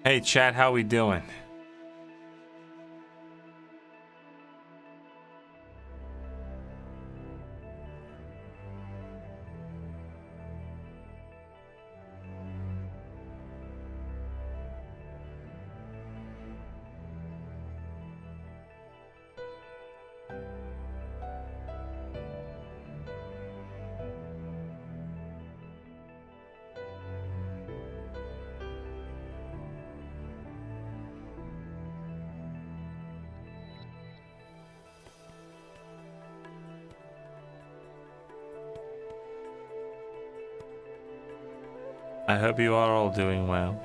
Hey, chat, how we doing? I hope you are all doing well.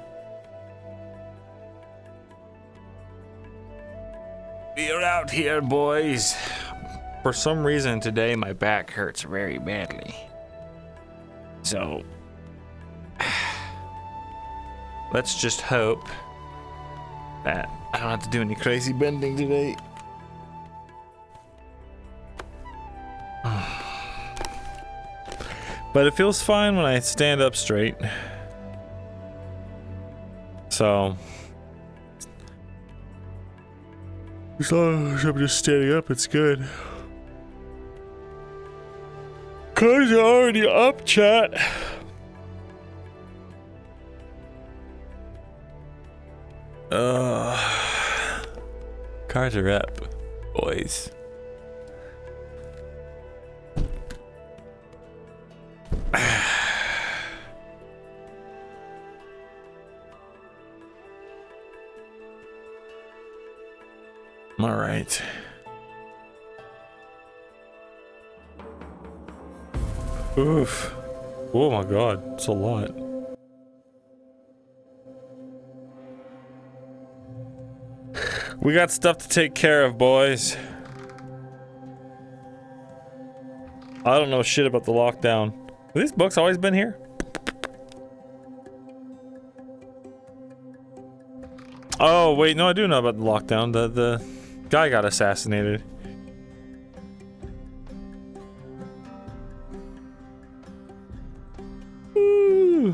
We're out here, boys. For some reason today, my back hurts very badly. So, let's just hope that I don't have to do any crazy bending today. But it feels fine when I stand up straight. So as long as I'm just standing up, it's good. Cars are already up, chat. Cars are up, boys. All right. Oof. Oh my god, it's a lot. We got stuff to take care of, boys. I don't know shit about the lockdown. Have these books always been here? Oh, wait, no, I do know about the lockdown. The guy got assassinated. Ooh.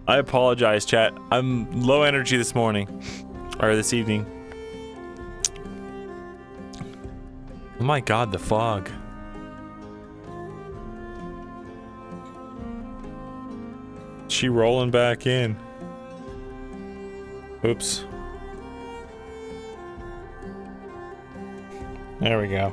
I apologize, chat. I'm low energy this morning. Or this evening. Oh my god, the fog. She rolling back in. Oops. There we go.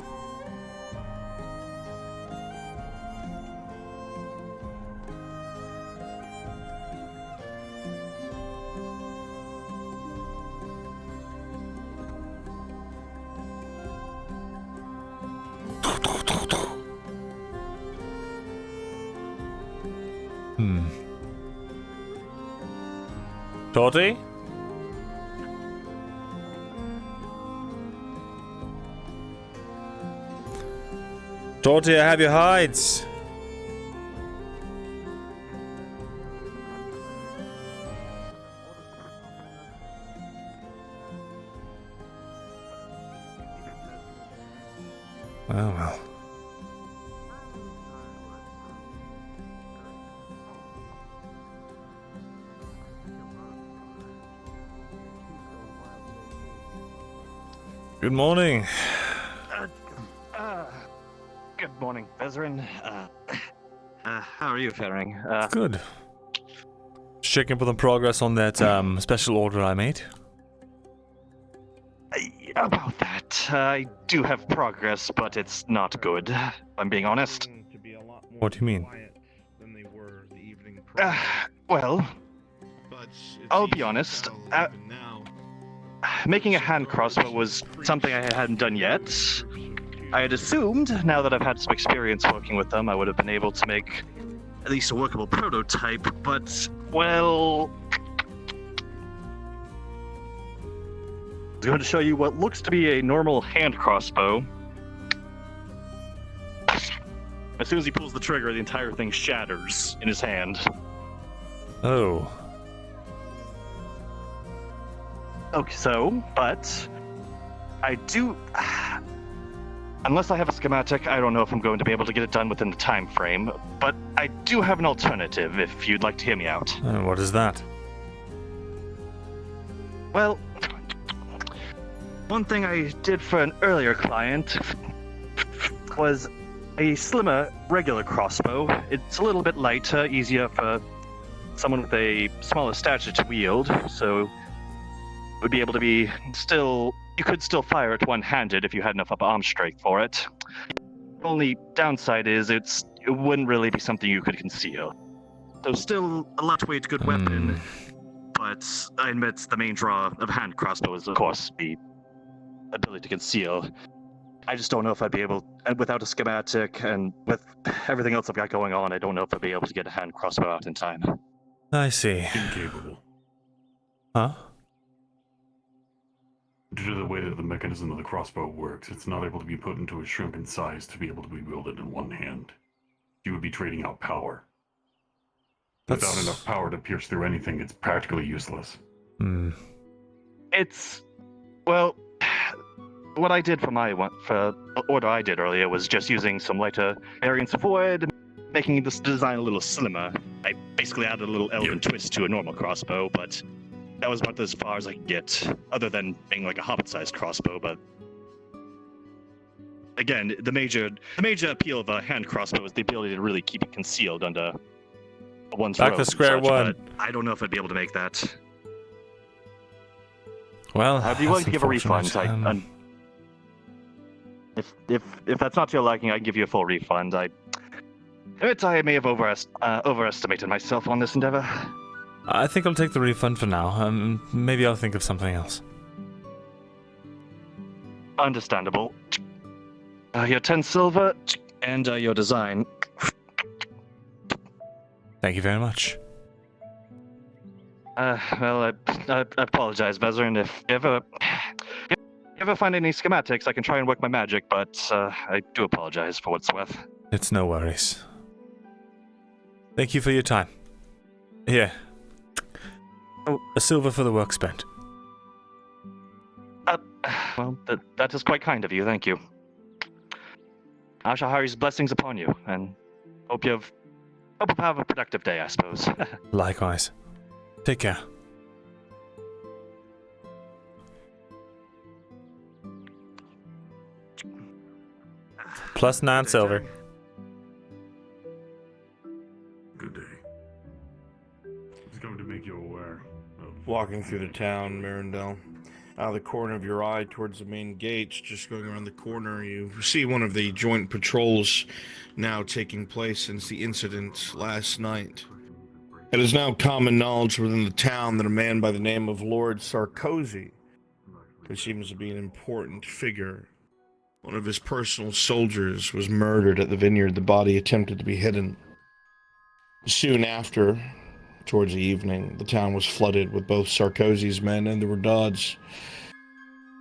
Toddy? Toddy, I have your hides. Oh well. Good morning. Good morning, Vezerin. How are you faring? Good. Checking up on the progress on that special order I made. About that, I do have progress, but it's not good, if I'm being honest. What do you mean? Well, I'll be honest. Making a hand crossbow was something I hadn't done yet. I had assumed, now that I've had some experience working with them, I would have been able to make at least a workable prototype, but, well... I'm going to show you what looks to be a normal hand crossbow. As soon as he pulls the trigger, the entire thing shatters in his hand. Oh. Okay, so, but I do, unless I have a schematic, I don't know if I'm going to be able to get it done within the time frame, but I do have an alternative if you'd like to hear me out. What is that? Well, one thing I did for an earlier client was a slimmer regular crossbow. It's a little bit lighter, easier for someone with a smaller stature to wield, so it would be able to be still. You could still fire it one-handed if you had enough upper arm strength for it. The only downside is it wouldn't really be something you could conceal. So still a lightweight good weapon, but I admit the main draw of hand crossbow is, of course, the ability to conceal. I just don't know if I'd be able, and without a schematic and with everything else I've got going on, I don't know if I'd be able to get a hand crossbow out in time. I see. Incapable. Huh? Due to the way that the mechanism of the crossbow works, it's not able to be put into a shrunken size to be able to be wielded in one hand. You would be trading out power. Without enough power to pierce through anything, it's practically useless. It's, well, what I did for the order I did earlier was just using some lighter variants of wood, making this design a little slimmer. I basically added a little elven twist to a normal crossbow, but that was about as far as I could get, other than being like a hobbit-sized crossbow. But again, the major appeal of a hand crossbow is the ability to really keep it concealed under one's Back robe to and square such, one. but I don't know if I'd be able to make that. Well, I'd be willing to give a refund. If that's not to your liking, I can give you a full refund. I may have overestimated myself on this endeavor. I think I'll take the refund for now. Maybe I'll think of something else. Understandable. Your 10 silver and your design. Thank you very much. Well, I apologize, Vezrin. If you ever find any schematics, I can try and work my magic, but I do apologize for what's worth. It's no worries. Thank you for your time. Here. Oh. A silver for the work spent. Well, that is quite kind of you, thank you. Ashahari's blessings upon you, and hope you have a productive day, I suppose. Likewise. Take care. +9 silver. Good day. It's going to make you aware of... Walking through the town, Myrindal. Out of the corner of your eye towards the main gates, just going around the corner, you see one of the joint patrols now taking place since the incident last night. It is now common knowledge within the town that a man by the name of Lord Sarkozy, who seems to be an important figure, one of his personal soldiers, was murdered at the vineyard. The body attempted to be hidden. Soon after, towards the evening, the town was flooded with both Sarkozy's men and the Redauds.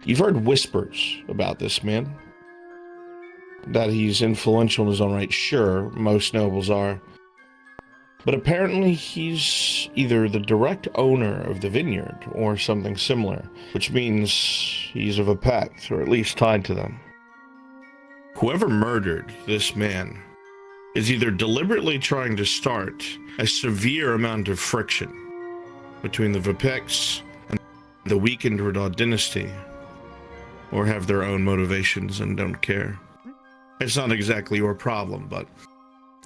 You've heard whispers about this man. That he's influential in his own right, sure, most nobles are. But apparently he's either the direct owner of the vineyard or something similar, which means he's of a pact, or at least tied to them. Whoever murdered this man is either deliberately trying to start a severe amount of friction between the Vipeks and the weakened Redaud dynasty, or have their own motivations and don't care. It's not exactly your problem, but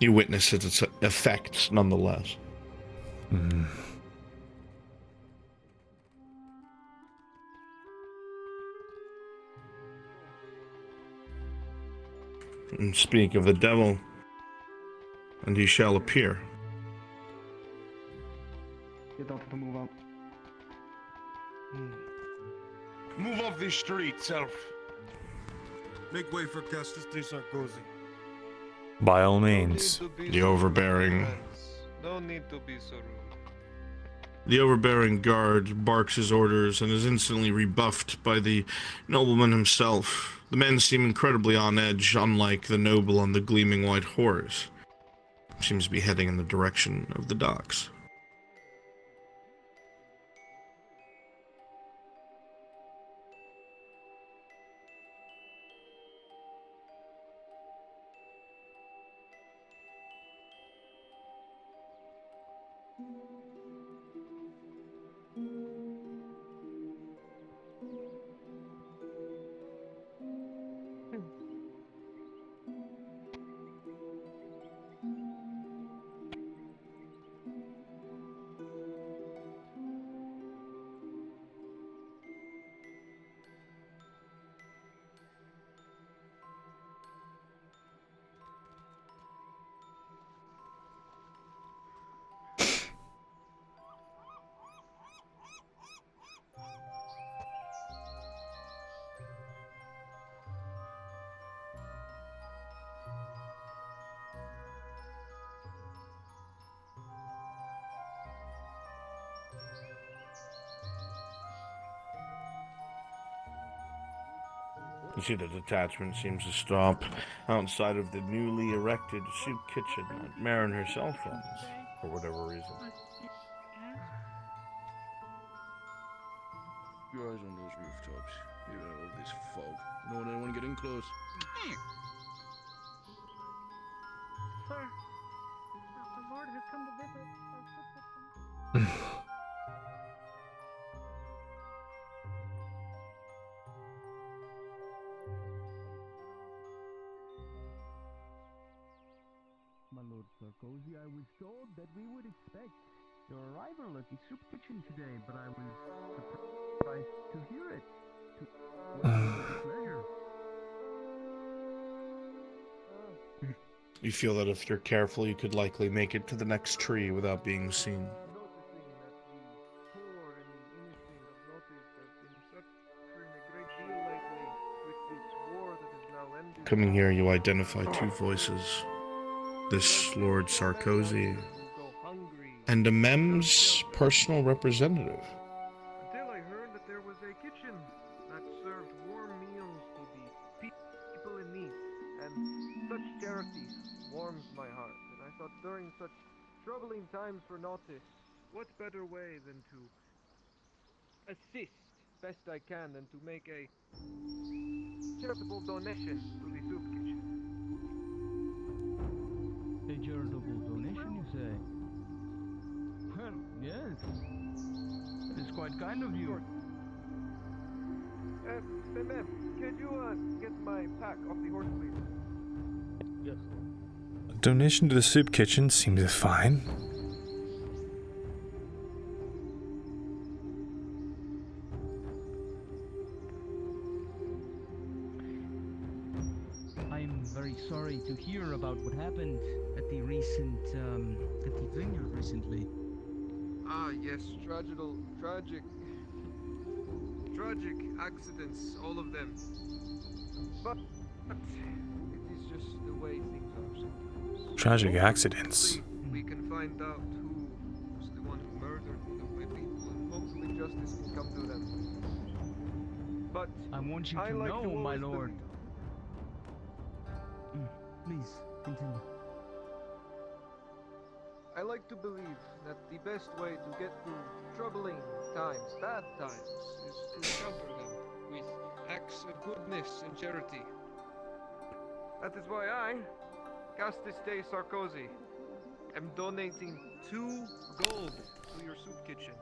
you witness its effects nonetheless. And speak of the devil, and he shall appear. Move off the street, Self. Make way for Castus de Sarkozy. By all means. The overbearing... No need to be so rude. The overbearing guard barks his orders and is instantly rebuffed by the nobleman himself. The men seem incredibly on edge, unlike the noble on the gleaming white horse. Seems to be heading in the direction of the docks. You see the detachment seems to stop outside of the newly erected soup kitchen that Marin herself runs, for whatever reason. Your eyes on those rooftops, even in all this fog. Don't want anyone getting close. Sir, the Lord has come to visit our foot. My Lord Sarkozy, I was told that we would expect your arrival at the soup kitchen today, but I was surprised to hear it. Pleasure. You feel that if you're careful, you could likely make it to the next tree without being seen. Noticing that the poor and the innocent of notice have been suffering a great deal lately with this war that is now ended. Coming here, you identify two voices. This Lord Sarkozy Go hungry. and a MEM's personal representative. Until I heard that there was a kitchen that served warm meals to the people in need, and such charity warms my heart. And I thought during such troubling times for Nautis, what better way than to assist best I can than to make a charitable donation to the soup kitchen. A charitable donation, you say? Well, yes. That is quite kind of you. Ma'am, can you get my pack off the horse, please? Yes. A donation to the soup kitchen seems fine. I'm very sorry to hear about what happened at the recent, at the vineyard recently. Ah, yes, tragic accidents, all of them. But it is just the way things are sometimes. Tragic accidents. Hopefully, we can find out who was the one who murdered my people, and hopefully justice can come to them. But I want you I to like know, to my always lord. believe- Please, continue. I like to believe that the best way to get through troubling times, bad times, is to counter them with acts of goodness and charity. That is why I, Castis de Sarkozy, am donating 2 gold to your soup kitchen.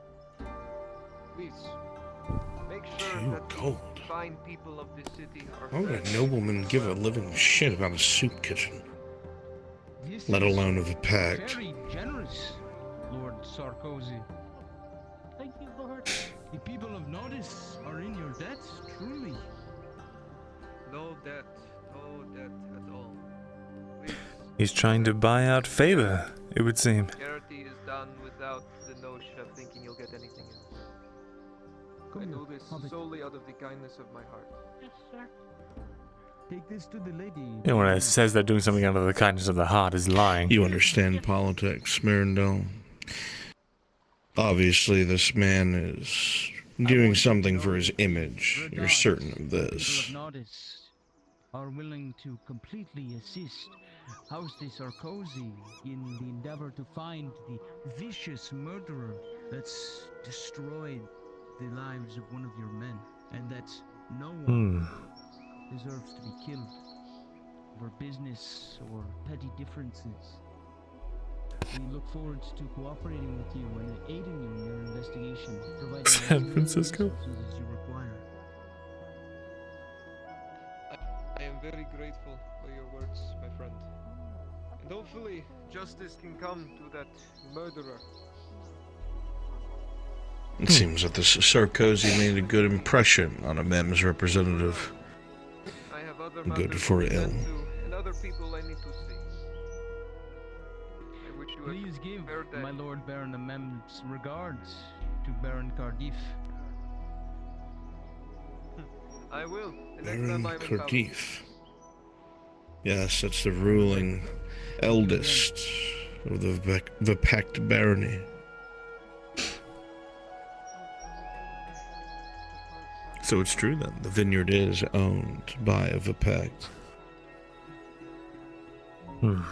Please, make sure 2 that gold? the fine people of this city are Why would a fed. nobleman give a living shit about a soup kitchen, This let is alone of a pact? very generous, Lord Sarkozy. Thank you, Lord. The people of Notice are in your debt, truly. No debt at all. Please. He's trying to buy out favor, it would seem. Charity is done without the notion of thinking you'll get anything else. I do this solely out of the kindness of my heart. Yes, sir. Take this to the lady. Anyone that says they're doing something out of the kindness of the heart is lying. You understand politics, Myrindal. Obviously, this man is doing something for his image. You're certain of this. People of Notice are willing to completely assist House de Sarkozy in the endeavor to find the vicious murderer that's destroyed the lives of one of your men, and that no one deserves to be killed for business or petty differences. We look forward to cooperating with you and aiding you in your investigation, providing San Francisco? resources as you require. I am very grateful for your words, my friend. And hopefully, justice can come to that murderer. It seems that this Sarkozy made a good impression on a MEM's representative. I have other Good matters for to ill. attend to, and other people I need to see. I wish you a Please give fair day. my Lord Baron Amem's regards to Baron Cardiff. I will. The next Baron time I'm in town. Cardiff. Yes, that's the ruling eldest of the Pact Barony. So it's true then. The vineyard is owned by a Vipect. Hmm.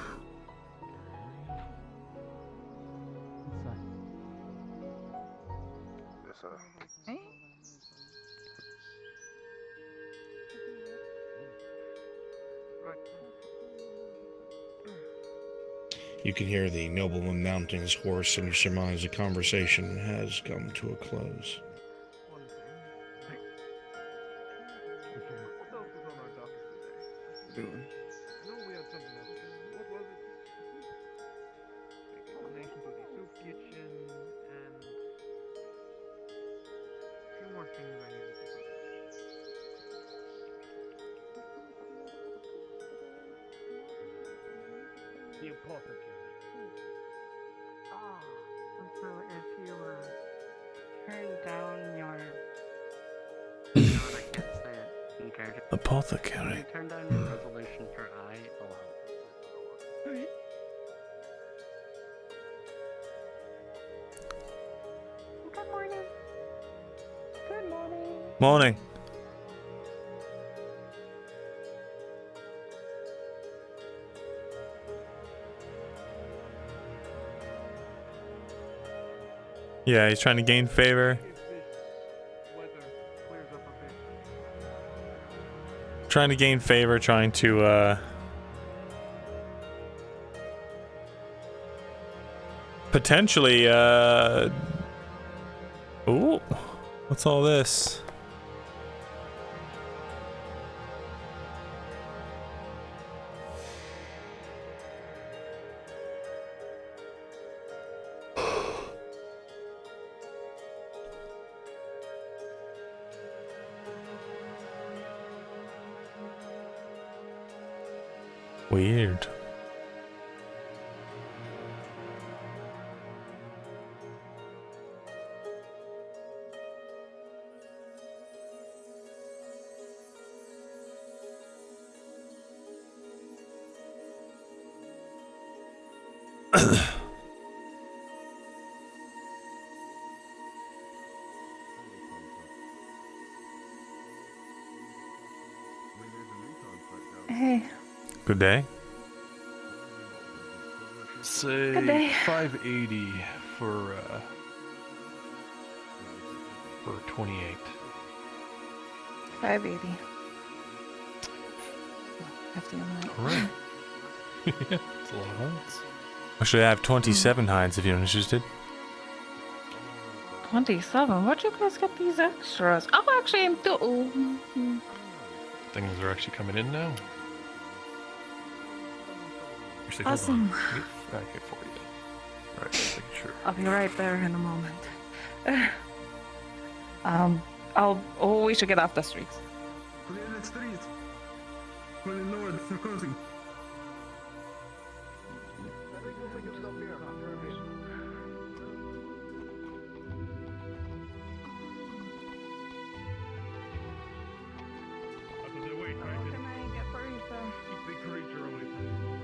Yes, sir. Right. You can hear the nobleman mounting his horse, and you surmise the conversation has come to a close. One thing. What else was on our docket today? I know we had something else scheduled. What was it? Make a donation to the soup kitchen and a few more things I needed to forget. The apothecary. Ah, and so if you turn down your... No, I can't say it in character. If Apothecary. you turn down your resolution for I allow. Alright. Good morning. Good morning. Morning. Yeah, he's trying to gain favor. If this weather clears up a bit. Trying to gain favor, trying to, potentially, ooh, what's all this? Weird. Hey, Good day. Good day. Say 580 for 28. 580. Hefty amount. Alright. It's a lot of hunts. Actually, I have 27 hides if you're interested. 27. Where'd you guys get these extras? Oh, actually, I'm Things are actually coming in now. Actually, hold Awesome. on. Okay, for you. Alright, just making sure. I'll be right there in a moment. We should get off the streets. Clear the street. Holy Lord, they're closing. Keep the creature away from the Lord.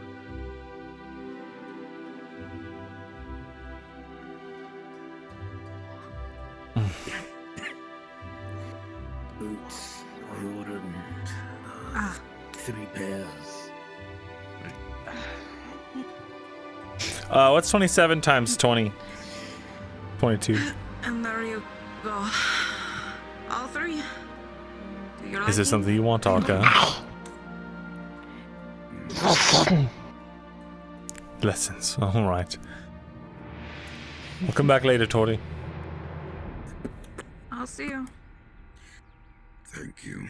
Boots. I ordered 3 pairs. What's 27 times 20? 22. And there you go. All 3. Is this something you want, Arca? Lessons. Alright. We'll come back later, Tori. I'll see you. Thank you.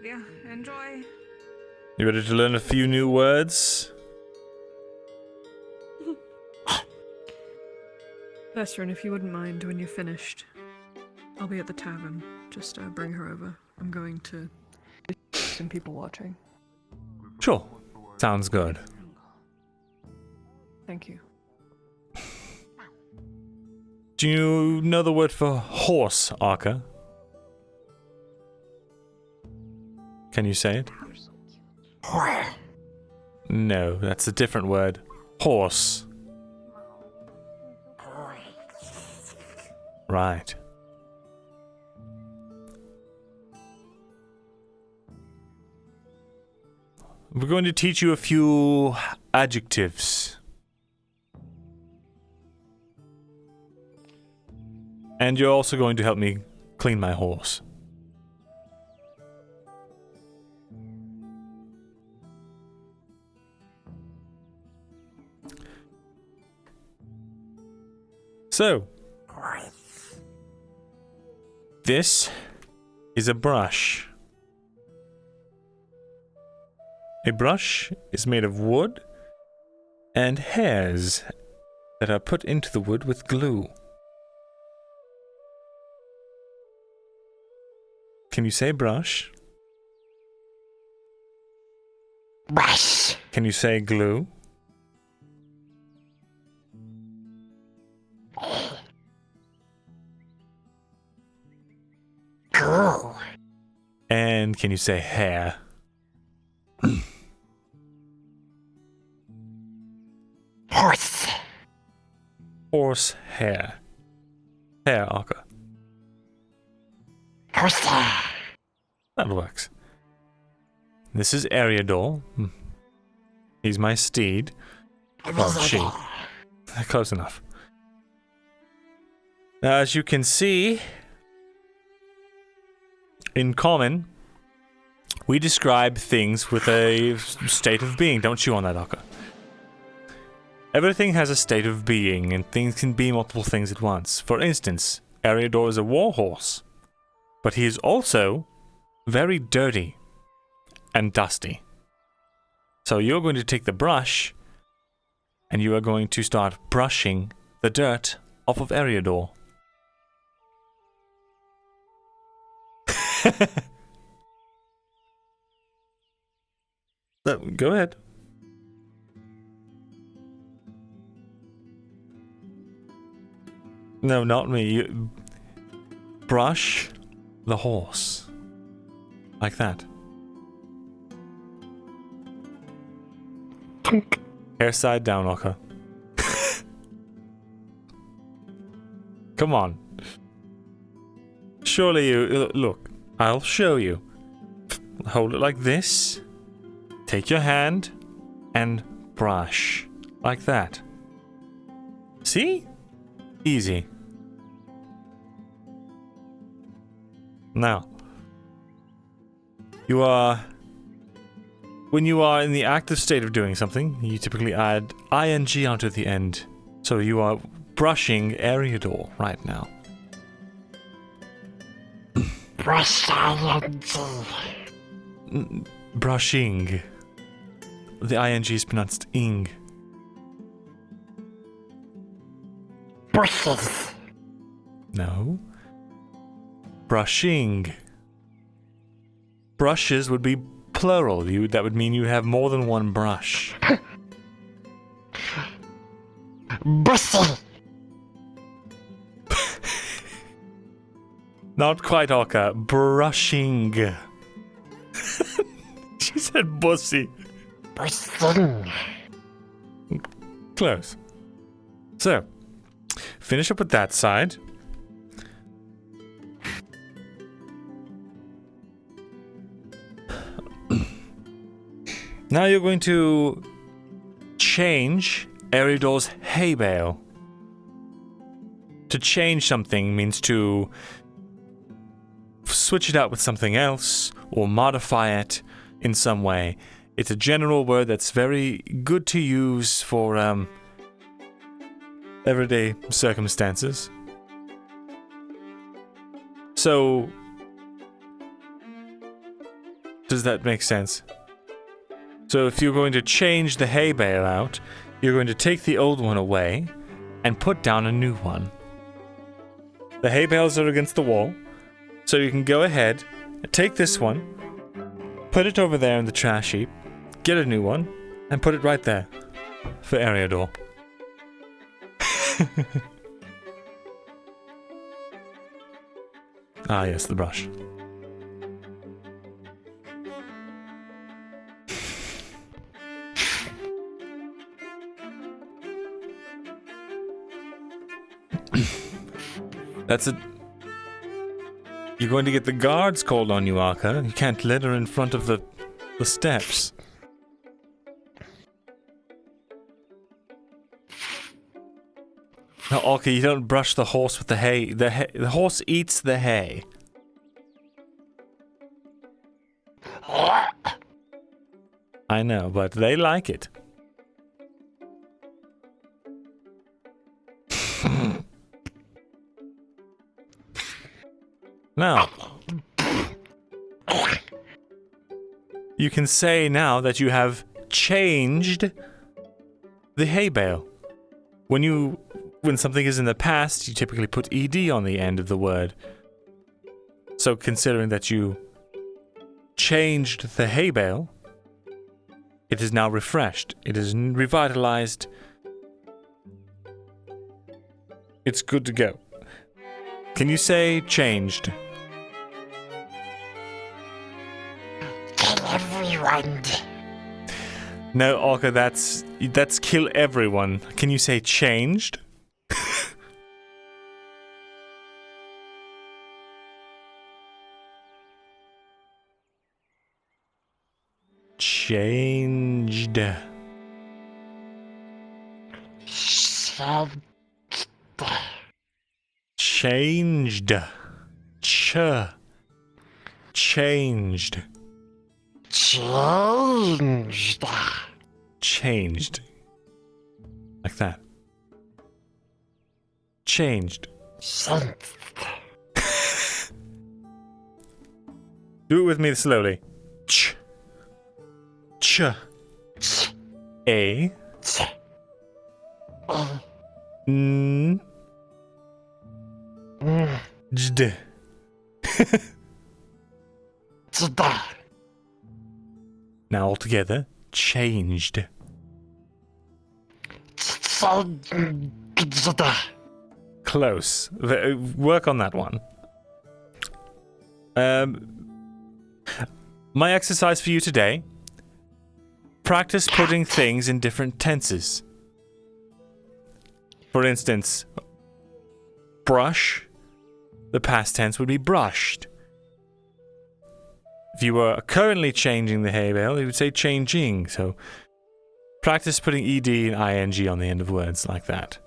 Yeah, enjoy. You ready to learn a few new words? Vestrin, if you wouldn't mind, when you're finished, I'll be at the tavern. Just bring her over. I'm going to some people watching. Sure. Sounds good. Thank you. Do you know the word for horse, Arca? Can you say it? No, that's a different word. Horse. right. We're going to teach you a few adjectives. And you're also going to help me clean my horse. So, this is a brush. A brush is made of wood and hairs that are put into the wood with glue. Can you say brush? Brush. Can you say glue? Glue. And can you say hair? Horse. Horse hair. Hair, Akka. Horse. That works. This is Eriador. He's my steed. Well, she. Close enough. Now, as you can see, in common, we describe things with a state of being. Don't chew on that, Akka. Everything has a state of being, and things can be multiple things at once. For instance, Eriador is a warhorse, but he is also very dirty and dusty. So you're going to take the brush, and you are going to start brushing the dirt off of Eriador. Go ahead. No, not me. You brush the horse. Like that. Hair side down, Akka. Come on. Surely you... Look, I'll show you. Hold it like this. Take your hand and brush. Like that. See? Easy. Now, when you are in the active state of doing something, you typically add ing onto the end. So you are brushing Eriador right now. Brush ing. Brushing. The ing is pronounced ing. Brushes. No. Brushing. Brushes would be plural. That would mean you have more than one brush. Brushing. Not quite, Akka. Brushing. She said bussy. Brushing. Close. So, finish up with that side. Now you're going to change Eriador's hay bale. To change something means to switch it out with something else or modify it in some way. It's a general word that's very good to use for everyday circumstances. So, does that make sense? So if you're going to change the hay bale out, you're going to take the old one away and put down a new one. The hay bales are against the wall, so you can go ahead and take this one, put it over there in the trash heap, get a new one, and put it right there for Eriador. Ah, yes, the brush. That's a... You're going to get the guards called on you, Arca. You can't litter in front of the steps. No, Arca, you don't brush the horse with the hay. The horse eats the hay. I know, but they like it. Now, you can say now that you have changed the hay bale. When something is in the past, you typically put ed on the end of the word. So considering that you changed the hay bale, it is now refreshed. It is revitalized. It's good to go. Can you say changed? Kill everyone. No, Orca, that's kill everyone. Can you say changed? Changed. Changed. Changed. Changed. Like that. Changed. Do it with me slowly. A. Jd. Now all together, changed. Close. Work on that one. My exercise for you today. Practice putting things in different tenses. For instance, brush. The past tense would be brushed. If you were currently changing the hay bale, you would say changing. So practice putting ed and ing on the end of words like that.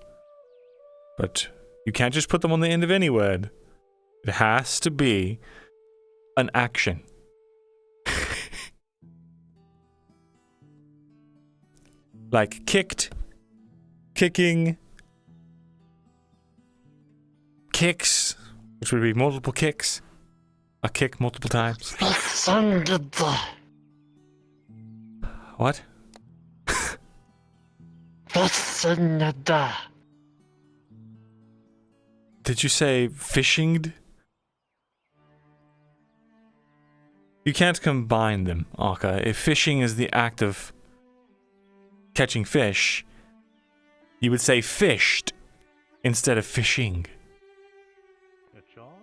But you can't just put them on the end of any word. It has to be an action. Like kicked, kicking, kicks, which would be multiple kicks. A kick multiple times. What? Did you say fishinged? You can't combine them, Arca. If fishing is the act of catching fish, you would say fished instead of fishing.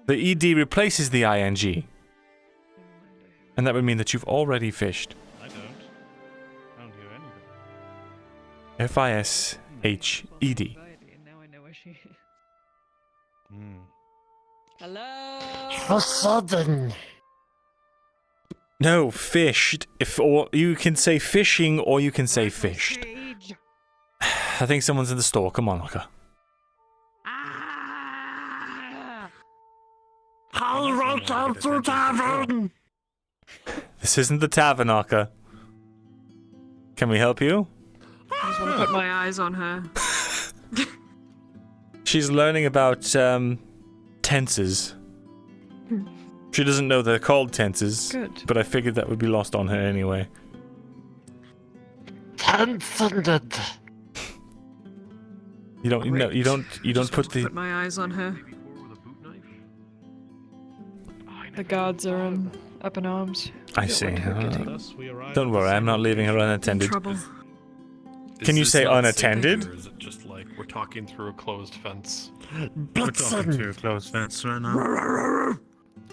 The ed replaces the ing. And that would mean that you've already fished. I don't hear anything. F-I-S-H-E-D. Now I know where she is. Hello? Hello? Sudden. No, fished. Or you can say fishing or you can say fished. I think someone's in the store. Come on, Arca. I'll rush out to tavern. This isn't the tavern, Arca. Can we help you? I just want to put my eyes on her. She's learning about tenses. She doesn't know they're called tenses. Good. But I figured that would be lost on her anyway. Tensended. You don't put the... Put my eyes on her. The guards are up in arms. I see. Don't worry, I'm not leaving her unattended. Trouble. Can you say unattended? Or is it just like we're talking through a closed fence? We're talking through a closed fence right now.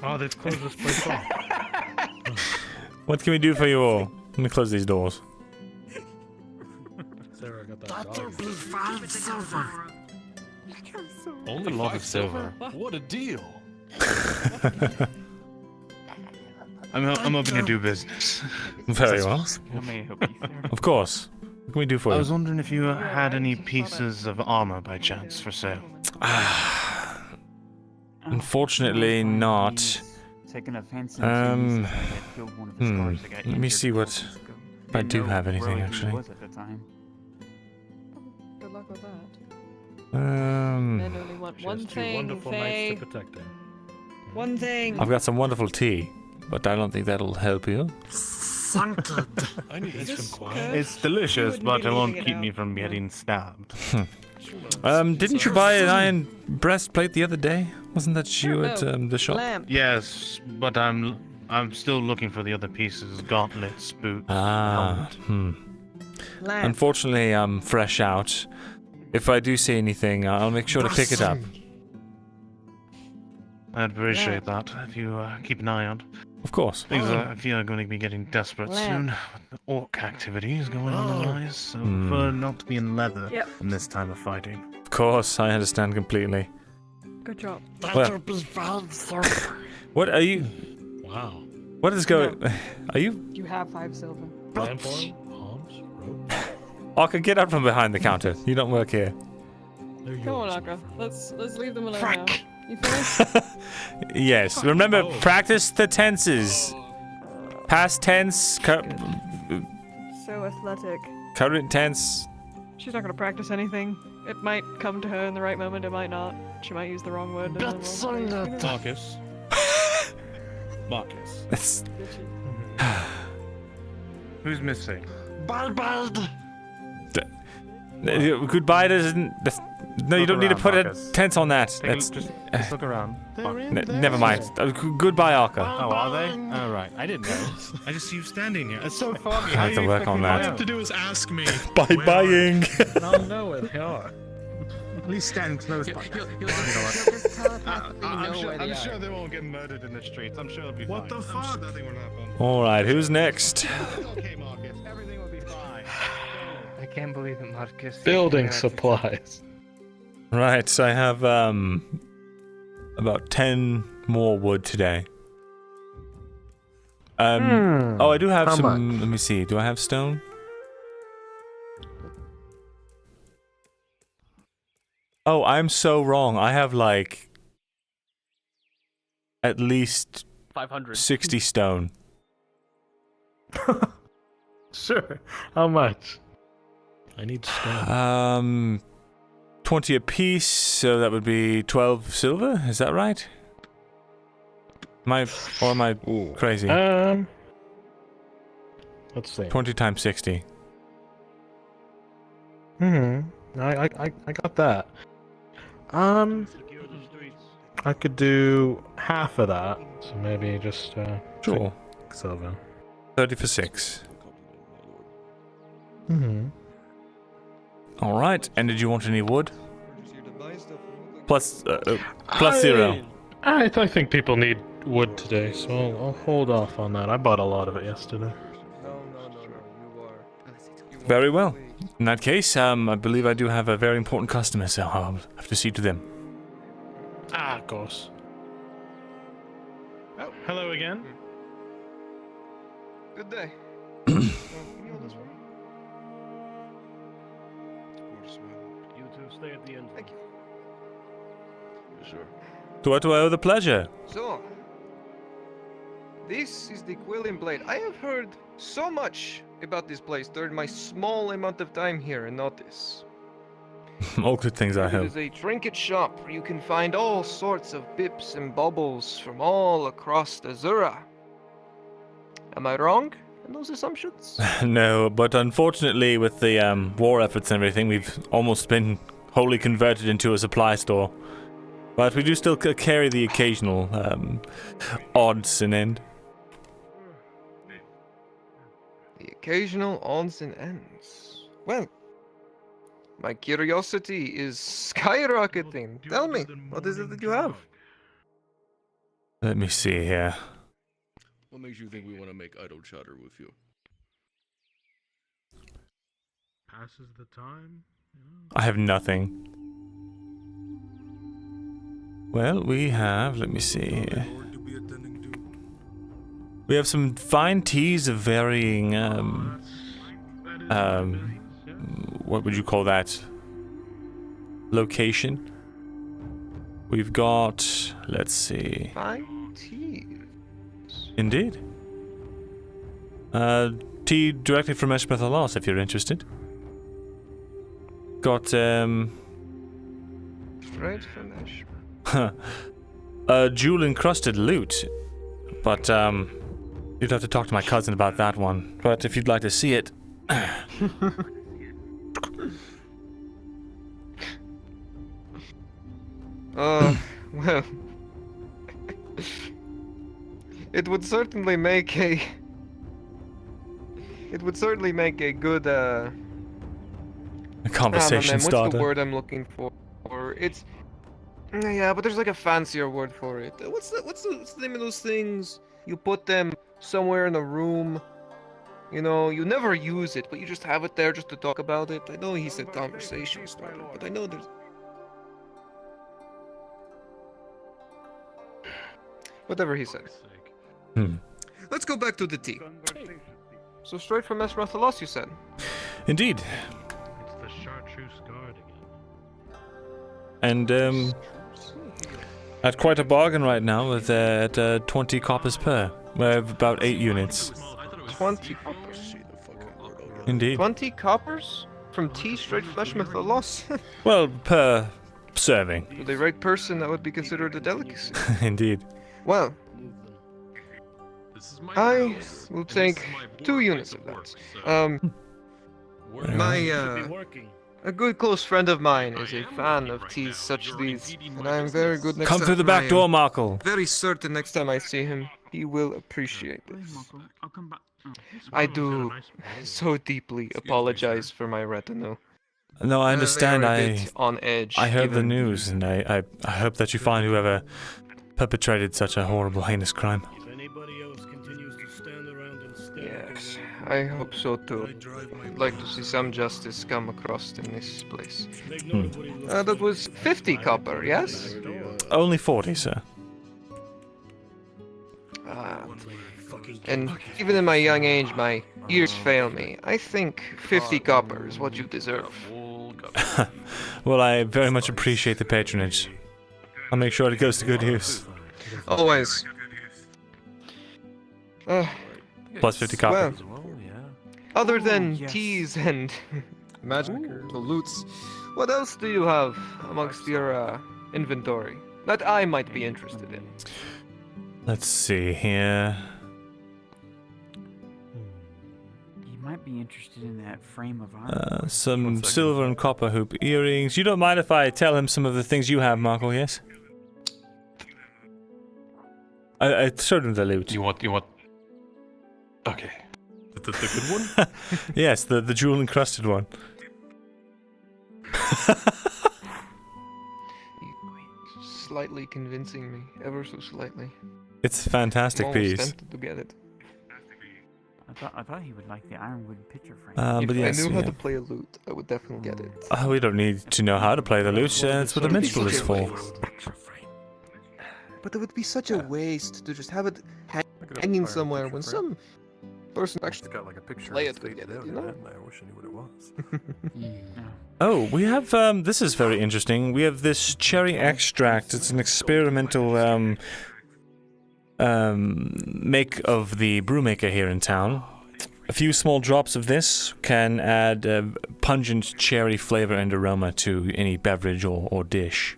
Oh, they've closed this place off. What can we do for you all? Let me close these doors. Sarah got that That'll dog. be 5 silver. Only a lot of silver. What a deal! I'm hoping to do business. Very well. How may I help you, sir? Of course. What can we do for I you? was wondering if you had any pieces of armor by chance for sale. Unfortunately, not. Taking offense into you said I had killed one of his guards that got Let me injured see what if I do Didn't know have anything where he actually. was at the time. Good luck with that. Men only want She one has two thing, wonderful Faye. knights to protect him. One thing. I've got some wonderful tea, but I don't think that'll help you. I need some quiet. It's delicious, but it won't keep me from getting stabbed. Didn't you buy an iron breastplate the other day? Wasn't that you at the shop? Yes, but I'm still looking for the other pieces. Gauntlets, boots, helmet. Unfortunately, I'm fresh out. If I do see anything, I'll make sure to pick it up. I'd appreciate that if you keep an eye on. Of course. Things I feel are going to be getting desperate soon. The orc activity is going on the rise, so prefer not to be in leather in this time of fighting. Of course, I understand completely. Good job. Well, what are you? Wow. What is going? Are you? You have 5 silver. Lamp oil, palms, rope. Arca, get out from behind the counter. You don't work here. Come on, Akka. Let's leave them alone now. You finished? Yes. Remember, practice the tenses. Past tense, So athletic. current tense. She's not gonna practice anything. It might come to her in the right moment, it might not. She might use the wrong word. Marcus. Marcus. That's- Who's missing? Goodbye doesn't. No, you don't need to put a tense on that. That's. Just look around. Never mind. Goodbye, Arca. Oh, are they? Oh, right. I didn't know. I just see you standing here. It's so foggy. I have to work on All you that. have to do is ask me. Buying. I'll know where they are. At least stand close by. I'm sure they won't get murdered in the streets. I'm sure they'll be fine. What the fuck? Nothing will happen. All right, who's next? Okay, Marcus. Everything will be fine. I can't believe it, Marcus. Building supplies. Right, so I have about 10 more wood today. Oh, I do have How some. much? Let me see. Do I have stone? Oh, I'm so wrong. I have like at least 500. 60 stone. Sure. How much? I need stone. 20 apiece, so that would be 12 silver. Is that right? Am I crazy? Let's see. 20 times 60. I got that. I could do half of that, so maybe just Sure. 6 silver. 30 for 6. All right. And did you want any wood? Plus 0. I think people need wood today, so I'll hold off on that. I bought a lot of it yesterday. Very well. In that case, I believe I do have a very important customer, so I'll have to see to them. Ah, of course. Oh, hello again. Good day. You two stay at the end. Thank you. Sure. To what do I owe the pleasure? So, this is the Quilling Blade. I have heard so much about this place during my small amount of time here in Notice. All good things, I It hope. is a trinket shop where you can find all sorts of bips and baubles from all across Auzera. Am I wrong in those assumptions? No, but unfortunately, with the war efforts and everything, we've almost been wholly converted into a supply store. But we do still carry the occasional odds and end. The occasional odds and ends. Well, my curiosity is skyrocketing. Tell me, what is it that you have? Let me see here. What makes you think we want to make idle chatter with you? Passes the time. I have nothing. Well, we have, let me see here. We have some fine teas of varying, what would you call that? Location. We've got, let's see. Fine tea. Indeed. Tea directly from Eshma Thalas, if you're interested. Got, Straight from Eshma. a jewel-encrusted lute. But, you'd have to talk to my cousin about that one. But if you'd like to see it... Well... It would certainly make a... It would certainly make a good, A conversation what's starter. the word I'm looking for? It's... Yeah, but there's like a fancier word for it. What's the name of those things? You put them somewhere in a room. You know, you never use it, but you just have it there just to talk about it. I know he said conversation starter, but I know there's... Whatever he said. Let's go back to the tea. So straight from Eshma Thalas, you said? Indeed. It's the chartreuse guard And, again. at quite a bargain right now with, at 20 coppers per. We have about 8 units. 20 coppers? Indeed. 20 coppers? From tea straight from Eshma Thalas? Well, per serving. For the right person, that would be considered a delicacy. Indeed. Well, I will take 2 units of that. A good close friend of mine is a fan of teas such as these, and I am very good next time. Come through the back door, Markle. Very certain next time I see him, he will appreciate this. I'll come back. I do so deeply apologize for my retinue. No, I understand. They are a bit on edge. I heard the given- news, and I hope that you find whoever perpetrated such a horrible, heinous crime. Yes, I hope so too. I'd like to see some justice come across in this place. That was 50 copper, yes? Only 40, sir. And even in my young age, my ears fail me. I think 50 copper is what you deserve. Well, I very much appreciate the patronage. I'll make sure it goes to good use. Always. Plus 50 copper. Well, other than teas and magical loots, what else do you have amongst your inventory that I might be interested in? Let's see here. You might be interested in that frame of armor. Some silver and copper hoop earrings. You don't mind if I tell him some of the things you have, Markle, yes? I showed him the loot. You want... Okay. The good one? Yes, the jewel encrusted one. Slightly convincing me, ever so slightly. It's a fantastic I'm almost piece. tempted to get it. I thought he would like the ironwood picture frame. If But yes, I knew how yeah. to play a lute, I would definitely get it. We don't need to know how to play the lute. That's what a minstrel is for. But it would be such a waste to just have it hanging somewhere when some person actually got like a picture play of it could get it, you know? I wish I knew what it was. Oh, we have, this is very interesting. We have this cherry extract. It's an experimental, make of the brewmaker here in town. A few small drops of this can add a pungent cherry flavor and aroma to any beverage or dish.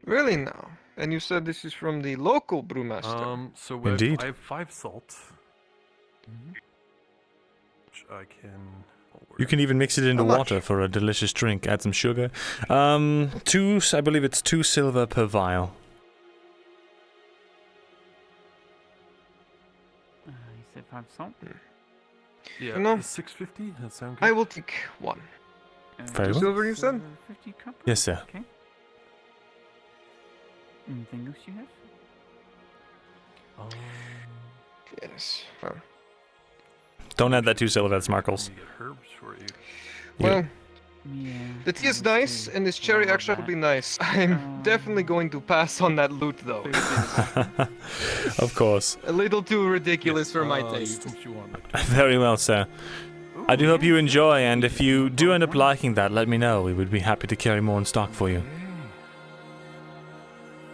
Really now? And you said this is from the local brewmaster? So Indeed. I have 5 salt. Which I can... You can even mix it into How much? water for a delicious drink. Add some sugar. I believe it's 2 silver per vial. You said 5 salt? Yeah, No. 650? That sound good? I will take 1. Very well. Silver, you said? 50 copper? Yes, sir. Okay. Anything else you have? Yes. Well, Don't add that 2 silver, that's Markles. Get herbs for you. well, Yeah. The tea is nice, and this cherry extract would be nice. I'm definitely going to pass on that loot, though. Of course. A little too ridiculous for my You taste. think you want Very well, sir. I do hope you enjoy, and if you do end up liking that, let me know. We would be happy to carry more in stock for you.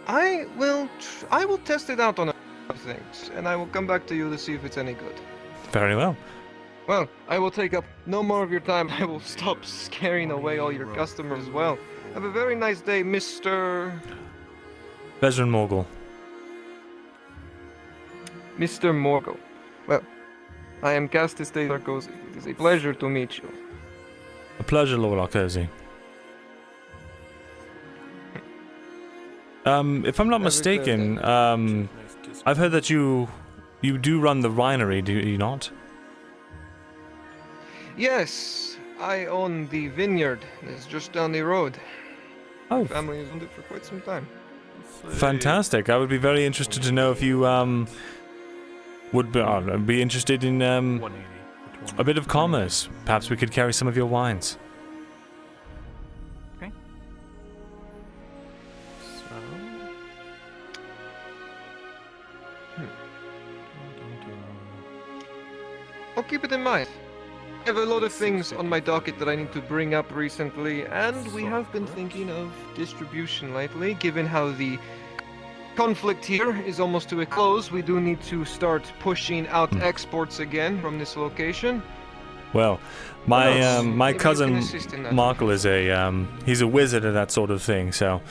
I will test it out on a things, and I will come back to you to see if it's any good. Very well. Well, I will take up no more of your time. I will stop scaring away all your customers as well. Have a very nice day, Mr. Vezran Morgul. Mr. Morgul. Well, I am Castus Thesalor. It is a pleasure to meet you. A pleasure, Lord Arcosi. If I'm not mistaken, I've heard that you do run the winery, do you not? Yes, I own the vineyard. It's just down the road. Oh. My family has owned it for quite some time. Fantastic. I would be very interested to know if you would be interested in a bit of commerce. Perhaps we could carry some of your wines. Okay. So. I'll keep it in mind. I have a lot of things on my docket that I need to bring up recently, and we have been thinking of distribution lately, given how the conflict here is almost to a close. We do need to start pushing out exports again from this location. Well, my Maybe you cousin can assist in that. Markle is he's a wizard at that sort of thing. So,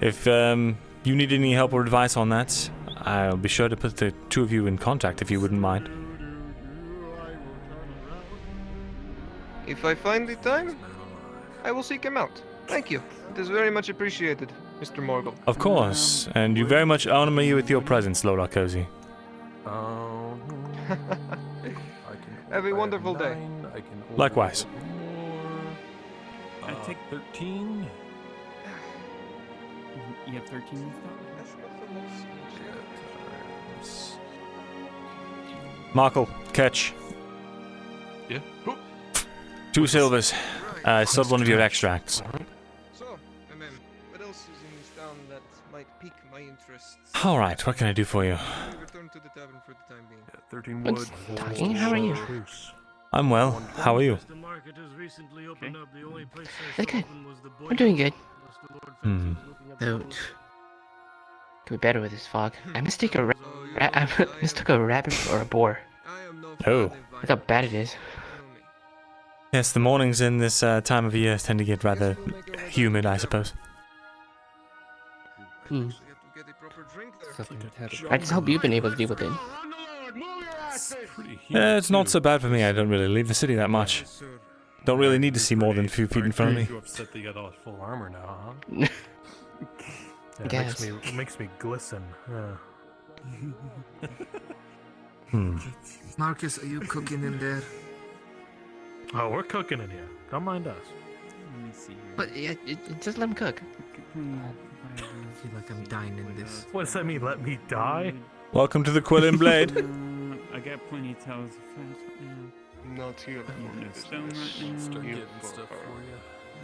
if you need any help or advice on that, I'll be sure to put the two of you in contact if you wouldn't mind. If I find the time, I will seek him out. Thank you. It is very much appreciated, Mr. Morgul. Of course, and you very much honor me with your presence, Lord Arcosi. Have a wonderful day. Likewise. I take 13. You have 13 in stock? Markle, catch. Yeah. 2 silvers. Sold one of your extracts. So, what else is in this town that might pique my interests? All right, what can I do for you? We return to the tavern for the time being. 13 What's wood. talking? How are you? I'm well. How are you? Okay. I'm doing good. Hmm. Could be better with this fog. I mistook a rabbit for a boar. Oh. Look how bad it is. Yes, the mornings in this time of year tend to get rather humid, I suppose. I just hope you've been able to deal with it. It's not so bad for me. I don't really leave the city that much. Don't really need to see more than a few feet in front of me. You upset that you got all full armor now, huh? I guess. It makes me glisten. Marcus, are you cooking in there? Oh, we're cooking in here. Don't mind us. Let me see here. But yeah, just let him cook. I feel like I'm dying in this. What does that mean? Let me die? Welcome to the Quill and Blade. I got plenty of towels of flash right now. Not here. Stone right now. Start getting stuff for you.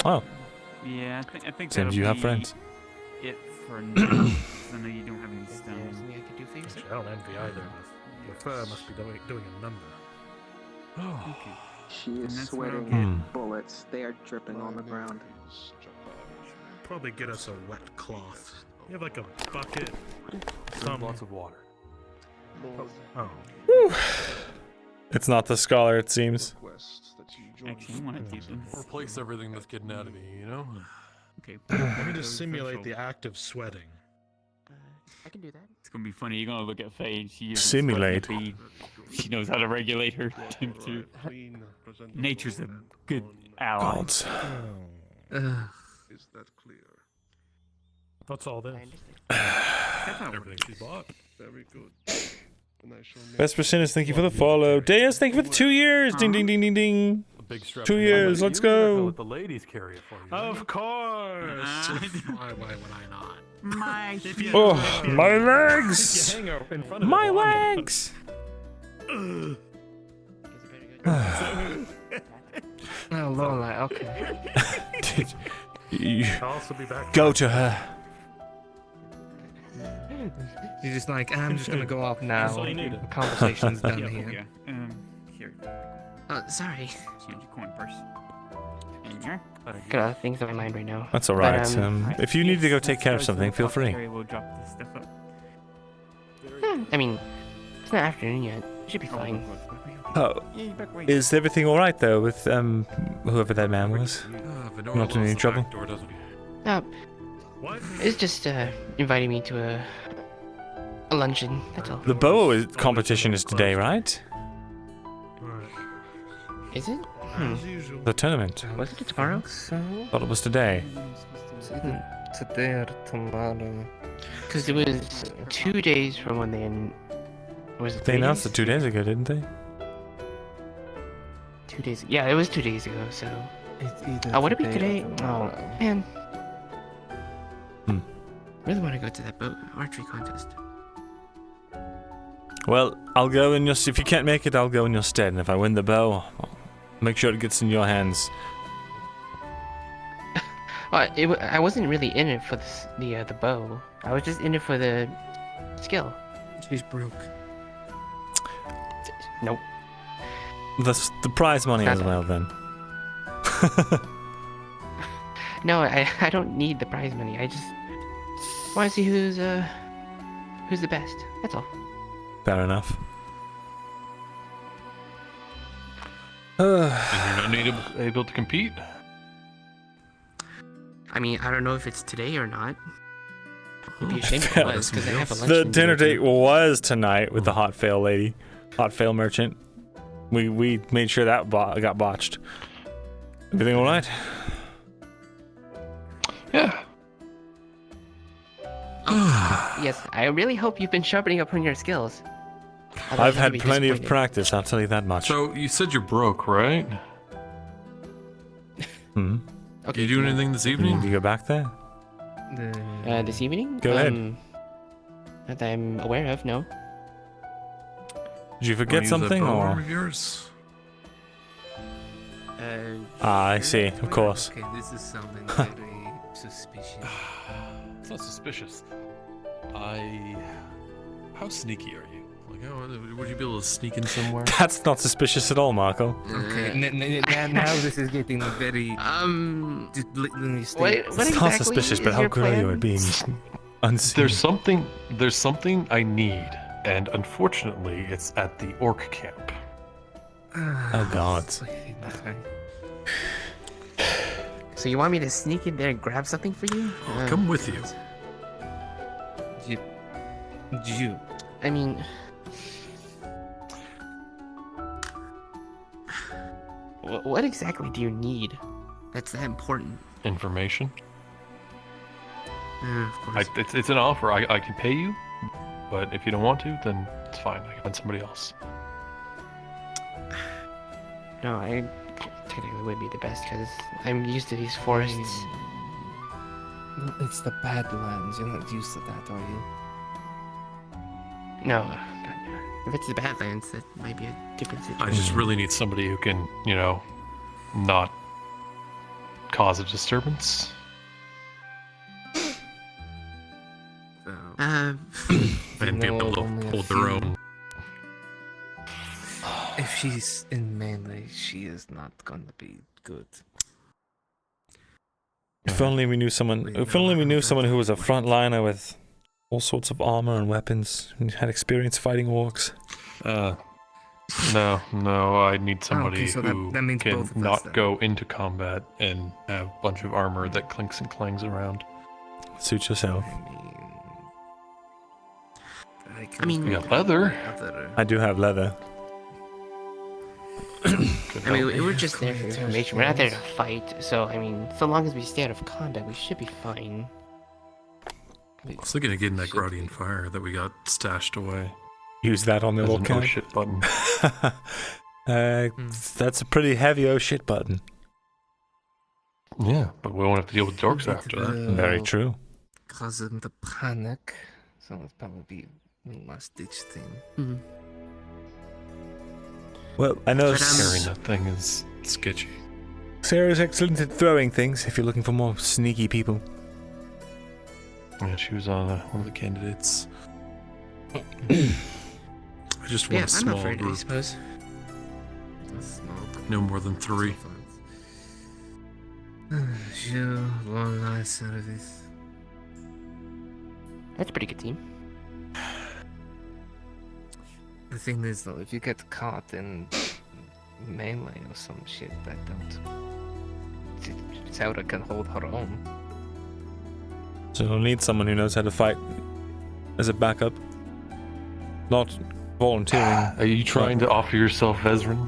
Oh. Yeah, I think Seems that'll you have be friends. it for now. 'Cause I know you don't have any stone. Actually, I don't envy either of us. Your fur must be doing a number. Okay. She And is that's what I'll sweating get. bullets. They are dripping on the ground. Probably get us a wet cloth. You have like a bucket. Some lots of water. Oh. It's not the scholar, it seems. Actually, I want to do this. Replace everything that's getting out of me, you know? Okay. Let me just simulate the act of sweating. I can do that. It's gonna be funny. You're gonna look at Faye. And she Simulate. She knows how to regulate her temperature. Nature's a good ally. Gods. Is that clear? That's all this. Everything she bought. Very good. And I shall make Vesper Sinus, thank you for the follow. Deus, thank you for the 2 years. Ding, ding, ding, ding, ding. A big strap. 2 years, let's go. Let the ladies carry it for you. Of course! Why would I not? My Oh, my legs! My legs! Oh, Lola, okay. I'll also be back. Go to her. She's just like, I'm just gonna go off now. That's all you needed. The conversation's done Yeah, here. Here. Oh, sorry. Here's your coin purse. In here. Got other things on my mind right now. That's all But, right. If you need to go take care of something, feel free. We'll drop this stuff up. I mean, it's not afternoon yet. It should be fine. Oh, is everything all right though with whoever that man was? Not in any trouble. It's just inviting me to a luncheon. That's all. The bow competition is today, right? Is it? The tournament. Was it tomorrow? Thought it was today. Today or tomorrow? Because it was 2 days from when They announced it 2 days ago, didn't they? 2 days. Yeah, it was 2 days ago. So. Oh, would it be today? Oh man. Really want to go to that boat archery contest. Well, I'll go in your. If you can't make it, I'll go in your stead. And if I win the bow, I'll make sure it gets in your hands. I wasn't really in it for the bow. I was just in it for the skill. She's broke. Nope. The prize money as well, then. No, I don't need the prize money. I just want to see who's the best. That's all. Fair enough. And you're not able to compete? I mean, I don't know if it's today or not. It'd be a shame if it was, because I have a lunch. The dinner date was tonight with the hot fail lady, hot fail merchant. We made sure that got botched. Everything all right? Yeah. Yes, I really hope you've been sharpening up on your skills. I've had plenty of practice, I'll tell you that much. So, you said you're broke, right? Okay, you doing anything this evening? Need to go back there? This evening? Go ahead. That I'm aware of, no. Did you forget something, or? Of yours? I see, of course. Okay, this is sounding very suspicious. It's not suspicious. How sneaky are you? Like, would you be able to sneak in somewhere? That's not suspicious at all, Marco. Okay, now this is getting very. What It's not suspicious, but how good are you at being unseen? There's something I need, and unfortunately, it's at the orc camp. Oh God. So you want me to sneak in there and grab something for you? I'll come with you. You. I mean, what exactly do you need? That's that important. Information. Of course. It's an offer. I can pay you, but if you don't want to, then it's fine. I can find somebody else. No, I technically would be the best because I'm used to these forests. It's the Badlands. You're not used to that, are you? No, if it's the Badlands, that might be a different situation. I just really need somebody who can, not cause a disturbance. And be able to hold their own. If she's in melee, she is not gonna be good. If only we knew someone. If only we knew someone who was a frontliner with all sorts of armor and weapons and had experience fighting orcs. No, I need somebody so who that means can both of us, not then. go into combat and have a bunch of armor that clinks and clangs around. Suit yourself. I mean, we got leather. I do have leather. I mean, we're just there for information. We're not there to fight. So, I mean, so long as we stay out of combat, we should be fine. I was thinking of getting that Guardian Fire that we got stashed away. Use that on the As little an oh camp. shit button. That's a pretty heavy oh shit button. Yeah, but we won't have to deal with dorks after that. Very true. Causing the panic. So it's probably a last ditch thing. Well, I know carrying that thing is sketchy. Sarah's excellent at throwing things if you're looking for more sneaky people. Yeah, she was on one of the candidates. I just want a small I'm afraid, group. I suppose. A small group. No more than 3. Sure, one last service. That's a pretty good team. The thing is, though, if you get caught in melee or some shit, I don't. Zelda can hold her own. So you'll need someone who knows how to fight as a backup. Not volunteering. Are you trying to offer yourself Vezrin?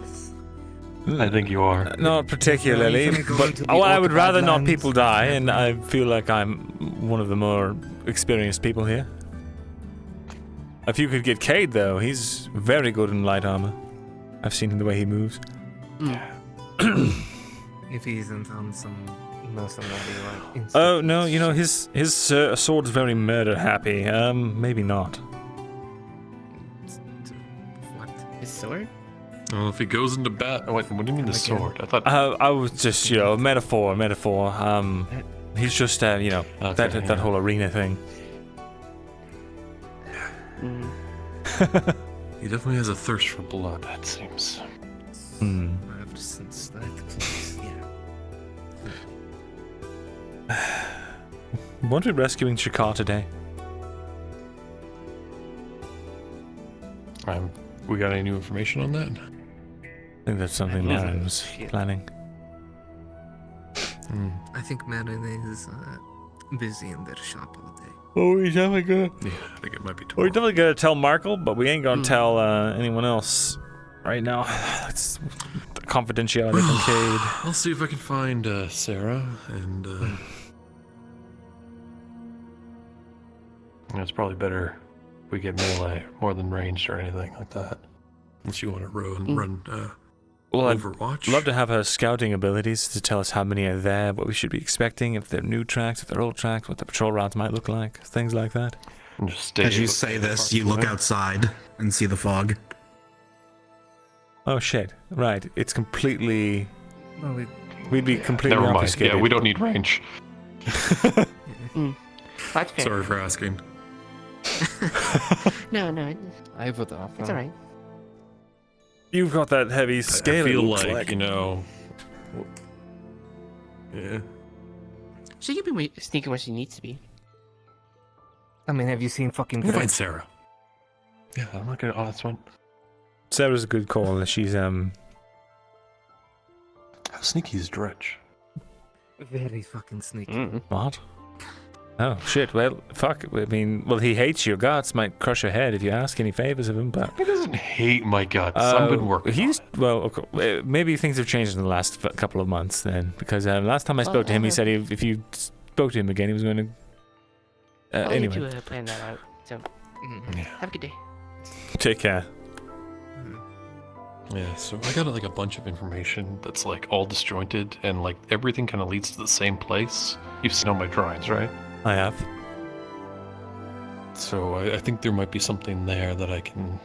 I think you are. Not particularly, but I would rather not people die, and I feel like I'm one of the more experienced people here. If you could get Cade, though, he's very good in light armor. I've seen the way he moves. If he isn't on some mercenary like. Oh no, you know his sword's very murder happy. Maybe not. What? His sword? Well, if he goes into bat, what do you mean the sword? I thought. I was just metaphor. He's just okay, that whole arena thing. He definitely has a thirst for blood, it seems. I've sensed that. Weren't we rescuing Shakar today? We got any new information on that? I think that's something Marin was planning. I think Marin is busy in their shop all day. Oh, he's definitely gonna. Yeah, I think it might be We're definitely gonna tell Markle, but we ain't gonna tell anyone else right now. It's confidentiality from Cade. I'll see if I can find Sarah and. It's probably better if we get melee more than ranged or anything like that. Unless you want to run Well, Overwatch. I'd love to have her scouting abilities to tell us how many are there, what we should be expecting, if they're new tracks, if they're old tracks, what the patrol routes might look like, things like that. And just stay As you say this, you look outside and see the fog. Oh shit! Right, it's completely. Well, we'd be completely Never mind. obfuscated. Yeah, we don't need range. That's fair. Sorry for asking. No. I would offer. It's alright. You've got that heavy scale. I feel it looks like, you know. Yeah. She can be sneaky when she needs to be. I mean, have you seen fucking? Find Sarah. Yeah, I'm not gonna. Oh, that's one. Sarah's a good call. She's How sneaky is Dredge? Very fucking sneaky. What? Oh shit! Well, fuck. I mean, he hates your guts. Might crush your head if you ask any favors of him. But He doesn't hate my guts. I've been working. Okay, maybe things have changed in the last couple of months then, because last time I spoke to him, he said if you spoke to him again, he was going to. I'll Anyway, need to plan that out. So, have a good day. take care. Yeah, so I got like a bunch of information that's like all disjointed and like everything kind of leads to the same place. You've seen all my drawings, right? I have. So I think there might be something there that I can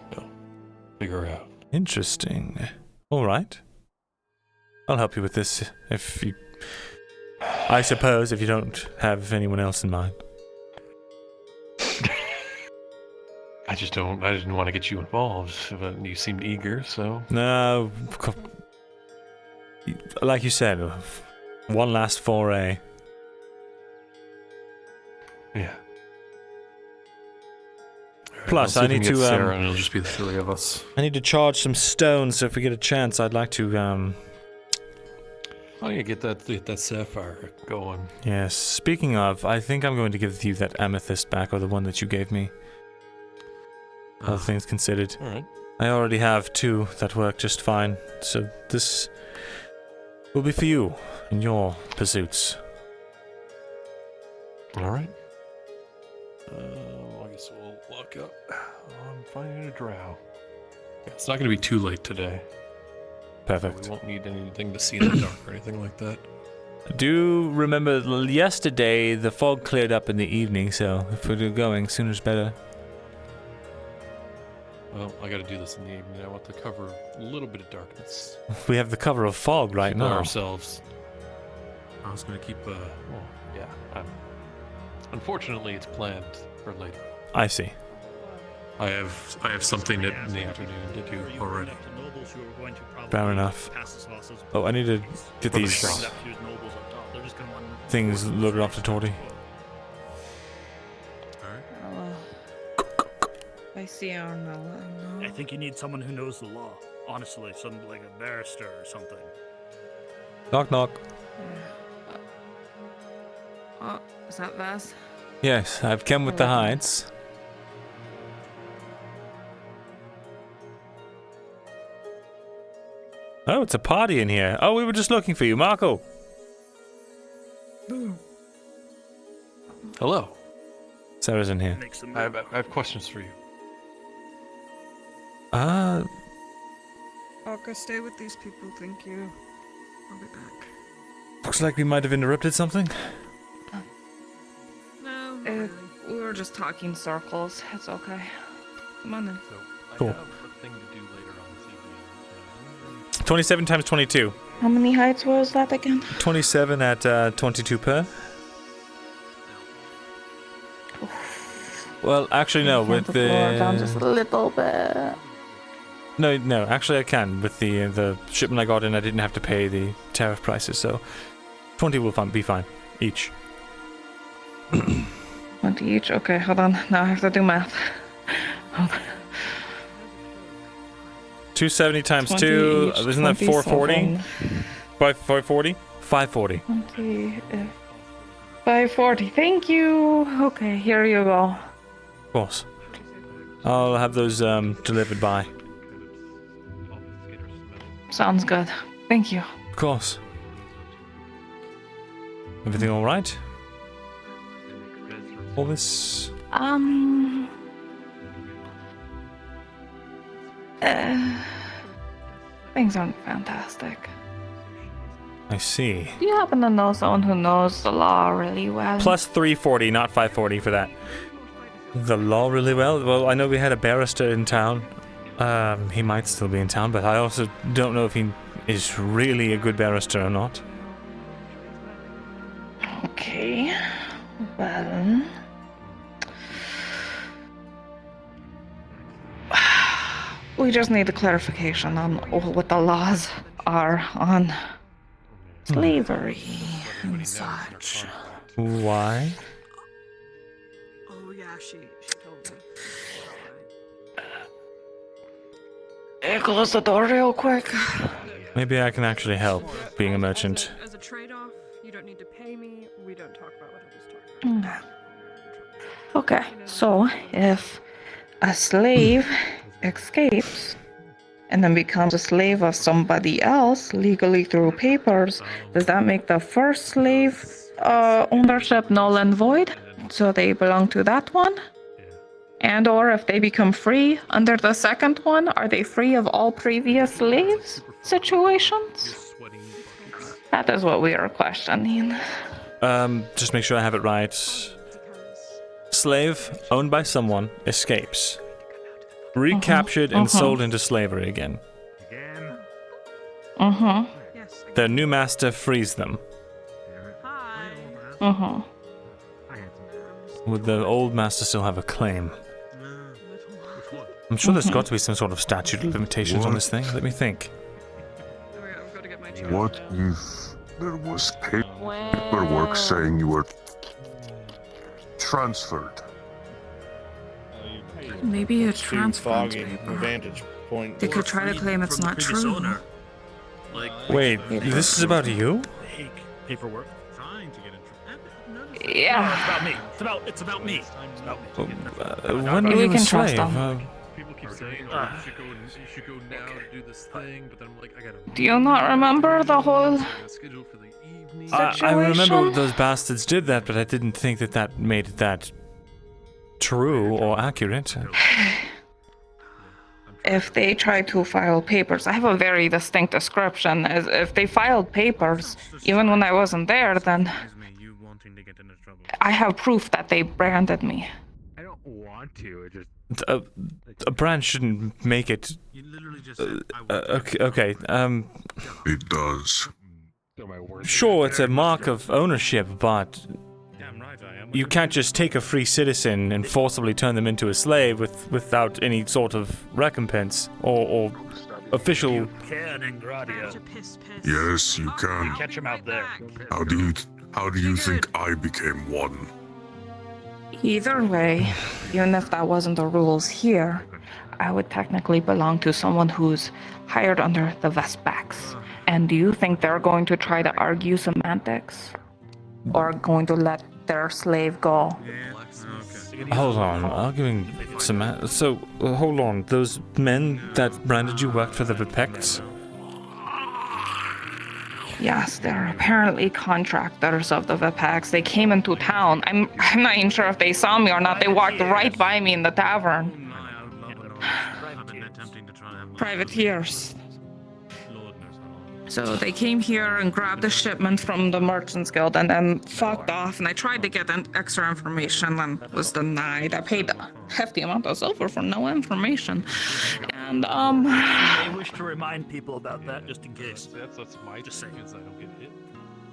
figure out. Interesting. All right. I'll help you with this I suppose if you don't have anyone else in mind. I didn't want to get you involved, but you seemed eager, so. No, like you said, one last foray. Yeah. Plus, I'll I see if we need can to. get Sarah, and it'll just be the 3 of us. I need to charge some stones, so if we get a chance, I'd like to. Oh yeah, get that sapphire going. Yes. Speaking of, I think I'm going to give you that amethyst back, or the one that you gave me. All things considered. All right. I already have 2 that work just fine, so this will be for you in your pursuits. All right. I guess we'll lock up on finding a drow. Yeah, it's not going to be too late today. Perfect. We won't need anything to see in the dark or anything like that. Do remember yesterday the fog cleared up in the evening, so if we're going, sooner's better. Well, I gotta do this in the evening. I want to cover a little bit of darkness. We have the cover of fog right Keep now. ourselves. I was gonna keep. Well, yeah. Unfortunately, it's planned for later. I see. I have something in the afternoon to do already. Fair enough. Oh, I need to get For the these shop. things loaded off to Torty. I see Arnella. I think you need someone who knows the law. Honestly, some like a barrister or something. Knock knock. Oh, is that Vaz? Yes, I've come with the hides. Oh, it's a party in here. Oh, we were just looking for you, Marco. Hello. Sarah's in here. I have questions for you. Arca, stay with these people, thank you. I'll be back. Looks like we might have interrupted something. No, we were just talking circles. It's okay. Come on then. Cool. I have a thing to do later on this evening. 27 times 22. How many heights was that again? 27 at 22 per. Well, actually no, with the down just a little bit. No, actually I can. With the shipment I got in, I didn't have to pay the tariff prices, so 20 will be fine each. 20 each? Okay, hold on. Now I have to do math. Hold on. 270 times 20 2, each, isn't that 440? 540? 540. 20, 540. Thank you. Okay, here you go. Of course. I'll have those delivered by. Sounds good. Thank you. Of course. Everything all right? All this? Things aren't fantastic. I see. Do you happen to know someone who knows the law really well? Plus 340, not 540 for that. The law really well? Well, I know we had a barrister in town. He might still be in town, but I also don't know if he is really a good barrister or not. Okay. Well... we just need a clarification on what the laws are on slavery and such. Why? Oh yeah, she told me. Close the door real quick. Maybe I can actually help, being a merchant. As a trade-off, you don't need to pay me. We don't talk about what I just talked about. Okay, so if a slave escapes and then becomes a slave of somebody else legally through papers, does that make the first slave ownership null and void? So they belong to that one? And or if they become free under the second one, are they free of all previous slaves situations? That is what we are questioning. Just make sure I have it right. Slave owned by someone escapes. Recaptured and sold into slavery again. Their new master frees them. Would the old master still have a claim? I'm sure there's got to be some sort of statute of limitations on this thing. Let me think. What if there was paperwork saying you were transferred? Maybe a Too transference foggy paper. vantage point. They could try to claim it's not true. Wait, this is about you? Paperwork. Yeah. It's about me. It's about me. When were We you a can trust slave? them. People keep saying, you should go now to do this thing, but then I'm like, I gotta... Do you not remember the whole I remember those bastards did that, but I didn't think that made that true or accurate. If they try to file papers, I have a very distinct description. As if they filed papers, even when I wasn't there, then I have proof that they branded me. I don't want to. It just A brand shouldn't make it. Okay. It does. Sure, it's a mark of ownership, but you can't just take a free citizen and forcibly turn them into a slave without any sort of recompense or official. Yes, you can. Catch him out there. How do you think I became one? Either way, even if that wasn't the rules here, I would technically belong to someone who's hired under the Vestbacks. And do you think they're going to try to argue semantics? Or going to let their slave go? Hold on, arguing so, hold on, those men that branded you worked for the Vipects? Yes, they're apparently contractors of the Vipects. They came into town. I'm not even sure if they saw me or not. They walked right by me in the tavern. Privateers. So they came here and grabbed a shipment from the Merchants Guild and then fucked off, and I tried to get extra information and was denied. I paid a hefty amount of silver for no information. And You may wish to remind people about that just in case. That's my just saying is I don't get hit.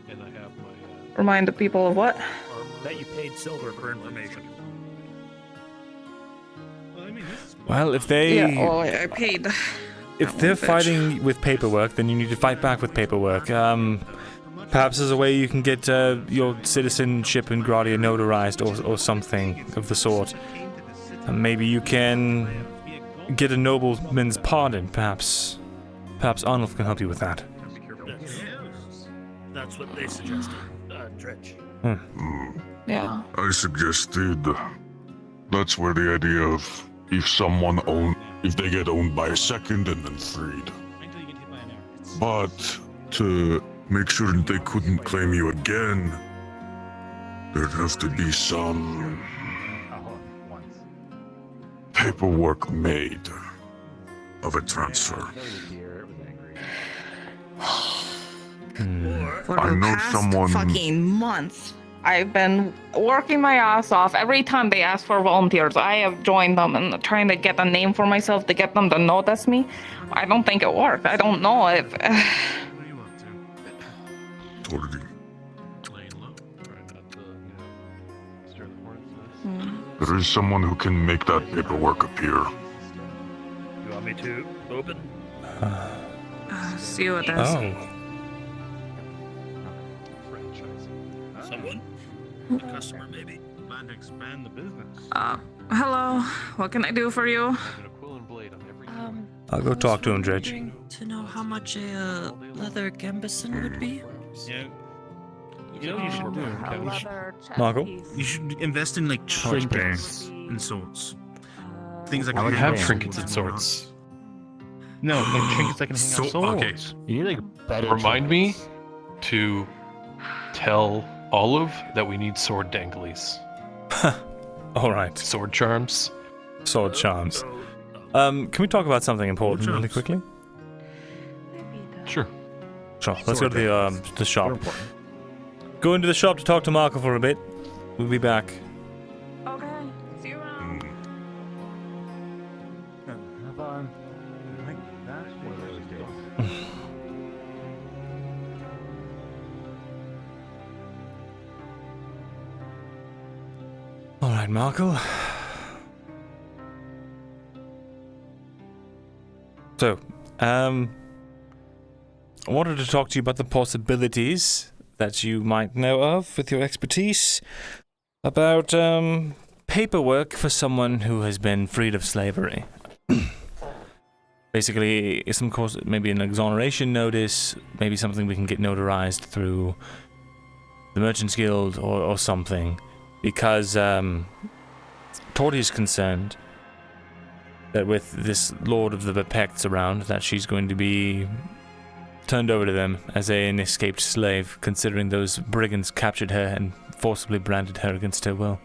And I have my remind the people of what? That you paid silver for information. Well, if they... Yeah, well, I paid... If they're fighting with paperwork, then you need to fight back with paperwork. Perhaps there's a way you can get your citizenship in Gradia notarized or something of the sort. Maybe you can get a nobleman's pardon, perhaps. Perhaps Arnulf can help you with that. That's what they suggested, Dredge. Yeah. I suggested that's where the idea of if they get owned by a second and then freed. But to make sure that they couldn't claim you again, there'd have to be some paperwork made of a transfer. For I the know past someone. fucking month, I've been working my ass off. Every time they ask for volunteers, I have joined them and trying to get a name for myself to get them to notice me. I don't think it worked. I don't know if... Totally. There is someone who can make that paperwork appear. You want me to open? See what that's... Oh. Someone? Customer, maybe. Plan to expand the business. Hello. What can I do for you? I'll go talk to him, Dredge. To know how much a leather gambeson would be? Yeah. You know what you should do? Marco? You should invest in like trinkets and sorts. Things like I would have trinkets and swords. No, like trinkets that can hang So- out swords. okay. You need like better. Remind me to tell Olive that we need sword danglies. Alright. Sword charms. Sword charms. Can we talk about something important really quickly? Sure. Sure. Let's go to the shop. Go into the shop to talk to Marco for a bit. We'll be back. Okay. See you around. Alright, Marco. So, I wanted to talk to you about the possibilities that you might know of with your expertise about paperwork for someone who has been freed of slavery. Basically, some course, maybe an exoneration notice, maybe something we can get notarized through the Merchants Guild or something, because Torty is concerned that with this Lord of the Vipects around, that she's going to be turned over to them as an escaped slave, considering those brigands captured her and forcibly branded her against her will.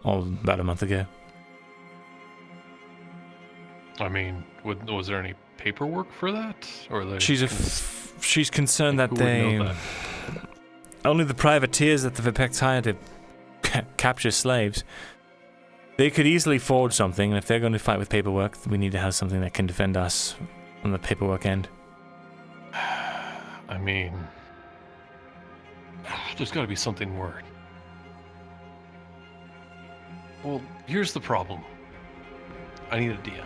All about a month ago. I mean, was there any paperwork for that? Or she's concerned that who would know that? only the privateers that the Vipects hired to capture slaves They could easily forge something, and if they're going to fight with paperwork, we need to have something that can defend us on the paperwork end. I mean, there's got to be something more. Well, here's the problem. I need a DM.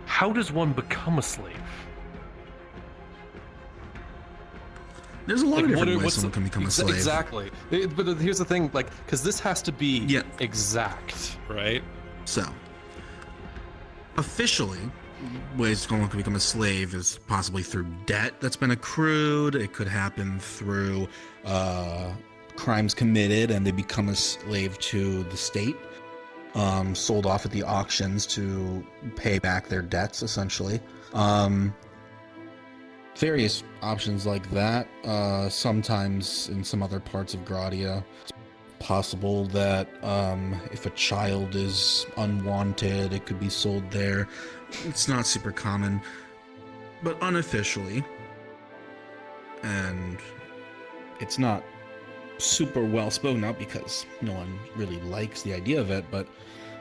How does one become a slave? There's a lot of different ways someone can become a slave. Exactly. But here's the thing, like, because this has to be exact, right? So, officially, ways someone can become a slave is possibly through debt that's been accrued. It could happen through crimes committed and they become a slave to the state. Sold off at the auctions to pay back their debts, essentially. Various options like that. Sometimes in some other parts of Gradia, it's possible that if a child is unwanted, it could be sold there. It's not super common, but unofficially, and it's not super well spoken out because no one really likes the idea of it, but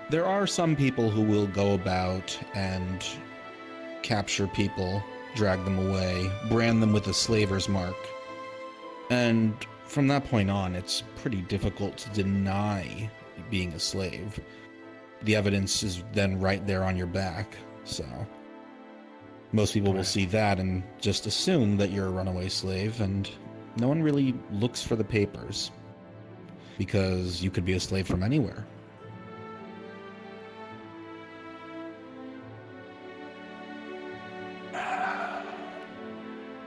there are some people who will go about and capture people, drag them away, brand them with a slaver's mark. And from that point on, it's pretty difficult to deny being a slave. The evidence is then right there on your back, so most people will see that and just assume that you're a runaway slave, and no one really looks for the papers because you could be a slave from anywhere.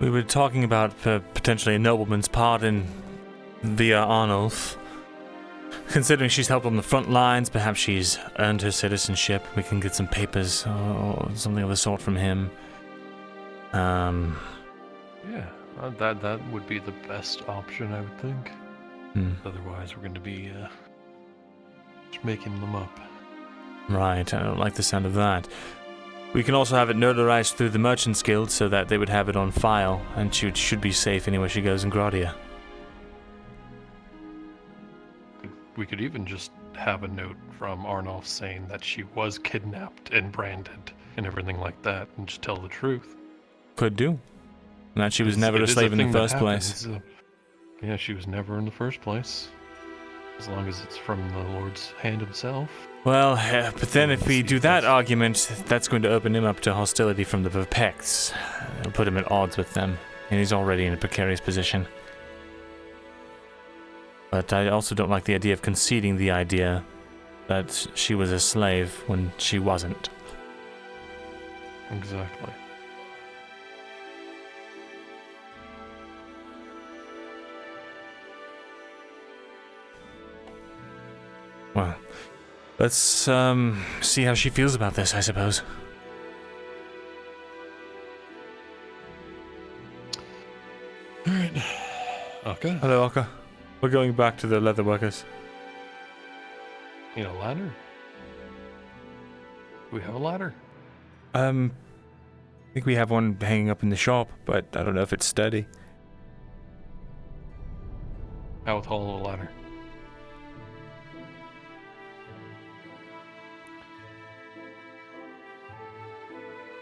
We were talking about potentially a nobleman's pardon via Arnulf. Considering she's helped on the front lines, perhaps she's earned her citizenship. We can get some papers or something of the sort from him. Yeah, that would be the best option, I would think. Otherwise, we're going to be just making them up. Right, I don't like the sound of that. We can also have it notarized through the Merchants Guild so that they would have it on file, and she should be safe anywhere she goes in Gradia. We could even just have a note from Arnulf saying that she was kidnapped and branded and everything like that, and just tell the truth. Could do. And that she was never a slave in the first place. Yeah, she was never in the first place. As long as it's from the Lord's hand himself. Well, but then if we do that argument, that's going to open him up to hostility from the Verpects. It'll put him at odds with them, and he's already in a precarious position. But I also don't like the idea of conceding the idea that she was a slave when she wasn't. Exactly. Well, let's see how she feels about this, I suppose. Alright. Akka? Hello, Akka. We're going back to the leather workers. You know, ladder? Do we have a ladder? I think we have one hanging up in the shop, but I don't know if it's steady. How tall a ladder?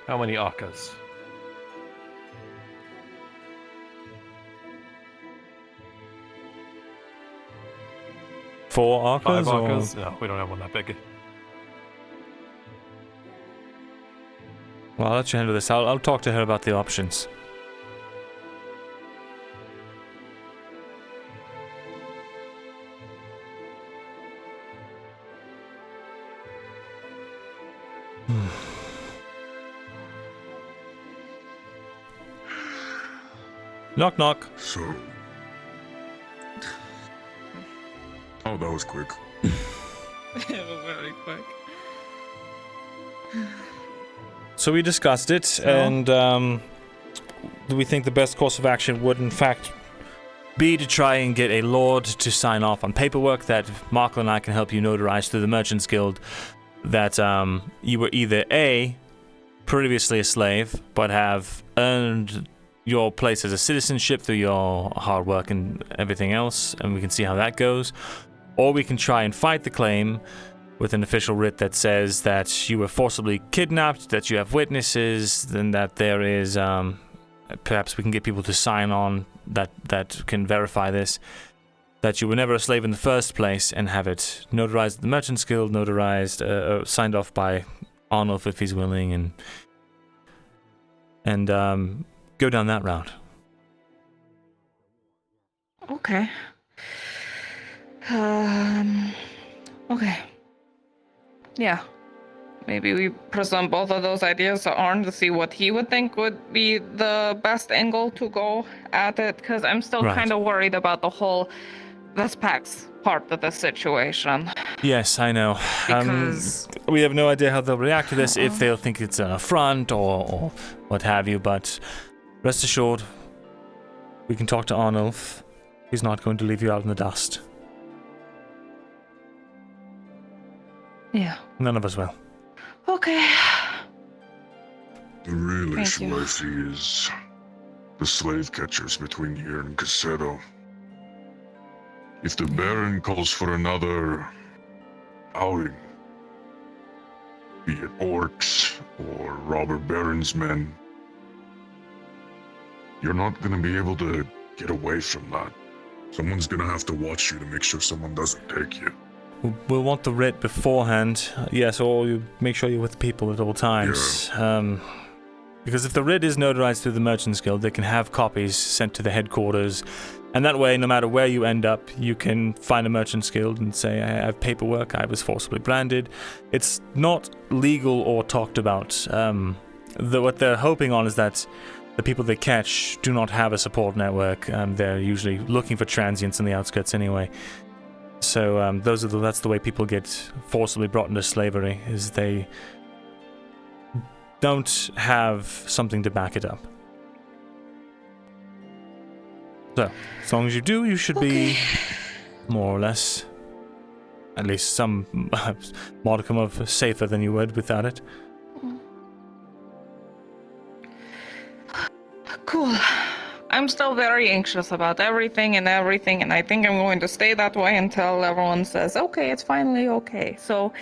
How many Akkas? Four Akkas? 5 Akkas? No, we don't have one that big. Well, I'll let you handle this. I'll talk to her about the options. Knock, knock. So. Oh, that was quick. It was very quick. So we discussed it, and we think the best course of action would, in fact, be to try and get a lord to sign off on paperwork that Markle and I can help you notarize through the Merchants Guild that you were either A, previously a slave, but have earned your place as a citizenship through your hard work and everything else, and we can see how that goes. Or we can try and fight the claim with an official writ that says that you were forcibly kidnapped, that you have witnesses, and that there is, perhaps we can get people to sign on that can verify this, that you were never a slave in the first place, and have it notarized at the Merchant's Guild, notarized, signed off by Arnulf if he's willing, and go down that route. Okay. Okay. Yeah. Maybe we present both of those ideas to Arn to see what he would think would be the best angle to go at it, because I'm still kind of worried about the whole Vespax part of the situation. Yes, I know. Because we have no idea how they'll react to this, if they'll think it's an affront or what have you, but rest assured, we can talk to Arnulf. He's not going to leave you out in the dust. Yeah. None of us will. Okay. The real Thank issue you. I see is the slave catchers between here and Cassetto. If the Baron calls for another outing, be it orcs or robber Baron's men, you're not going to be able to get away from that. Someone's going to have to watch you to make sure someone doesn't take you. We'll want the writ beforehand, yes, or you make sure you're with people at all times. Because if the writ is notarized through the Merchant's Guild, they can have copies sent to the headquarters, and that way, no matter where you end up, you can find a Merchant's Guild and say, I have paperwork, I was forcibly branded. It's not legal or talked about. What they're hoping on is that the people they catch do not have a support network. They're usually looking for transients in the outskirts anyway. So that's the way people get forcibly brought into slavery, is they don't have something to back it up. So, as long as you do, you should be more or less, at least some modicum of safer than you would without it. Cool. I'm still very anxious about everything, and I think I'm going to stay that way until everyone says, okay, it's finally okay. So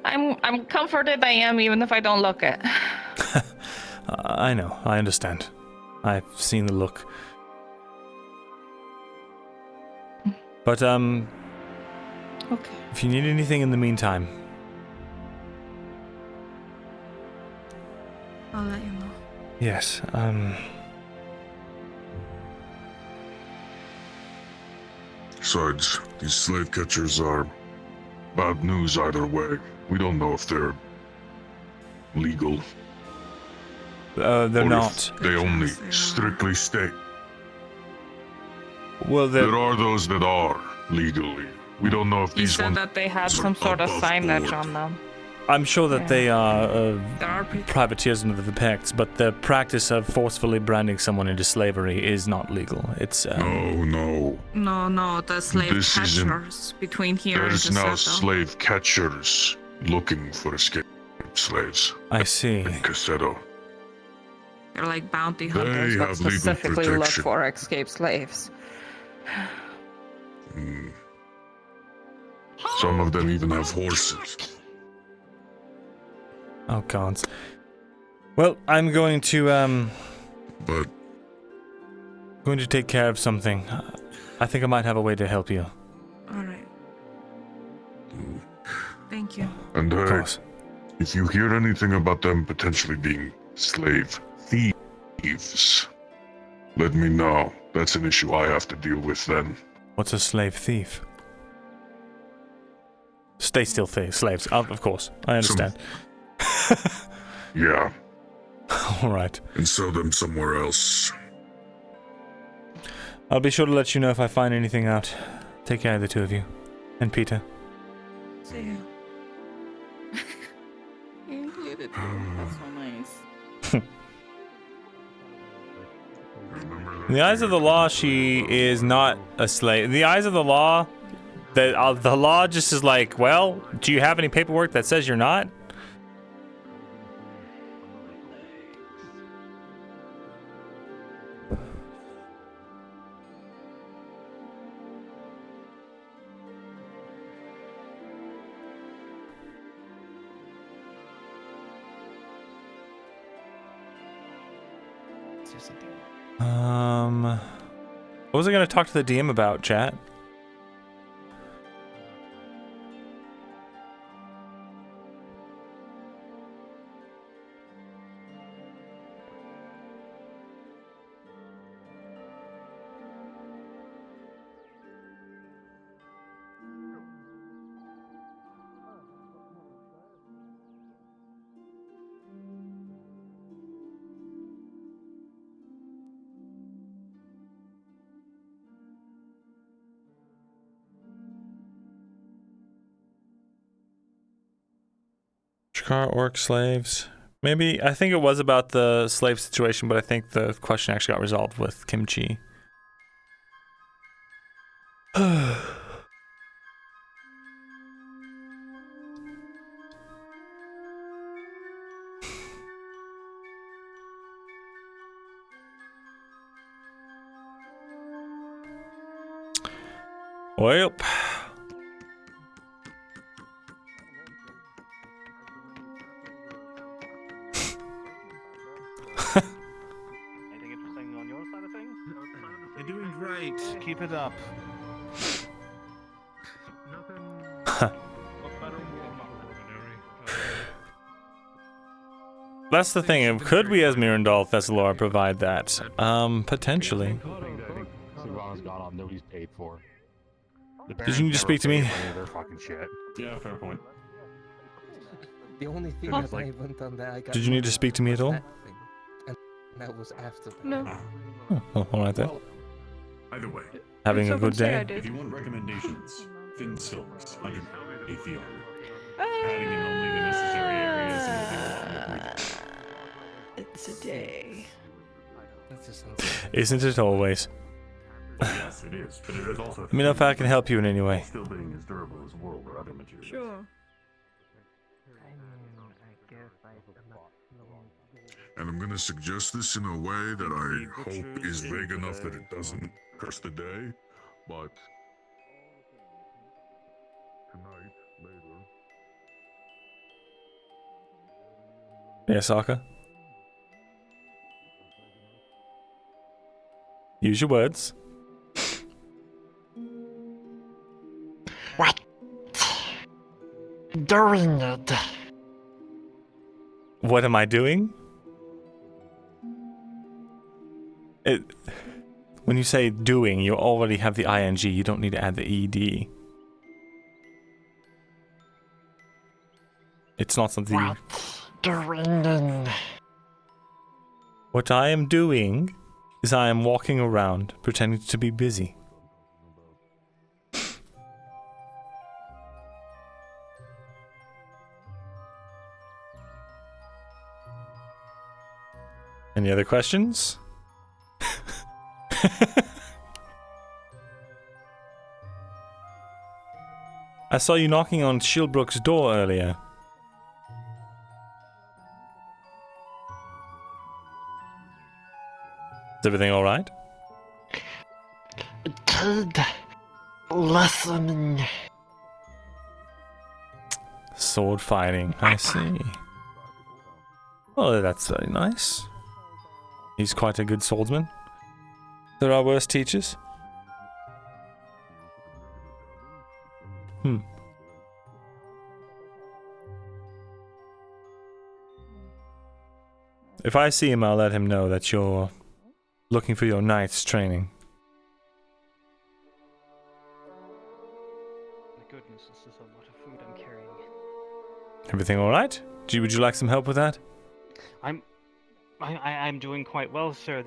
I'm comforted I am, even if I don't look it. I know, I understand. I've seen the look. But, okay. If you need anything in the meantime, I'll let you know. yes, Besides, these slave catchers are bad news either way. We don't know if they're legal. they're or not. If they only strictly state. Well, there are those that are legally. We don't know if He these said ones that they had are some sort of above signage board. on them. I'm sure that they are There are people. privateers under the Pects, but the practice of forcefully branding someone into slavery is not legal. It's No. No, the slave This isn't- catchers between here There's and now Cassetto. slave catchers looking for escaped slaves. I see. In Cassetto. They're like bounty They hunters that have legal specifically look protection. for escaped slaves. Some of them even have horses. Oh God. Well, I'm going to But going to take care of something. I think I might have a way to help you. Alright. Thank you. And Of course. if you hear anything about them potentially being slave thieves, let me know. That's an issue I have to deal with then. What's a slave thief? Stay still, slaves. Of course, I understand. Yeah. All right. And sell them somewhere else. I'll be sure to let you know if I find anything out. Take care of the two of you. And Peter. See you. You included me. That's so nice. In the eyes of the law, she is not a slave. In the eyes of the law, the law just is like, well, do you have any paperwork that says you're not? there something? What was I gonna talk to the DM about, chat? Shakar orc slaves. Maybe, I think it was about the slave situation, but I think the question actually got resolved with kimchi. Well. Anything interesting on your side of things? You're doing great. Keep it up. That's the thing. Could we, as Myrindal Thesalor, provide that? Potentially. Nobody's paid for. Did you need to speak to me? Their fucking shit. Yeah, fair point. The only thing that I haven't done that I got. Did you need to speak to me at all? And that was after that. No. Oh, all right then. Either way. Having a good day. If you want recommendations, thin silks, 100 Atheon. Adding in only the necessary areas. It's a day. That just sounds. Isn't it always? Yes, it is, but it is also. Let me know if I can help you in any way. Still being as durable as wool or other materials. Sure. And I'm gonna suggest this in a way that I hope is vague enough that it doesn't curse the day, but tonight, later. Yeah, Sokka. Use your words. What? Doing it. What am I doing? When you say doing, you already have the ing. You don't need to add the ed. It's not something. What? Doing. What I am doing is I am walking around pretending to be busy. Any other questions? I saw you knocking on Shieldbrook's door earlier. Is everything alright? Kid, listening. Sword fighting, I see. Oh, that's very nice. He's quite a good swordsman. There are worse teachers. If I see him, I'll let him know that you're looking for your knight's training. My goodness, this is a lot of food I'm carrying. Everything alright? Would you like some help with that? I'm doing quite well, sir.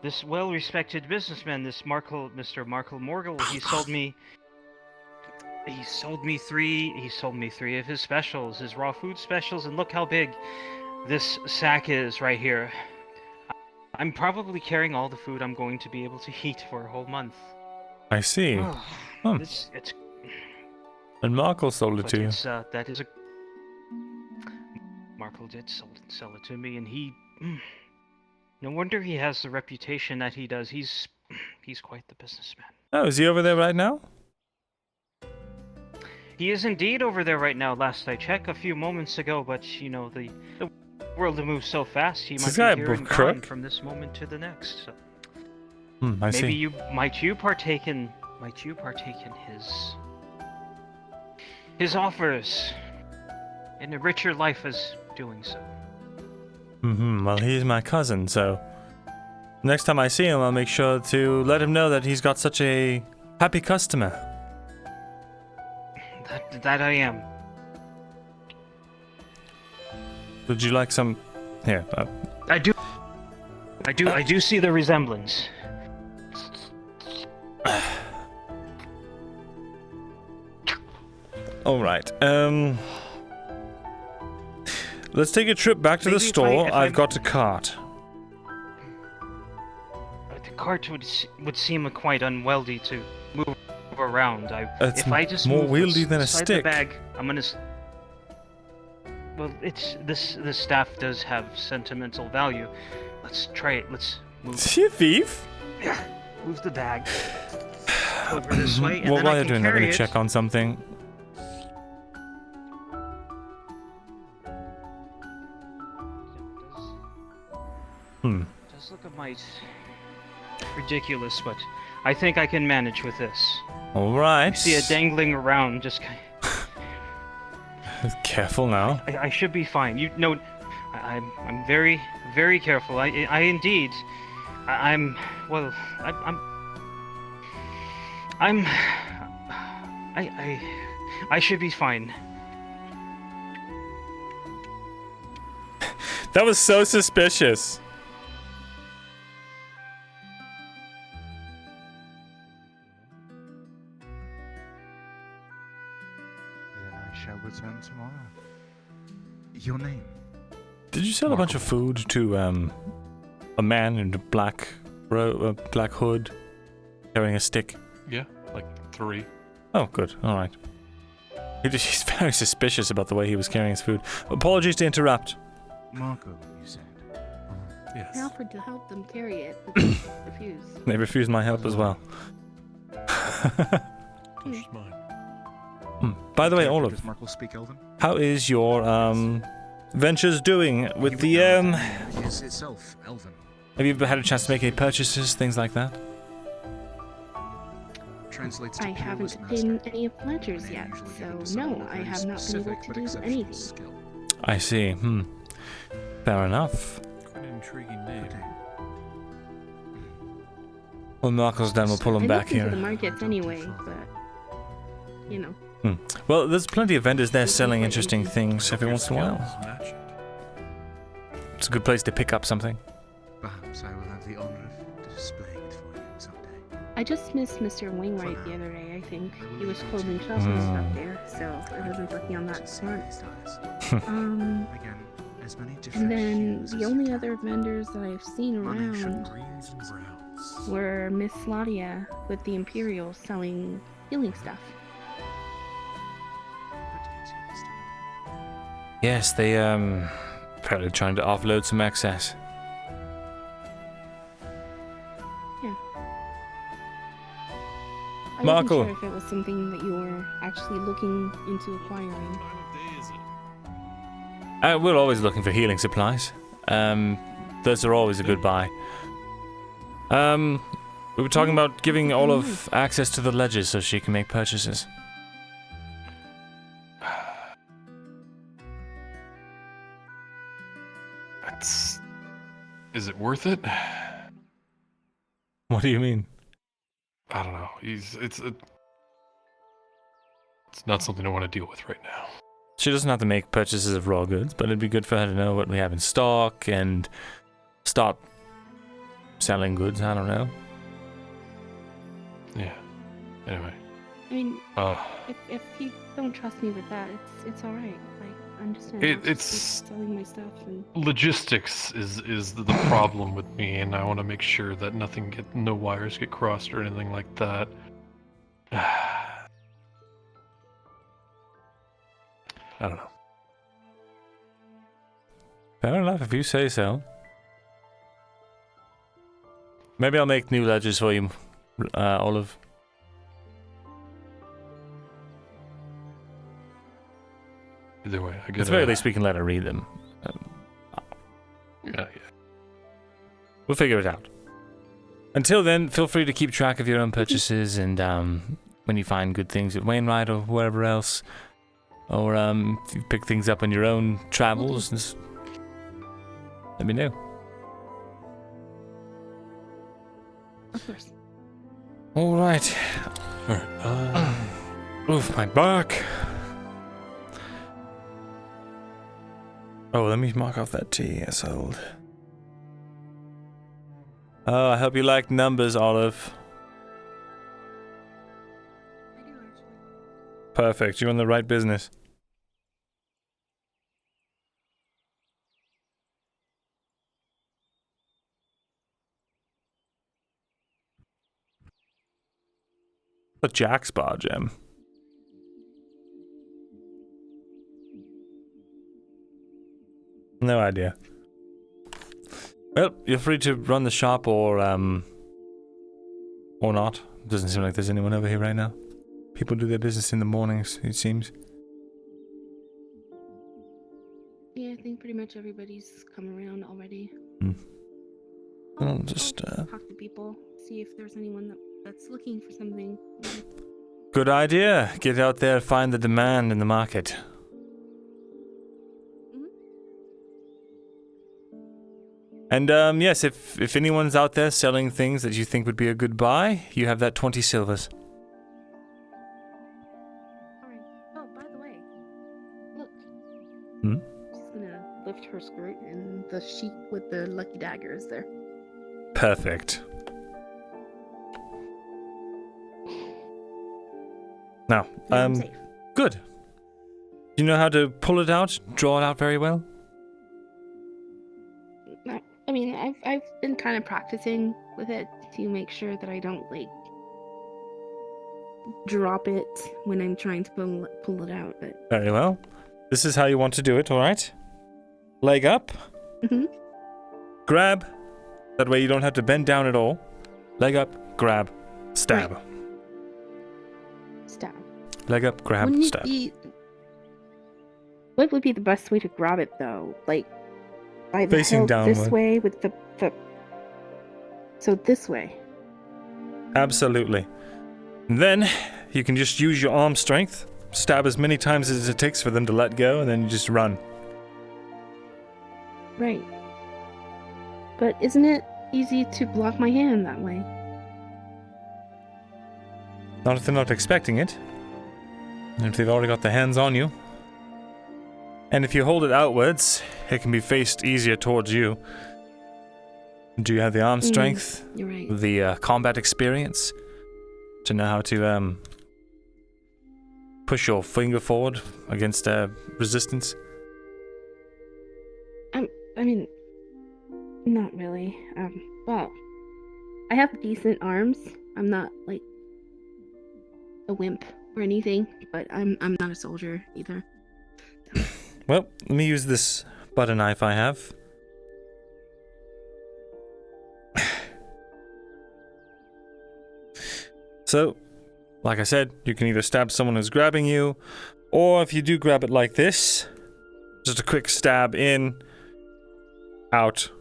This well-respected businessman, this Mr. Markle Morgul, he sold me three of his specials, his raw food specials, and look how big this sack is right here. I'm probably carrying all the food I'm going to be able to eat for a whole month. I see. It's And Markle sold it to you. That is a... Markle did sell it to me, and he... No wonder he has the reputation that he does. He's quite the businessman. Oh, is he over there right now? He is indeed over there right now, last I checked, a few moments ago, but, you know, the world to move so fast, he Is might this be guy a here and crook? gone from this moment to the next. So I maybe see. you partake in his offers and enrich your life as doing so. Well, he's my cousin, so next time I see him, I'll make sure to let him know that he's got such a happy customer. That I am. Would you like some? Here. I do see the resemblance. All right. Let's take a trip back to the store. I've got a cart. The cart would seem quite unwieldy to move around. It's if I just more move wieldy than a beside stick. The bag, I'm gonna. Well, this staff does have sentimental value. Let's try it. Let's move. Is he a thief? Move the bag over this way, and Well, then while I you're can doing that, let carry me it. check on something. Does look a mite ridiculous, but I think I can manage with this. All right. I see it dangling around, just. Careful now. I should be fine. You know, I'm very, very careful. I indeed. I'm I should be fine. That was so suspicious. Then I shall return tomorrow. Your name? Did you sell a bunch of food to a man in a black hood carrying a stick? Yeah, like 3. Oh, good. All right. He's very suspicious about the way he was carrying his food. Apologies to interrupt. Marco, you said. Yes. I offered to help them carry it, but they refused. They refused my help as well. By the way, Olive, Does Marco speak Elven? how is your ventures doing with the Is itself Elven. Have you ever had a chance to make any purchases, things like that? Translates to I peerless haven't master. been any of pledgers yet, so no, I have not been able to do anything. I see. Fair enough. Quite an intriguing name. Well, Marco's done. We'll pull him I back looked into here. the markets anyway, but you know. Well, there's plenty of vendors there selling interesting things every once in a while. It's a good place to pick up something. Perhaps I will have the honor of displaying it for you someday. I just missed Mr. Wainwright the other day, I think. He was clothing shops and stuff there, so I wasn't looking on that front. Again, as many And different then hues the as only other vendors that I've seen around greens and browns. were Miss Ladia with the Imperial selling healing stuff. Yes, they apparently trying to offload some excess. Yeah. I Marco. wasn't sure if it was something that you were actually looking into acquiring. We're always looking for healing supplies. Those are always a good buy. We were talking about giving Olive access to the ledgers so she can make purchases. Is it worth it? What do you mean? I don't know. It's not something I want to deal with right now. She doesn't have to make purchases of raw goods, but it'd be good for her to know what we have in stock and start selling goods. I don't know. Yeah. Anyway. I mean, Oh. if you don't trust me with that, it's all right. Like, I'm just gonna It's selling my stuff and. logistics is the problem with me, and I want to make sure that no wires get crossed or anything like that. I don't know. Fair enough, if you say so. Maybe I'll make new ledgers for you, Olive. Either way, I At get the very least, we can let her read them. We'll figure it out. Until then, feel free to keep track of your own purchases, and when you find good things at Wainwright or wherever else, or if you pick things up on your own travels, just let me know. Of course. All right. Oof, my back. Oh, let me mark off that tea I sold. Oh, I hope you like numbers, Olive. I do actually. Perfect, you're in the right business. A Jack's bar gem. No idea. Well, you're free to run the shop or not. Doesn't seem like there's anyone over here right now. People do their business in the mornings, it seems. Yeah, I think pretty much everybody's come around already. I'll just talk to people, see if there's anyone that's looking for something. Good idea. Get out there, find the demand in the market. And yes, if anyone's out there selling things that you think would be a good buy, you have that 20 silvers. Alright. Oh, by the way, look. Hmm? She's gonna lift her skirt, and the sheep with the lucky dagger is there. Perfect. Now, I'm safe. good. You know how to pull it out, draw it out very well? I mean, I've been kind of practicing with it to make sure that I don't drop it when I'm trying to pull it out. But Very well. This is how you want to do it, all right? Leg up. Grab. That way you don't have to bend down at all. Leg up, grab, stab. Right. Stab. Leg up, grab, stab. What would be the best way to grab it, though? By the Facing hilt downward. this way with the so this way. Absolutely. And then you can just use your arm strength, stab as many times as it takes for them to let go, and then you just run. Right. But isn't it easy to block my hand that way? Not if they're not expecting it. And if they've already got their hands on you. And if you hold it outwards, it can be faced easier towards you. Do you have the arm strength? You're right. The combat experience? To know how to push your finger forward against resistance? I mean, not really. Well, I have decent arms. I'm not like a wimp or anything, but I'm not a soldier either. Well, let me use this butter knife I have. So, like I said, you can either stab someone who's grabbing you, or if you do grab it like this, just a quick stab in, out.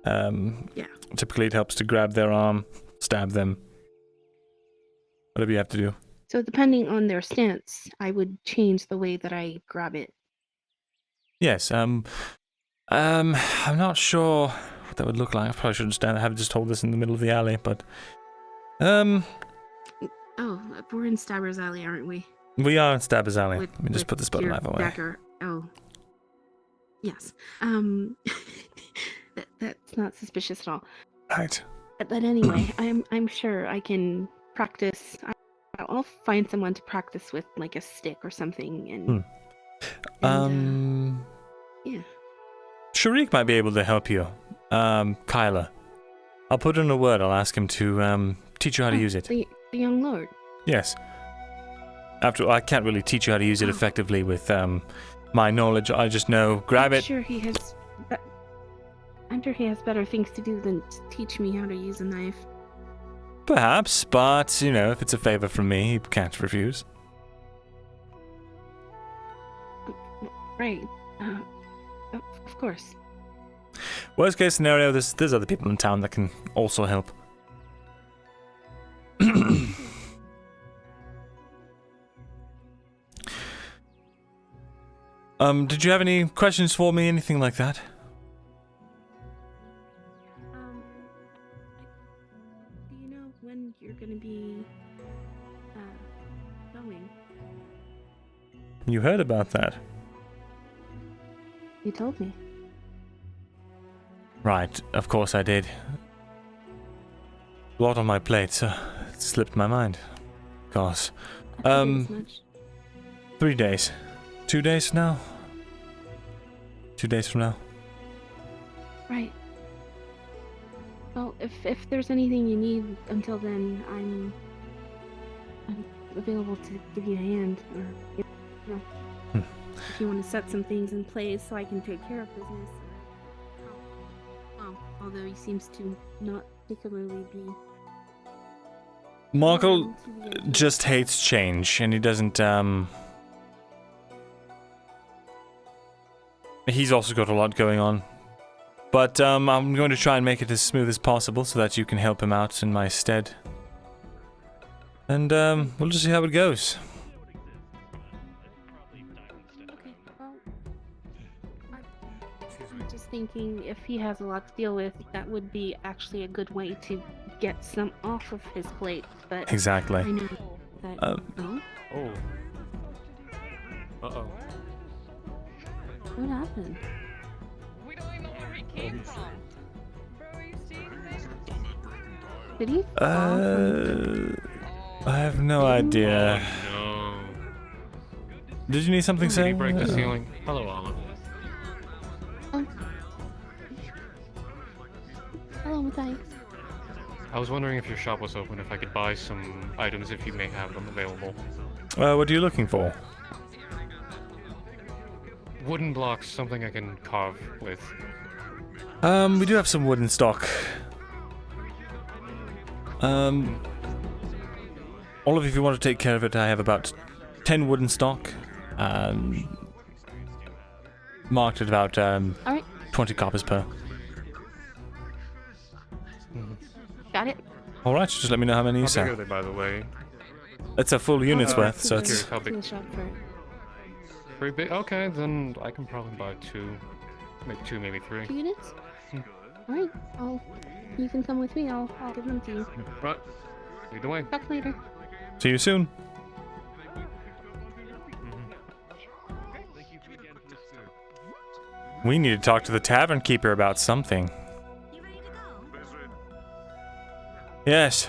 Yeah. Typically it helps to grab their arm, stab them. Whatever you have to do. So depending on their stance, I would change the way that I grab it. Yes, I'm not sure what that would look like. I probably shouldn't have just hold this in the middle of the alley, but Oh, we're in Stabber's Alley, aren't we? we are in Stabber's Alley. With- Let me just with put this butter your knife away. dagger. Oh. Yes. That's not suspicious at all. Right. But anyway, I'm sure I can practice. I'll find someone to practice with, like a stick or something, and yeah. Sharik might be able to help you. Kyla. I'll put in a word. I'll ask him to teach you how to use it. The young lord. Yes. After all, I can't really teach you how to use it effectively with my knowledge. I just know grab I'm it. sure he has. I'm sure he has better things to do than to teach me how to use a knife. Perhaps, but you know, if it's a favor from me, he can't refuse. Right. Of course. Worst case scenario, there's other people in town that can also help. Did you have any questions for me? Anything like that? Do you know when you're gonna be going? You heard about that? You told me. Right, of course I did. A lot on my plate, so it slipped my mind. Of course. 3 days. 2 days from now? 2 days from now. Right. Well, if there's anything you need until then, I'm available to give you a hand, or you know, if you want to set some things in place so I can take care of business. Well, although he seems to not particularly be. Markle just hates change, and he doesn't, He's also got a lot going on. But, I'm going to try and make it as smooth as possible so that you can help him out in my stead. And, we'll just see how it goes. Okay, well, I'm just thinking if he has a lot to deal with, that would be actually a good way to get some off of his plate, but... Exactly. I know that... Oh. Uh-oh. What happened? We don't even know where he came from. Bro, are you seeing this? Did he? I have no idea. No. Did you need something, Did Sam? he break the ceiling? Hello, Olive. Hello, Matthias. I was wondering if your shop was open, if I could buy some items if you may have them available. What are you looking for? Wooden blocks, something I can carve with. We do have some wood in stock. All of you, if you want to take care of it, I have about 10 wood in stock. Marked at about 20 coppers per. Got it. Alright, just let me know how many you How big say. are they, by the way? It's a full unit's worth, so it's... How big? Pretty big? Okay, then I can probably buy maybe two, maybe 3. 2 units? Alright, you can come with me, I'll give them to you. Right. Lead the way. Talk later. See you soon. We need to talk to the tavern keeper about something. Yes.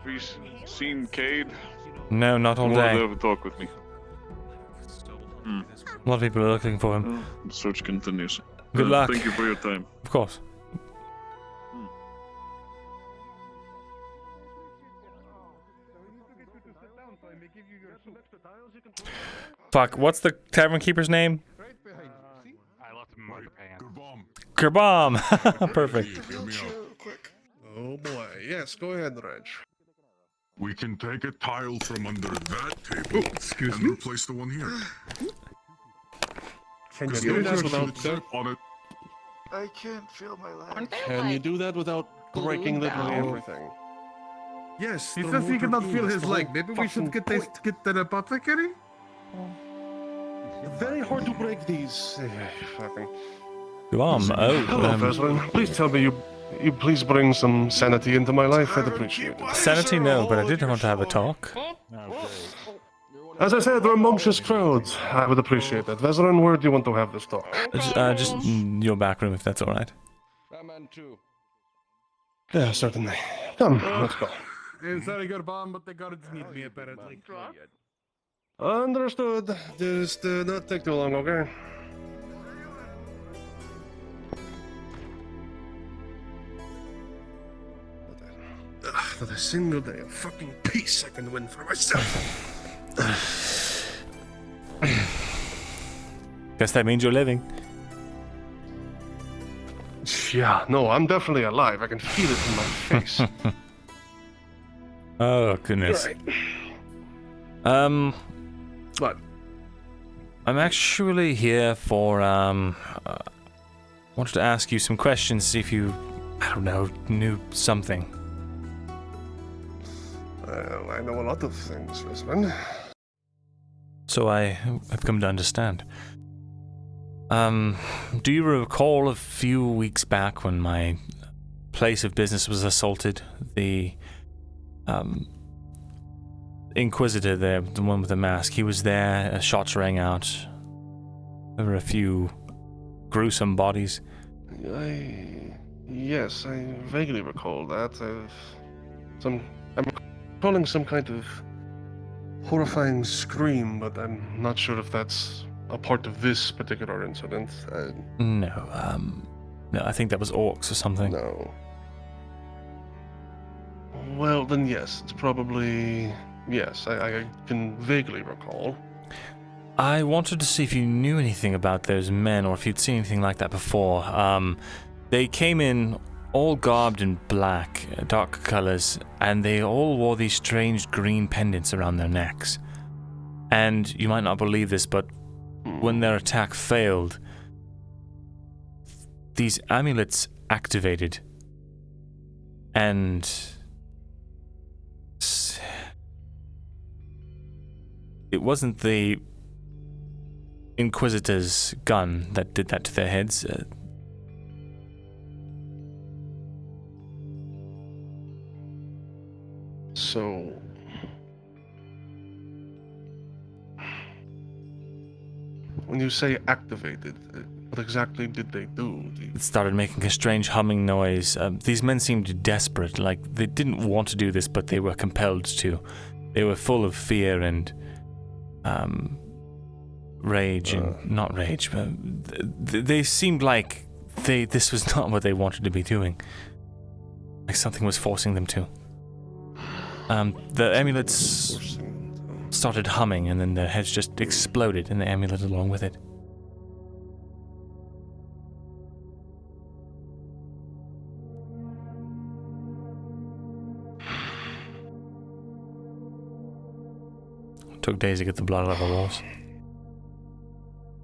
Please, seen Cade? No, not all Wanted to day. have a talk with me. A lot of people are looking for him. The search continues. Good luck. Thank you for your time. Of course. Fuck, what's the tavern keeper's name? I left him in my pants. Kerbomb! Perfect. Oh boy, yes, go ahead, Reg. We can take a tile from under that table and replace the one here. Can you Because do the that others without... should sit on it. I can't feel my legs. Can you do that without breaking literally everything? Yes, He the says he root cannot of feel evil is his the leg. whole Maybe we should fucking get to the apothecary? Very hard to break these. Fucking. Kerbomb, Hello, Veteran. Please tell me you please bring some sanity into my life. I'd appreciate it. Sanity, no, but I did want to have a talk. As I said, rambunctious crowds. I would appreciate that. Veteran, where do you want to have this talk? Just your back room, if that's alright. Yeah, certainly. Come, let's go. Sorry, Gerbam, but the guards need me apparently. Understood. Just not take too long, okay? Not a single day of fucking peace I can win for myself. Guess that means you're living. Yeah, no, I'm definitely alive. I can feel it in my face. Oh, goodness. Right. What? I'm actually here for, wanted to ask you some questions, see if you, I don't know, knew something. Well, I know a lot of things, Rizwan. So I have come to understand. Do you recall a few weeks back when my place of business was assaulted? The Inquisitor there, the one with the mask, he was there, shots rang out. There were a few gruesome bodies. Yes, I vaguely recall that. I'm recalling some kind of horrifying scream, but I'm not sure if that's a part of this particular incident. No, I think that was orcs or something. No. Well, then yes, it's probably... Yes, I can vaguely recall. I wanted to see if you knew anything about those men, or if you'd seen anything like that before. They came in all garbed in black, dark colors, and they all wore these strange green pendants around their necks. And you might not believe this, but when their attack failed, these amulets activated. And it wasn't the Inquisitor's gun that did that to their heads. So... When you say activated, what exactly did they do? It started making a strange humming noise. These men seemed desperate, like they didn't want to do this, but they were compelled to. They were full of fear and rage, and not rage, but they seemed like this was not what they wanted to be doing. Like something was forcing them to. The amulets started humming, and then their heads just exploded, and the amulet along with it. It took days to get the blood out of the walls.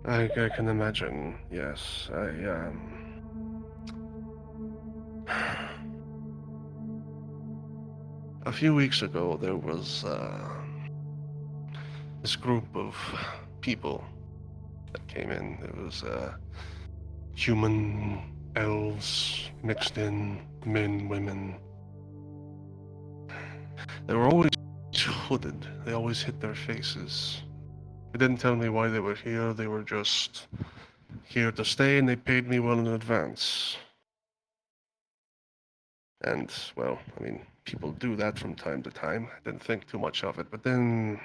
I can imagine, yes. A few weeks ago, there was this group of people that came in. There was human, elves, mixed in, men, women. They were always hooded. They always hid their faces. They didn't tell me why they were here. They were just here to stay, and they paid me well in advance. And, well, I mean, people do that from time to time. I didn't think too much of it, but then...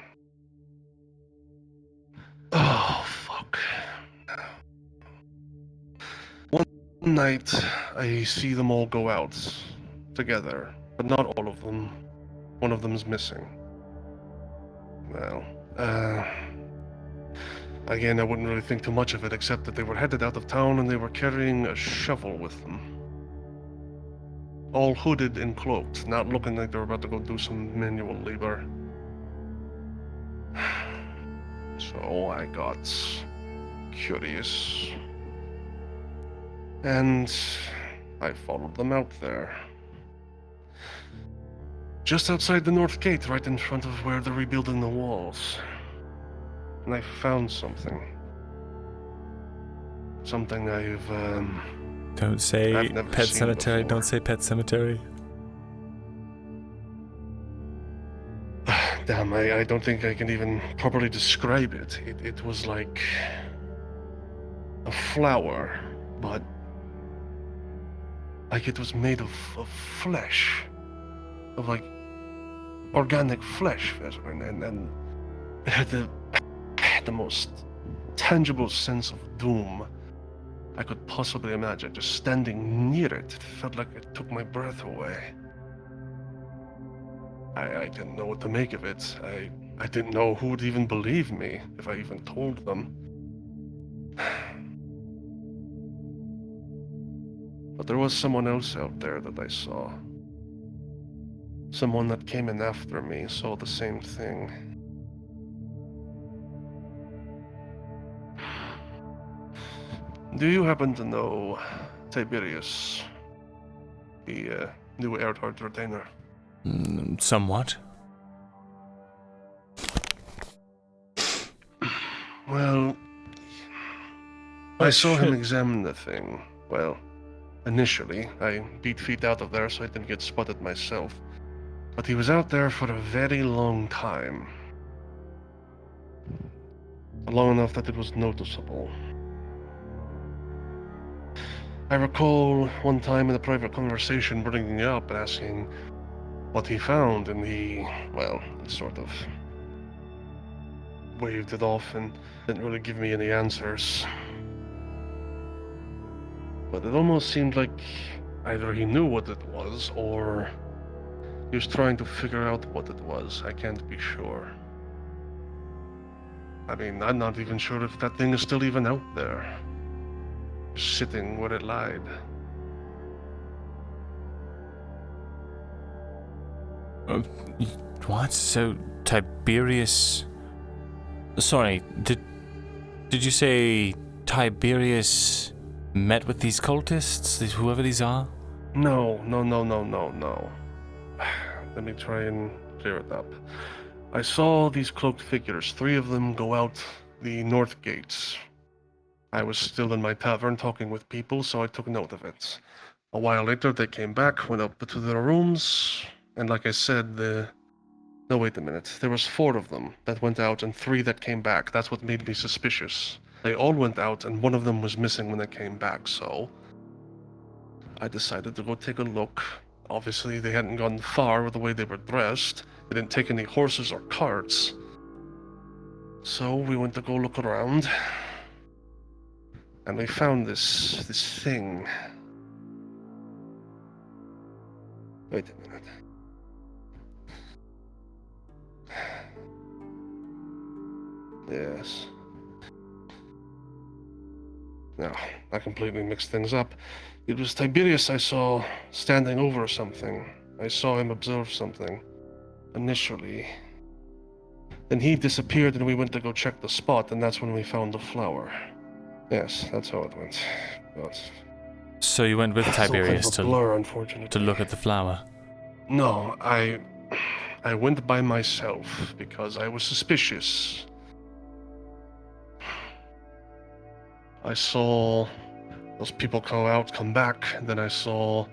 Oh, fuck. One night, I see them all go out together, but not all of them. One of them's missing. Well, again, I wouldn't really think too much of it, except that they were headed out of town and they were carrying a shovel with them. All hooded and cloaked, not looking like they were about to go do some manual labor. So I got curious. And I followed them out there. Just outside the north gate, right in front of where they're rebuilding the walls. And I found something. Something I've Don't say never pet seen cemetery. before. Don't say pet cemetery. Damn, I don't think I can even properly describe it. It was like a flower, but like it was made of flesh. Of like organic flesh, and it had the most tangible sense of doom I could possibly imagine. Just standing near it, it felt like it took my breath away. I didn't know what to make of it. I didn't know who would even believe me if I even told them. But there was someone else out there that I saw. Someone that came in after me saw the same thing. Do you happen to know Tiberius, the new Earthard retainer? Somewhat. Well, I saw him examine the thing. Well, initially, I beat feet out of there so I didn't get spotted myself. But he was out there for a very long time. Long enough that it was noticeable. I recall one time in a private conversation bringing it up and asking what he found, and he sort of waved it off and didn't really give me any answers. But it almost seemed like either he knew what it was, or he was trying to figure out what it was. I can't be sure. I mean, I'm not even sure if that thing is still even out there. Sitting where it lied. What? So, Tiberius... Sorry, did you say Tiberius met with these cultists? Whoever these are? No. Let me try and clear it up. I saw these cloaked figures, 3 of them go out the north gates. I was still in my tavern talking with people, so I took note of it. A while later, they came back, went up to their rooms, and like I said, No, wait a minute. There was 4 of them that went out and 3 that came back. That's what made me suspicious. They all went out, and one of them was missing when they came back, so I decided to go take a look. Obviously, they hadn't gone far with the way they were dressed. They didn't take any horses or carts. So we went to go look around. And we found this thing. Wait a minute. Yes. Now, I completely mixed things up. It was Tiberius I saw standing over something. I saw him observe something. Initially. Then he disappeared and we went to go check the spot, and that's when we found the flower. Yes, that's how it went. But so you went with Tiberius to blur, unfortunately. To look at the flower? No, I went by myself because I was suspicious. I saw those people go out, come back, and then I saw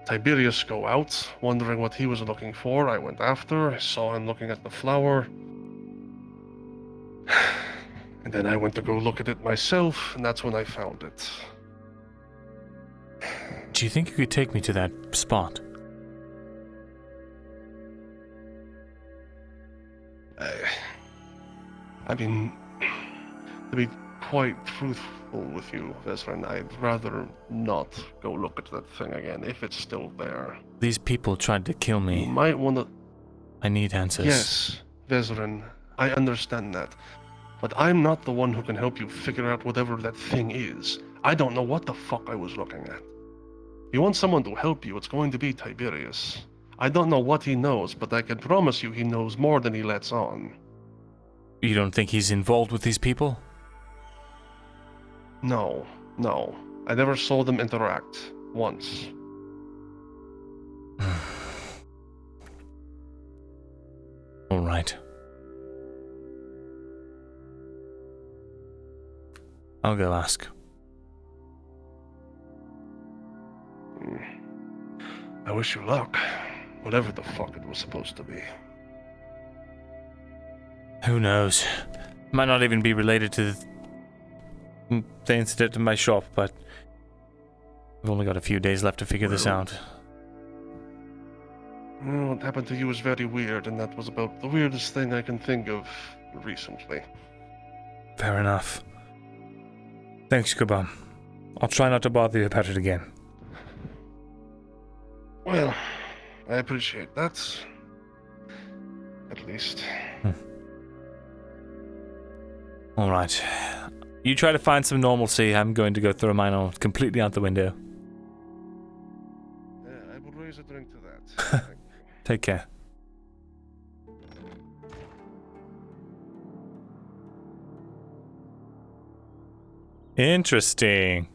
Tiberius go out, wondering what he was looking for. I went after, I saw him looking at the flower. And then I went to go look at it myself, and that's when I found it. Do you think you could take me to that spot? I mean, to be quite truthful with you, Vezran, I'd rather not go look at that thing again, if it's still there. These people tried to kill me. You might want to... I need answers. Yes, Vezran, I understand that. But I'm not the one who can help you figure out whatever that thing is. I don't know what the fuck I was looking at. You want someone to help you, it's going to be Tiberius. I don't know what he knows, but I can promise you he knows more than he lets on. You don't think he's involved with these people? No. I never saw them interact. Once. All right. I'll go ask. I wish you luck. Whatever the fuck it was supposed to be. Who knows? Might not even be related to the incident in my shop, but I've only got a few days left to figure this out. Well, what happened to you was very weird, and that was about the weirdest thing I can think of recently. Fair enough. Thanks, Kuban. I'll try not to bother you about it again. Well, I appreciate that. At least. Alright. You try to find some normalcy. I'm going to go throw mine all completely out the window. I will raise a drink to that. Take care. Interesting.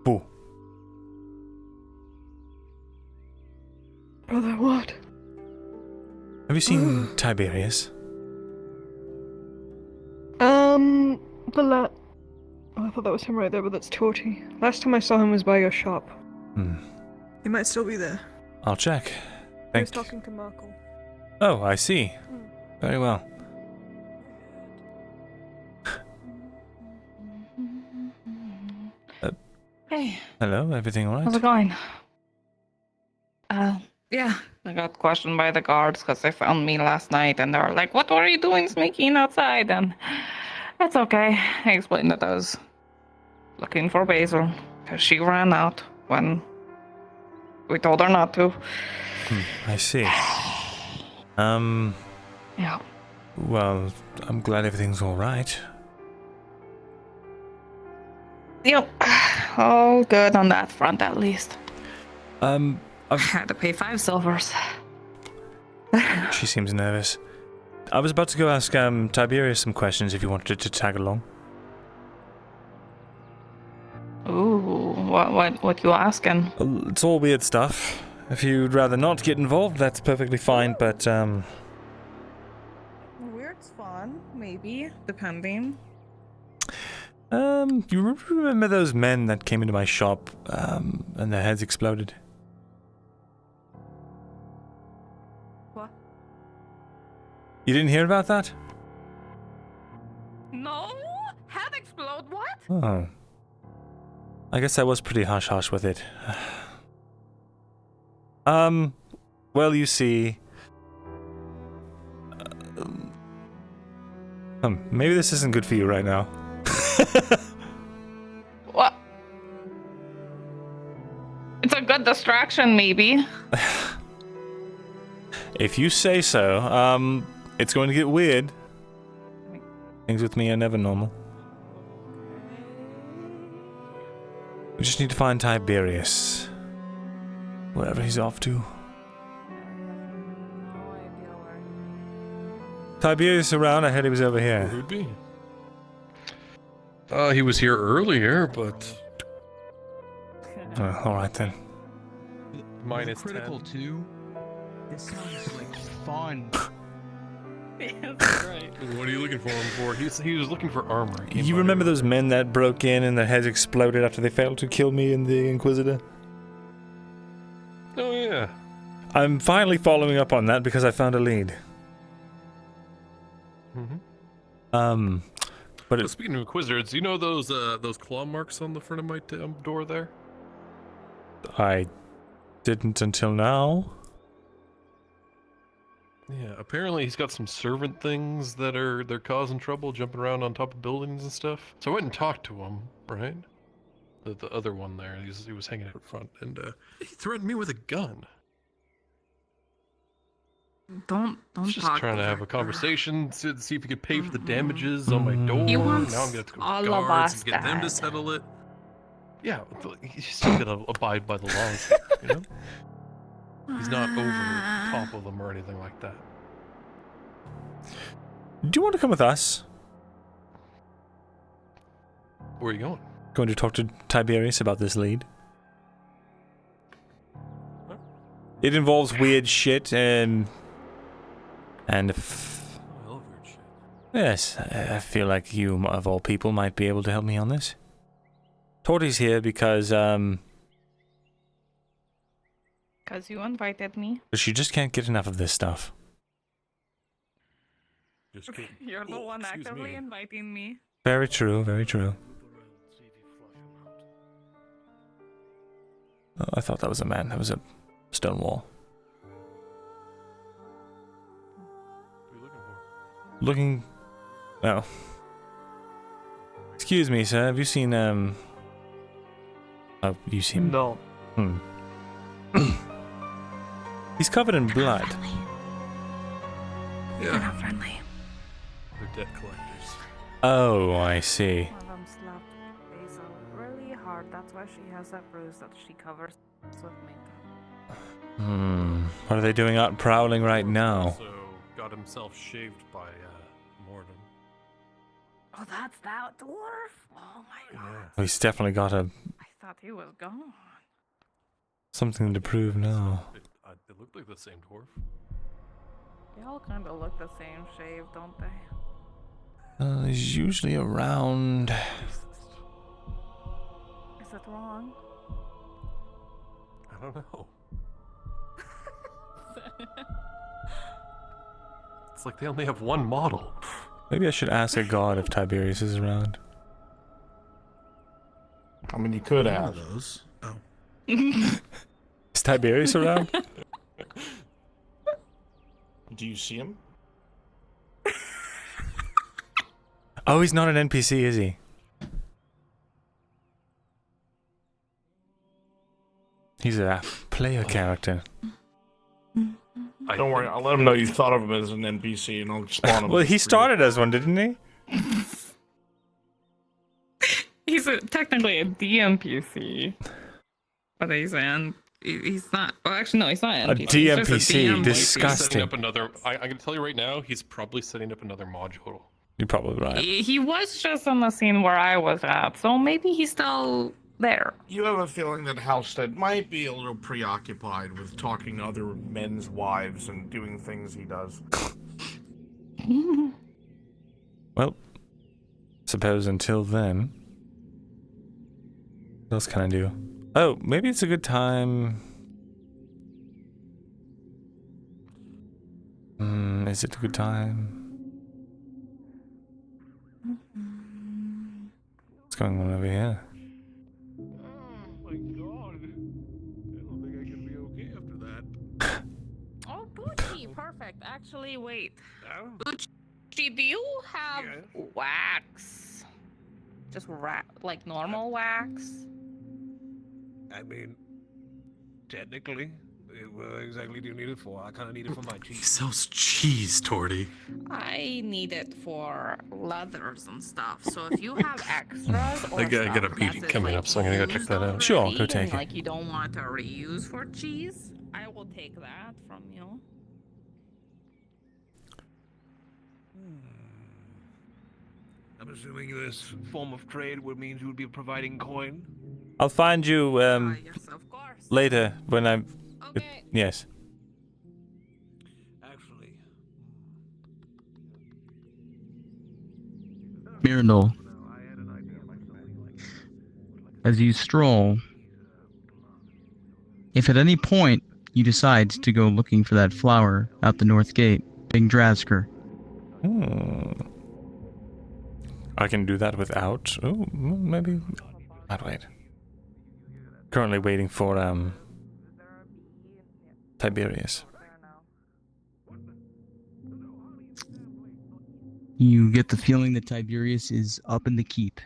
Boo. Brother, what? Have you seen Tiberius? Oh, I thought that was him right there, but that's Torty. Last time I saw him was by your shop. He might still be there. I'll check. He Thank was talking to Merkel. Oh, I see. Very well. Hey, Hello, everything alright? how's it going? Yeah, I got questioned by the guards because they found me last night and they were like, what were you doing sneaking outside? And it's okay. I explained that I was looking for Basil because she ran out when we told her not to. I see. Yeah. Well, I'm glad everything's alright. Yep. All good on that front, at least. I've had to pay 5 silvers. She seems nervous. I was about to go ask Tiberius some questions if you wanted to tag along. Ooh, what you asking? It's all weird stuff. If you'd rather not get involved, that's perfectly fine, but Weird's fun, maybe, depending. You remember those men that came into my shop, and their heads exploded? What? You didn't hear about that? No? Head explode, what? Oh. I guess I was pretty hush-hush with it. Well, you see... maybe this isn't good for you right now. What? It's a good distraction, maybe. If you say so, it's going to get weird. Things with me are never normal. We just need to find Tiberius. Wherever he's off to. Tiberius around? I heard he was over here. Who'd be? He was here earlier, but... Alright then. Minus critical 10. too. This sounds like fun. That's right. What are you looking for him for? He was looking for armor. You remember those men that broke in and their heads exploded after they failed to kill me and the Inquisitor? Oh yeah. I'm finally following up on that because I found a lead. But speaking of Inquisitors, do you know those claw marks on the front of my door there? I didn't until now. Yeah, apparently he's got some servant things that they're causing trouble, jumping around on top of buildings and stuff. So I went and talked to him, right? The other one there, he was hanging out front, and he threatened me with a gun. Don't Just talk trying to have a conversation, to see if he could pay for the damages on my door. He wants now I'm gonna have to go to all the of guards us, and get them to Dad. settle it. Yeah, he's still gonna abide by the laws, you know? He's not over top of them or anything like that. Do you want to come with us? Where are you going? Going to talk to Tiberius about this lead? It involves weird shit and if... Yes, I feel like you, of all people, might be able to help me on this. Torty's here because, Because you invited me. she just can't get enough of this stuff. Just kidding. You're the one actively inviting me. Very true, very true. Oh, I thought that was a man. That was a stone wall. Looking... Oh. Excuse me, sir. Have you seen, Oh, you seem... No. He's covered in blood. Yeah. not friendly. They're debt collectors. Oh, I see. One of them slapped Basil really hard. That's why she has that bruise that she covers with makeup. What are they doing out prowling right now? Also got himself shaved by Morden. Oh, that's that dwarf? Oh my god. Well, he's definitely got I thought he was gone. something to prove now. It looked like the same dwarf. They all kind of look the same shave, don't they? He's usually around. Is it wrong? I don't know. It's like they only have one model. Maybe I should ask a god if Tiberius is around. I mean, you could have those. Oh. Is Tiberius around? Do you see him? Oh, he's not an NPC, is he? He's a player character. Don't worry, I'll let him know you thought of him as an NPC, and I'll spawn him. Well, he started as one, didn't he? He's technically a DMPC, but he's not. Well, actually, no, he's not an NPC. DMPC, he's just a DM disgusting. Setting up another. I can tell you right now, he's probably setting up another module. You're probably right. He was just on the scene where I was at, so maybe he's still there. You have a feeling that Halstead might be a little preoccupied with talking to other men's wives and doing things he does. Well, suppose until then. What else can I do? Oh, maybe it's a good time. Is it a good time? What's going on over here? Oh, Gucci, perfect. Actually, wait. Gucci, do you have wax? Just like normal wax? I mean, technically, what exactly do you need it for? I kind of need it for my cheese. He sells cheese, Torty. I need it for leathers and stuff. So if you have extras or I got a stuff meeting that is, coming up, so I'm gonna go check that out. Sure, go and, take it. like you don't want to reuse for cheese, I will take that from you. I'm assuming this form of trade would mean you would be providing coin. I'll find you Yes, of course. later when I'm. Okay. Yes. Actually, Myrindal, as you stroll, if at any point you decide to go looking for that flower out the north gate, Big Drasker. I can do that without. Oh, maybe. I'd wait. Currently waiting for Tiberius. You get the feeling that Tiberius is up in the keep.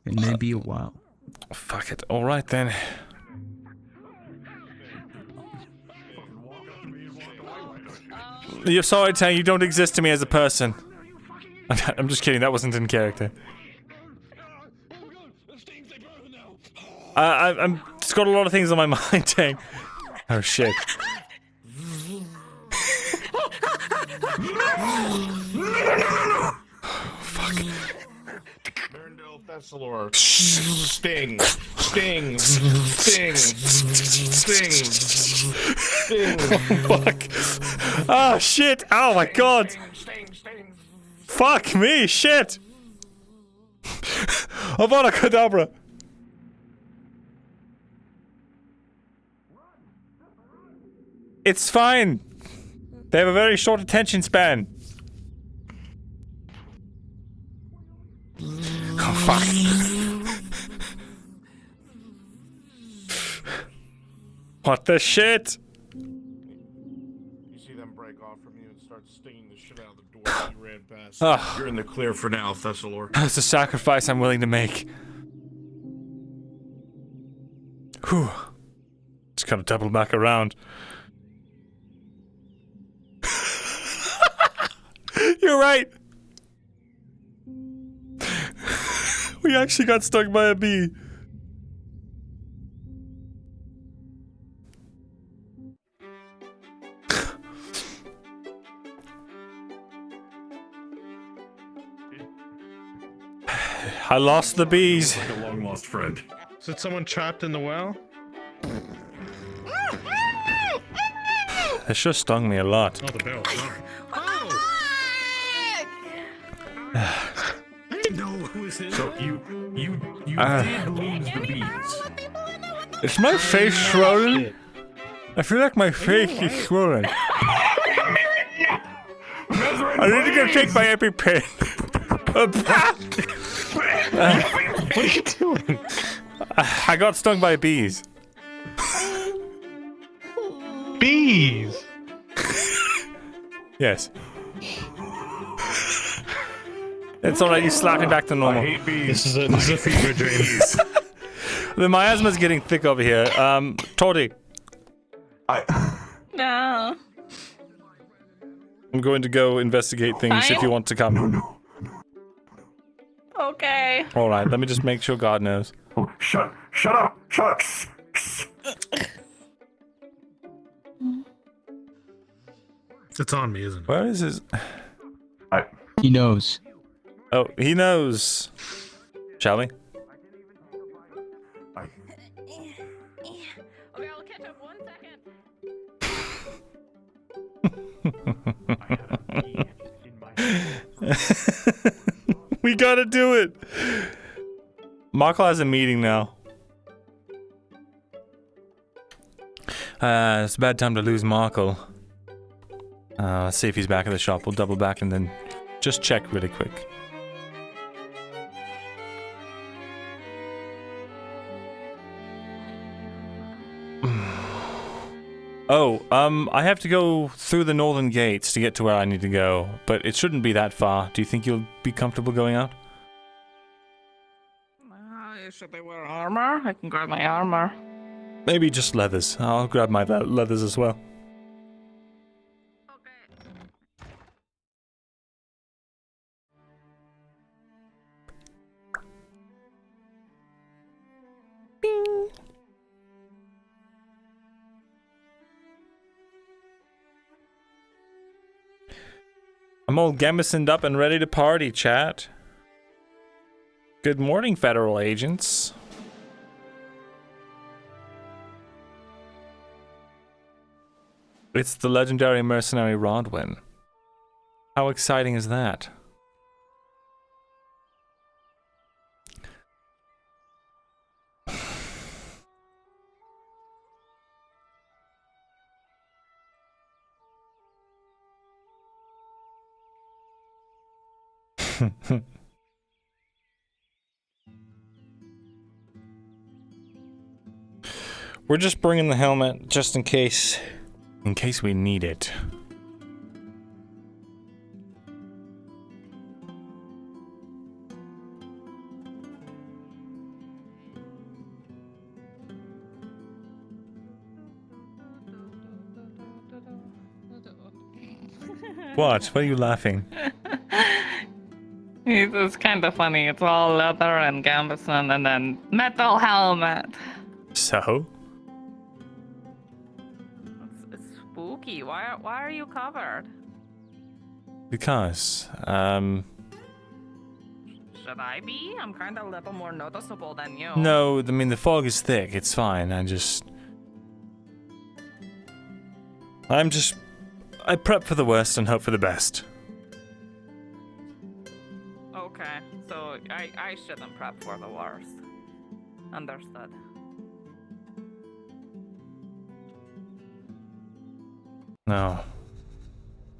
It may be a while. Fuck it. All right then. You're sorry, Tang. You don't exist to me as a person. I'm just kidding. That wasn't in character. I'm just got a lot of things on my mind, Tang. Oh shit. Fuck. Myrindal Thesalor. Sting. Sting. Sting. Sting. Fuck. Oh shit. Oh my god. Fuck me. Shit. Avada Kedavra. It's fine. They have a very short attention span. Oh, fuck. What the shit? You see them break off from you and start stinging the shit out of the door you ran past. Ugh. You're in the clear for now, Thesalor. That's a sacrifice I'm willing to make. Whew. Just kind of double back around. You're right. We actually got stung by a bee. I lost the bees. Like a long lost friend. Is it someone trapped in the well? It sure stung me a lot. Oh, the bell. I didn't know who was in. So you did lose the bees. Is my face swollen? I feel like my face is swollen. I need to go take my EpiPen. What are you doing? I got stung by bees. Bees. Yes. It's alright, you slapping back to normal. I hate bees. This is a fever dream. The miasma's getting thick over here. Tordy. No. I'm going to go investigate things if you want to come. Okay. Alright, let me just make sure God knows. Oh, shut up! It's on me, isn't it? Where is his... He knows. Oh, he knows. Shall we? Okay, I'll catch up 1 second. We gotta do it! Markle has a meeting now. It's a bad time to lose Markle. Let's see if he's back at the shop. We'll double back and then just check really quick. Oh, I have to go through the northern gates to get to where I need to go, but it shouldn't be that far. Do you think you'll be comfortable going out? Should they wear armor? I can grab my armor. Maybe just leathers. I'll grab my leathers as well. Bing. I'm all gambisoned up and ready to party, chat. Good morning, federal agents. It's the legendary mercenary Rodwin. How exciting is that? We're just bringing the helmet just in case we need it. What? What are you laughing? It's kind of funny. It's all leather and gambison and then metal helmet. So? It's spooky. Why are you covered? Because, Should I be? I'm kind of a little more noticeable than you. no, I mean, the fog is thick. It's fine. I prep for the worst and hope for the best. Okay, so I shouldn't prep for the worst. Understood. No.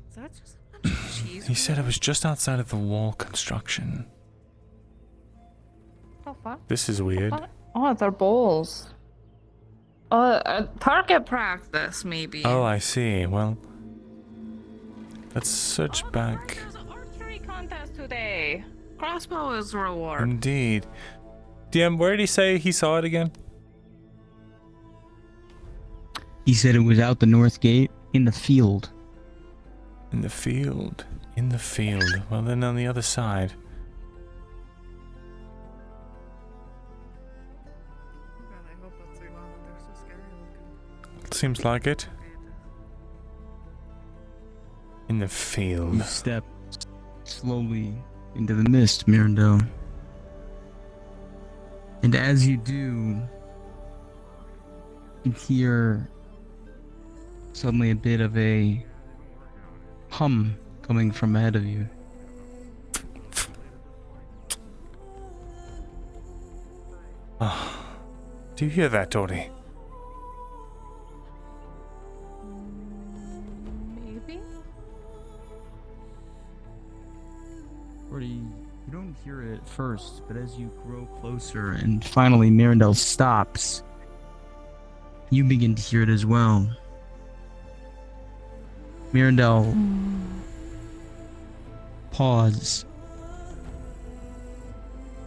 Is that just a bunch of cheese? He said it was just outside of the wall construction. Oh, fuck. This is weird. Oh, they're bowls. Target practice, maybe. Oh, I see. Well, let's search back. There's an archery contest today. Crossbow is reward. Indeed. DM, where did he say he saw it again? He said it was out the north gate in the field. In the field. In the field. Well, then on the other side. Seems like it. In the field. You step slowly into the mist, Myrindal. And as you do, you hear suddenly a bit of a hum coming from ahead of you. Oh, do you hear that, Tori? Maybe? Tori, you don't hear it at first, but as you grow closer and finally Myrindal stops, you begin to hear it as well. Myrindal, pause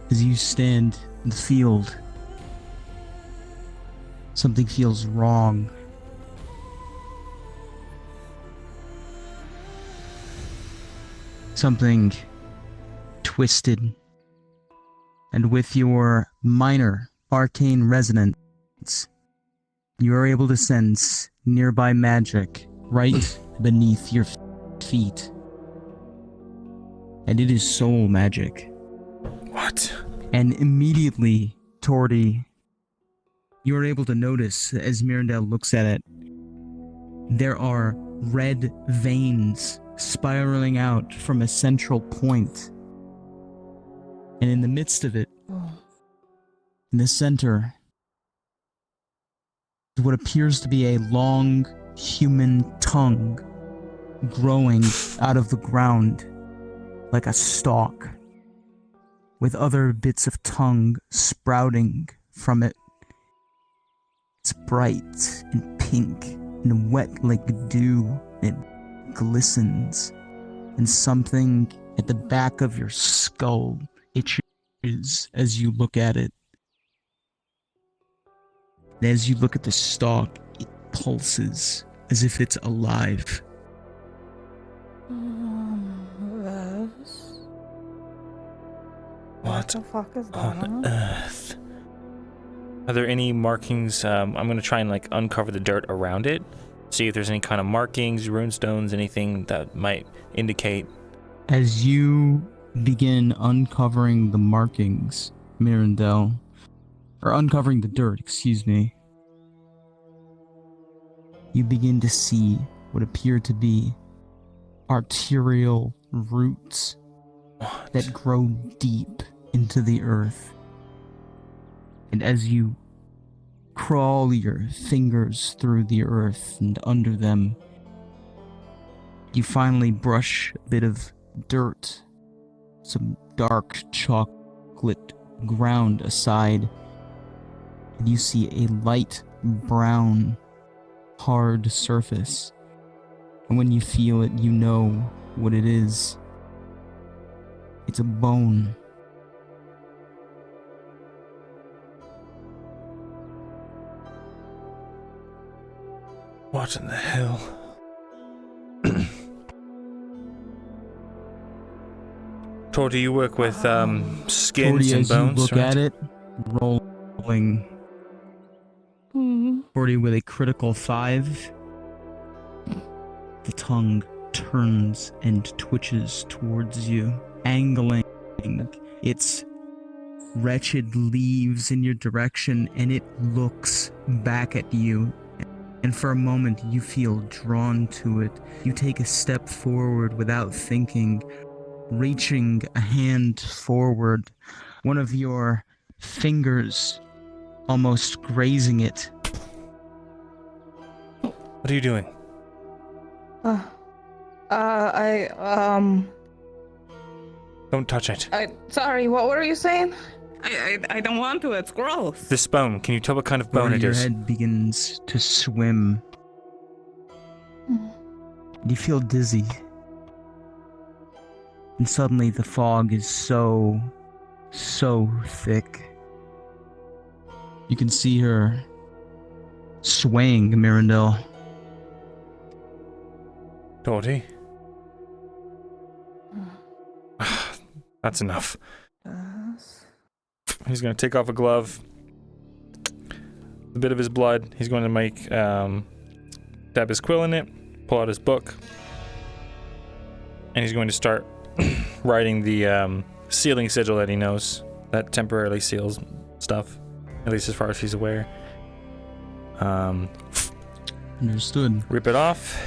as you stand in the field. Something feels wrong. Something twisted. And with your minor arcane resonance, you are able to sense nearby magic right beneath your feet. And it is soul magic. What? And immediately, Tordy, you are able to notice, as Myrindal looks at it, there are red veins spiraling out from a central point. And in the midst of it, in the center, is what appears to be a long human tongue growing out of the ground like a stalk, with other bits of tongue sprouting from it. It's bright and pink and wet like dew. It glistens, and something at the back of your skull itches as you look at it. And as you look at the stalk, it pulses as if it's alive. What the fuck is on earth? Are there any markings? I'm gonna try and like uncover the dirt around it, see if there's any kind of markings, runestones, anything that might indicate. As you begin uncovering the markings, Myrindal, or uncovering the dirt, excuse me, you begin to see what appear to be arterial roots that grow deep into the earth. And as you crawl your fingers through the earth and under them, you finally brush a bit of dirt, some dark chocolate ground aside, and you see a light brown, hard surface. And when you feel it, you know what it is. It's a bone. What in the hell? Tor, do you work with skins Tordy, and as bones? you look right? at it, rolling. Tordy with a critical 5. The tongue turns and twitches towards you, angling its wretched leaves in your direction, and it looks back at you. And for a moment, you feel drawn to it. You take a step forward without thinking, reaching a hand forward, one of your fingers almost grazing it. What are you doing? Don't touch it. Sorry, what were you saying? I don't want to, it's gross. This bone, can you tell what kind of bone it Your is? head begins to swim. You feel dizzy. And suddenly the fog is so thick. You can see her swaying, Myrindal. Dorothy? That's enough. He's going to take off a glove. A bit of his blood. He's going to make, dab his quill in it, pull out his book, and he's going to start writing the sealing sigil that he knows that temporarily seals stuff, at least as far as he's aware. Understood. Rip it off.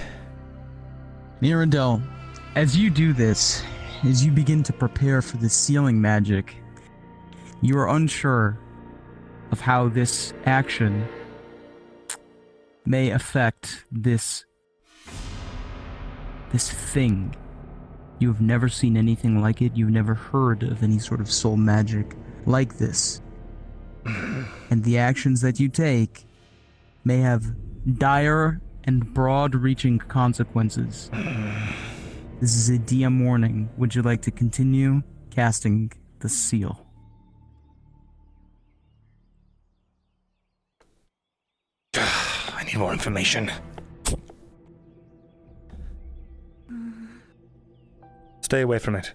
Myrindal, as you do this, as you begin to prepare for the sealing magic, you are unsure of how this action may affect this thing. You have never seen anything like it. You've never heard of any sort of soul magic like this. And the actions that you take may have dire and broad-reaching consequences. This is a DM warning. Would you like to continue casting the seal? I need more information. Stay away from it.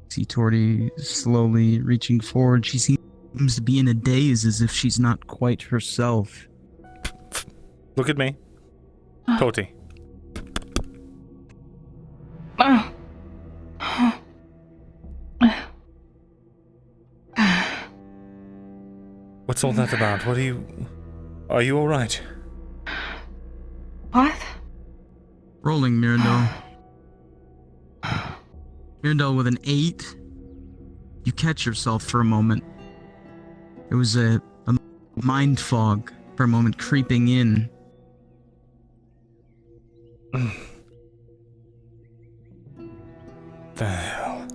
See Torty slowly reaching forward. She seems to be in a daze, as if she's not quite herself. Look at me. Torty. What's all that about? What are you alright? What? Rolling, Myrindal. Myrindal with an 8. You catch yourself for a moment. There was a mind fog for a moment creeping in. The hell?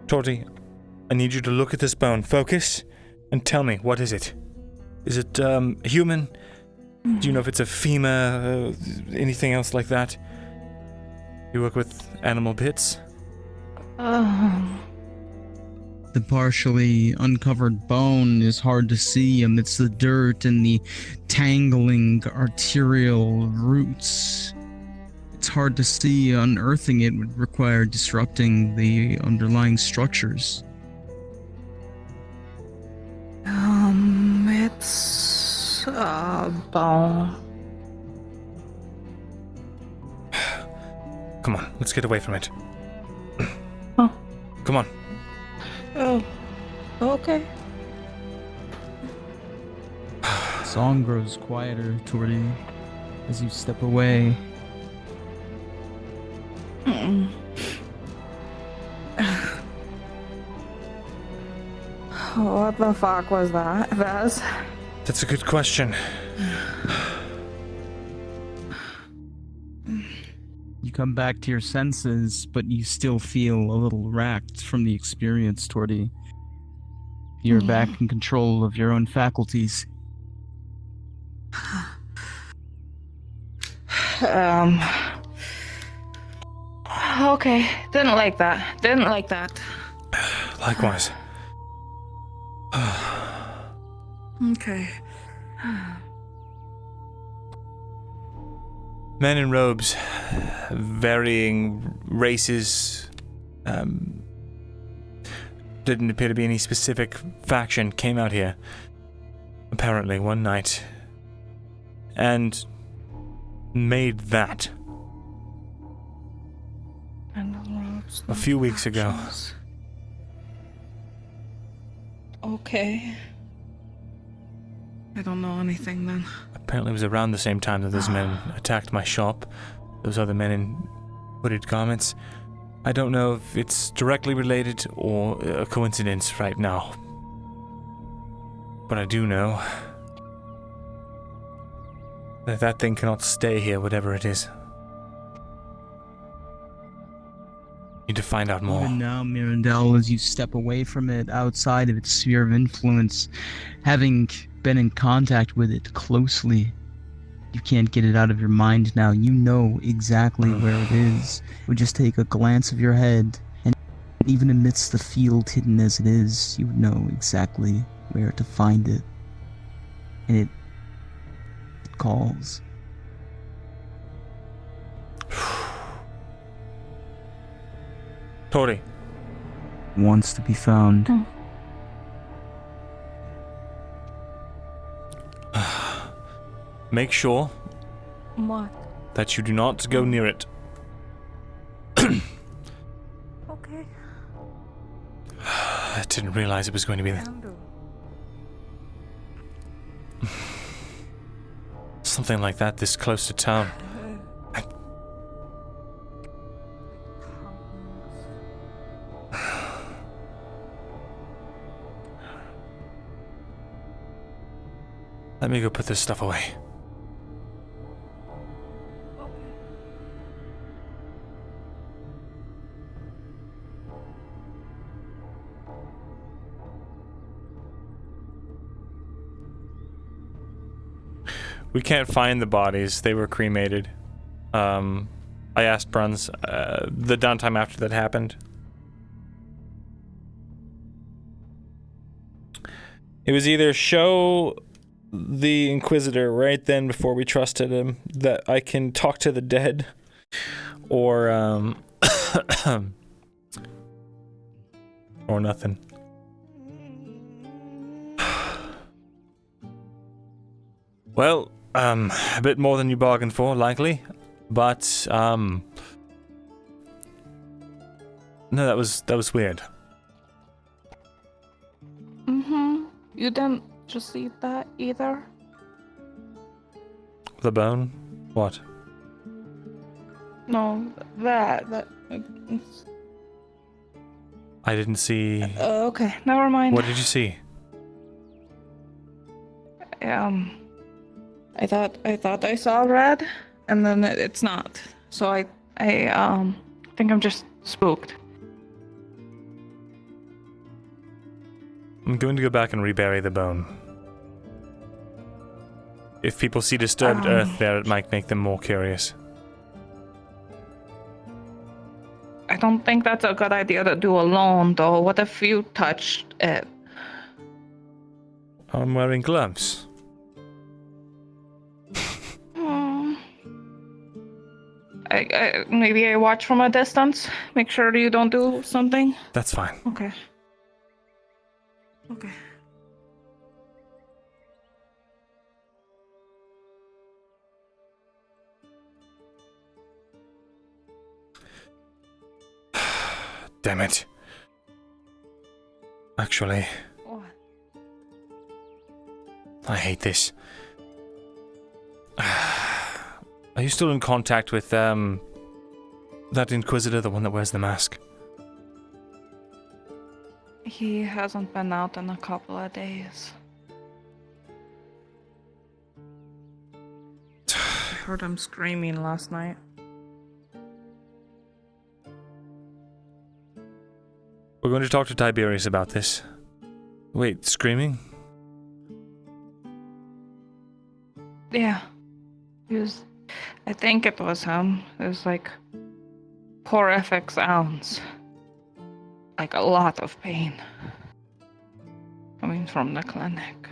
Torty, I need you to look at this bone, focus, and tell me, what is it? Is it, human? Do you know if it's a femur, anything else like that? You work with animal bits? The partially uncovered bone is hard to see amidst the dirt and the tangling arterial roots. It's hard to see. Unearthing it would require disrupting the underlying structures. It's a bone. Come on, let's get away from it. Oh. Come on. Oh, okay. Song grows quieter, Torty, as you step away. What the fuck was that, Vaz? That's a good question. You come back to your senses, but you still feel a little racked from the experience, Torty. You're back in control of your own faculties. Okay, didn't like that. Likewise. Okay. Men in robes, varying races, didn't appear to be any specific faction, came out here, apparently, one night, and made that. A few weeks ago. Okay. I don't know anything then. Apparently it was around the same time that those men attacked my shop. Those other men in hooded garments. I don't know if it's directly related or a coincidence right now. But I do know that that thing cannot stay here, whatever it is. Need to find out more. Even now, Myrindal, as you step away from it, outside of its sphere of influence, having been in contact with it closely, you can't get it out of your mind now. You know exactly where it is. It would just take a glance of your head, and even amidst the field hidden as it is, you would know exactly where to find it. And it calls. Tori. Wants to be found. Make sure What? that you do not go near it. Okay. I didn't realize it was going to be there. Something like that this close to town. Let me go put this stuff away. We can't find the bodies. They were cremated. I asked Bruns the downtime after that happened. It was either show the Inquisitor right then before we trusted him that I can talk to the dead, or or nothing. Well, a bit more than you bargained for, likely, but no, that was weird. You didn't receive that either? The bone? What? No, that. I didn't see. Okay, never mind. What did you see? I thought I saw red, and then it's not. So I think I'm just spooked. I'm going to go back and rebury the bone. If people see disturbed earth there, it might make them more curious. I don't think that's a good idea to do alone, though. What if you touched it? I'm wearing gloves. Maybe I watch from a distance. Make sure you don't do something. That's fine. Okay. Okay. Damn it. Actually, What? I hate this. Are you still in contact with that Inquisitor, the one that wears the mask? He hasn't been out in a couple of days. I heard him screaming last night. We're going to talk to Tiberius about this. Wait, screaming? Yeah. I think it was him. It was like horrific sounds. Like a lot of pain. Coming from the clinic.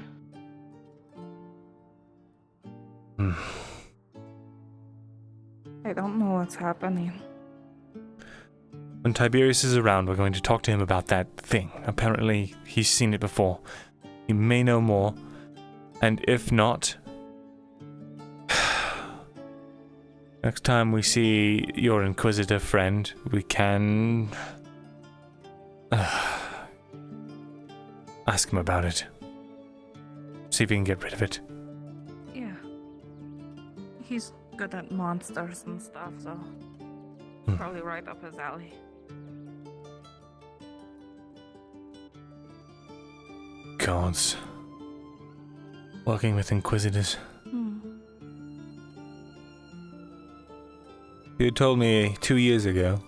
I don't know what's happening. When Tiberius is around, we're going to talk to him about that thing. Apparently, he's seen it before. He may know more. And if not, next time we see your Inquisitor friend, we can ask him about it. See if we can get rid of it. Yeah. He's good at monsters and stuff, so probably right up his alley. Gods. Working with Inquisitors. You had told me 2 years ago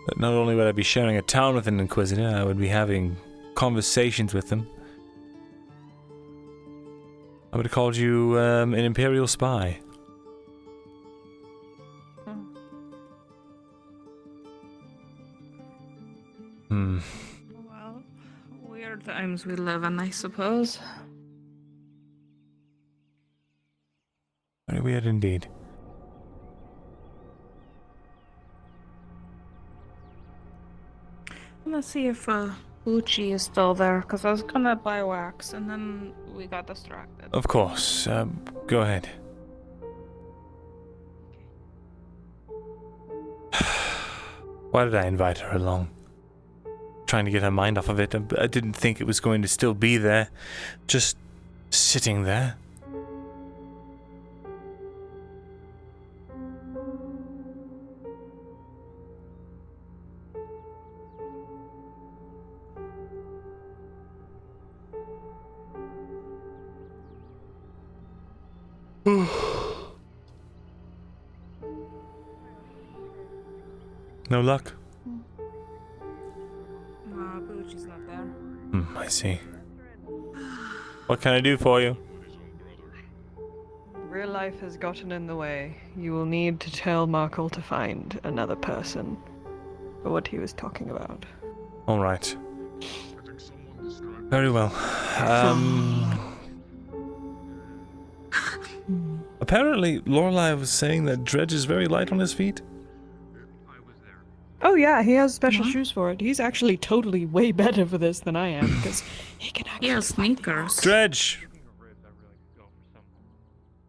that not only would I be sharing a town with an Inquisitor, I would be having conversations with them. I would have called you an Imperial spy. Well, weird times we live in, I suppose. Very weird indeed. gonna see if Uchi is still there, because I was gonna buy wax, and then we got distracted. Of course. Go ahead. Why did I invite her along? Trying to get her mind off of it. I didn't think it was going to still be there. Just sitting there. No luck? Nah, Uchi's not there. I see. What can I do for you? Real life has gotten in the way. You will need to tell Markle to find another person for what he was talking about. All right. Very well. Apparently, Lorelei was saying that Dredge is very light on his feet. Oh yeah, he has special shoes for it. He's actually totally way better for this than I am because he can actually. He has sneakers. Dredge!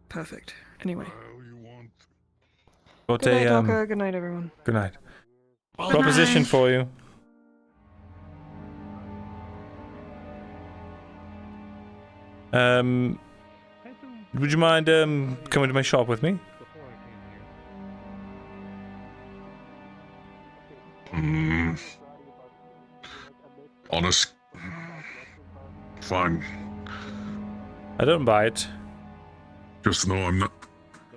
Perfect. Anyway. Got Good night, Docker. Good night, everyone. Good night. Good Proposition night. for you. Would you mind coming to my shop with me? Honest. Fine. I don't buy it. Just know I'm not.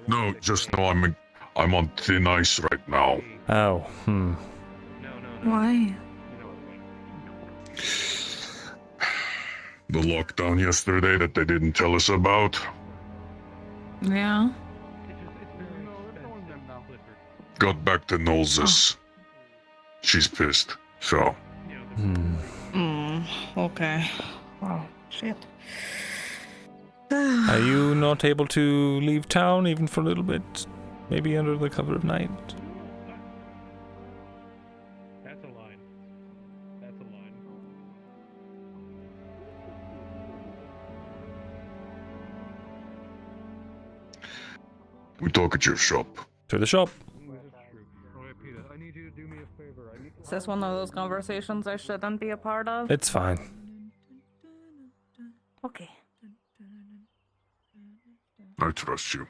No, just know I'm on thin ice right now. Oh, Why? The lockdown yesterday that they didn't tell us about. Yeah. Got back to Nolz's. She's pissed, so. Okay. Wow. Shit. Are you not able to leave town even for a little bit? Maybe under the cover of night? That's a line. That's a line. We talk at your shop. To the shop. Is this one of those conversations I shouldn't be a part of? It's fine. Okay. I trust you.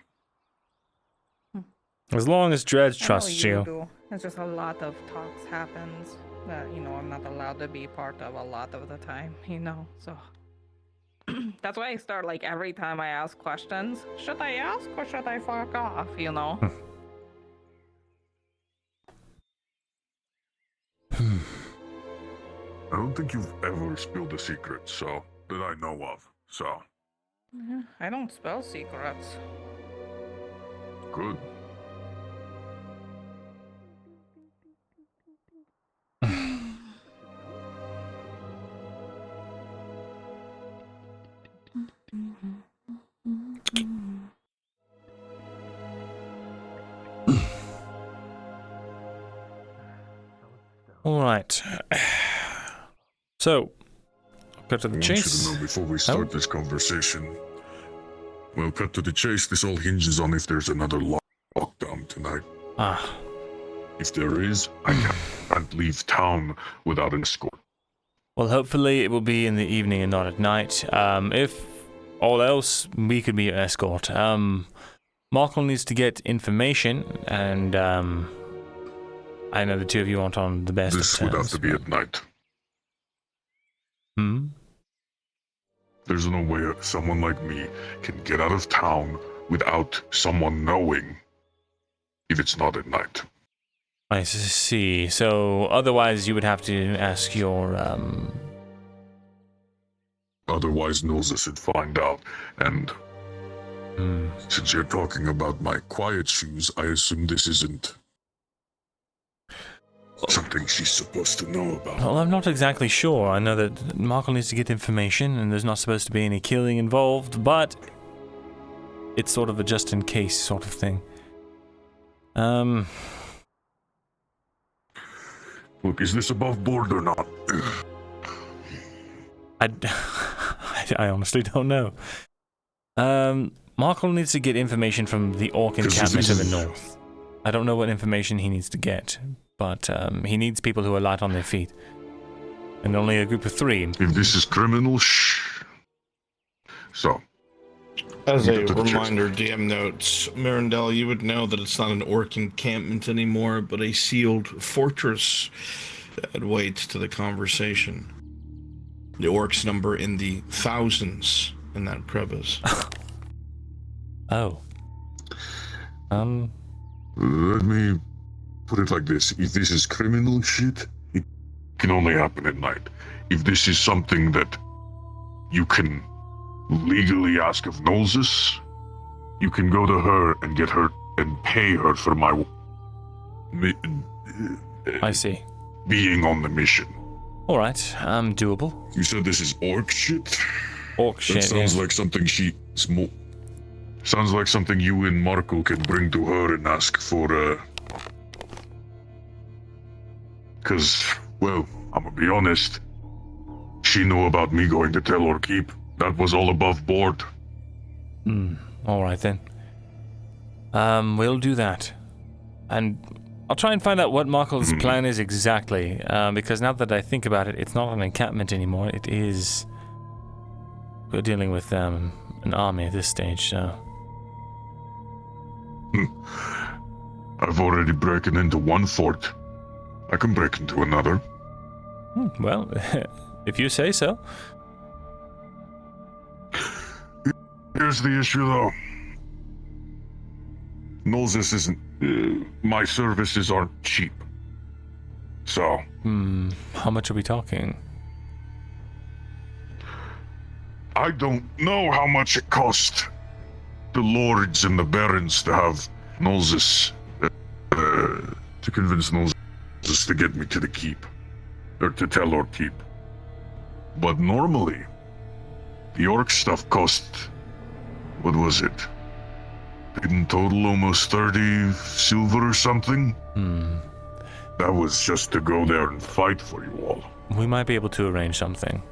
As long as Dredge I know trusts you. do. It's just a lot of talks happens that, I'm not allowed to be part of a lot of the time, so. That's why I start, every time I ask questions, should I ask or should I fuck off, I don't think you've ever spilled a secret, so that I know of. So Yeah, I don't spell secrets. good. All right. So, cut to the I want chase. you to know before we start this conversation. Well, cut to the chase. This all hinges on if there's another lockdown tonight. Ah. If there is, I can't leave town without an escort. Well, hopefully it will be in the evening and not at night. If all else, we could be your escort. Markle needs to get information, and I know the two of you aren't on the best This of terms. would have to be at night. There's no way someone like me can get out of town without someone knowing if it's not at night. I see. So, otherwise you would have to ask your, Otherwise, Nilza should find out, and since you're talking about my quiet shoes, I assume this isn't something she's supposed to know about. Well, I'm not exactly sure. I know that Markle needs to get information, and there's not supposed to be any killing involved, but it's sort of a just-in-case sort of thing. Look, is this above board or not? I honestly don't know. Markle needs to get information from the orc encampment to the north. I don't know what information he needs to get, but he needs people who are light on their feet. And only a group of 3. If this is criminal, shh. So. As a reminder, DM notes, Myrindal, you would know that it's not an orc encampment anymore, but a sealed fortress that waits to the conversation. The orcs number in the thousands in that crevice. Oh. Let me put it like this. If this is criminal shit, it can only happen at night. If this is something that you can legally ask of Nolzis, you can go to her and get her and pay her for my I see. Being on the mission. Alright, doable. You said this is orc shit? Orc shit, That sounds like something sounds like something you and Marco can bring to her and ask for, Cause, well, I'm gonna be honest. She knew about me going to Thesalor Keep. That was all above board. Alright then. We'll do that. And I'll try and find out what Markle's plan is exactly, because now that I think about it, it's not an encampment anymore. It is... We're dealing with an army at this stage, so... I've already broken into one fort. I can break into another. Well, if you say so. Here's the issue, though. Nolzis isn't... my services aren't cheap. So... how much are we talking? I don't know how much it cost the lords and the barons to have Nolzis... to convince Nolzis to get me to the keep. Or to Thesalor Keep. But normally, the orc stuff cost... What was it? In total, almost 30 silver or something? That was just to go there and fight for you all. We might be able to arrange something.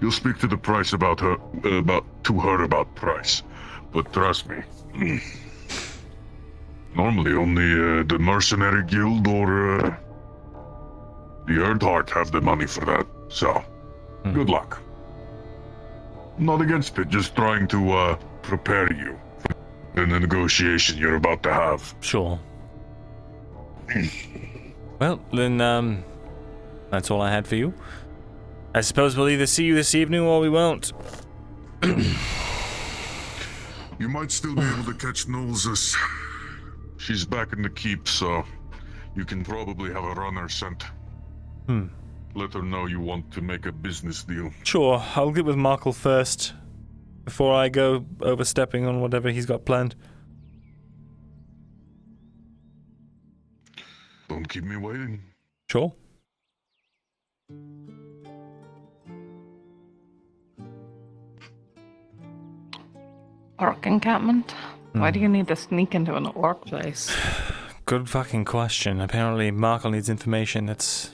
You'll speak to the price about price. But trust me, normally only the mercenary guild or the Earthheart have the money for that. So, good luck. Not against it, just trying to prepare you for the negotiation you're about to have. Sure. Well, then, that's all I had for you. I suppose we'll either see you this evening or we won't. You might still be able to catch Nolzis. She's back in the keep, so you can probably have a runner sent. Let her know you want to make a business deal. Sure, I'll get with Markle first, before I go overstepping on whatever he's got planned. Don't keep me waiting. Sure. Orc encampment? Why do you need to sneak into an orc place? Good fucking question. Apparently Markle needs information that's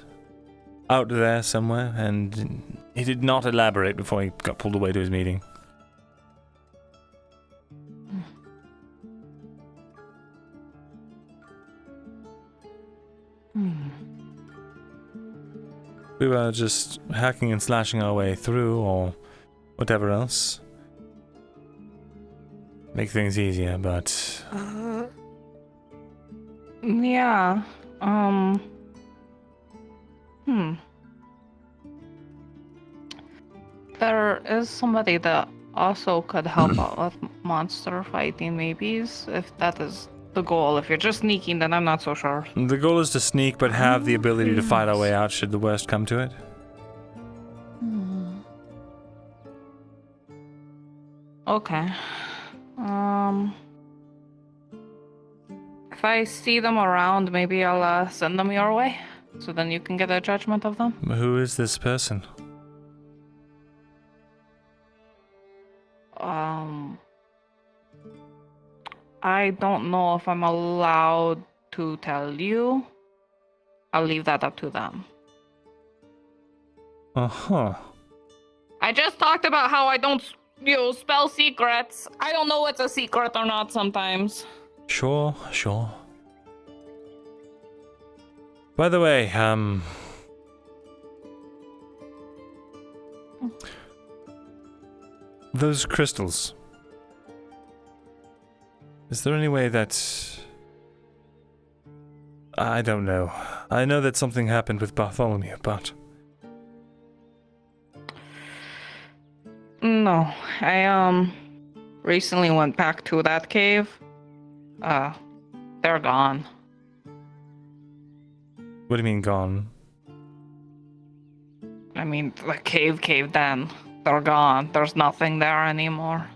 out there somewhere, and he did not elaborate before he got pulled away to his meeting. We were just hacking and slashing our way through, or whatever else. Make things easier, but... Yeah, There is somebody that also could help out with monster fighting, maybe, if that is the goal. If you're just sneaking, then I'm not so sure. The goal is to sneak, but have the ability to fight our way out should the worst come to it. Okay. If I see them around, maybe I'll send them your way, so then you can get a judgment of them. Who is this person? I don't know if I'm allowed to tell you, I'll leave that up to them. Uh-huh. I just talked about how I don't, spell secrets. I don't know what's a secret or not sometimes. Sure. By the way, those crystals. Is there any way that... I don't know. I know that something happened with Bartholomew, but... No, I recently went back to that cave. They're gone. What do you mean gone? I mean, the cave caved in. They're gone. There's nothing there anymore.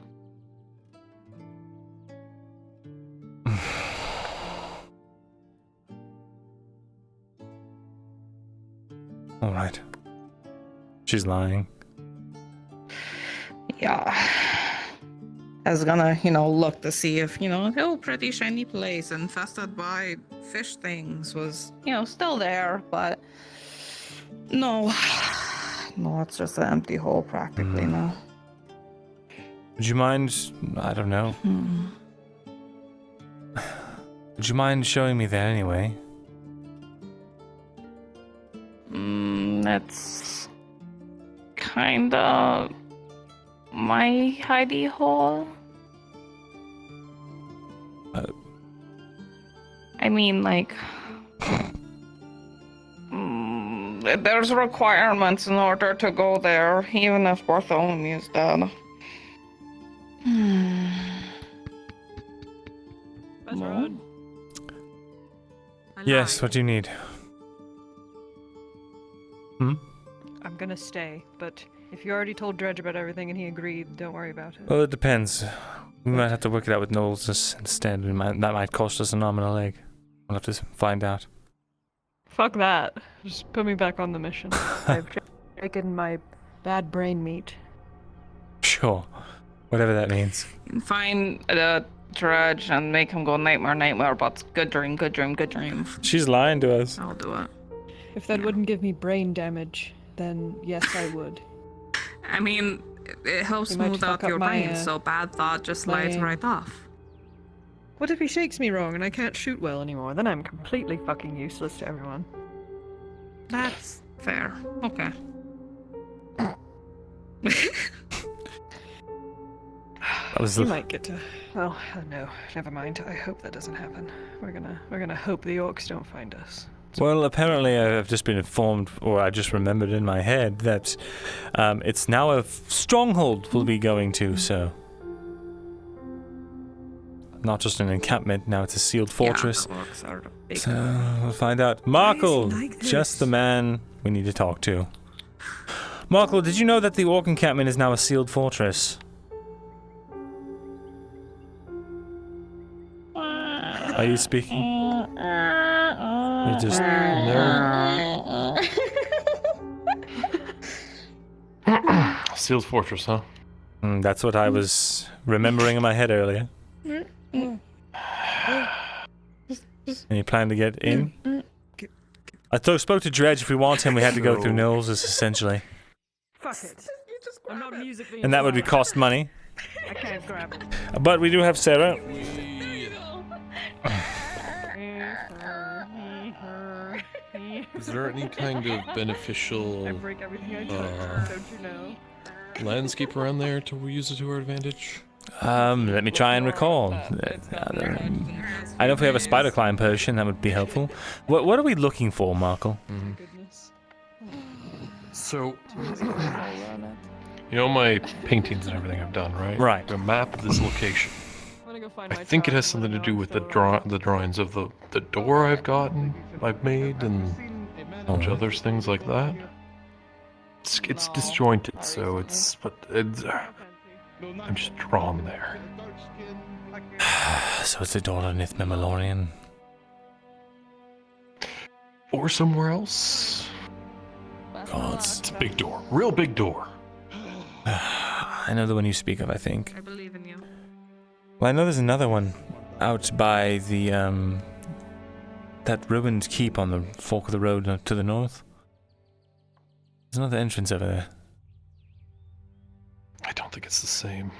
Alright. She's lying. Yeah. I was gonna, look to see if, pretty shiny place infested by fish things was, still there, but no. No, it's just an empty hole practically now. Would you mind, I don't know. Would you mind showing me that anyway? That's kinda my hidey hole. I mean, like, there's requirements in order to go there, even if Bartholomew's dead. No? Yes, what do you need? I'm gonna stay, but if you already told Dredge about everything and he agreed, don't worry about it. Well, it depends. We might have to work it out with Knowles instead. That might cost us a nominal egg. We'll have to find out. Fuck that. Just put me back on the mission. I've taken my bad brain meat. Sure. Whatever that means. Find the Dredge and make him go nightmare, but good dream. She's lying to us. I'll do it. If that wouldn't give me brain damage, then yes, I would. I mean, it helps You might smooth out fuck up your my, brain, so bad thought just slides brain. right off. What if he shakes me wrong and I can't shoot well anymore? Then I'm completely fucking useless to everyone. That's fair. Okay. That was You might get to. Well, no, never mind. I hope that doesn't happen. We're gonna hope the orcs don't find us. Well, apparently I've just been informed, or I just remembered in my head, that it's now a stronghold we'll be going to, so... Not just an encampment, now it's a sealed fortress. Yeah, the orcs are the big So, we'll find out. Markle! like this? Just the man we need to talk to. Markle, did you know that the orc encampment is now a sealed fortress? Are you speaking? You just no. Sealed fortress, huh? That's what I was remembering in my head earlier. Any plan to get in? I spoke to Dredge. If we want him, we had to go through Knowles, essentially. Fuck it. I'm not musically And that would cost money. I can't grab it. But we do have Sarah. Is there any kind of beneficial I break everything I touch, don't you know? landscape around there to use it to our advantage? Let me try and recall. I know if we have a spider climb potion, that would be helpful. What are we looking for, Markle? So, you know my paintings and everything I've done, right? Right. A map of this location. I think it has something to do with the drawings of the door I've made, and a bunch of other things like that. It's disjointed, so I'm just drawn there. So it's a door underneath Memorian. Or somewhere else. God, it's a big door, real big door. I know the one you speak of, I think. I believe in you. Well, I know there's another one out by the that ruined keep on the fork of the road to the north. There's another entrance over there. I don't think it's the same.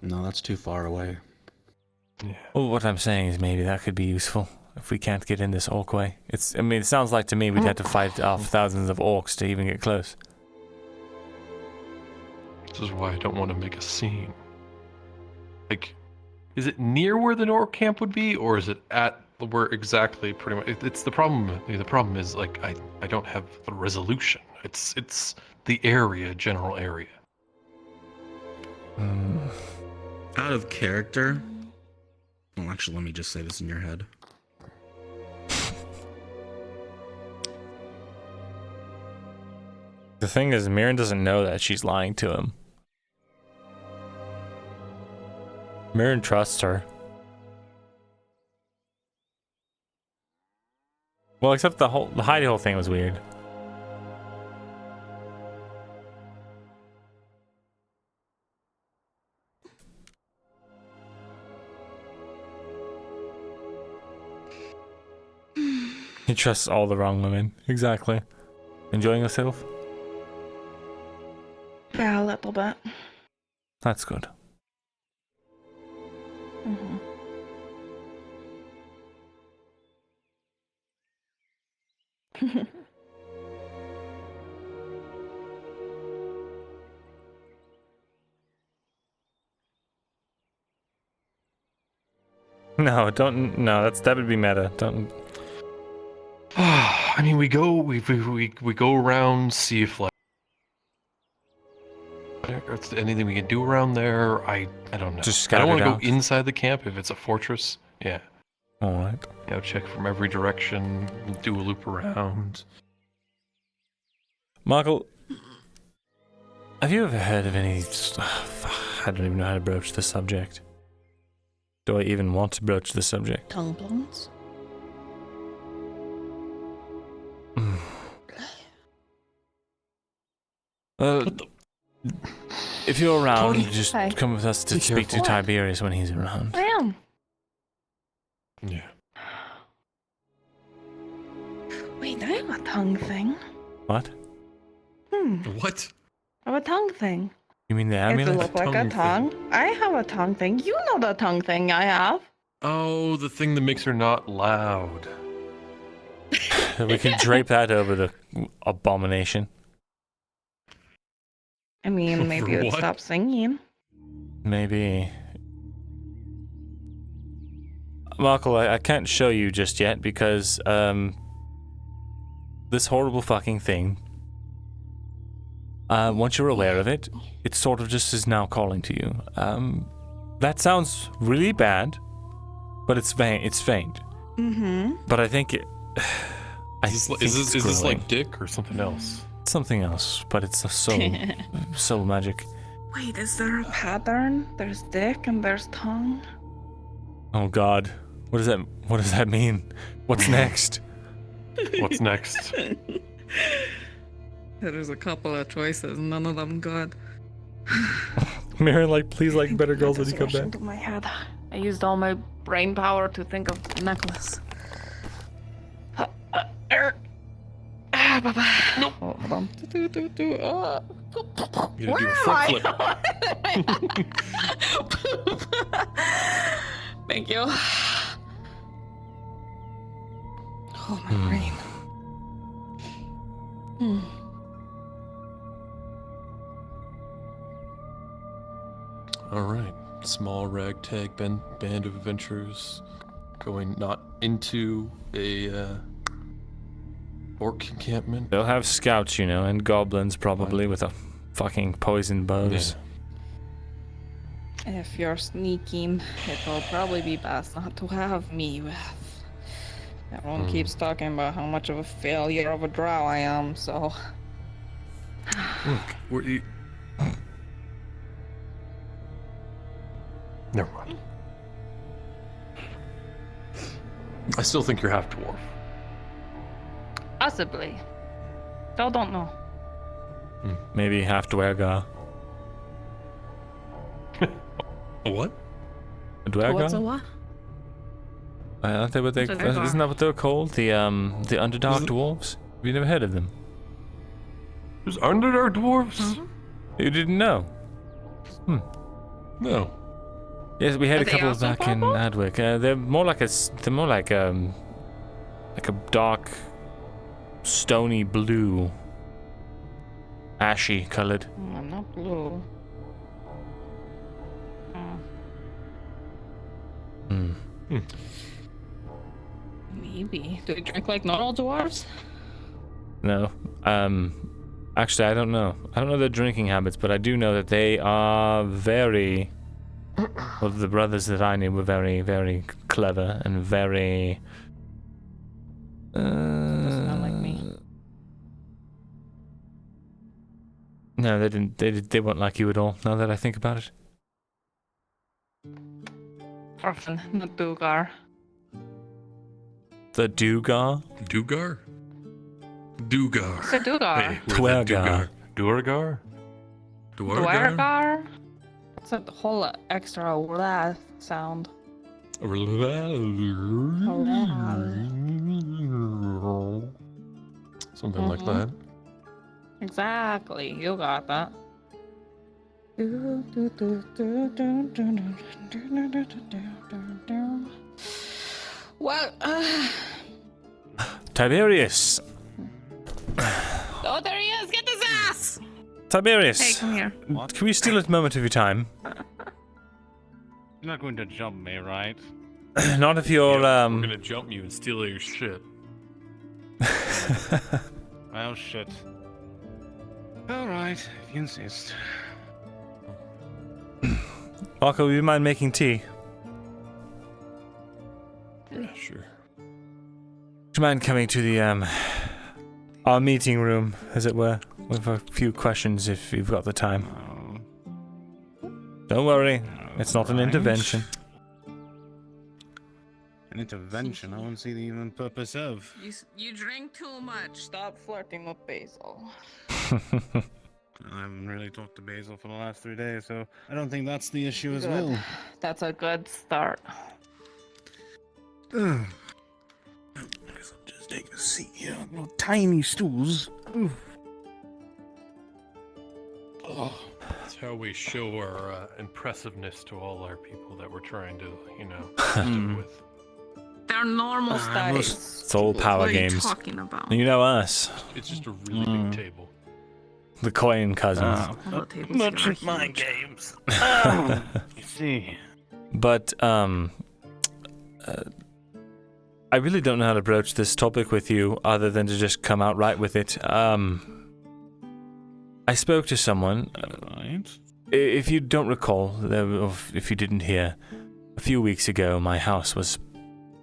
No, that's too far away. Yeah. Well, what I'm saying is maybe that could be useful if we can't get in this orc way. I mean, it sounds like to me we'd have to fight off thousands of orcs to even get close. This is why I don't want to make a scene. Like, is it near where the orc camp would be, or is it at where exactly? Pretty much, it's the problem. The problem is like I don't have the resolution. It's the area, general area. Out of character. Well, actually, let me just say this in your head. The thing is, Mirren doesn't know that she's lying to him. Mirren trusts her. Well, except the hidey hole thing was weird. He trusts all the wrong women. Exactly. Enjoying yourself? Yeah, a little bit. That's good. No, don't. No, that would be meta. Don't. I mean, we go around, see if like there's anything we can do around there. I don't know. Just I don't scout want it to out. go inside the camp if it's a fortress. Yeah. All right. You know, check from every direction, do a loop around. Michael, have you ever heard of any... I don't even know how to broach the subject. Do I even want to broach the subject? Tongue blunts? If you're around, Tony, just hi. come with us to Be speak to careful. Tiberius when he's around. I am. Yeah. Wait, I have a tongue thing. What? What? I have a tongue thing. You mean the It amulet? look like a tongue. I have a tongue thing. You know the tongue thing I have. Oh, the thing that makes her not loud. We can drape that over the abomination. I mean, maybe it would What? stop singing. Maybe. Michael, I can't show you just yet because this horrible fucking thing. Once you're aware of it, it sort of just is now calling to you. That sounds really bad, but it's faint. It's faint. Mm-hmm. But I think it. Is this like dick or something else? Something else, but it's so magic. Wait, is there a pattern? There's dick and there's tongue. Oh God, what does that mean? What's next? What's next? There's a couple of choices, none of them good. Mirren, please like better girls when you come Rush back. into my head. I used all my brain power to think of the necklace. No. Oh, hold on. You're gonna do a Where front am flip. Thank you. Oh, my brain. All right, small ragtag band of adventurers going not into a orc encampment. They'll have scouts, and goblins probably with a fucking poison bows. If you're sneaking, it'll probably be best not to have me with. Everyone keeps talking about how much of a failure of a drow I am, so. Look, never mind. I still think you're half dwarf. Possibly. Still don't know. Maybe half dwergar. What? A dwergar? What's a what? Aren't they what they? So they are. Isn't that what they're called? The Underdark dwarves. Have you never heard of them? There's Underdark dwarves? Mm-hmm. You didn't know? No. Yes, we had Are a they couple also back in purple? Adwick. They're more like a dark, stony blue, ashy colored. I'm not blue. Maybe. Do they drink like normal dwarves? No. Actually, I don't know. I don't know their drinking habits, but I do know that they are very. Well, the brothers that I knew were very, very clever and very. Not like me. No, they didn't. They weren't like you at all. Now that I think about it. Orphan, not Dugar. The Dugar. Dugar? Dugar. It's a Dugar. Hey, we're the Duergar. Duergar? Duergar? It's a whole extra last sound. Something like that. Exactly, you got that. Well, Tiberius. oh, there he is! Get his ass! Tiberius. Hey, come here. Can we steal a moment of your time? You're not going to jump me, right? Not if you're We're gonna jump you and steal your shit. Well, shit. Alright, if you insist. Marco, would you mind making tea? Yeah, sure. Would you mind coming to the our meeting room, as it were, with a few questions if you've got the time? Don't worry, it's not an intervention. An intervention? I don't see the even purpose of. You drink too much. Stop flirting with Basil. I haven't really talked to Basil for the last 3 days, so I don't think that's the issue as Good. well. That's a good start. I guess I'll just take a seat here on little tiny stools. That's how we show our impressiveness to all our people that we're trying to, stick with. They're normal studies. It's all power What are you games. talking about? You know us, It's just a really big table. the Coin cousins. Much of my games. You see. But I really don't know how to broach this topic with you other than to just come out right with it. I spoke to someone. If you don't recall, or if you didn't hear, a few weeks ago my house was,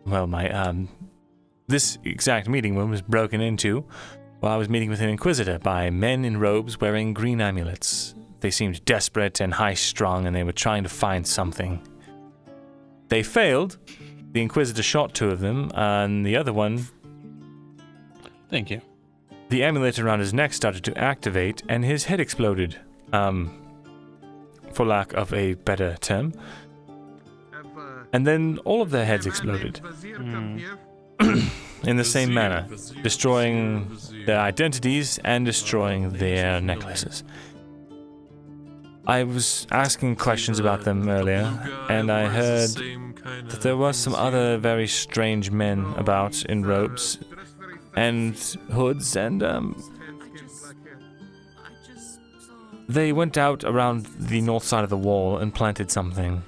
well, this exact meeting room was broken into while I was meeting with an inquisitor by men in robes wearing green amulets. They seemed desperate and high-strung, and they were trying to find something. They failed. The inquisitor shot 2 of them, and the other one... Thank you. The amulet around his neck started to activate, and his head exploded. For lack of a better term. And then all of their heads exploded. In the same manner, destroying their identities and destroying their necklaces. I was asking questions about them earlier, and I heard that there were some other very strange men about in robes and hoods, and they went out around the north side of the wall and planted something.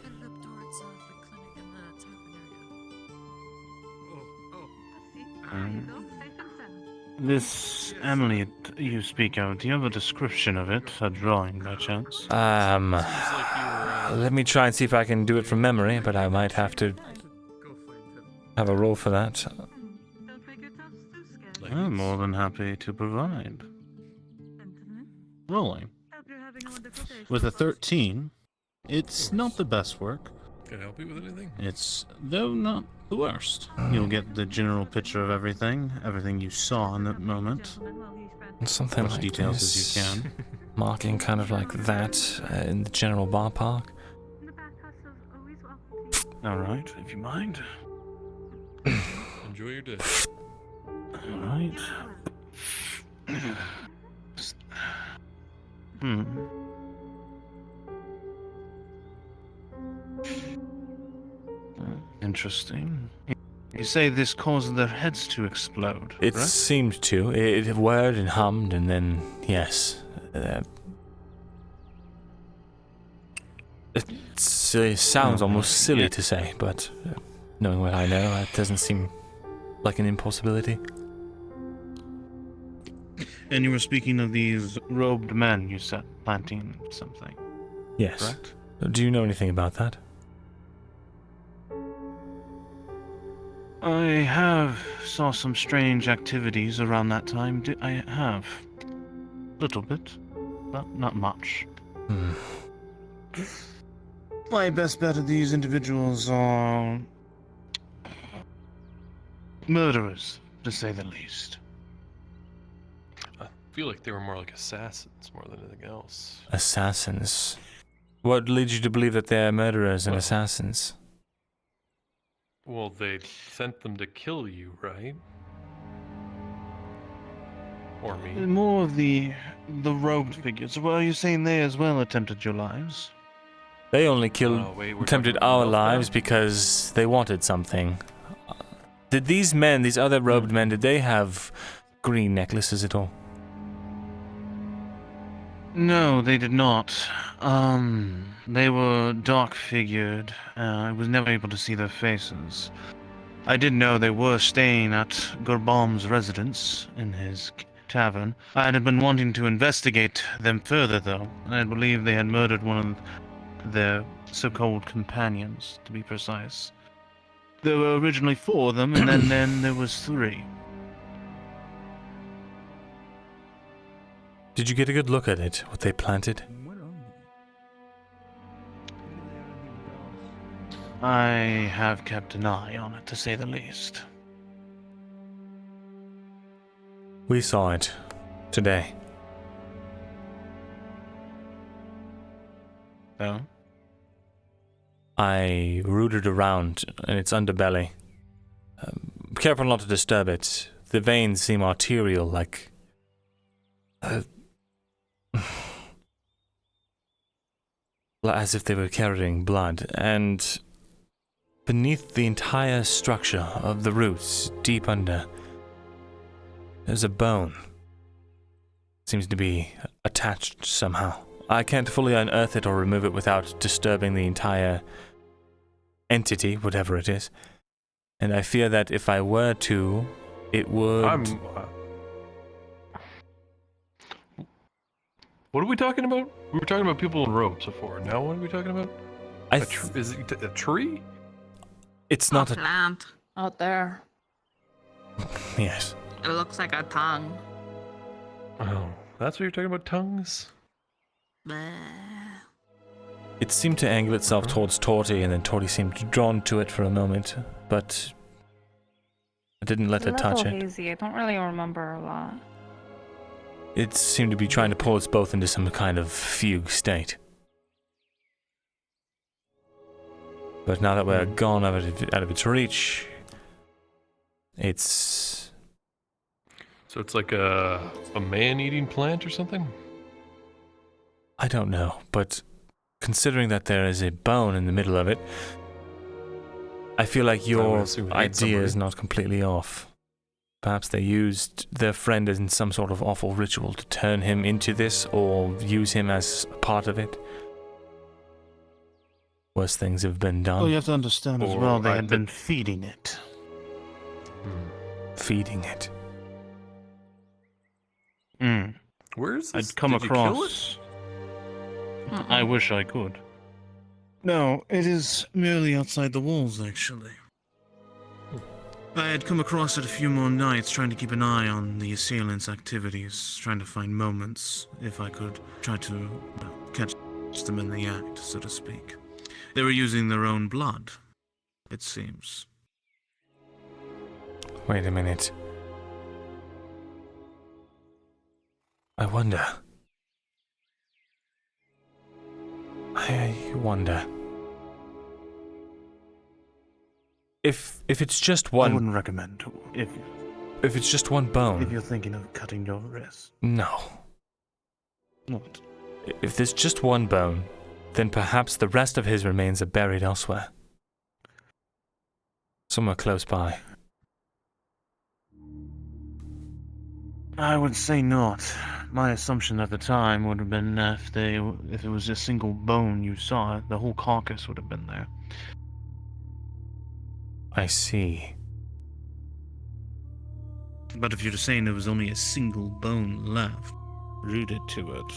This amulet you speak of, do you have a description of it, a drawing by chance? Let me try and see if I can do it from memory, but I might have to have a roll for that. I'm more than happy to provide. Rolling. With a 13, it's not the best work. Can I help you with anything? It's, though not the worst. You'll get the general picture of everything you saw in that moment. Something As like details this. as you can. Marking kind of like that in the general ballpark. Alright, if you mind. Enjoy your day. Alright. Interesting. You say this caused their heads to explode, It correct? seemed to. It whirred and hummed, and then, yes. It sounds almost silly to say, but knowing what I know, it doesn't seem like an impossibility. And you were speaking of these robed men you said planting something. Yes. Correct? Do you know anything about that? I have saw some strange activities around that time. I have. Little bit. But not much. My best bet of these individuals are murderers, to say the least. I feel like they were more like assassins more than anything else. Assassins? What leads you to believe that they're murderers and assassins? Well, they sent them to kill you, right? Or me? More of the robed figures. Well, you're saying they as well attempted your lives? They only attempted our lives because they wanted something. Did these men, these other robed men, did they have green necklaces at all? No, they did not. They were dark-figured. I was never able to see their faces. I did know they were staying at Gurbom's residence in his tavern. I had been wanting to investigate them further, though. I believe they had murdered one of their so-called companions, to be precise. There were originally 4 of them, and then there was 3. Did you get a good look at it, what they planted? I have kept an eye on it, to say the least. We saw it today. Oh? I rooted around in its underbelly. Careful not to disturb it. The veins seem arterial, like... as if they were carrying blood, and beneath the entire structure of the roots, deep under, there's a bone. Seems to be attached somehow. I can't fully unearth it or remove it without disturbing the entire entity, whatever it is. And I fear that if I were to, it would... What are we talking about? We were talking about people in robes before. Now what are we talking about? Is it a tree? It's not a plant out there. Yes. It looks like a tongue. Oh, that's what you're talking about, tongues? It seemed to angle itself towards Torty, and then Torty seemed drawn to it for a moment, but I didn't let her touch it. Hazy. I don't really remember a lot. It seemed to be trying to pull us both into some kind of fugue state. But now that we're gone out of its reach, it's... So it's like a man-eating plant or something? I don't know, but considering that there is a bone in the middle of it, I feel like your idea is not completely off. Perhaps they used their friend in some sort of awful ritual to turn him into this, or use him as a part of it. Worse things have been done. Well, you have to understand as well, they had been feeding it. Feeding it. Where is this? I'd come Did you kill across... I wish I could. No, it is merely outside the walls, actually. I had come across it a few more nights, trying to keep an eye on the assailants' activities, trying to find moments, if I could try to catch them in the act, so to speak. They were using their own blood, it seems. Wait a minute. I wonder. If it's just I one, wouldn't recommend if it's just one bone. if you're thinking of cutting your wrist. No. What? If there's just one bone, then perhaps the rest of his remains are buried elsewhere. Somewhere close by. I would say not. My assumption at the time would have been if it was a single bone you saw, the whole carcass would have been there. I see. But if you're just saying there was only a single bone left, rooted to it,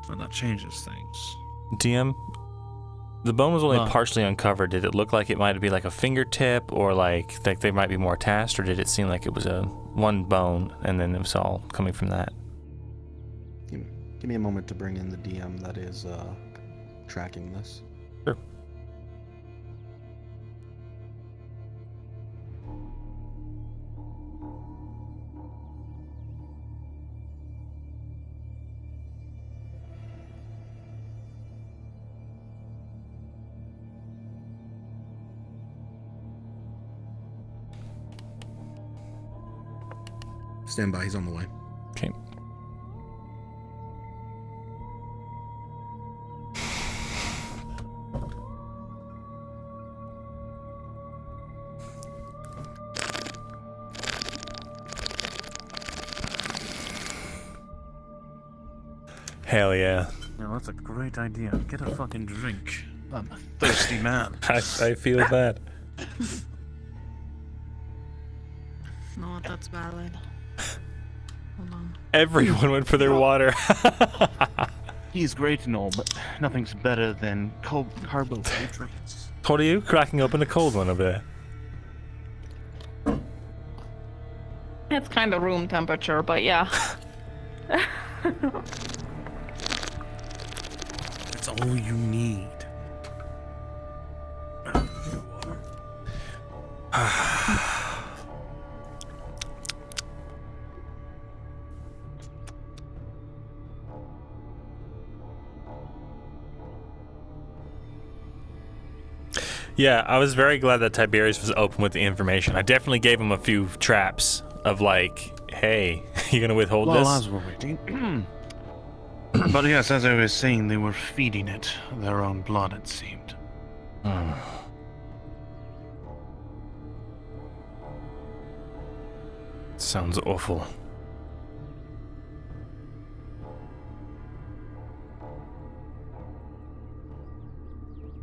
well, that changes things. DM, the bone was only Huh. partially uncovered. Did it look like it might be like a fingertip, or like they might be more attached, or did it seem like it was a one bone and then it was all coming from that? Give me a moment to bring in the DM that is tracking this. Sure. Stand by, he's on the way. Okay. Hell yeah. No, that's a great idea. Get a fucking drink. I'm a thirsty man. I feel that. No, that's valid. Hold on. Everyone went for their water. He's great and all, but nothing's better than cold carbohydrates. What are you cracking open a cold one over there? It's kind of room temperature, but yeah. That's all you need. Yeah, I was very glad that Tiberius was open with the information. I definitely gave him a few traps of like, hey, you gonna withhold Well, this? as we're waiting. But yes, as I was saying, they were feeding it their own blood, it seemed. Sounds awful.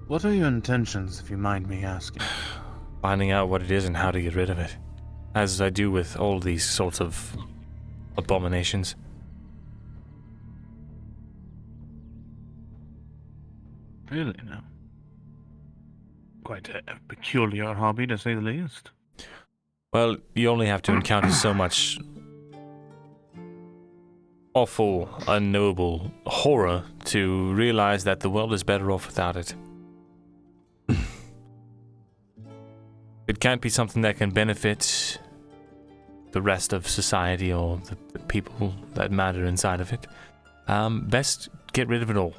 What are your intentions, if you mind me asking? Finding out what it is and how to get rid of it. As I do with all these sorts of abominations. Really, now? Quite a peculiar hobby, to say the least. Well, you only have to encounter so much awful, unknowable horror to realize that the world is better off without it. It can't be something that can benefit the rest of society or the people that matter inside of it. Best get rid of it all.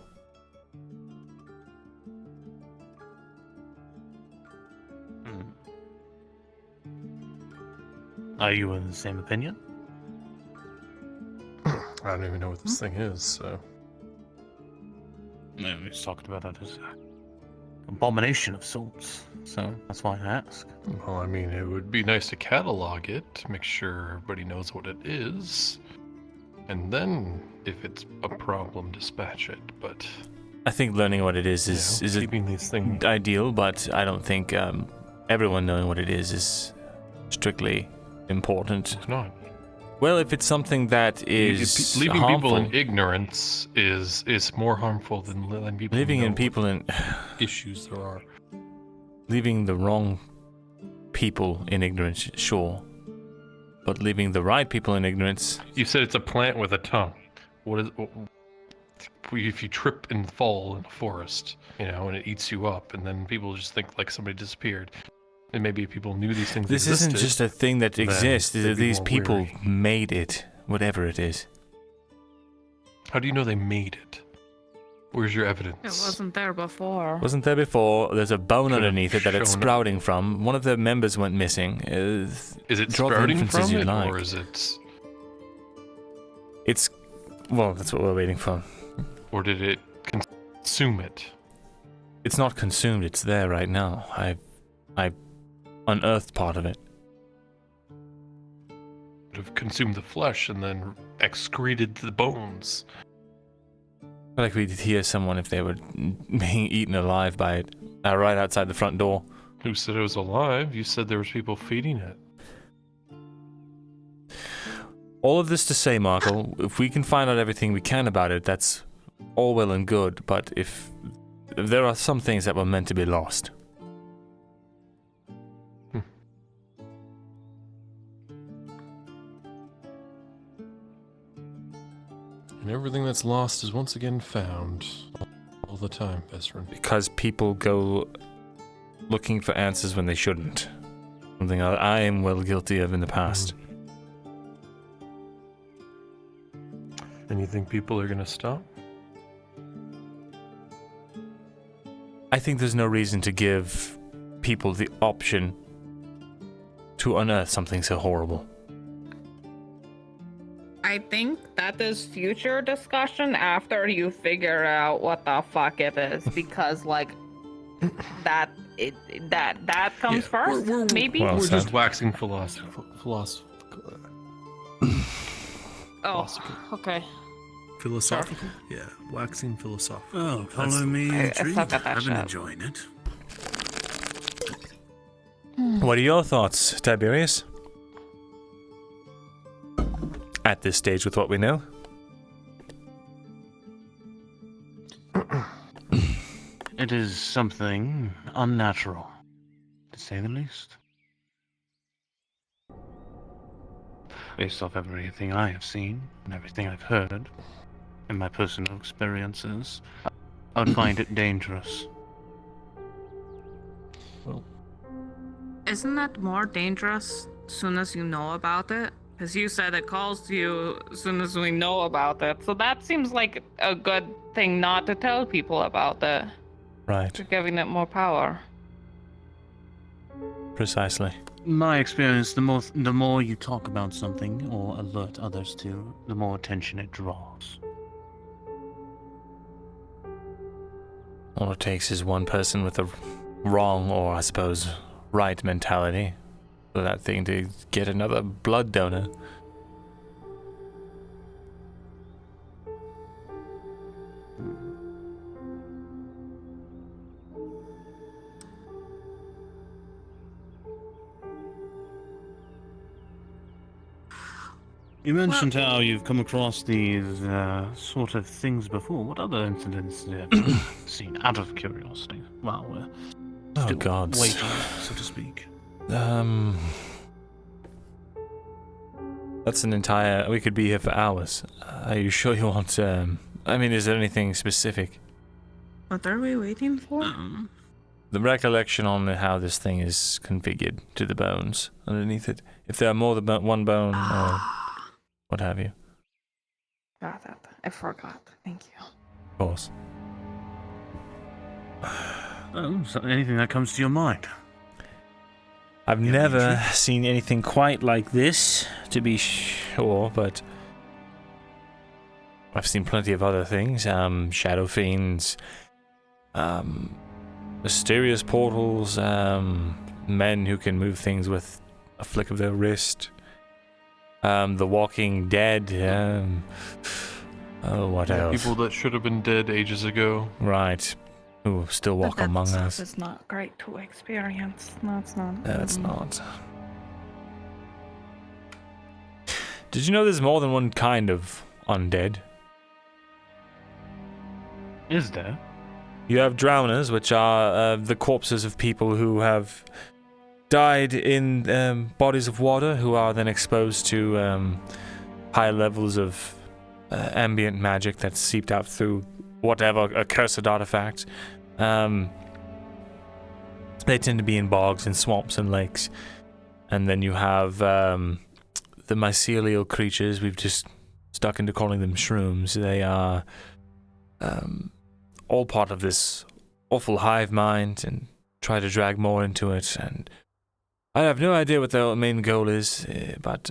Are you in the same opinion? I don't even know what this thing is, so. No, we just talked about that as abomination of sorts, so that's why I ask. Well, I mean, it would be nice to catalog it, make sure everybody knows what it is, and then, if it's a problem, dispatch it, but... I think learning what it is keeping these things ideal, but I don't think everyone knowing what it is strictly important. It's not. Well, if it's something that is leaving harmful, people in ignorance is more harmful than letting people leaving know in people in issues there are. Leaving the wrong people in ignorance, sure, but leaving the right people in ignorance. You said it's a plant with a tongue. What is? If you trip and fall in a forest, and it eats you up, and then people just think like somebody disappeared. And maybe people knew these things This existed, isn't just a thing that exists. they'd be These more people wary. made it, whatever it is. How do you know they made it? Where's your evidence? It wasn't there before. Wasn't there before? There's a bone Could've underneath it that it's shown up. sprouting from. One of the members went missing. Is it draw the sprouting inferences from you it, like. or is it... It's... Well, that's what we're waiting for. Or did it consume it? It's not consumed, it's there right now. I unearthed part of it. Would have consumed the flesh and then excreted the bones. I feel like we'd hear someone if they were being eaten alive by it. Right outside the front door. Who said it was alive? You said there was people feeding it. All of this to say, Markle, if we can find out everything we can about it, that's all well and good, but if there are some things that were meant to be lost. And everything that's lost is once again found. All the time, Vesrin. Because people go looking for answers when they shouldn't. Something I am well guilty of in the past. And you think people are gonna stop? I think there's no reason to give people the option to unearth something so horrible. I think that is future discussion after you figure out what the fuck it is, because like that comes first. Maybe. We're just waxing philosophical. Oh, okay. Philosophical? Yeah, waxing philosophical. Oh, follow me, I suck at that I've been shit. enjoying it. What are your thoughts, Tiberius? At this stage with what we know? It is something unnatural, to say the least. Based off everything I have seen and everything I've heard, and my personal experiences, I would find it dangerous. Isn't that more dangerous as soon as you know about it? Because you said it calls to you as soon as we know about it. So that seems like a good thing not to tell people about it. Right. You're giving it more power. Precisely. My experience, the more you talk about something or alert others to, the more attention it draws. All it takes is one person with a wrong, or I suppose, right mentality for that thing to get another blood donor. You mentioned how you've come across these sort of things before. What other incidents have you seen, out of curiosity? Wow, we're still waiting, so to speak. That's an entire... We could be here for hours. Are you sure you want... I mean, is there anything specific? What are we waiting for? The recollection on how this thing is configured to the bones underneath it. If there are more than one bone, or what have you. Got it. I forgot. Thank you. Of course. Oh, so anything that comes to your mind? I've never seen anything quite like this, to be sure, but I've seen plenty of other things. Shadow fiends, mysterious portals, men who can move things with a flick of their wrist, the Walking Dead, what else? People that should have been dead ages ago. Right. Who still walk But among that us. stuff is not great to experience. No, it's not. No, it's not. Did you know there's more than one kind of undead? Is there? You have drowners, which are the corpses of people who have died in bodies of water, who are then exposed to high levels of ambient magic that's seeped out through whatever accursed artifact. They tend to be in bogs and swamps and lakes. And then you have the mycelial creatures. We've just stuck into calling them shrooms. They are all part of this awful hive mind and try to drag more into it. And I have no idea what their main goal is, but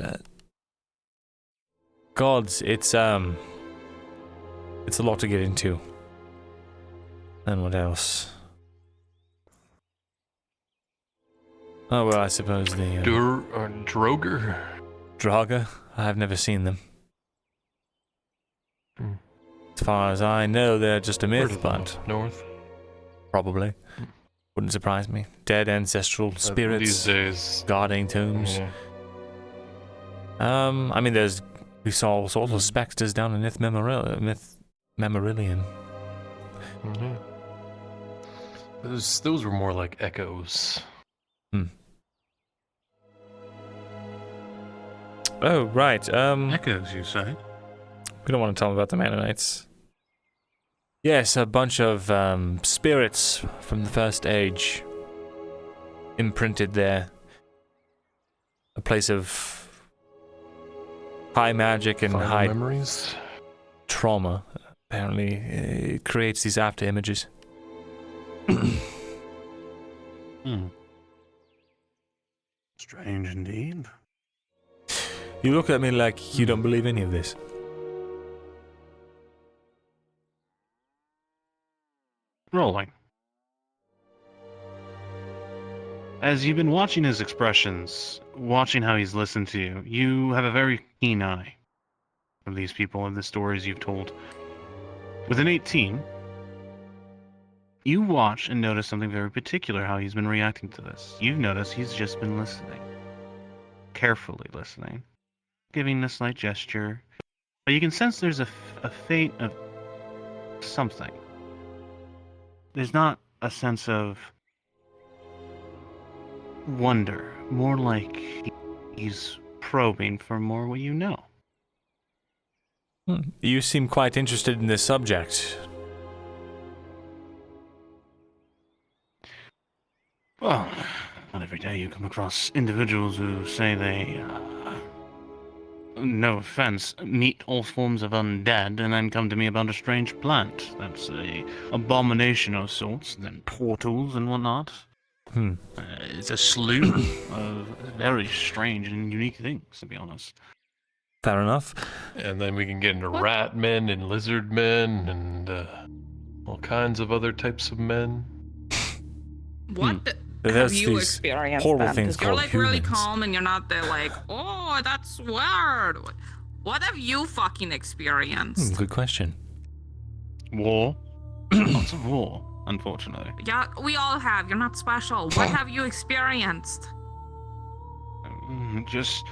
gods, it's a lot to get into. And what else? Oh well, I suppose the Droger. Draga. I've never seen them. As far as I know, they're just a myth, but north. Probably. Wouldn't surprise me. Dead ancestral spirits these days. guarding tombs. Yeah. I mean, we saw all sorts of specters down in Myth Memorillion. Mm-hmm. Those were more like echoes. Oh, right. Echoes, you say? We don't want to talk about the Mennonites. Yes, a bunch of spirits from the First Age imprinted there. A place of high magic and Final high memories. Trauma. Apparently, it creates these after images. Strange indeed. You look at me like you don't believe any of this. Rolling. As you've been watching his expressions, watching how he's listened to you, you have a very keen eye of these people and the stories you've told. With an 18, you watch and notice something very particular, how he's been reacting to this. You've noticed he's just been listening. Carefully listening. Giving a slight gesture. But you can sense there's a fate of something. There's not a sense of wonder. More like he's probing for more what you know. You seem quite interested in this subject. Well, not every day you come across individuals who say they, no offense, meet all forms of undead and then come to me about a strange plant. That's a abomination of sorts, then portals and whatnot. It's a slew of very strange and unique things, to be honest. Fair enough. And then we can get into rat men and lizard men and all kinds of other types of men. What There's have you these experienced horrible then? things 'Cause you're called like really humans. calm and you're not there like, oh, that's weird. What have you fucking experienced? Good question. War. Lots of war, unfortunately. Yeah, we all have. You're not special. What have you experienced? Just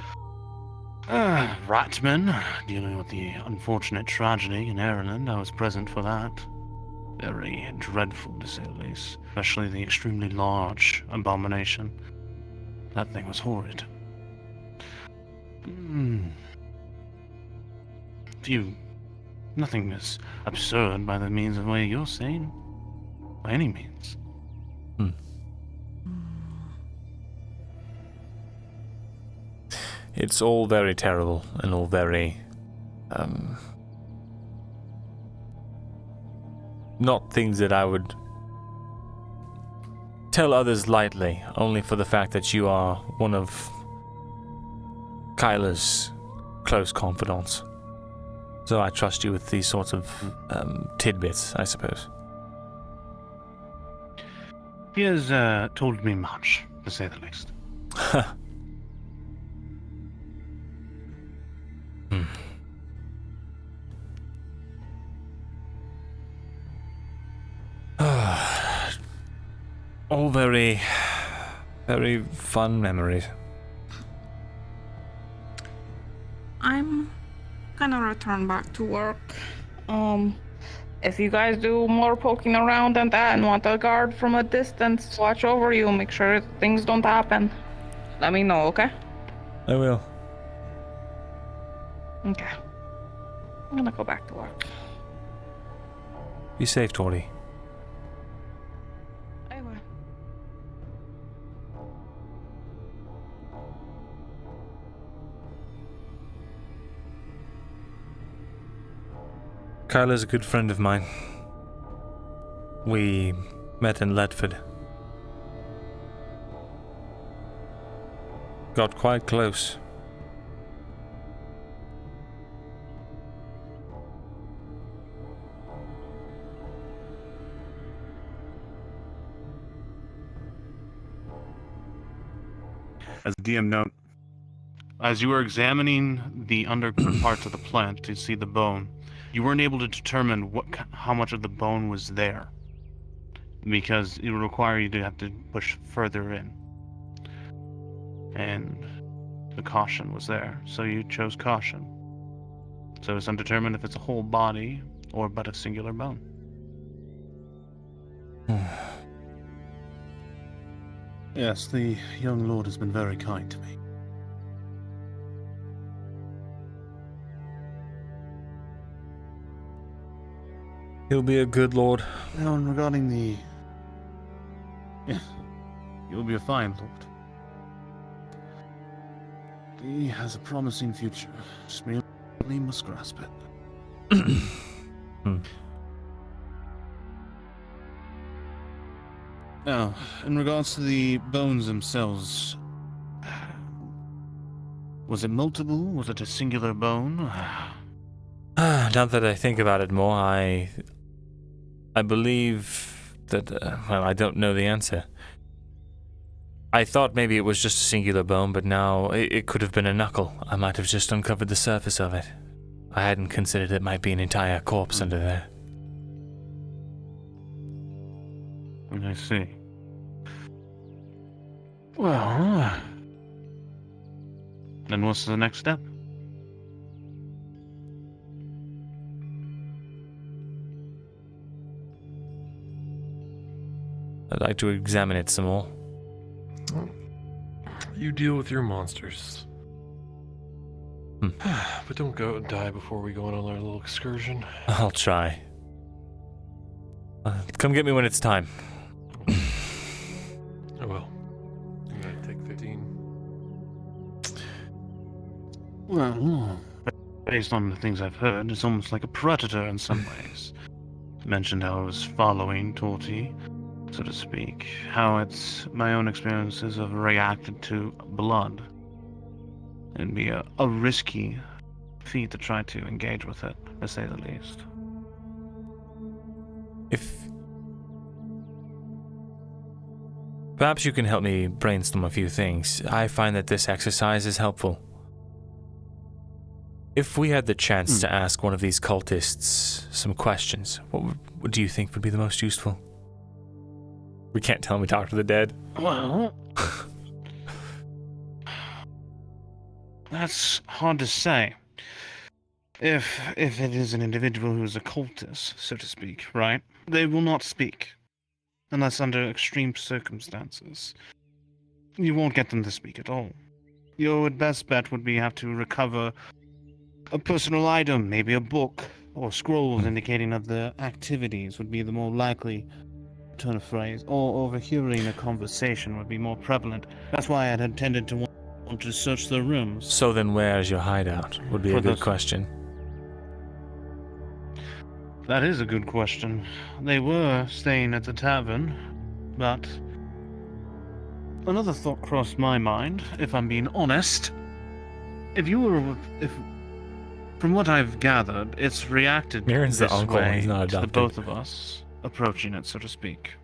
ratmen dealing with the unfortunate tragedy in Ireland. I was present for that. Very dreadful, to say the least. Especially the extremely large abomination. That thing was horrid. Nothing as absurd by the means of the way you're saying. By any means. It's all very terrible and all very, not things that I would tell others lightly, only for the fact that you are one of Kyla's close confidants. So I trust you with these sorts of tidbits, I suppose. He has told me much, to say the least. All very, very fun memories. I'm gonna return back to work. If you guys do more poking around and that and want a guard from a distance, watch over you, make sure things don't happen. Let me know, okay? I will. Okay. I'm gonna go back to work. Be safe, Tori. I will. Kyla's a good friend of mine. We met in Ledford. Got quite close. As a DM note, as you were examining the under parts of the plant to see the bone, you weren't able to determine how much of the bone was there, because it would require you to have to push further in. And the caution was there, so you chose caution. So it's undetermined if it's a whole body or but a singular bone. Yes, the young lord has been very kind to me. He'll be a good lord. Now, regarding the... Yes, you'll be a fine lord. He has a promising future. Just merely must grasp it. Now, in regards to the bones themselves, was it multiple? Was it a singular bone? Now that I think about it more, I believe that, well, I don't know the answer. I thought maybe it was just a singular bone, but now it could have been a knuckle. I might have just uncovered the surface of it. I hadn't considered it might be an entire corpse under there. I see. Well, then what's the next step? I'd like to examine it some more. You deal with your monsters. But don't go and die before we go on our little excursion. I'll try. Come get me when it's time. I will. I'm gonna take 15. Well, based on the things I've heard, it's almost like a predator in some ways. Mentioned how I was following Torty, so to speak. How it's my own experiences have reacted to blood. It'd be a risky feat to try to engage with it, to say the least. Perhaps you can help me brainstorm a few things. I find that this exercise is helpful. If we had the chance to ask one of these cultists some questions, what do you think would be the most useful? We can't tell him we talk to the dead. Well, that's hard to say. If it is an individual who is a cultist, so to speak, right? They will not speak. Unless under extreme circumstances. You won't get them to speak at all. Your best bet would be have to recover a personal item, maybe a book, or scrolls indicating of the activities would be the more likely turn of phrase, or overhearing a conversation would be more prevalent. That's why I had intended to want to search the rooms. So then where's your hideout? Would be a good question. That is a good question. They were staying at the tavern, but another thought crossed my mind, if I'm being honest. From what I've gathered, it's reacted Myrindal's this the uncle, way he's not to the adopted. both of us approaching it, so to speak.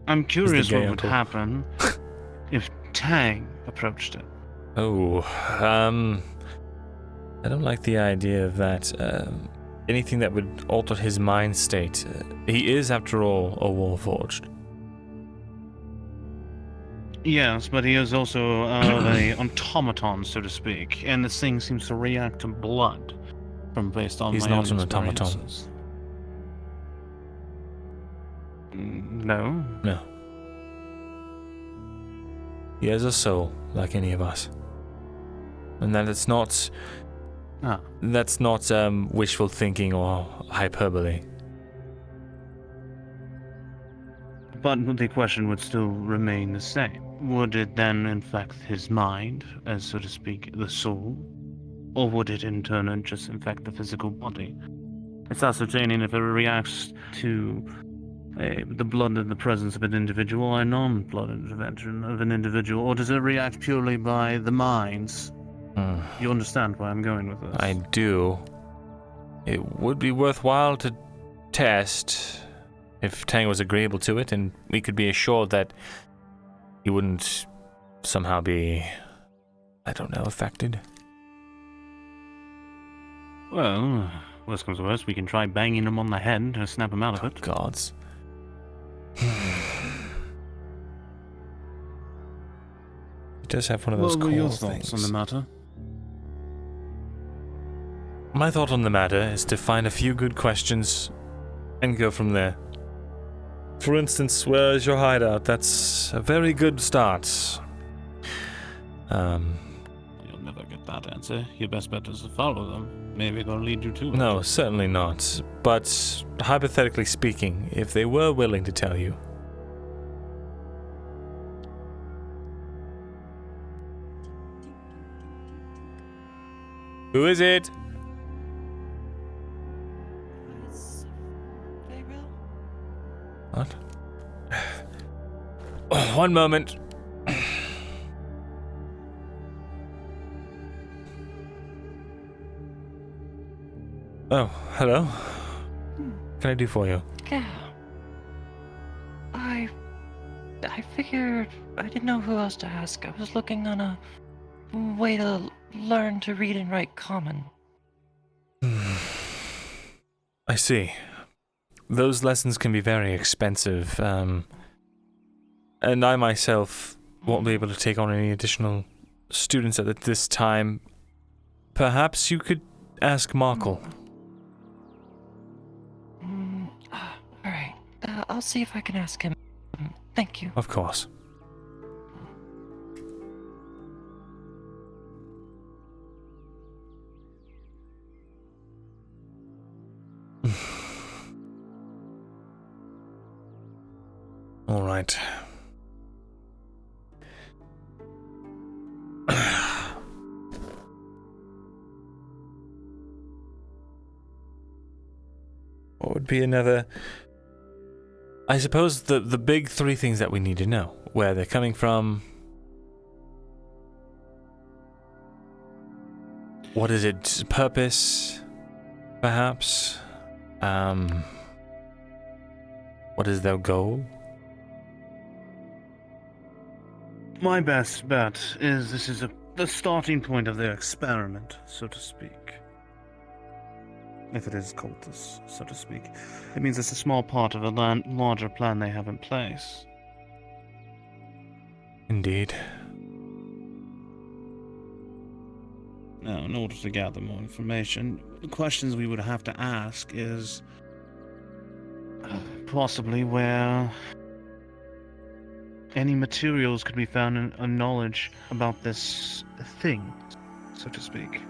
I'm curious what would happen if Tang approached it. Oh, I don't like the idea of that. Anything that would alter his mind state. He is, after all, a warforged. Yes, but he is also an automaton, so to speak, and this thing seems to react to blood, from based on He's my not own an automaton. experiences. No? No. He has a soul, like any of us. And that it's not... That's not wishful thinking or hyperbole. But the question would still remain the same. Would it then infect his mind, as so to speak, the soul? Or would it in turn just infect the physical body? It's ascertaining if it reacts to the blood in the presence of an individual or a non-blood intervention of an individual, or does it react purely by the minds? You understand where I'm going with this? I do. It would be worthwhile to test if Tang was agreeable to it, and we could be assured that he wouldn't somehow be, I don't know, affected. Well, worst comes to worst, we can try banging him on the head to snap him out of it. Gods. He does have one of those What were your core thoughts things. on the matter? My thought on the matter is to find a few good questions and go from there. For instance, where is your hideout? That's a very good start. You'll never get that answer. Your best bet is to follow them. Maybe they'll lead you to it. No, certainly not. But hypothetically speaking, if they were willing to tell you. Who is it? What? Oh, one moment. Oh, hello. What can I do for you? Yeah. I figured I didn't know who else to ask. I was looking on a way to learn to read and write common. I see. Those lessons can be very expensive, and I myself won't be able to take on any additional students at this time. Perhaps you could ask Markle. Alright, I'll see if I can ask him. Thank you. Of course. All right. What would be another? I suppose the big three things that we need to know: where they're coming from, what is its purpose, perhaps, what is their goal? My best bet is this is the starting point of their experiment, so to speak. If it is cultists, so to speak. It means it's a small part of a larger plan they have in place. Indeed. Now, in order to gather more information, the questions we would have to ask is possibly where any materials could be found in knowledge about this thing, so to speak.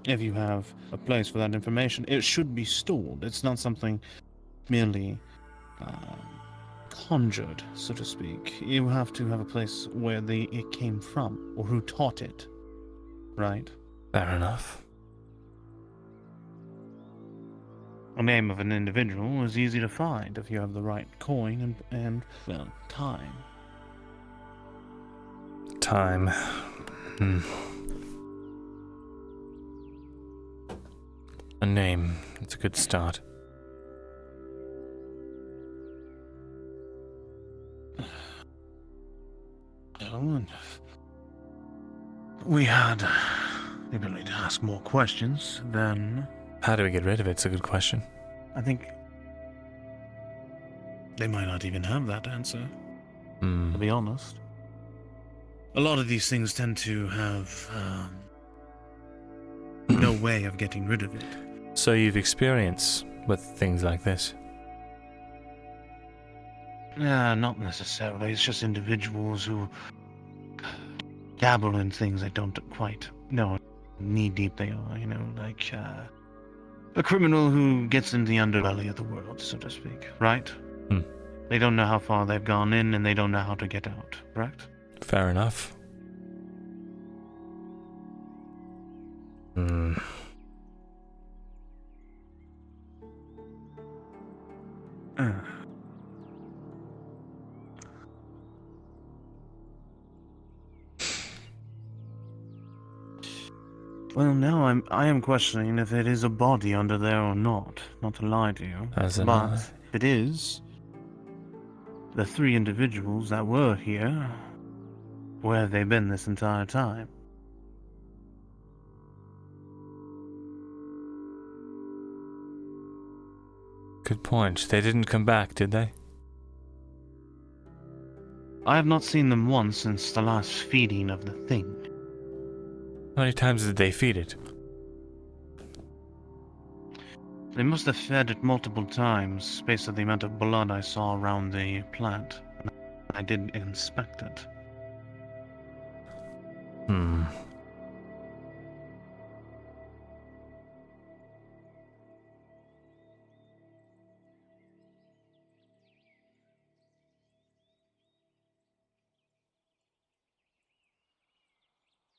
If you have a place for that information, it should be stored. It's not something merely conjured, so to speak. You have to have a place where it came from, or who taught it, right? Fair enough. A name of an individual is easy to find if you have the right coin and well, time. Time. A name. It's a good start. Well, if we had the ability to ask more questions, then how do we get rid of it? It's a good question. I think they might not even have that answer, to be honest. A lot of these things tend to have no way of getting rid of it. So you've experience with things like this? Not necessarily. It's just individuals who dabble in things they don't quite know how knee-deep they are, like a criminal who gets in the underbelly of the world, so to speak, right? They don't know how far they've gone in, and they don't know how to get out, correct? Fair enough. Hmm. Well, now I am questioning if it is a body under there or not. Not to lie to you, As am but I. if it is, the 3 individuals that were here, where have they been this entire time? Good point. They didn't come back, did they? I have not seen them once since the last feeding of the thing. How many times did they feed it? They must have fed it multiple times, based on the amount of blood I saw around the plant. I did inspect it. Hmm.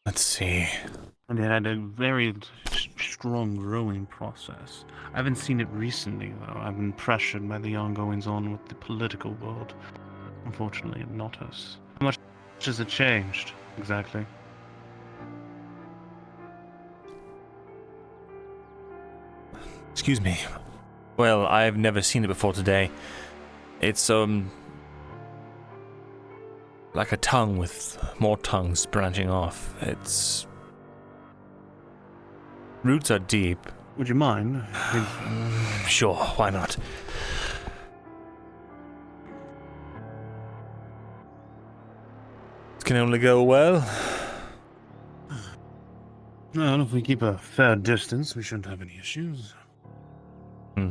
Let's see. And it had a very strong growing process. I haven't seen it recently, though. I've been pressured by the ongoings on with the political world. Unfortunately, not us. How much has it changed, exactly? Excuse me. Well, I've never seen it before today. It's, like a tongue with more tongues branching off. Its roots are deep. Would you mind? Sure, why not? It can only go well. Well, if we keep a fair distance, we shouldn't have any issues. Hmm.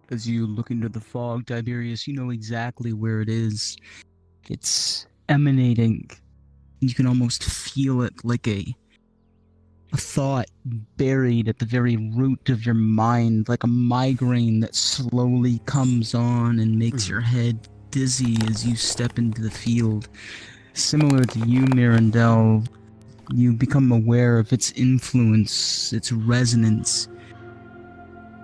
As you look into the fog, Tiberius, you know exactly where it is. It's emanating. You can almost feel it like a thought buried at the very root of your mind, like a migraine that slowly comes on and makes your head dizzy as you step into the field. Similar to you, Myrindal, you become aware of its influence, its resonance.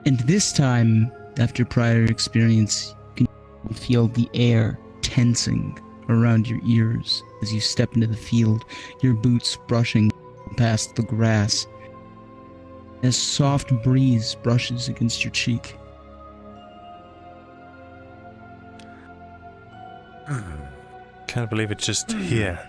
And this time, after prior experience, you can feel the air tensing around your ears as you step into the field, your boots brushing past the grass. A soft breeze brushes against your cheek. Can't believe it's just here.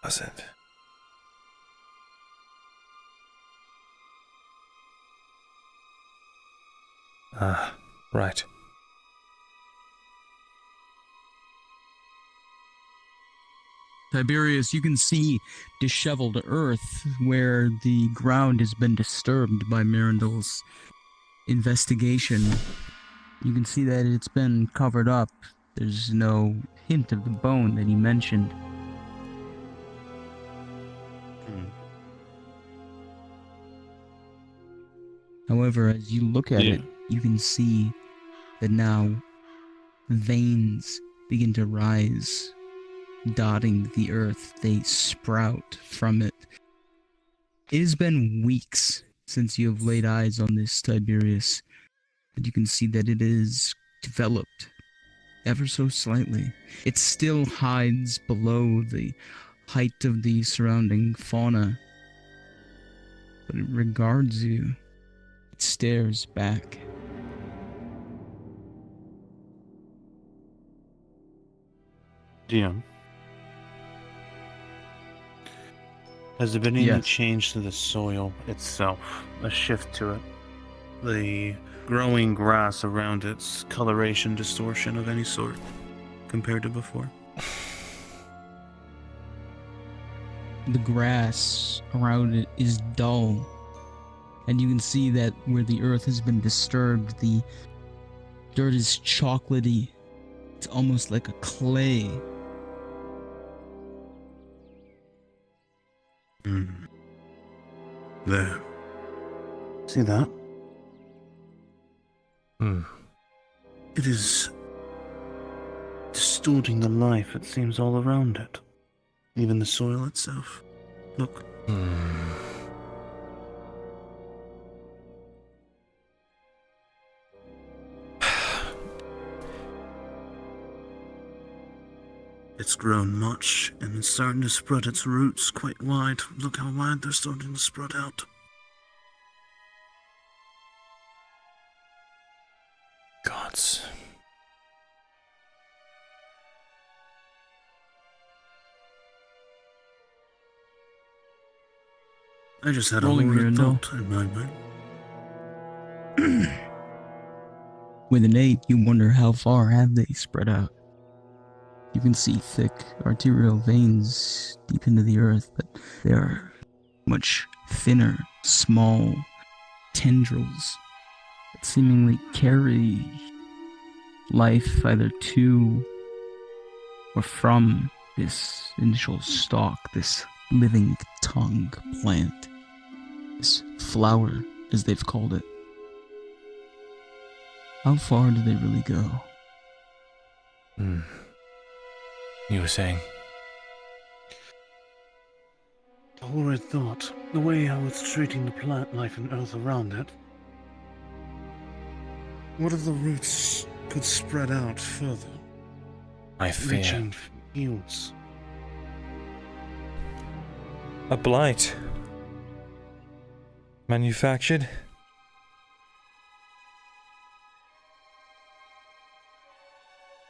Was it? Ah, right. Tiberius, you can see disheveled earth where the ground has been disturbed by Myrindal's investigation. You can see that it's been covered up. There's no hint of the bone that he mentioned. However, as you look at it, you can see that now veins begin to rise, dotting the earth. They sprout from it. It has been weeks since you have laid eyes on this, Tiberius, but you can see that it is developed ever so slightly. It still hides below the height of the surrounding fauna, but it regards you. It stares back. DM, has there been any change to the soil itself? A shift to it? The growing grass around its coloration distortion of any sort compared to before? The grass around it is dull. And you can see that where the earth has been disturbed, the dirt is chocolatey. It's almost like a clay. There. See that? It is distorting the life it seems all around it. Even the soil itself. Look. It's grown much, and it's starting to spread its roots quite wide. Look how wide they're starting to spread out. Gods. I just had a Rolling horrid Myrindal. thought in my mind. With an 8, you wonder how far have they spread out. You can see thick arterial veins deep into the earth, but they are much thinner, small tendrils that seemingly carry life either to or from this initial stalk, this living tongue plant, this flower, as they've called it. How far do they really go? You were saying? A horrid thought. The way how it's treating the plant life and earth around it. What if the roots could spread out further? I fear. Reaching fields. A blight. Manufactured?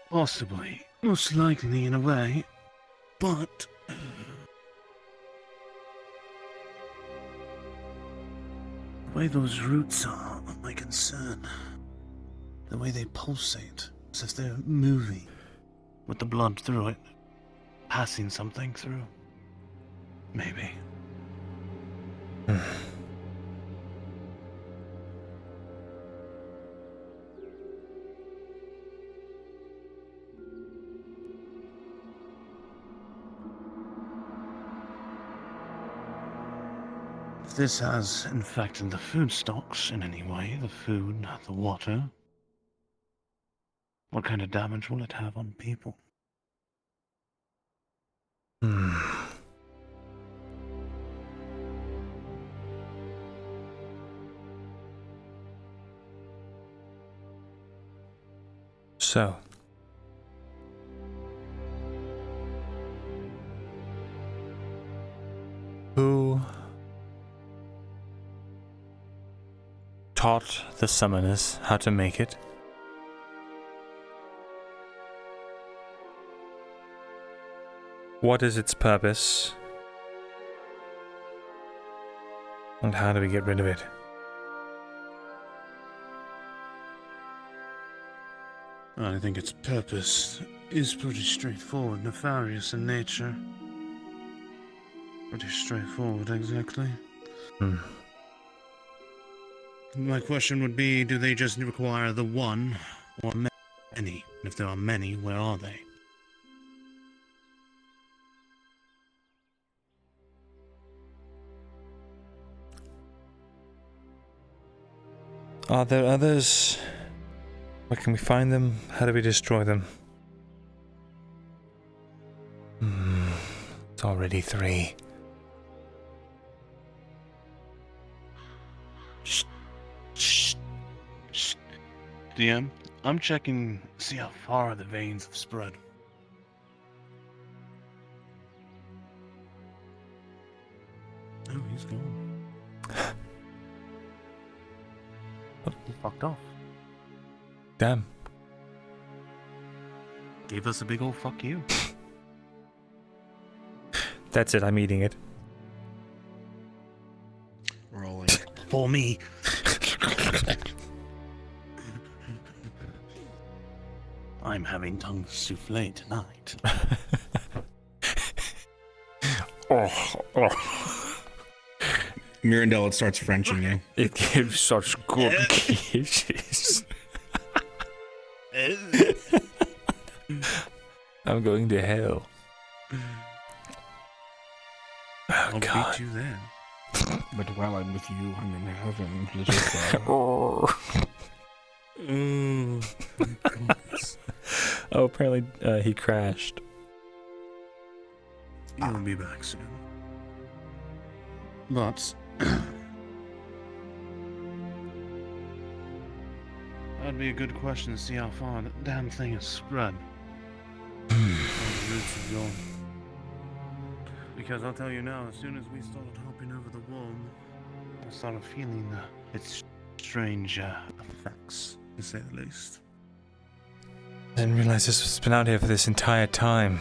Possibly. Most likely in a way. But... the way those roots are my concern. The way they pulsate, as if they're moving. With the blood through it. Passing something through. Maybe. If this has infected the food stocks in any way, the food, the water, what kind of damage will it have on people? So. Who taught the summoners how to make it? What is its purpose? And how do we get rid of it? I think its purpose is pretty straightforward, nefarious in nature. Pretty straightforward, exactly. My question would be, do they just require the one, or many? And if there are many, where are they? Are there others? Where can we find them? How do we destroy them? It's already 3. DM, I'm checking, see how far the veins have spread. Oh, he's gone. He fucked off. Damn. Gave us a big old fuck you. That's it, I'm eating it. Rolling. For me. I'm having tongue souffle tonight. Myrindal, it starts Frenching you. It gives such good kisses. I'm going to hell. I'll God. beat you then. But while I'm with you, I'm in heaven, little fella. Oh, apparently he crashed. You'll be back soon. But That'd be a good question to see how far that damn thing has spread. Where the roots have gone. Because I'll tell you now, as soon as we started hopping over the wall, I started feeling its strange effects, to say the least. I didn't realize this was been out here for this entire time.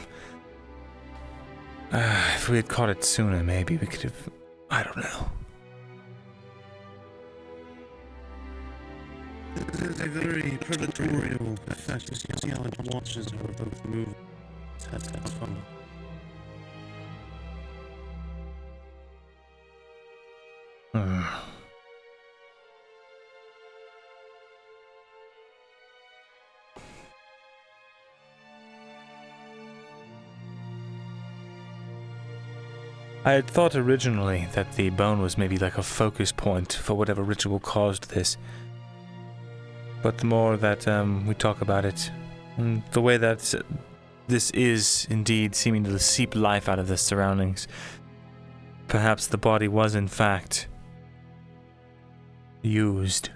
If we had caught it sooner, maybe we could have... I don't know. It is a very predatory effect. You see how it watches her both move. That's fun. I had thought originally that the bone was maybe like a focus point for whatever ritual caused this. But the more that we talk about it, and the way that this is indeed seeming to seep life out of the surroundings, perhaps the body was in fact used.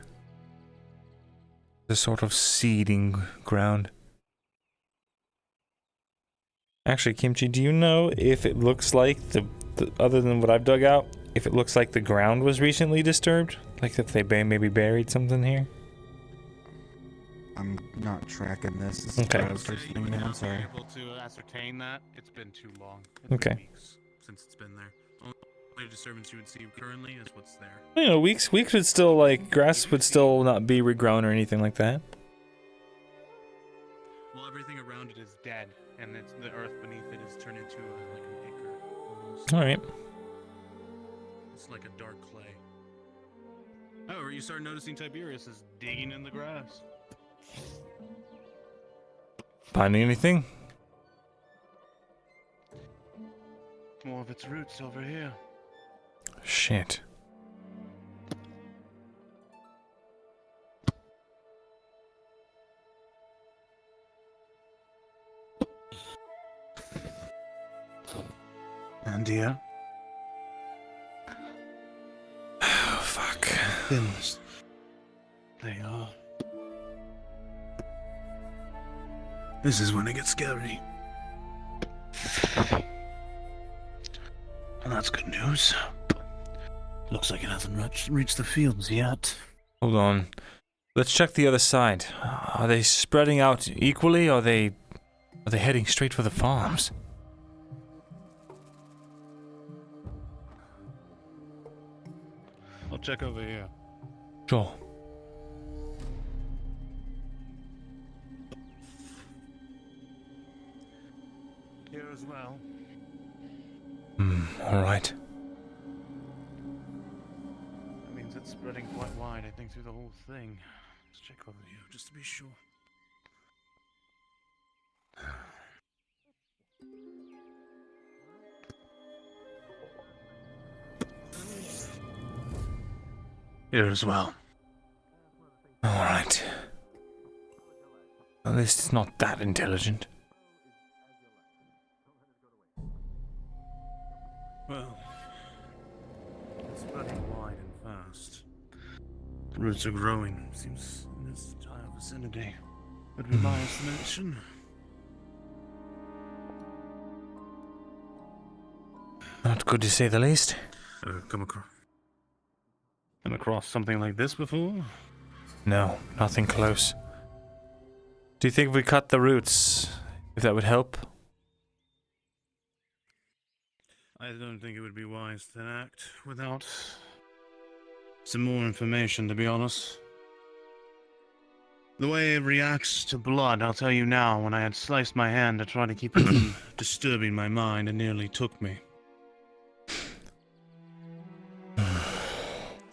The sort of seeding ground. Actually, Kimchi, do you know if it looks like other than what I've dug out, if it looks like the ground was recently disturbed? Like if they maybe buried something here? I'm not tracking this. This Okay. is what I was first thinking, I'm sorry. Able to ascertain that. It's been too long. Okay. weeks since it's been there. Only disturbance you would see currently is what's there. You know, weeks would still, like, grass would still not be regrown or anything like that. Well, everything around it is dead, and it's the earth beneath it is turned into like an acre. Almost. Alright. It's like a dark clay. However, you start noticing Tiberius is digging in the grass. Finding anything? More of its roots over here. Shit. And here. Oh, fuck. Thins. They are. This is when it gets scary. And that's good news. Looks like it hasn't reached the fields yet. Hold on. Let's check the other side. Are they spreading out equally, or are they heading straight for the farms? I'll check over here. Sure. Here as well. Alright. That means it's spreading quite wide, I think, through the whole thing. Let's check over here, just to be sure. Here as well. Alright. At least it's not that intelligent. Well, it's spreading wide and fast. The roots are growing, seems, in this entire vicinity. Would be my estimation. Not good to say the least. Come across something like this before? No, nothing close. Do you think if we cut the roots, if that would help? I don't think it would be wise to act without some more information, to be honest. The way it reacts to blood, I'll tell you now, when I had sliced my hand to try to keep it from disturbing my mind, it nearly took me.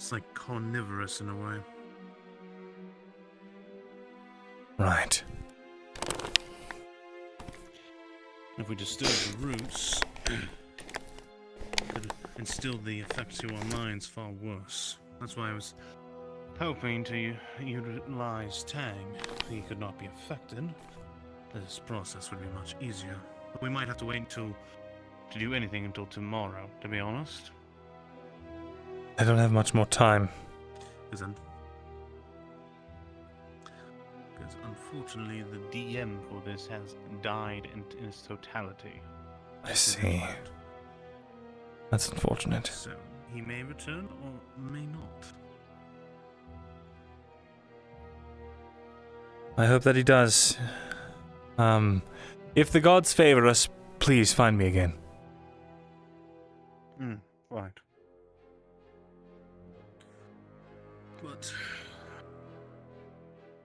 It's like carnivorous in a way. Right. If we disturb the roots, could instill the effect to our minds far worse. That's why I was hoping to utilize Tang. If he could not be affected, this process would be much easier. But we might have to wait to do anything until tomorrow, to be honest. I don't have much more time. Because unfortunately the DM for this has died in its totality. I see. That's unfortunate. So he may return or may not. I hope that he does. If the gods favor us, please find me again. Right. But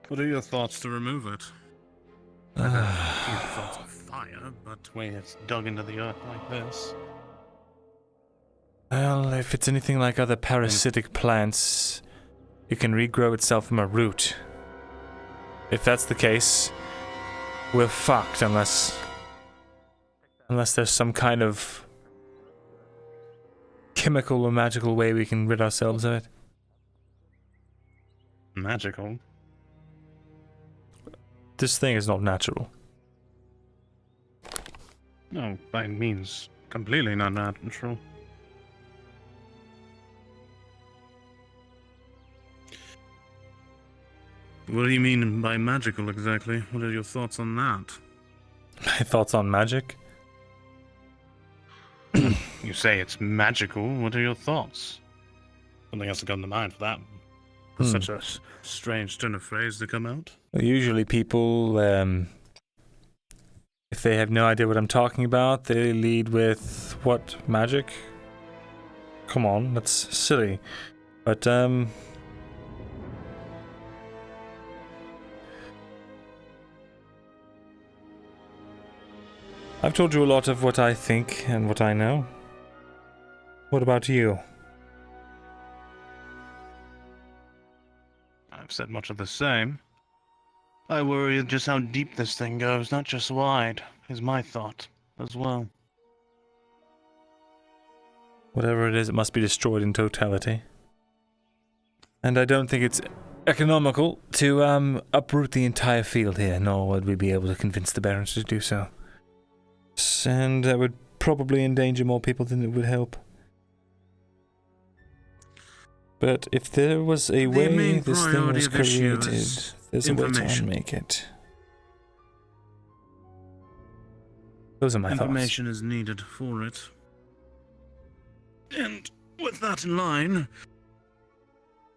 what are your thoughts to remove it? I have thoughts of fire, but when it's dug into the earth like this. Well, if it's anything like other parasitic plants, it can regrow itself from a root. If that's the case, we're fucked unless there's some kind of chemical or magical way we can rid ourselves of it. Magical? This thing is not natural. No, by means completely not natural. What do you mean by magical exactly? What are your thoughts on that? My thoughts on magic? You say it's magical. What are your thoughts? Something else to come to mind for that. For such a strange turn of phrase to come out. Well, usually people, if they have no idea what I'm talking about, they lead with, what, magic? Come on, that's silly. But, I've told you a lot of what I think and what I know. What about you? I've said much of the same. I worry just how deep this thing goes, not just wide, is my thought as well. Whatever it is, it must be destroyed in totality. And I don't think it's economical to uproot the entire field here, nor would we be able to convince the barons to do so. And that would probably endanger more people than it would help. But if there was a way this thing was created, there's a way to unmake it. Those are my thoughts. Information is needed for it. And with that in line,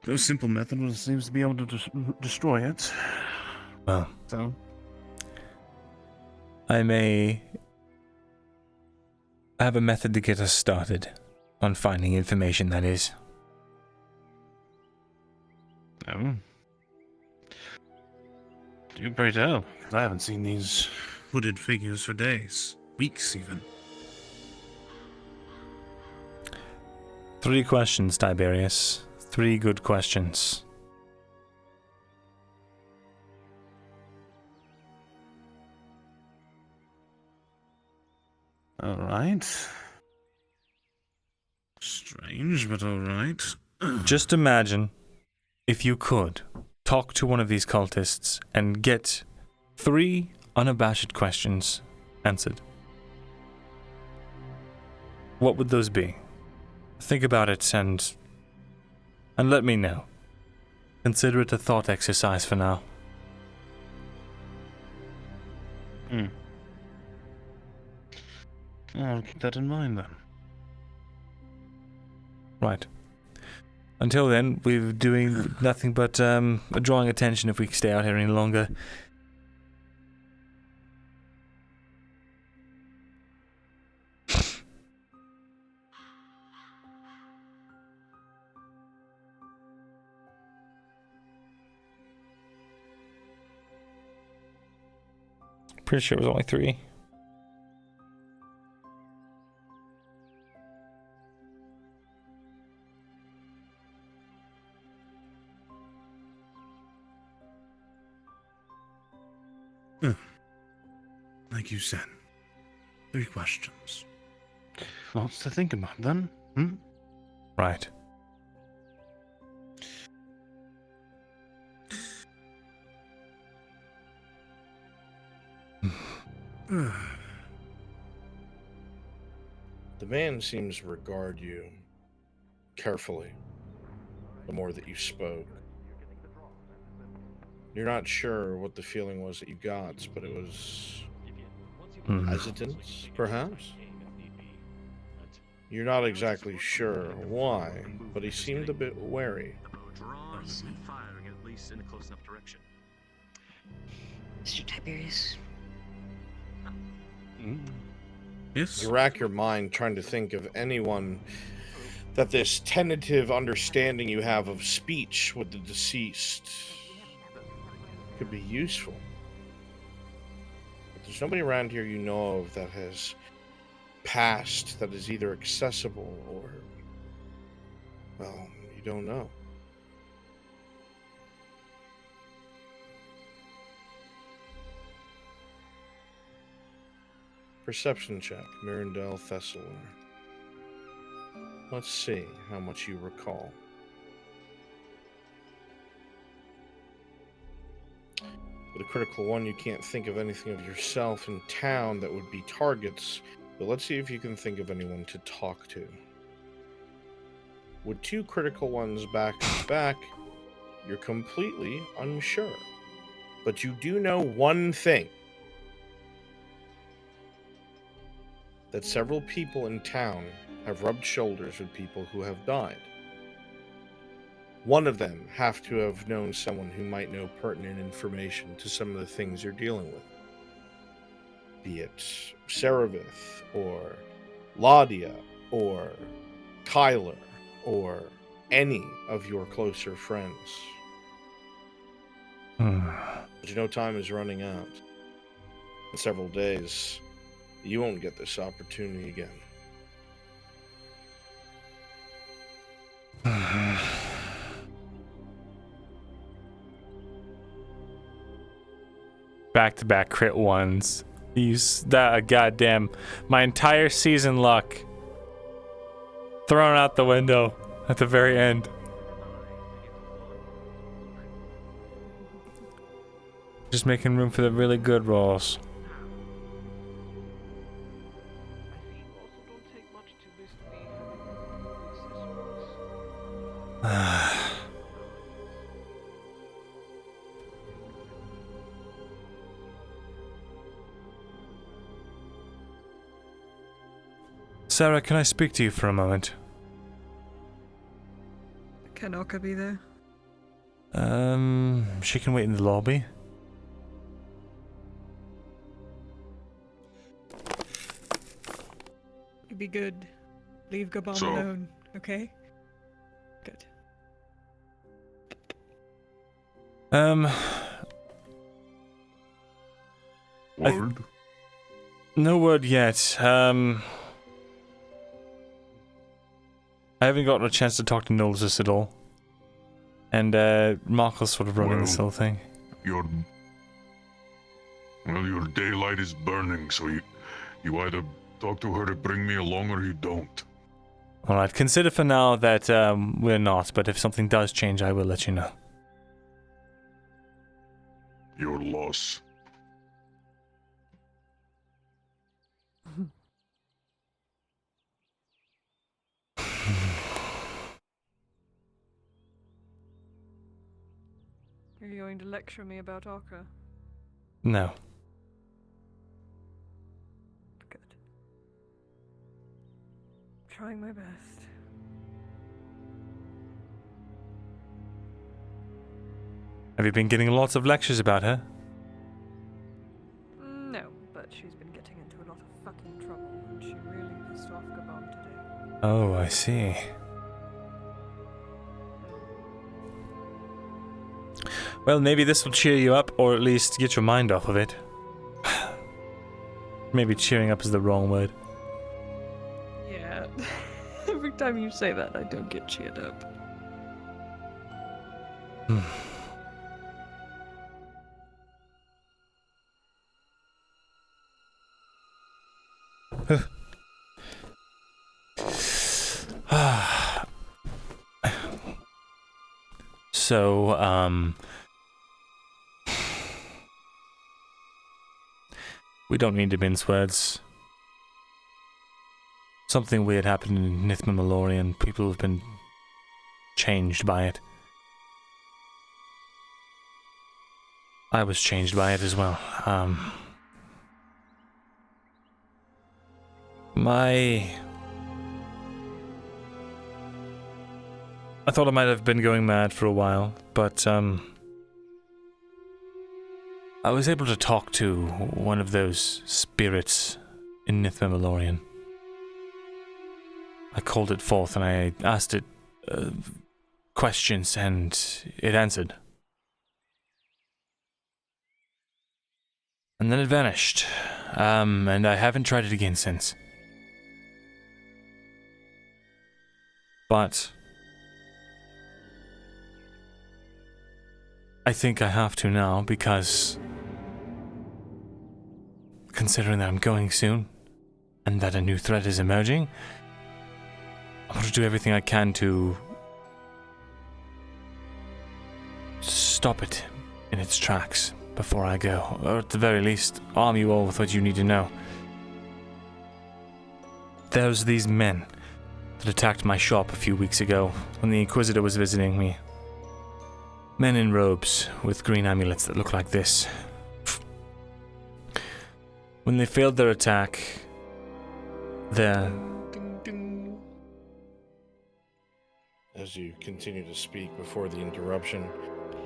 no simple method seems to be able to destroy it. Well, so I have a method to get us started on finding information, that is. Oh. Do pray tell, because I haven't seen these hooded figures for days, weeks even. 3 questions, Tiberius. 3 good questions. Alright. Strange, but alright. Just imagine, if you could, talk to one of these cultists and get 3 unabashed questions answered. What would those be? Think about it and let me know. Consider it a thought exercise for now. I'll keep that in mind then. Right. Until then, we're doing nothing but drawing attention if we stay out here any longer. Pretty sure it was only 3. Like you said, 3 questions. Lots to think about then. Right. The man seems to regard you carefully the more that you spoke. You're not sure what the feeling was that you got, but it was hesitance, perhaps? You're not exactly sure why, but he seemed a bit wary. Firing at least in a close enough direction. Mr. Tiberius. Yes? You rack your mind trying to think of anyone that this tentative understanding you have of speech with the deceased could be useful. But there's nobody around here you know of that has passed that is either accessible or, well, you don't know. Perception check, Myrindal Thesalor. Let's see how much you recall. With a critical 1, you can't think of anything of yourself in town that would be targets, but let's see if you can think of anyone to talk to. With 2 critical 1s back to back, you're completely unsure. But you do know one thing. That several people in town have rubbed shoulders with people who have died. One of them have to have known someone who might know pertinent information to some of the things you're dealing with. Be it Serevith, or Ladia, or Kyler, or any of your closer friends. But you know time is running out. In several days, you won't get this opportunity again. Back-to-back crit 1s. Use that goddamn my entire season luck thrown out the window at the very end. Just making room for the really good rolls. Sarah, can I speak to you for a moment? Can Oka be there? She can wait in the lobby. It'd be good. Leave Gabon So- alone, okay? Good. Word? No word yet. I haven't gotten a chance to talk to Nolzus at all. And, Markle's sort of running this whole thing. Your daylight is burning, so you either talk to her to bring me along or you don't. Alright, consider for now that, we're not, but if something does change, I will let you know. Your loss. Are you going to lecture me about Oka? No. Good. Trying my best. Have you been getting lots of lectures about her? No, but she's been getting into a lot of fucking trouble, and she really pissed off Gabon today. Oh, I see. Well, maybe this will cheer you up, or at least get your mind off of it. Maybe cheering up is the wrong word. Yeah. Every time you say that, I don't get cheered up. So, we don't need to mince words. Something weird happened in Nithma Mallory and people have been changed by it. I was changed by it as well. I thought I might have been going mad for a while, but, I was able to talk to one of those spirits in Nithma Mallory. I called it forth and I asked it questions and it answered. And then it vanished. And I haven't tried it again since. But I think I have to now because considering that I'm going soon and that a new threat is emerging, I want to do everything I can to stop it in its tracks before I go, or at the very least, arm you all with what you need to know. There's these men that attacked my shop a few weeks ago when the Inquisitor was visiting me. Men in robes with green amulets that look like this. When they failed their attack, As you continue to speak before the interruption,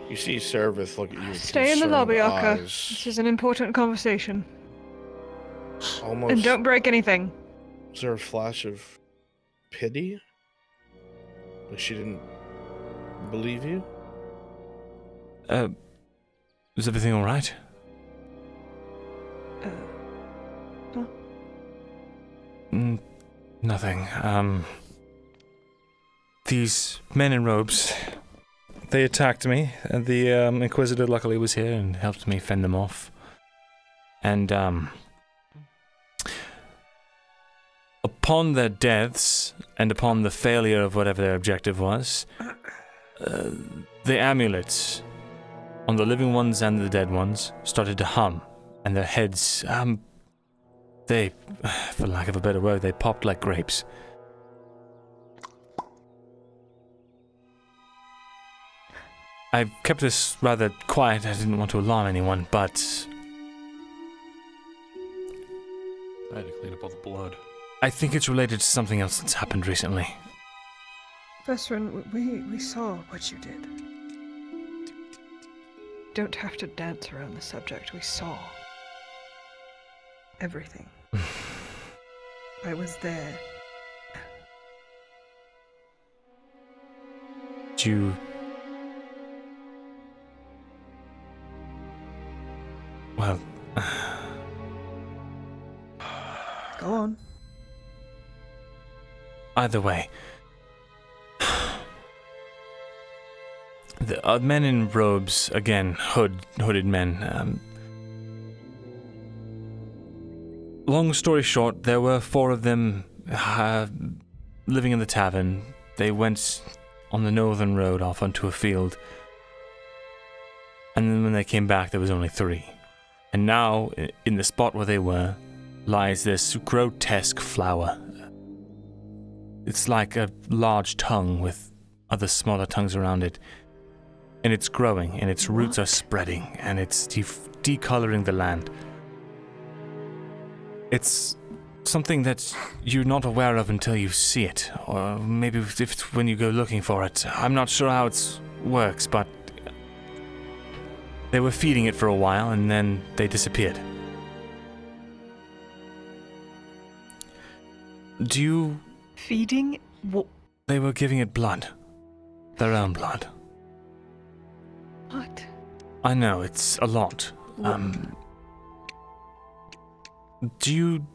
you see Servith look at you with Stay in the lobby, concerned Akka. eyes. This is an important conversation. Almost. And don't break anything. Was there a flash of pity? Like she didn't believe you? Is everything alright? Nothing. These men in robes, they attacked me, and the Inquisitor luckily was here and helped me fend them off. And, upon their deaths, and upon the failure of whatever their objective was, the amulets on the living ones and the dead ones started to hum, and their heads, they, for lack of a better word, they popped like grapes. I kept this rather quiet, I didn't want to alarm anyone, but I had to clean up all the blood. I think it's related to something else that's happened recently. Vesrin, we saw what you did. Don't have to dance around the subject. We saw everything. I was there. You... Well... Go on. Either way. The men in robes, again, hooded men. Long story short, there were 4 of them living in the tavern. They went on the northern road off onto a field. And then when they came back, there was only 3. And now, in the spot where they were, lies this grotesque flower. It's like a large tongue with other smaller tongues around it. And it's growing, and its roots are spreading, and it's decoloring the land. It's something that you're not aware of until you see it, or maybe if it's when you go looking for it. I'm not sure how it works, but they were feeding it for a while, and then they disappeared. Do you... Feeding? What? They were giving it blood. Their own blood. What? I know, it's a lot. Do you...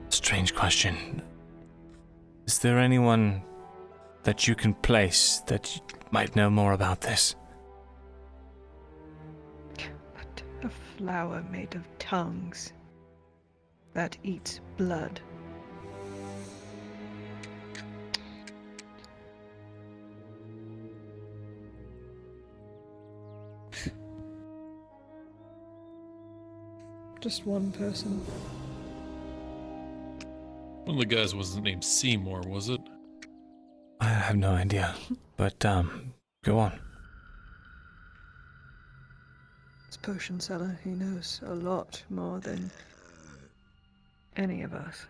Strange question. Is there anyone that you can place that might know more about this? But a flower made of tongues. that eats blood. Just one person. One of the guys wasn't named Seymour, was it? I have no idea, but go on. This potion seller, he knows a lot more than any of us.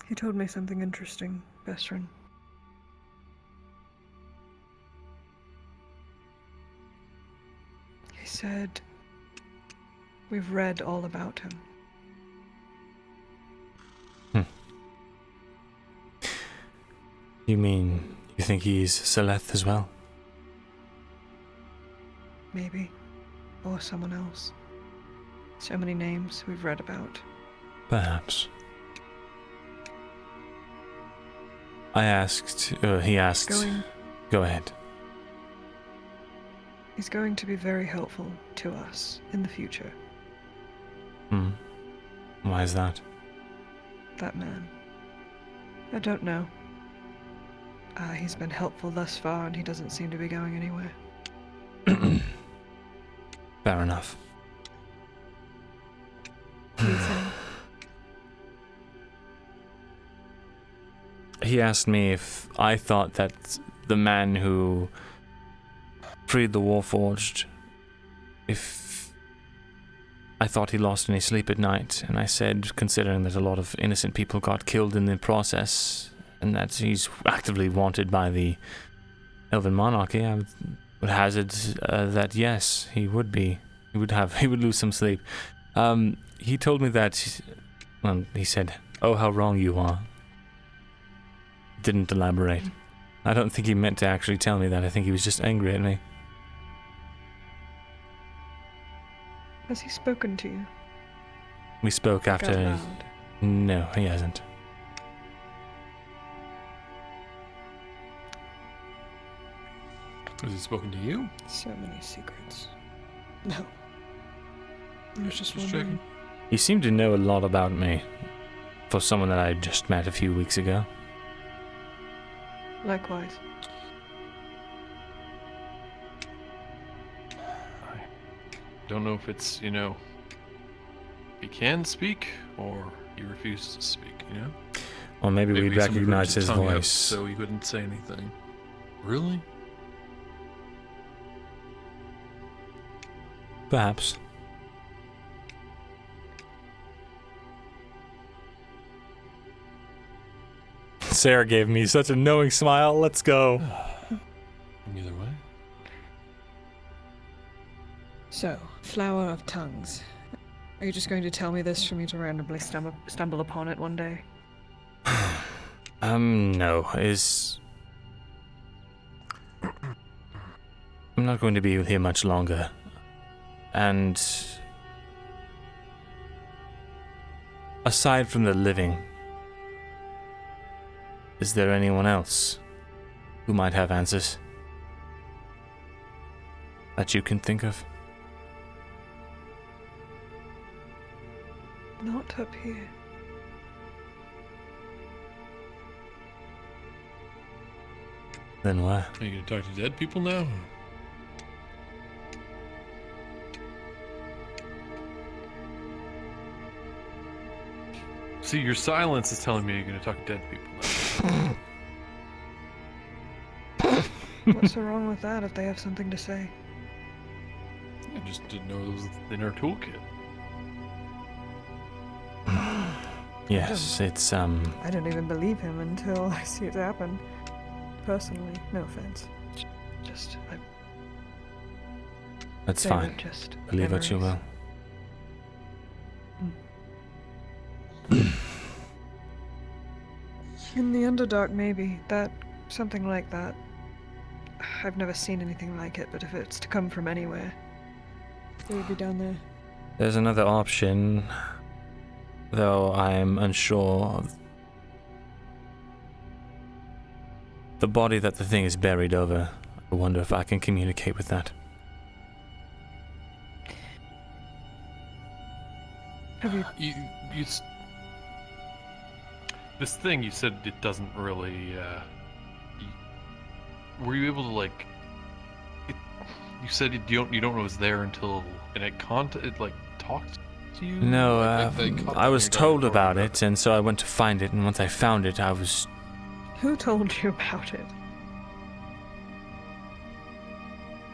He told me something interesting, Bestrin. He said, we've read all about him. You mean you think he's Seleth as well? Maybe. Or someone else. So many names we've read about. Perhaps. He asked. Go ahead. He's going to be very helpful to us in the future. Why is that? That man. I don't know. He's been helpful thus far, and he doesn't seem to be going anywhere. Fair enough. He asked me if I thought that the man who freed the Warforged, if I thought he lost any sleep at night, and I said, considering that a lot of innocent people got killed in the process, and that he's actively wanted by the Elven monarchy, I would hazard that yes, he would be. He would lose some sleep. He told me that, well, he said, "Oh, how wrong you are." Didn't elaborate. I don't think he meant to actually tell me that. I think he was just angry at me. Has he spoken to you? We spoke Out after. loud? No, he hasn't. Has he spoken to you? So many secrets. No. I was just checking. wondering. He seemed to know a lot about me for someone that I just met a few weeks ago. Likewise. Don't know if it's, he can speak or he refuses to speak, Or maybe we'd someone ripped recognize his tongue out voice. so he couldn't say anything. Really? Perhaps. Sarah gave me such a knowing smile. Let's go. Either way. So, Flower of Tongues. Are you just going to tell me this for me to randomly stumble upon it one day? No. I'm not going to be here much longer. And aside from the living, is there anyone else who might have answers that you can think of? Not up here. Then where? Are you going to talk to dead people now? See, your silence is telling me you're going to talk to dead people now. What's so wrong with that if they have something to say? I just didn't know it was in our toolkit. Yes, it's I don't even believe him until I see it happen. Personally, no offense. Just, That's they were fine. just Believe what you will. In the Underdark, maybe. Something like that. I've never seen anything like it, but if it's to come from anywhere, it would be down there. There's another option, though I'm unsure of the body that the thing is buried over. I wonder if I can communicate with that. Have you? This thing you said it doesn't really. Were you able to like? You said you don't know it's there until it talked to you. No, I was told down about it, and so I went to find it. And once I found it, I was. Who told you about it?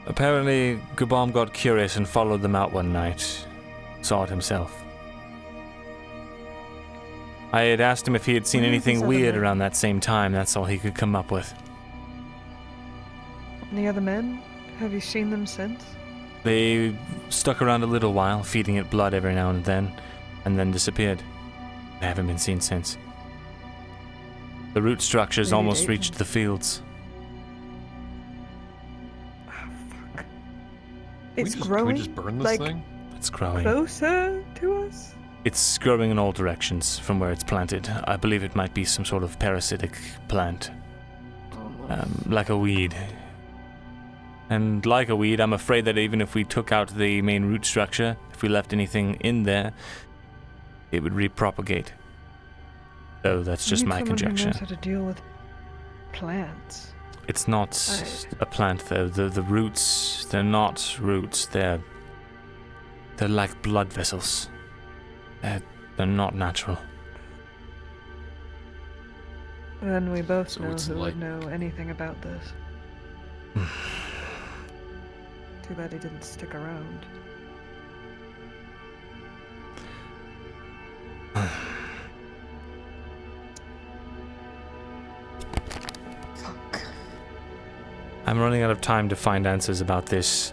Apparently, Gubam got curious and followed them out one night. Saw it himself. I had asked him if he had seen anything weird around that same time. That's all he could come up with. And the other men? Have you seen them since? They stuck around a little while, feeding it blood every now and then disappeared. They haven't been seen since. The root structures Maybe almost they reached the fields. It's Can growing. we just burn this thing? It's growing. Closer to us? It's growing in all directions from where it's planted. I believe it might be some sort of parasitic plant. Like a weed. And like a weed, I'm afraid that even if we took out the main root structure, if we left anything in there, it would repropagate. So that's just my conjecture. Who knows how to deal with plants? It's not a plant though. The roots, they're not roots. They're like blood vessels. They're not natural. Then we both So know it's who like- would know anything about this. Too bad he didn't stick around. I'm running out of time to find answers about this.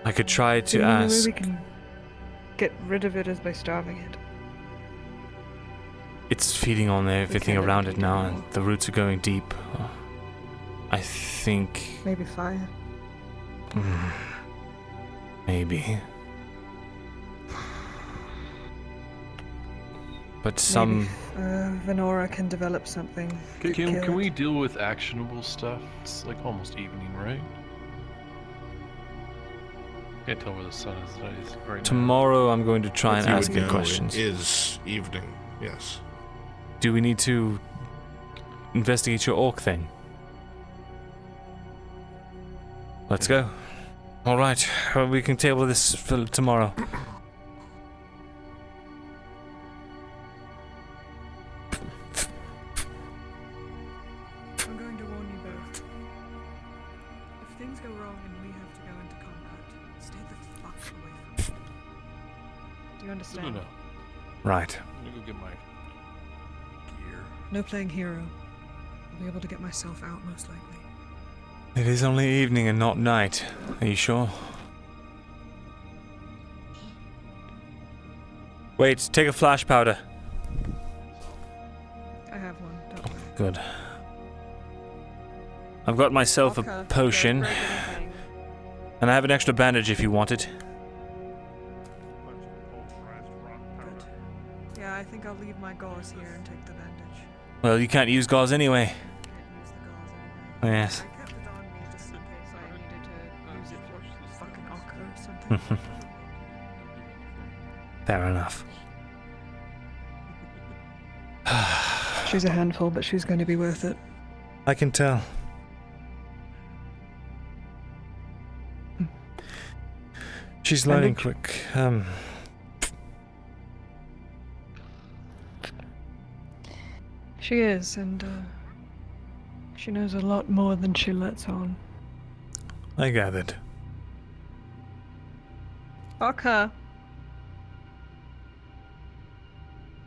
I could try to The only way ask. we can get rid of it is by starving it. It's feeding on everything can't around do it now, that. and the roots are going deep. I think. Maybe fire. Maybe. But some. Maybe Venora can develop something. to kill Can it. we deal with actionable stuff? It's like almost evening, right? Can't tell where the sun is right now. Tomorrow I'm going to try and You ask would you know questions. It is evening, yes. Do we need to investigate your orc thing? Let's go. Alright, well, we can table this for tomorrow. I'm going to warn you both. If things go wrong and we have to go into combat, stay the fuck away from me. Do you understand? No. Right. I'm gonna go get my gear. No playing hero. I'll be able to get myself out most likely. It is only evening and not night. Are you sure? Wait, take a flash powder. I have one, don't worry. Good. I've got myself a potion. And I have an extra bandage if you want it. Yeah, I think I'll leave my gauze here and take the bandage. Well, you can't use gauze anyway. Yes. I kept it on me just in case I needed to use it for fucking Akko or something. Fair enough. She's a handful, but she's going to be worth it. I can tell. She's learning quick. She is, and she knows a lot more than she lets on. I gathered. Akka.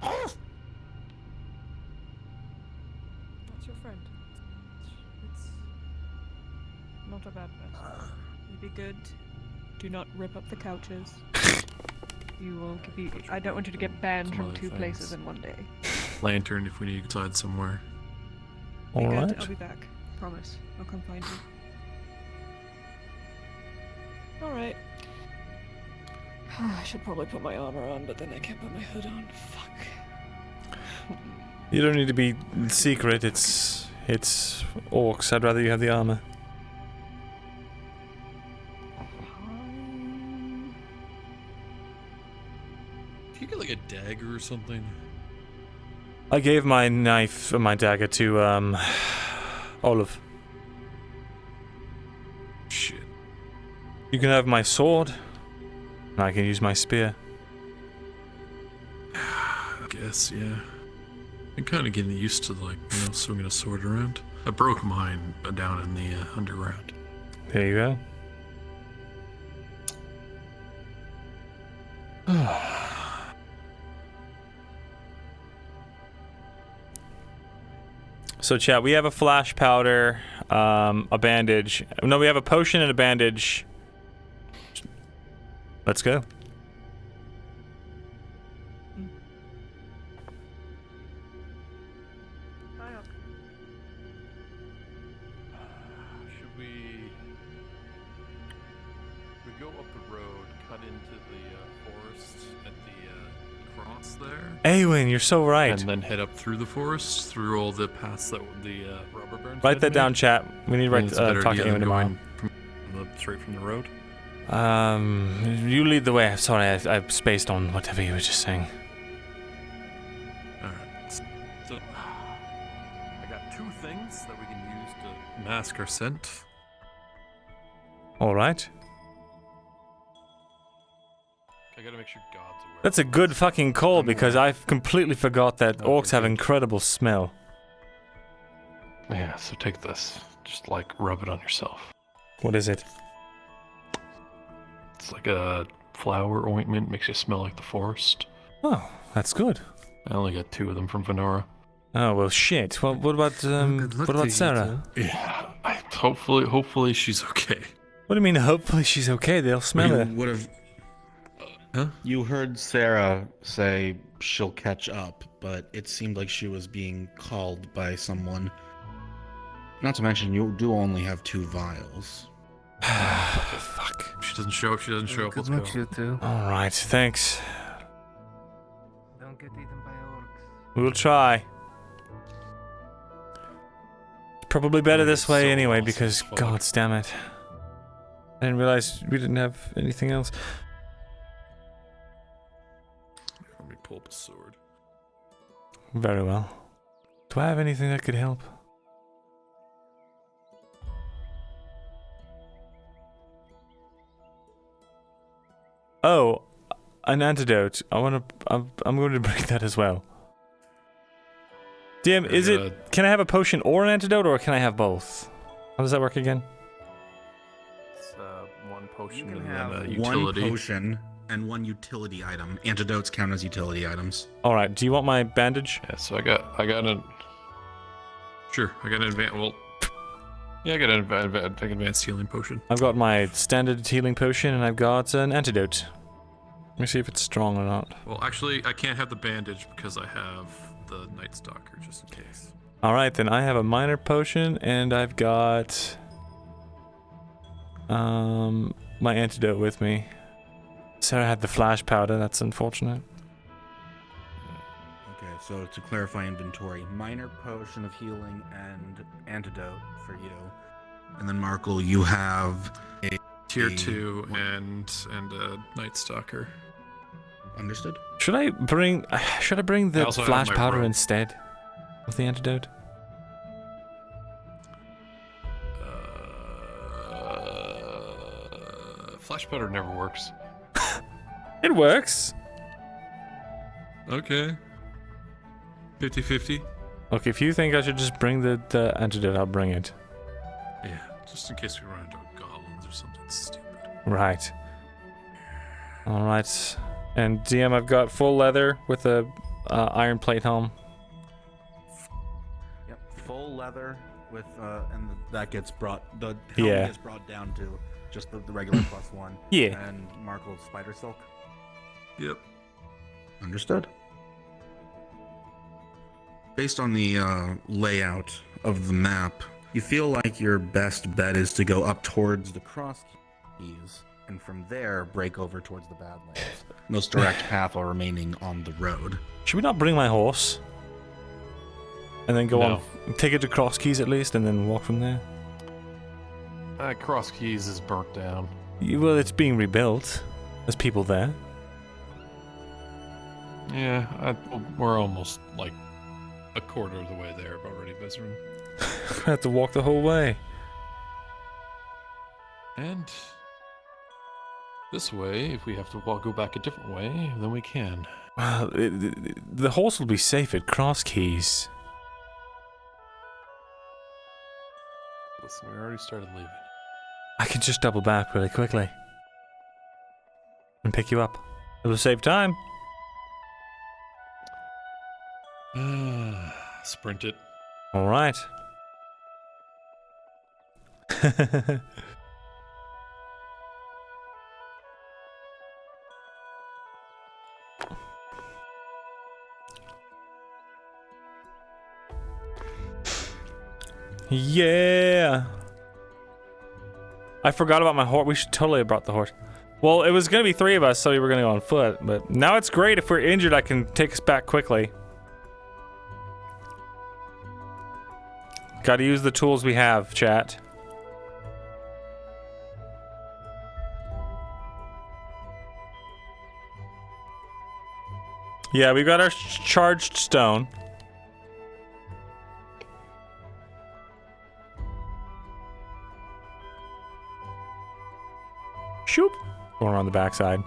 That's your friend. It's not a bad person. You be good. Do not rip up the couches. You will be. I don't want you to get banned Some from other two things. places in one day. Lantern if we need to hide somewhere. Be good. Alright. I'll be back. Promise. I'll come find you. Alright. I should probably put my armor on, but then I can't put my hood on. Fuck. You don't need to be secret. It's orcs. I'd rather you have the armor. dagger or something? I gave my knife, my dagger to, Olive. Shit. You can have my sword, and I can use my spear. I guess, yeah. I'm kind of getting used to, like, you know, swinging a sword around. I broke mine down in the underground. There you go. So chat, we have a flash powder, a bandage. No, we have a potion and a bandage. Let's go. Should we go up the road, cut into the forest at the cross there? Awen, you're so right. And then head up through the forest, through all the paths that the rubber burns. Write that down, chat. We need to write, talk to Awen tomorrow. Straight from the road. You lead the way. I'm sorry, I spaced on whatever you were just saying. Alright. So, I got 2 things that we can use to mask our scent. Alright. I gotta make sure God's aware. That's a good fucking call because I completely forgot that orcs have incredible smell. Yeah, so take this. Just like rub it on yourself. What is it? It's like a flower ointment, makes you smell like the forest. Oh, that's good. I only got 2 of them from Venora. Oh well, shit. Well, what about Sarah? Yeah, hopefully she's okay. What do you mean? Hopefully she's okay. They'll smell it. Would have. Huh? You heard Sarah say she'll catch up, but it seemed like she was being called by someone. Not to mention, you do only have 2 vials. Fuck. She doesn't show up. Let's go. You too. All right, thanks. Don't get eaten by orcs. We'll try. Probably better this way anyway, because god damn it. I didn't realize we didn't have anything else. Let me pull up a sword. Very well. Do I have anything that could help? Oh, an antidote. I'm going to bring that as well. DM, is it? Can I have a potion or an antidote, or can I have both? How does that work again? It's 1 potion You and can then have a utility. 1 potion and 1 utility item. Antidotes count as utility items. All right. Do you want my bandage? Yeah. So I got an. Sure, I got an advanced. Well, yeah, I got an advanced healing potion. I've got my standard healing potion, and I've got an antidote. Let me see if it's strong or not. Well, actually, I can't have the bandage because I have the Night Stalker, just in case. All right, then I have a minor potion, and I've got my antidote with me. Sarah had the flash powder. That's unfortunate. Okay, so to clarify inventory, minor potion of healing and antidote for you. And then Markle, you have a Tier 2 and a Night Stalker. Understood. Should I bring the also have flash my powder robe. instead of the antidote? Flash powder never works. It works. Okay. 50-50. Look, if you think I should just bring the antidote, I'll bring it. Yeah, just in case we run into goblins or something stupid. Right. All right. And DM, I've got full leather with a iron plate helm. Yep, full leather with and that gets brought. The helm Yeah. gets brought down to just the regular +1. Yeah. And Markle's spider silk. Yep. Understood. Based on the layout of the map, you feel like your best bet is to go up towards the cross keys, and from there break over towards the Badlands. Most direct path while remaining on the road. Should we not bring my horse? And then go No. on, take it to Cross Keys at least, and then walk from there? Cross Keys is burnt down. Well, it's being rebuilt. There's people there. Yeah, we're almost like a quarter of the way there already, Bezrin. I have to walk the whole way. And this way, if we have to go back a different way, then we can. Well, the horse will be safe at Cross Keys. Listen, we already started leaving. I can just double back really quickly and pick you up. It'll save time. Sprint it. All right. Yeah. I forgot about my horse. We should totally have brought the horse. Well, it was going to be 3 of us, so we were going to go on foot. But now it's great. If we're injured, I can take us back quickly. Got to use the tools we have, chat. Yeah, we got our charged stone. Shoop. Going around the backside.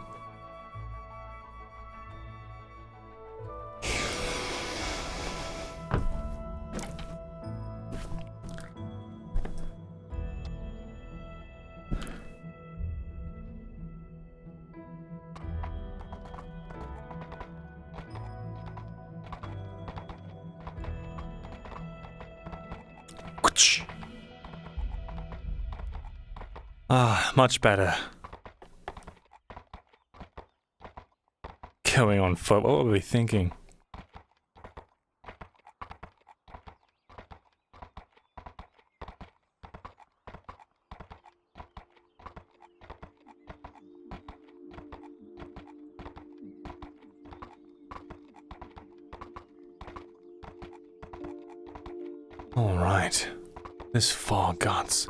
Ah, much better. Going on foot, what were we thinking? All right, this fog gods.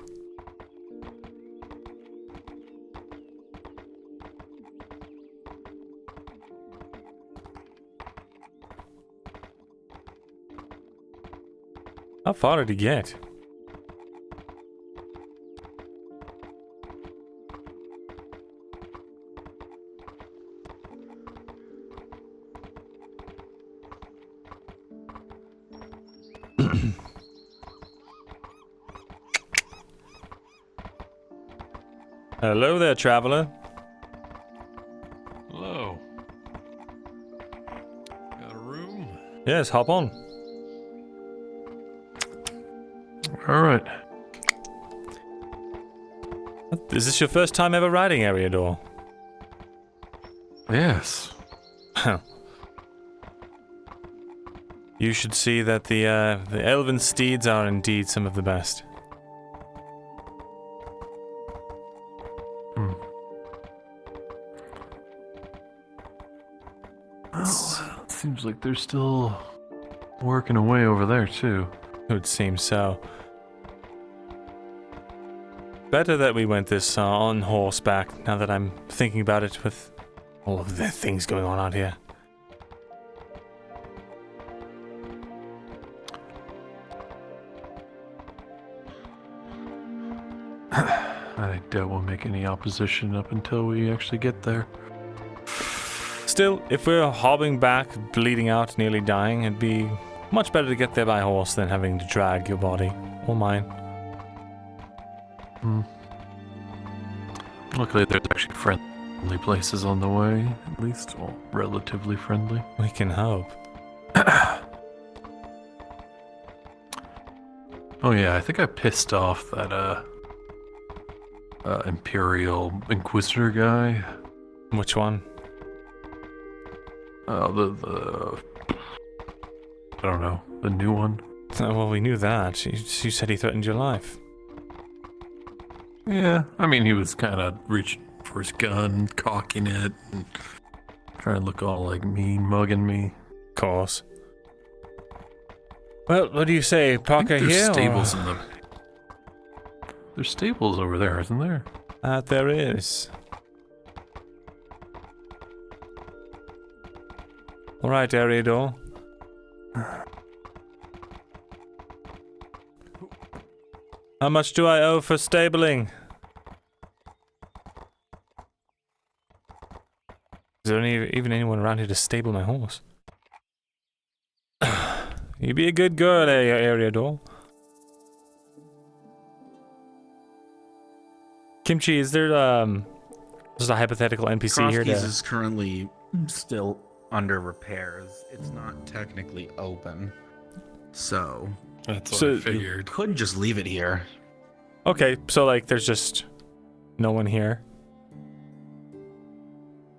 How far did he get? Hello there, traveler. Hello. Got a room? Yes, hop on. All right. Is this your first time ever riding Ariador? Yes. You should see that the elven steeds are indeed some of the best. Well, it seems like they're still working away over there too. It would seem so. Better that we went this on horseback, now that I'm thinking about it with all of the things going on out here. I doubt we'll make any opposition up until we actually get there. Still, if we're hobbling back, bleeding out, nearly dying, it'd be much better to get there by horse than having to drag your body, or mine. Luckily, there's actually friendly places on the way, at least, well, relatively friendly. We can hope. Oh yeah, I think I pissed off that Imperial Inquisitor guy. Which one? The I don't know, the new one. Oh, well, we knew that. You said he threatened your life. Yeah, I mean, he was kind of reaching for his gun, cocking it, and trying to look all like mean, mugging me. Of course. Well, what do you say, Parker here? There's stables in the... There's stables over there, isn't there? There is. Alright, Eriador. How much do I owe for stabling? Is there even anyone around here to stable my horse? You be a good girl, Eriador. Kimchi, is there just a hypothetical NPC here? Crosskeys is currently still under repairs. It's not technically open, so that's what I figured. You could just leave it here. Okay, so like there's just no one here.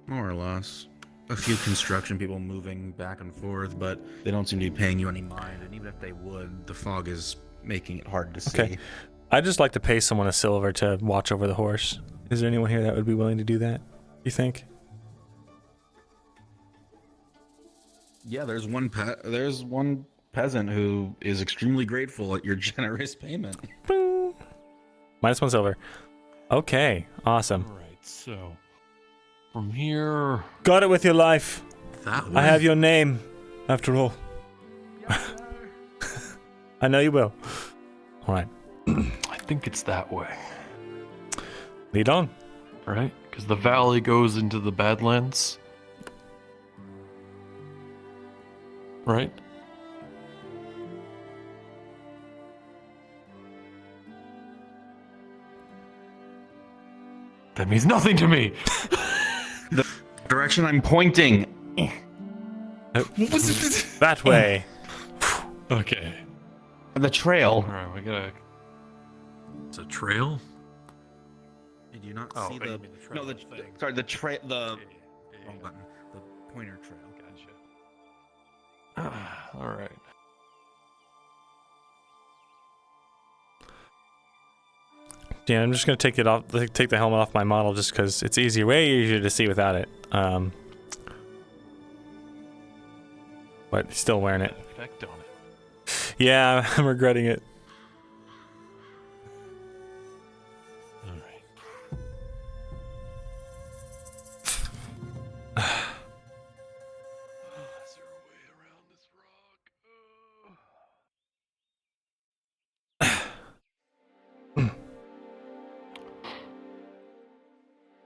More or less. A few construction people moving back and forth, but they don't seem to be paying you any mind. And even if they would, the fog is making it hard to see. Okay. I'd just like to pay someone a silver to watch over the horse. Is there anyone here that would be willing to do that, you think? Yeah, there's one peasant who is extremely grateful at your generous payment. -1 silver. Okay, awesome. Alright, so from here... Got it with your life. That I have your name, after all. I know you will. Alright. I think it's that way. Lead on. Right? Because the valley goes into the Badlands. Right? That means nothing to me! The direction I'm pointing. That way. Okay. The trail. Alright, we gotta... It's a trail? Did you not Oh, see you the... mean the trail No, thing. sorry, the trail... The... Wrong button. The pointer trail. Gotcha. Alright. Yeah, I'm just gonna take it off. Take the helmet off my model just because it's easier, way easier to see without it. But still wearing it. Effect on it. Yeah, I'm regretting it.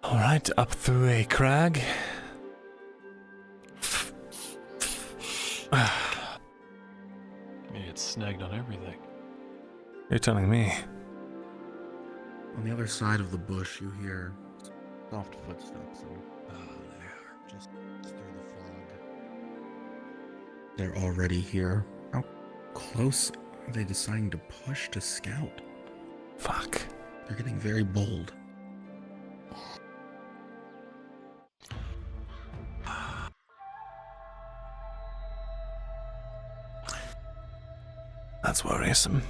Alright, up through a crag. It's snagged on everything. You're telling me. On the other side of the bush, you hear soft footsteps, and they're just through the fog. They're already here. How close are they deciding to push to scout? Fuck. They're getting very bold. That's worrisome.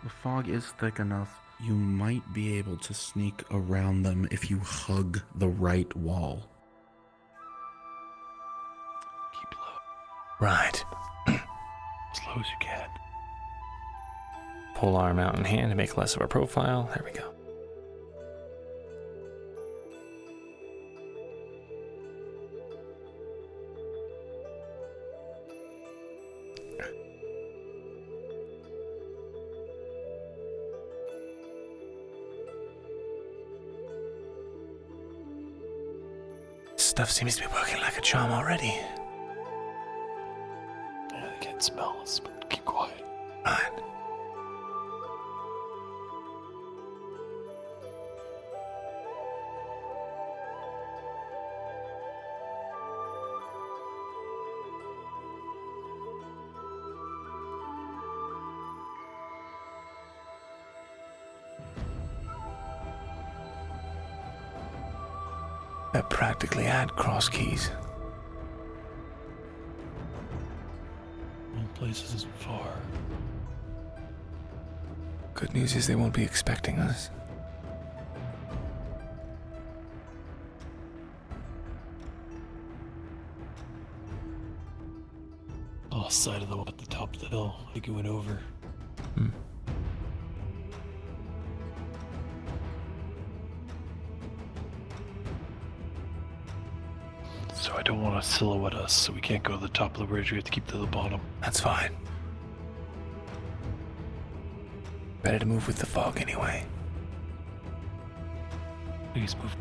The fog is thick enough. You might be able to sneak around them if you hug the right wall. Keep low. Right. As low as you can. Pole arm out in hand to make less of a profile. There we go. Stuff seems to be working like a charm already. Yeah, they can't smell us, but keep quiet. Right. That practically had cross keys. One place isn't far. Good news is they won't be expecting us. Lost sight of the one at the top of the hill. I think it went over. don't want to silhouette us, so we can't go to the top of the bridge. We have to keep to the bottom. That's fine. Better to move with the fog anyway. Please move.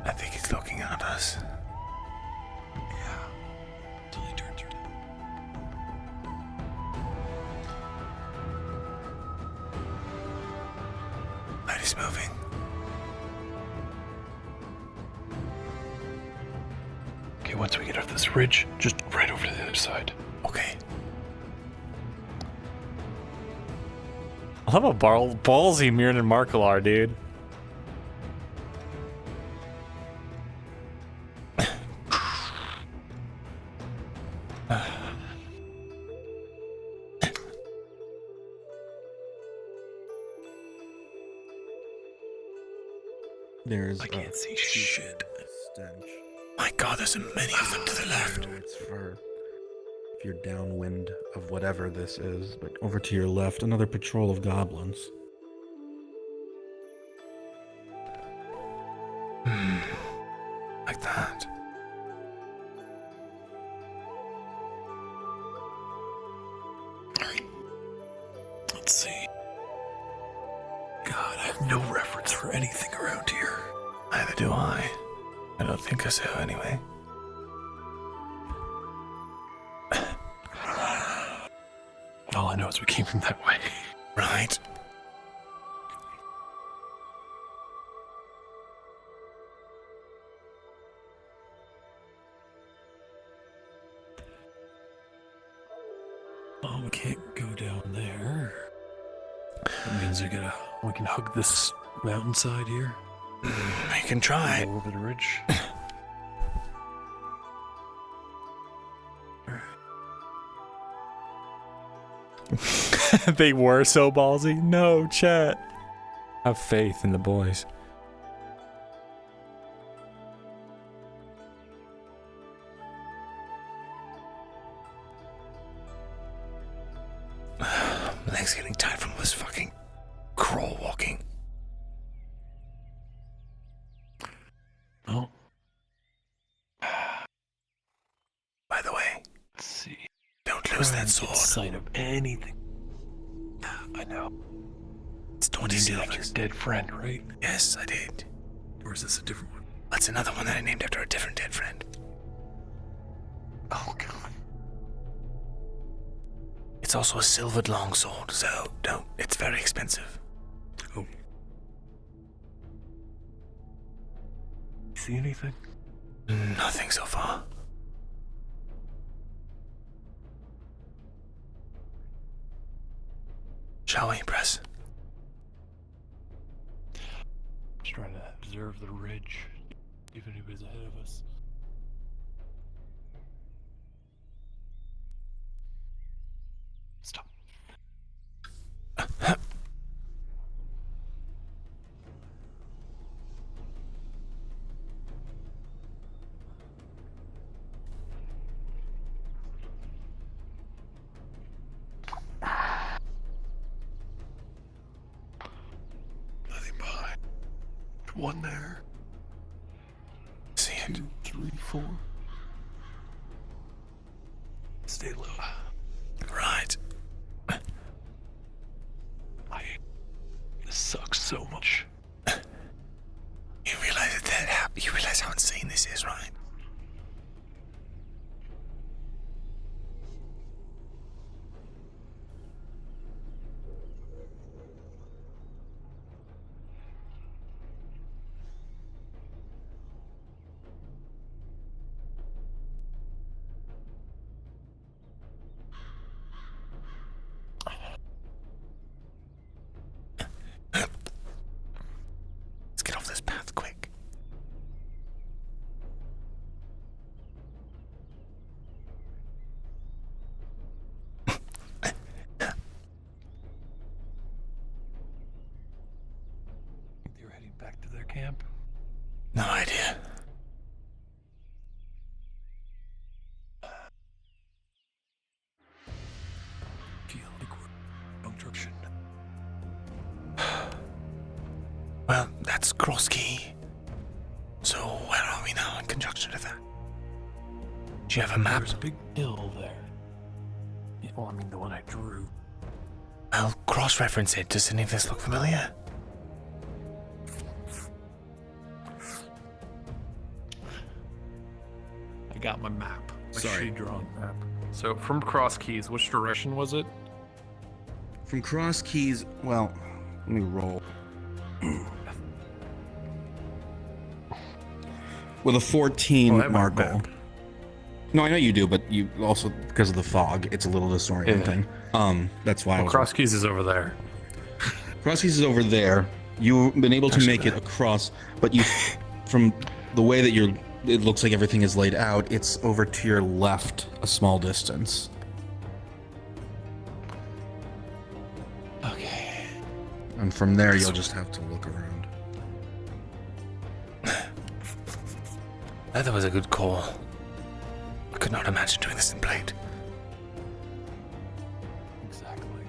I think he's looking at us. Till he turns around. Light is moving. Okay, once we get off this ridge, just right over to the other side. Okay. I love how ballsy Myrindal and Markle are, dude. There's I can't see shit. Stench. My God, there's many of them to the left. It's for if you're downwind of whatever this is, but over to your left, another patrol of goblins. Like that. Alright. Let's see. God, I have no reference for anything around here. Neither do I. I don't think so, anyway. All I know is we came from that way. Right. Oh, we can't go down there. That means we can hug this mountainside here. We can try. Go over the ridge. They were so ballsy. No, chat. Have faith in the boys. My leg's getting tired from this fucking crawl walking. Oh. By the way, Let's see. don't lose that sword. Sight of anything. I know. It's 20 You named it after silvers. your dead friend, right? Yes, I did. Or is this a different one? That's another one that I named after a different dead friend. Oh god. It's also a silvered longsword, so don't. It's very expensive. Oh. See anything? Nothing so far. Shall we press? Just trying to observe the ridge. If anybody's ahead of us. Stop. Nothing behind. One there. See it. 2, 3, 4. Stay low. Right. This sucks so much. You realize you realize how insane this is, right? back to their camp? No idea. Well, that's Cross Key. So where are we now in conjunction with that? Do you have a map? There's a big hill there. Yeah, well, I mean the one I drew. I'll cross-reference it. Does any of this look familiar? I got my map. My Sorry. drawn map. So from Cross Keys, which direction was it? From Cross Keys, well, let me roll. With a 14, Oh, I have my Markle. map. No, I know you do, but you also, because of the fog, it's a little disorienting. That's why I Well, was... Cross Keys is over there. Cross Keys is over there. You've been able to make it across, but you, from the way that it looks like everything is laid out, it's over to your left a small distance. Okay. And from there, you'll just have to look around. That was a good call. I could not imagine doing this in Blade. Exactly.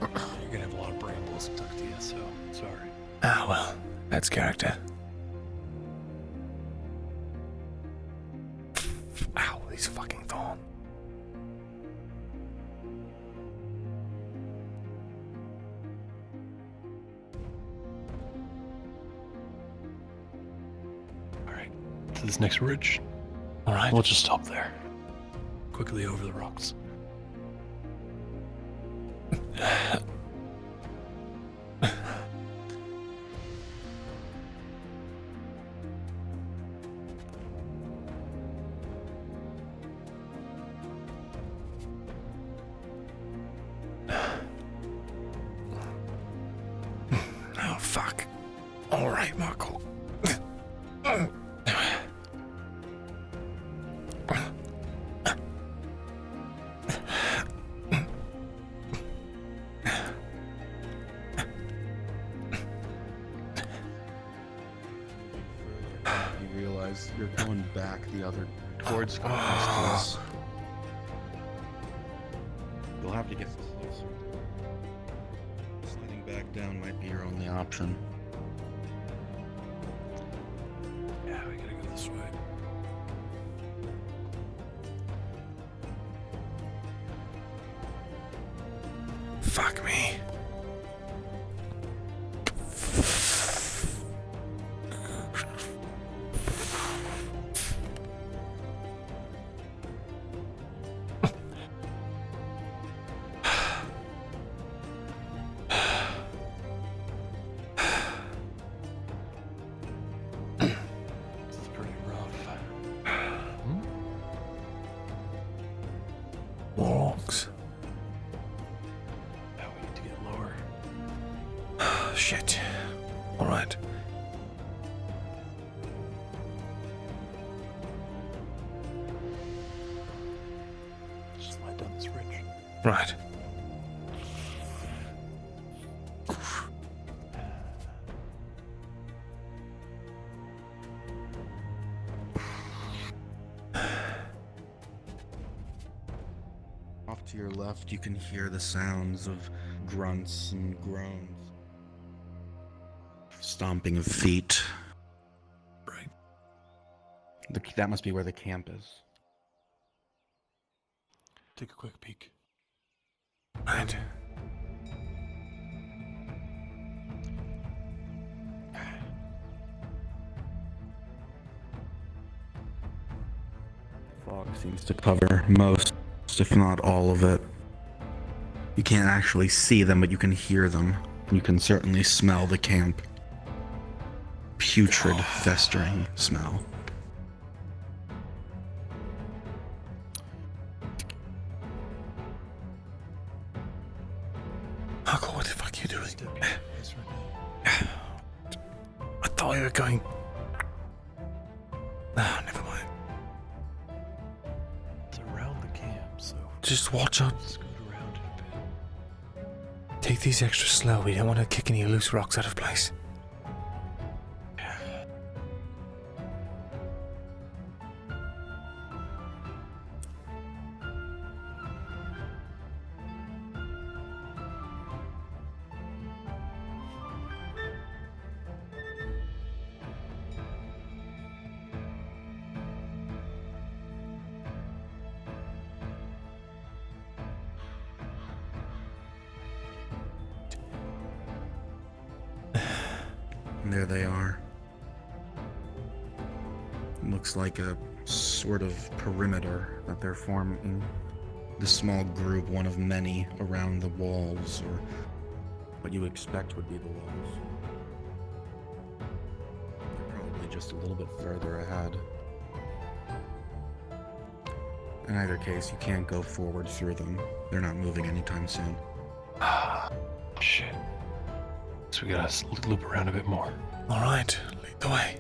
You're gonna have a lot of brambles stuck to you, so sorry. Ah, well, that's character. Ow, these fucking thorns. Alright, to this next ridge. Alright. We'll just stop there. Quickly over the rocks. Oh, fuck. Alright, Marco. You realize you're going back the other towards Cross Keys. You'll have to get closer. Sliding back down might be your only option. Yeah, we gotta go this way. Fuck me. This is pretty rough. Walks. Now we need to get lower. Shit. Alright. Just slide down this ridge. Right. Off to your left, you can hear the sounds of grunts and groans. Stomping of feet. Right. That must be where the camp is. Take a quick peek. Right. Fog seems to cover most, if not all of it. You can't actually see them, but you can hear them. You can certainly smell the camp. Putrid, festering smell. Marco, what the fuck are you doing? I thought you were going... No, never mind. It's around the camp, so Just watch out. scoot around it a bit. Take these extra slow. We don't want to kick any loose rocks out of place. And there they are. Looks like a sort of perimeter that they're forming. This small group, one of many around the walls, or what you expect would be the walls. They're probably just a little bit further ahead. In either case, you can't go forward through them. They're not moving anytime soon. Ah, shit. So we gotta loop around a bit more. All right, lead the way.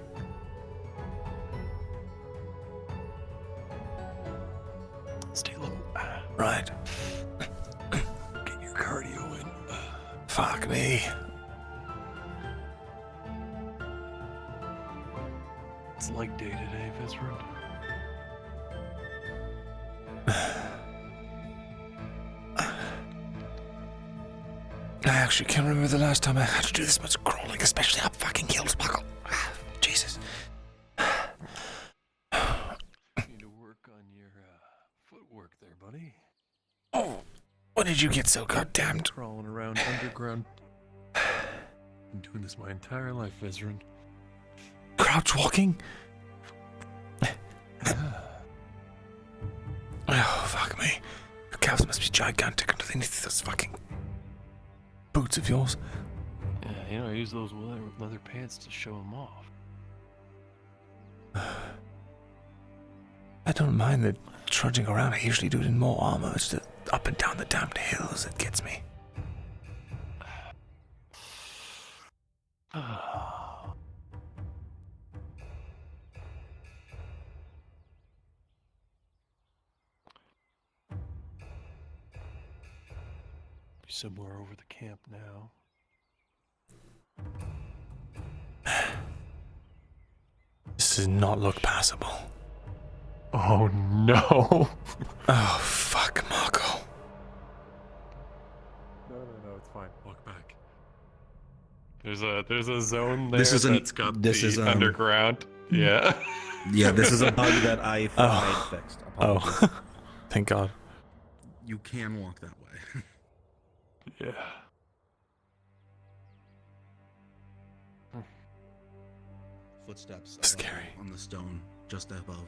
Stay low. Right. Get your cardio in. Fuck me. It's like day to day, Vizrud. I actually can't remember the last time I had to do this much crawling, especially up fucking hills, buckle. Jesus. Need to work on your footwork there, buddy. Oh, when did you get so goddamn crawling around underground? Been doing this my entire life, Vizrud. Crouch walking? Oh, fuck me. Your calves must be gigantic underneath those fucking boots of yours. Yeah, you know, I use those leather pants to show them off. I don't mind the trudging around. I usually do it in more armor. It's the up and down the damned hills that gets me. Be somewhere over the camp now. This does not look passable. Oh no! Oh fuck, Marco. No, it's fine. Walk back. There's a zone there This is underground. Yeah. Yeah, this is a bug that I thought I had fixed. Apologies. Oh, thank God. You can walk that way. Yeah. Footsteps scary on the stone just above.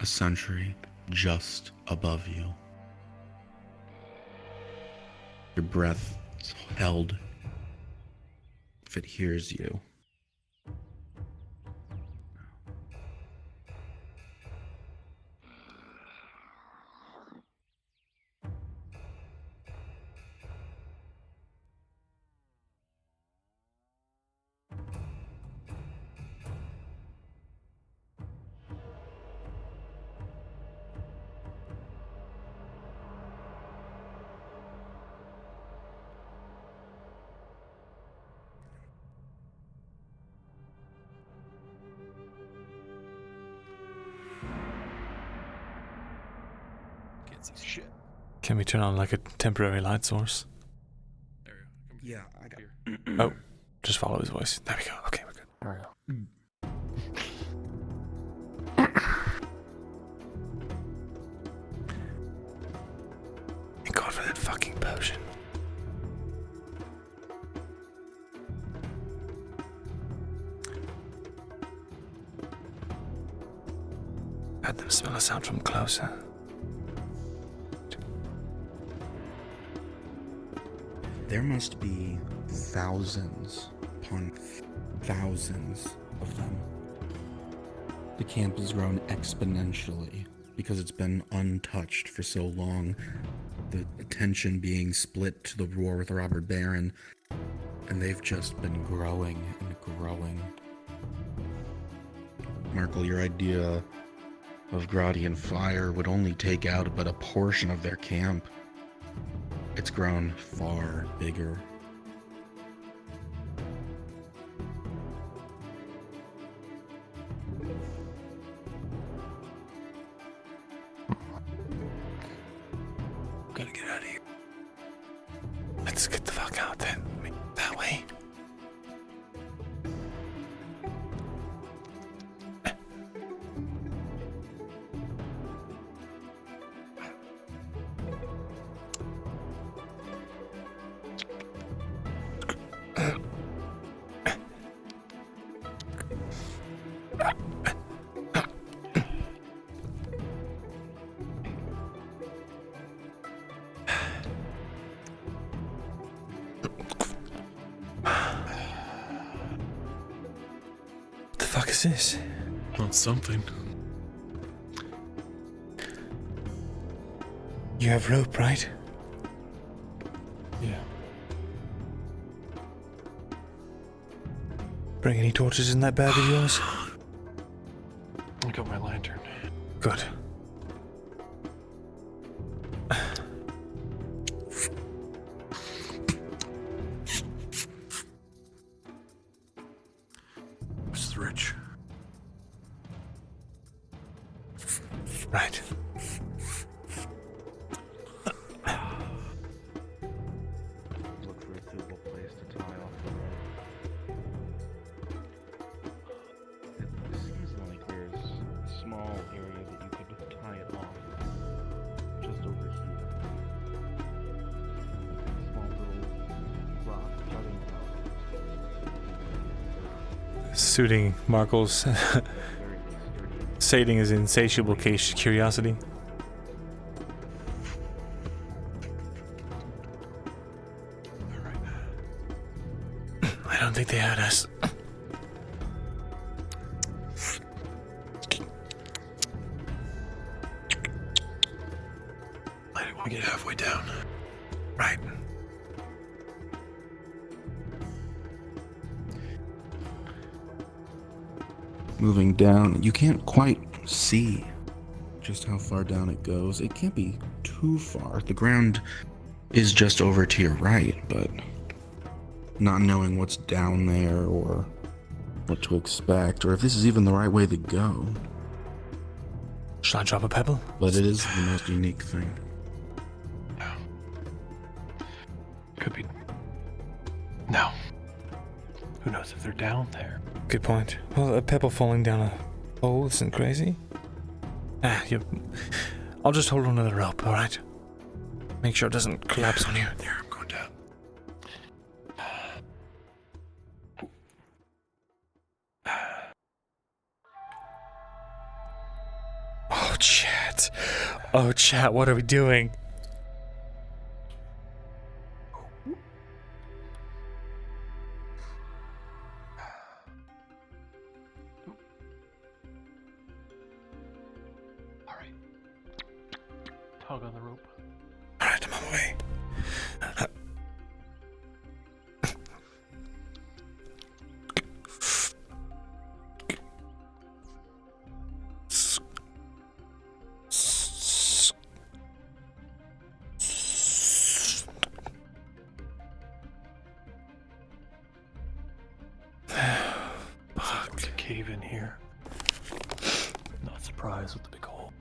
A sentry just above you. Your breath is held. If it hears you. Shit. Can we turn on like a temporary light source? There we go. Yeah, I got here. Oh, just follow his voice. There we go. Okay, we're good. There we go. Thank God for that fucking potion. Had them smell us out from closer. There must be thousands upon thousands of them. The camp has grown exponentially because it's been untouched for so long. The attention being split to the roar with Robert Barron, and they've just been growing and growing. Markle, your idea of Gradian fire would only take out but a portion of their camp. It's grown far bigger. Gotta get out of here. Let's get the fuck out then. I mean, that way. The fuck is this? Well, something. You have rope, right? Yeah. Bring any torches in that bag of yours? I got my lantern. Good. It's rich. Right. Look for a suitable place to tie off the rope. It seems like there's a small area that you could tie it off just over here. Small little rock jutting out. Suiting Markle's sating his insatiable curiosity. I don't think they had us. I didn't want to get halfway down. Right. Moving down, you can't quite see just how far down it goes. It can't be too far. The ground is just over to your right, but not knowing what's down there or what to expect or if this is even the right way to go. Should I drop a pebble? But it is the most unique thing. Could be. No. Who knows if they're down there? Good point. Well, a pebble falling down a hole isn't crazy. I'll just hold onto the rope, alright? Make sure it doesn't collapse on you. There, I'm going down. Oh, chat. Oh, chat, what are we doing? Tug on the rope. Alright, I'm on my way. There's a cave in here. Not surprised with the big hole.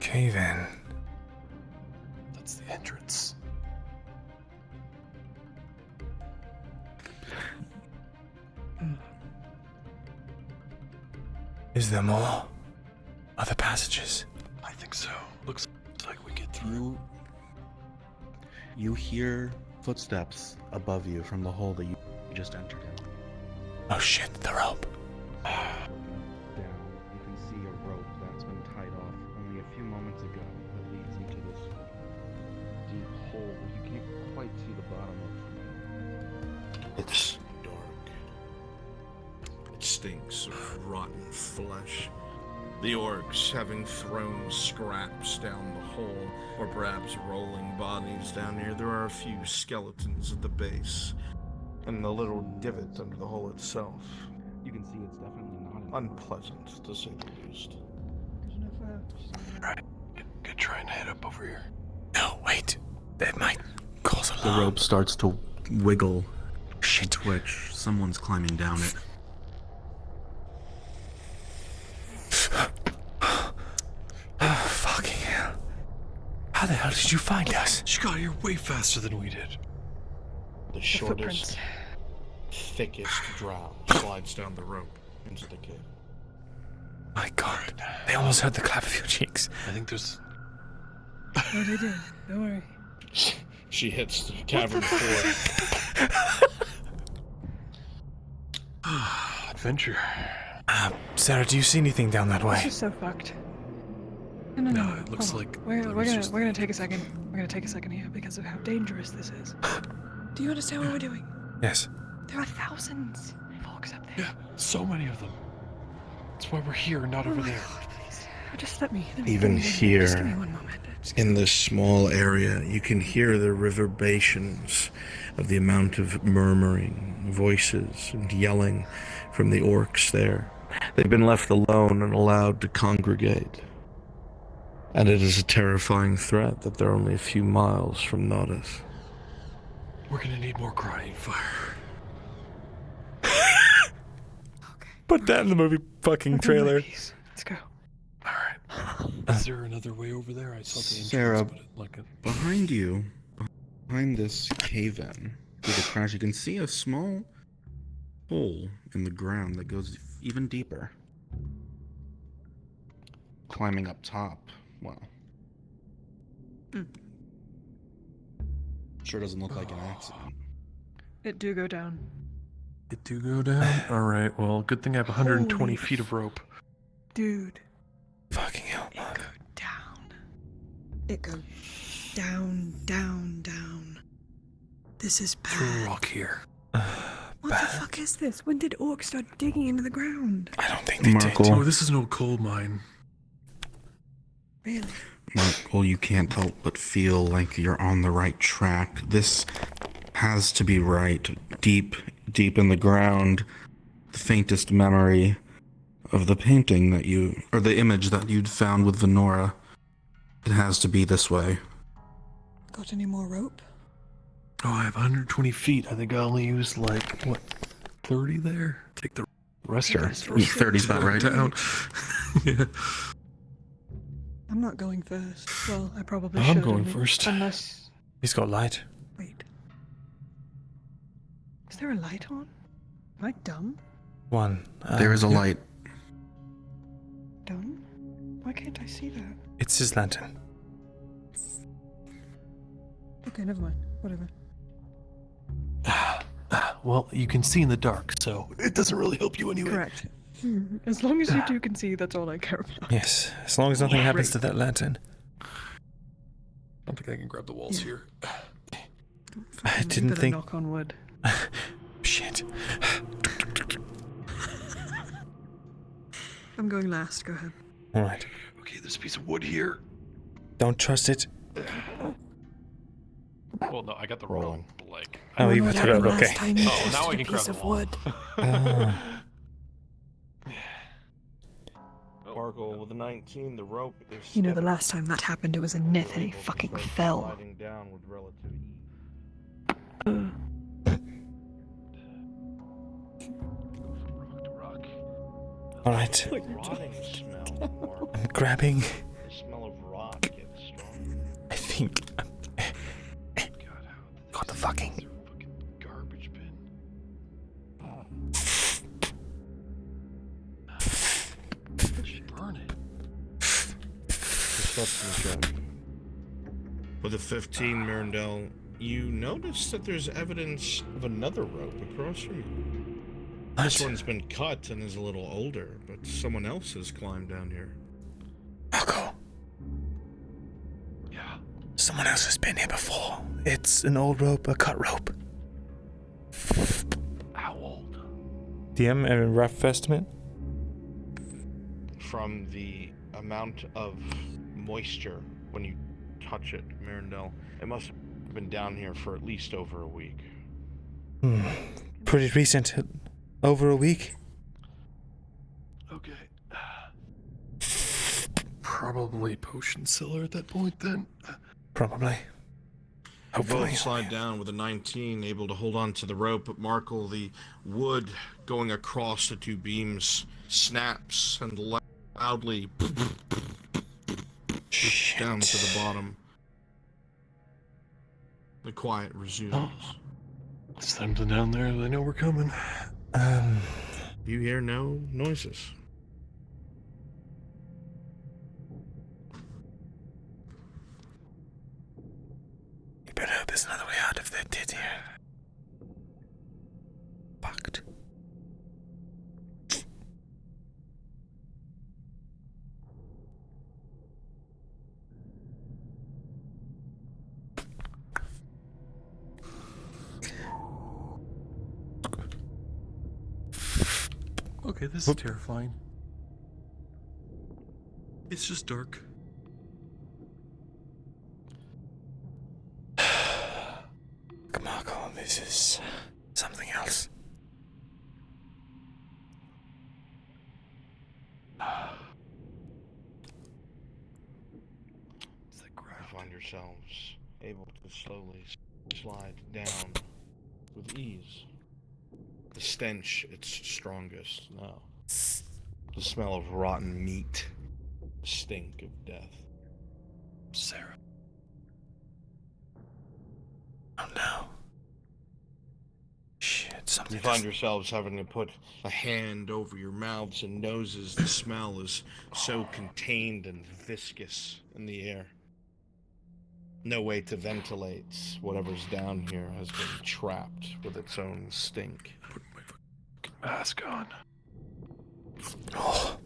Cave in. That's the entrance. Is there more? Other passages? I think so. Looks like we get through. You hear footsteps above you from the hole that you just entered in. Oh shit, the rope. Down, you can see a rope that's been tied off only a few moments ago that leads into this deep hole that you can't quite see the bottom of. It's dark. It stinks of rotten flesh. The orcs having thrown scraps down the hole, or perhaps rolling bodies down here. There are a few skeletons at the base, and the little divot under the hole itself. You can see it's definitely not unpleasant, to say the least. Right. Good trying to head up over here. No, wait. That might cause The alarm. rope starts to wiggle, and twitch. Someone's climbing down it. Oh, fucking hell. How the hell did you find us? She got here way faster than we did. The shortest, thickest drow slides down the rope into the cave. My God, they almost heard the clap of your cheeks. I think there's... Oh, they did. Don't worry. She hits the cavern floor. Adventure. Sarah, do you see anything down that way? This is so fucked. No, it looks hold on. like we're gonna take a second. We're gonna take a second here because of how dangerous this is. Do you understand what we're doing? Yes. There are thousands of orcs up there. Yeah, so many of them. That's why we're here, not over there. Just let me. Even Just give me here, one moment. in this small area, you can hear the reverberations of the amount of murmuring, voices, and yelling from the orcs there. They've been left alone and allowed to congregate. And it is a terrifying threat that they're only a few miles from Nodus. We're gonna need more crying fire. Put that in the movie fucking trailer. Let's go. Is there another way over there? I saw the entrance, Sarah, but like a... behind you, behind this cave-in, through the crash, you can see a small hole in the ground that goes even deeper. Climbing up top, well, sure doesn't look like an accident. It do go down. It do go down? Alright, well, good thing I have 120 feet of rope. Dude. Fucking hell. It go down. It go down, down, down. This is bad. Through a rock here. What the fuck is this? When did orcs start digging into the ground? I don't think they Markle. did. Oh, this is an old coal mine. Really? Markle, you can't help but feel like you're on the right track. This has to be right. Deep, deep in the ground, the faintest memory of the painting that you, or the image that you'd found with Venora. It has to be this way. Got any more rope? Oh, I have 120 feet. I think I only used like, what, 30 there? Take the rest Sure. of it. 30's about right. Down. Yeah. I'm not going first. Well, I probably I'm should. going first. Unless... He's got light. Wait. Is there a light on? Am I dumb? One. There is a yeah. light. Dumb? Why can't I see that? It's his lantern. Okay, never mind. Whatever. Well, you can see in the dark, so it doesn't really help you anyway. Correct. As long as you two can see, that's all I care about. Yes, as long as nothing happens to that lantern. I don't think I can grab the walls here. I didn't Better think. knock on wood. Shit. I'm going last. Go ahead. All right. Okay, there's a piece of wood here. Don't trust it. Well, no, I got the rope. Like. Oh, you got the rope. Okay. Oh, now I can grab the wall. Markle, with a 19, the rope is... You know, the last time that happened, it was a Nith and he fucking fell. Sliding down with relative All right. rotting smell. I'm grabbing. The smell of rot gets stronger. I think. Got the fucking. Garbage bin. Burn it. With a 15, Myrindal, you notice that there's evidence of another rope across from you. This one's been cut and is a little older, but someone else has climbed down here. Marco. Yeah. Someone else has been here before. It's an old rope, a cut rope. How old? DM, a rough estimate? From the amount of moisture when you touch it, Myrindal, it must have been down here for at least over a week. Pretty recent. Over a week? Okay. Probably potion cellar at that point then. Probably. You both slide down with a 19, able to hold on to the rope, but Markle, the wood going across the two beams, snaps and loudly down to the bottom. The quiet resumes. It's them down there. They know we're coming. You hear no noises. You better hope there's another way out if they're dead here. Fucked. Okay, this is terrifying. It's just dark. Marco, this is something else. You find yourselves able to slowly slide down with ease. The stench, its strongest now. The smell of rotten meat. The stink of death. Sarah. Oh no. Shit, something. You find yourselves having to put a hand over your mouths and noses. The smell is so contained and viscous in the air. No way to ventilate. Whatever's down here has been trapped with its own stink. Put my fucking mask on. Oh.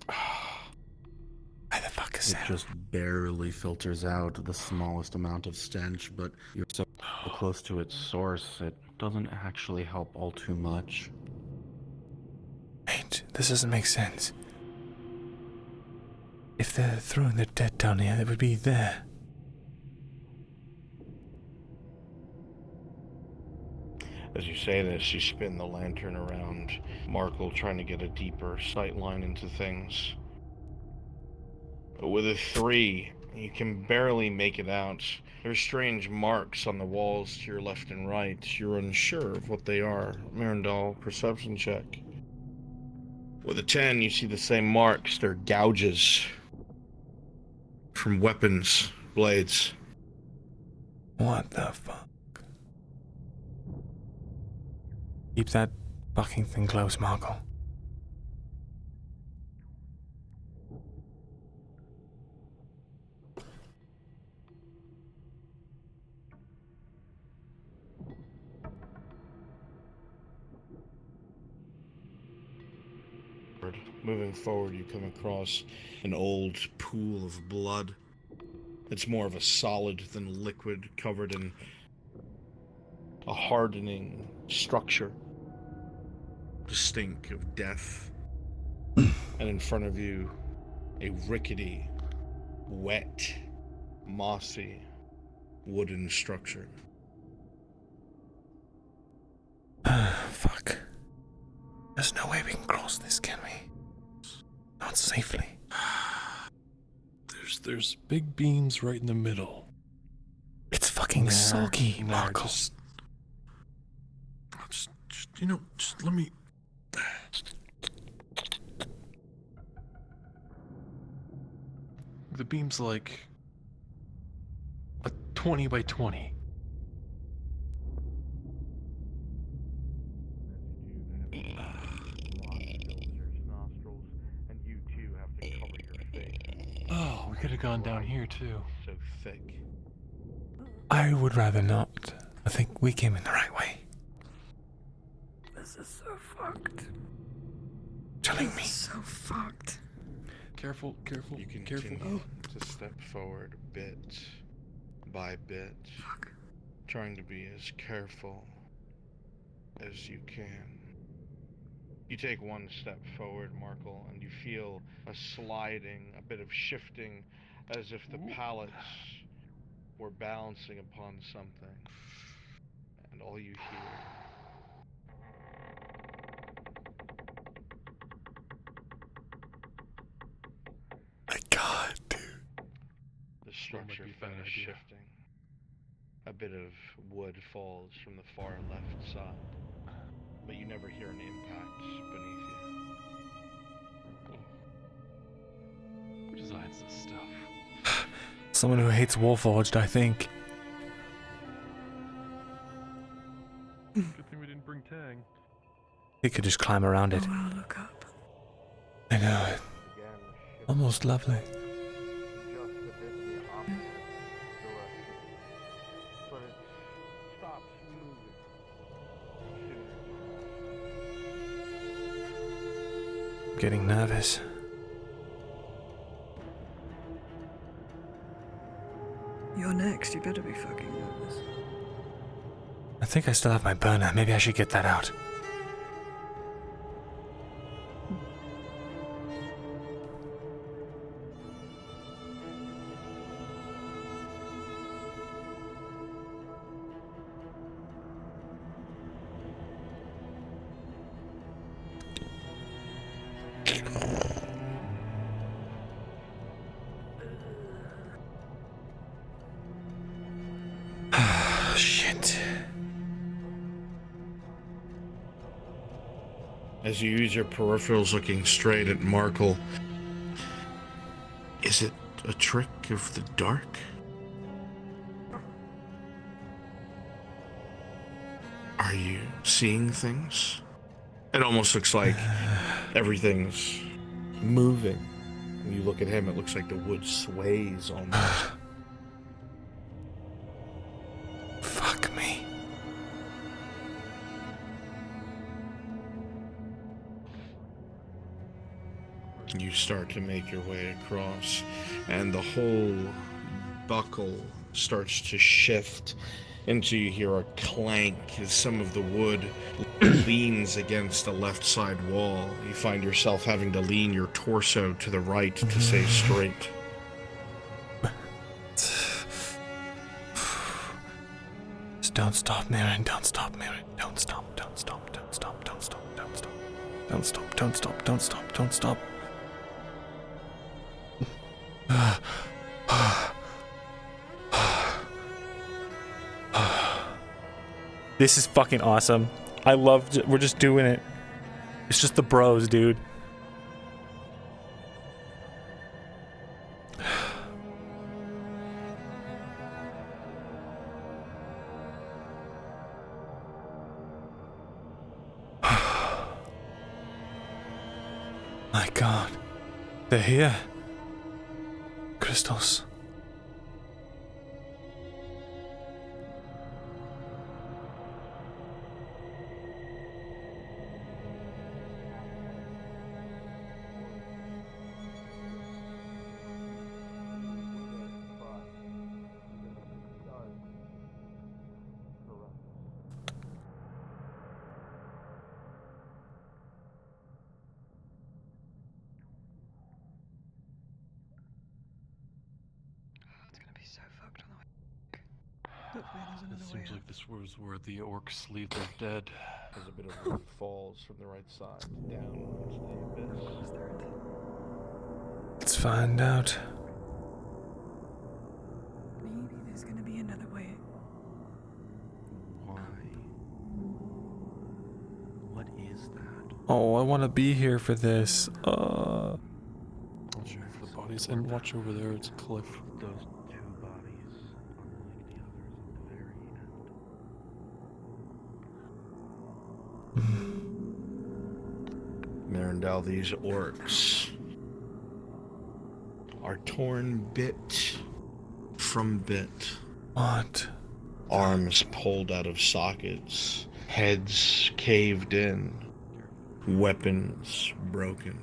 Why the fuck is It that? just barely filters out the smallest amount of stench, but you're so close to its source, it doesn't actually help all too much. Wait, this doesn't make sense. If they're throwing their dead down here, they would be there. As you say this, you spin the lantern around, Markle trying to get a deeper sight line into things. But with a 3, you can barely make it out. There's strange marks on the walls to your left and right. You're unsure of what they are. Myrindal, perception check. With a 10, you see the same marks. They're gouges from weapons, blades. What the fuck? Keep that fucking thing close, Markle. Moving forward, you come across an old pool of blood. It's more of a solid than liquid, covered in a hardening structure. The stink of death. And in front of you, a rickety, wet, mossy, wooden structure. Fuck. There's no way we can cross this, can we? Not safely. There's big beams right in the middle. It's fucking soggy, Markle. Just you know, just let me. The beam's like a 20 by 20. Oh, we could have gone down here too. So thick. I would rather not. I think we came in the right way. This is so fucked. Telling me. This is so fucked. Careful. You can careful. continue to step forward bit by bit, trying to be as careful as you can. You take one step forward, Markle, and you feel a sliding, a bit of shifting, as if the pallets were balancing upon something. And all you hear my God, dude. the structure finishes shifting. A bit of wood falls from the far left side, but you never hear an impact beneath you. Who designs this stuff? Someone who hates Warforged, I think. Good thing we didn't bring Tang. He could just climb around it. Oh, I'll look up. I know. Almost lovely. I'm getting nervous. You're next, you better be fucking nervous. I think I still have my burner. Maybe I should get that out. Shit. As you use your peripherals looking straight at Markle, is it a trick of the dark? Are you seeing things? It almost looks like everything's moving. When you look at him, it looks like the wood sways almost. Fuck me. You start to make your way across, and the whole buckle starts to shift until you hear a clank as some of the wood leans against the left side wall. You find yourself having to lean your torso to the right to stay straight. Just don't stop, Myrin. Don't stop, Myrin. Don't stop. Don't stop. Don't stop. Don't stop. Don't stop. Don't stop. Don't stop. Don't stop. Don't stop. This is fucking awesome. I love. We're just doing it. It's just the bros, dude. My God, they're here. Crystals. It seems like this was where the orcs leave their dead. As a bit of wood falls from the right side down into the abyss. Let's find out. Maybe there's gonna be another way. Why? What is that? Oh, I want to be here for this. I'll check for the bodies and watch over there. It's a cliff. Those two bodies, unlike the others at the very end. Myrindal, these orcs are torn bit from bit. What? Arms pulled out of sockets, heads caved in, weapons broken.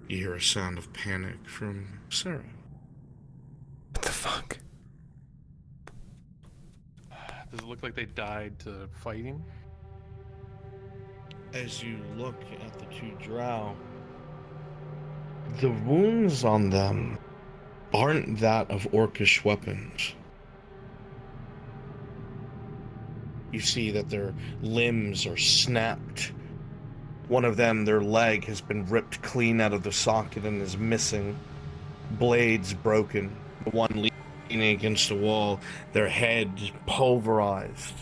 You hear a sound of panic from Sarah. What the fuck? Does it look like they died to fighting? As you look at the two drow, the wounds on them aren't that of orcish weapons. You see that their limbs are snapped. One of them, their leg, has been ripped clean out of the socket and is missing. Blades broken. The one leaning against the wall, their head pulverized.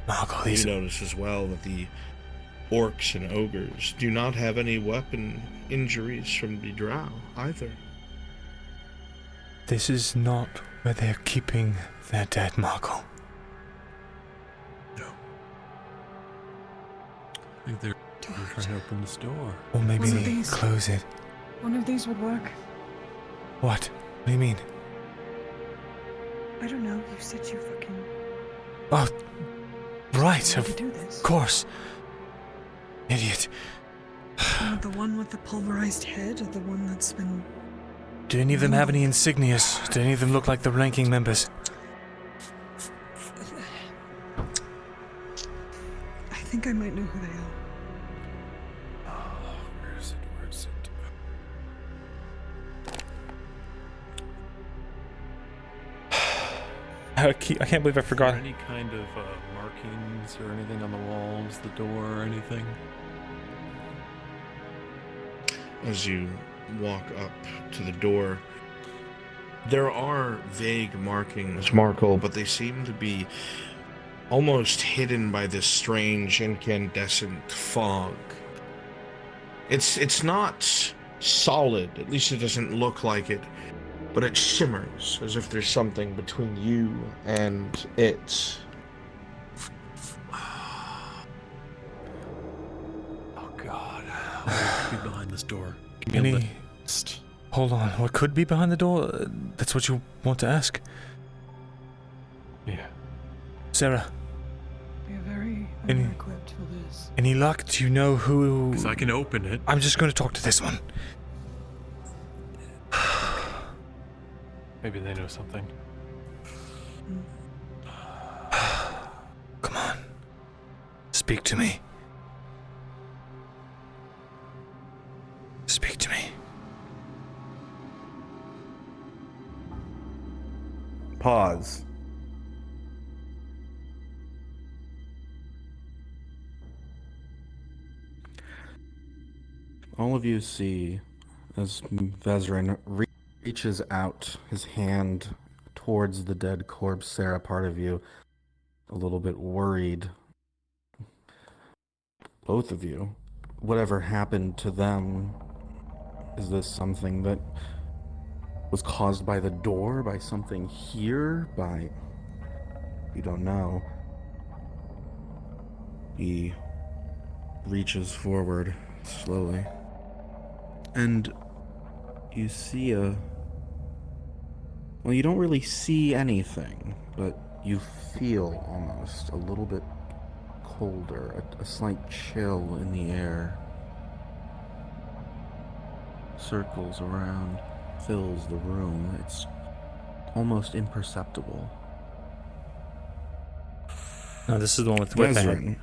Marco, You notice as well that the orcs and ogres do not have any weapon injuries from the drow either. This is not where they're keeping their dead, Marco. I think they're trying to open this door. Or maybe One of they these. close it. One of these would work. What? What do you mean? I don't know. You said you fucking. Oh, right, wanted of to do this. course. Idiot. The one with the pulverized head, or the one that's been. Do any of them have any insignias? Do any of them look like the ranking members? I think I might know who they are. Where is it? Where is it? I can't believe I forgot. Are there any kind of markings or anything on the walls, the door, or anything? As you walk up to the door, there are vague markings, Markle, but they seem to be almost hidden by this strange incandescent fog. It's not solid, at least it doesn't look like it, but it shimmers as if there's something between you and it. Oh God! What could be behind this door? Give me a Any... list. Hold on. What could be behind the door? That's what you want to ask? Yeah. Sarah. We are very Any- equipped for this. Any luck? Do you know who... Because I can open it. I'm just going to talk to this one. Maybe they know something. Come on. Speak to me. Speak to me. Pause. All of you see as Vezrin reaches out his hand towards the dead corpse. Sarah, part of you, a little bit worried. Both of you. Whatever happened to them, is this something that was caused by the door, by something here, by... You don't know. He reaches forward slowly. And you see a... Well, you don't really see anything, but you feel almost a little bit colder, a slight chill in the air. Circles around, fills the room. It's almost imperceptible. No, this is the one with the Vezrin,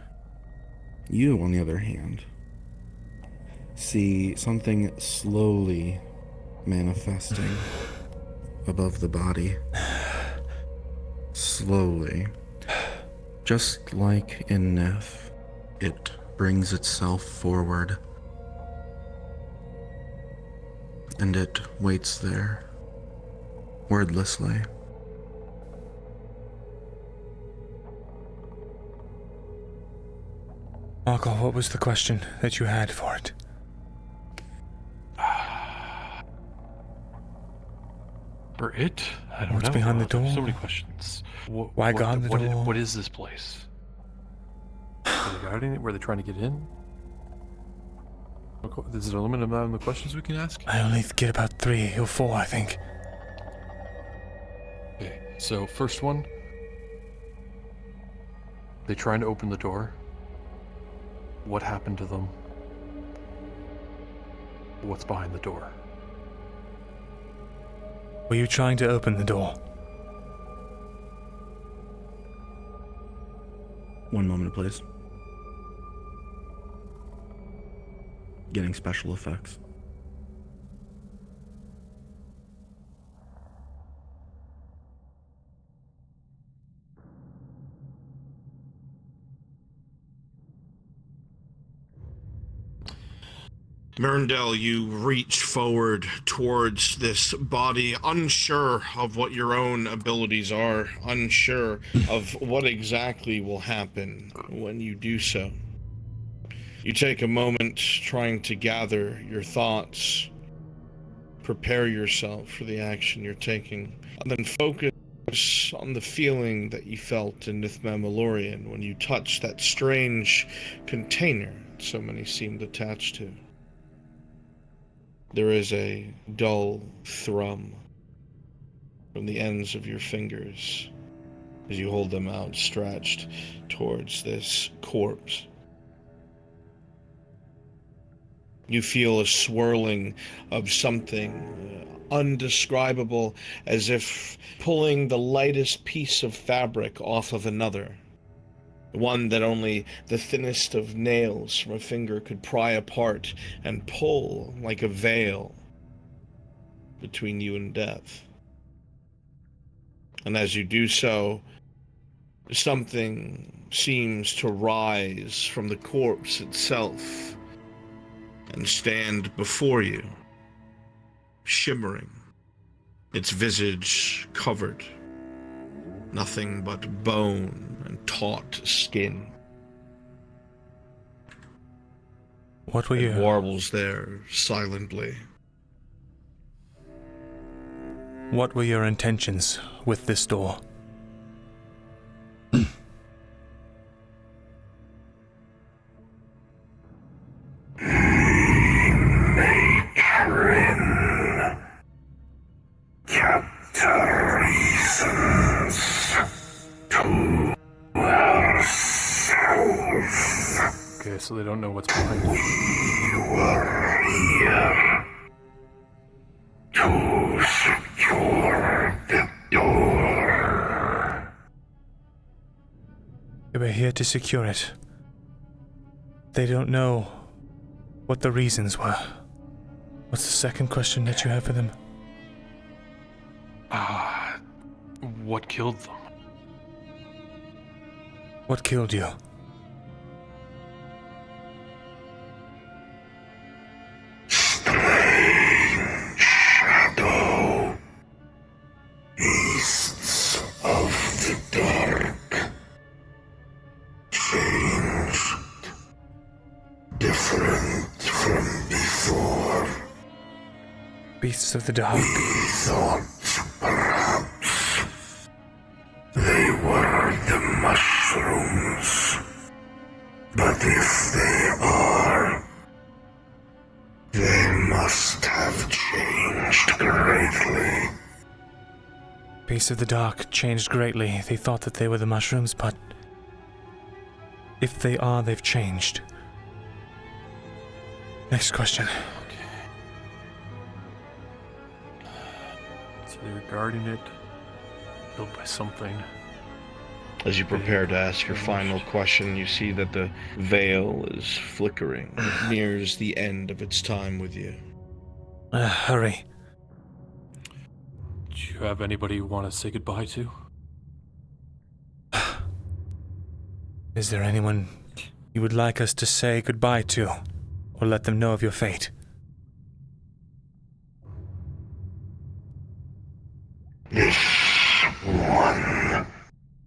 you, on the other hand, see something slowly manifesting above the body. Slowly. Just like in Neff, it brings itself forward. And it waits there, wordlessly. Marco, what was the question that you had for it? For it? I don't know. What's behind the door? So many questions. Why guard the door? What is this place? Are they guarding it? Were they trying to get in? Is there a limit amount of the questions we can ask? I only get about 3 or 4, I think. Okay, so first one. They trying to open the door. What happened to them? What's behind the door? Were you trying to open the door? One moment, please. Getting special effects. Myrindal, you reach forward towards this body, unsure of what your own abilities are, unsure of what exactly will happen when you do so. You take a moment trying to gather your thoughts, prepare yourself for the action you're taking, and then focus on the feeling that you felt in Nithma Malorian when you touched that strange container so many seemed attached to. There is a dull thrum from the ends of your fingers as you hold them outstretched towards this corpse. You feel a swirling of something undescribable, as if pulling the lightest piece of fabric off of another. One that only the thinnest of nails from a finger could pry apart and pull like a veil between you and death. And as you do so, something seems to rise from the corpse itself and stand before you, shimmering, its visage covered. Nothing but bone and taut skin. What were you? It warbles there silently. What were your intentions with this door? Okay, so they don't know what's behind it. You are here to secure the door. We're here to secure it. They don't know what the reasons were. What's the second question that you have for them? What killed them? What killed you? Shadow. Beasts of the dark. Changed. Different from before. Beasts of the dark. We thought perhaps they were the mushrooms. But if they are, they must have changed greatly. Beasts of the dark changed greatly. They thought that they were the mushrooms, but if they are, they've changed. Next question. So they were guarding it, built by something. As you prepare to ask your final question, you see that the veil is flickering. It nears the end of its time with you. Hurry. Do you have anybody you want to say goodbye to? Is there anyone you would like us to say goodbye to, or let them know of your fate? This one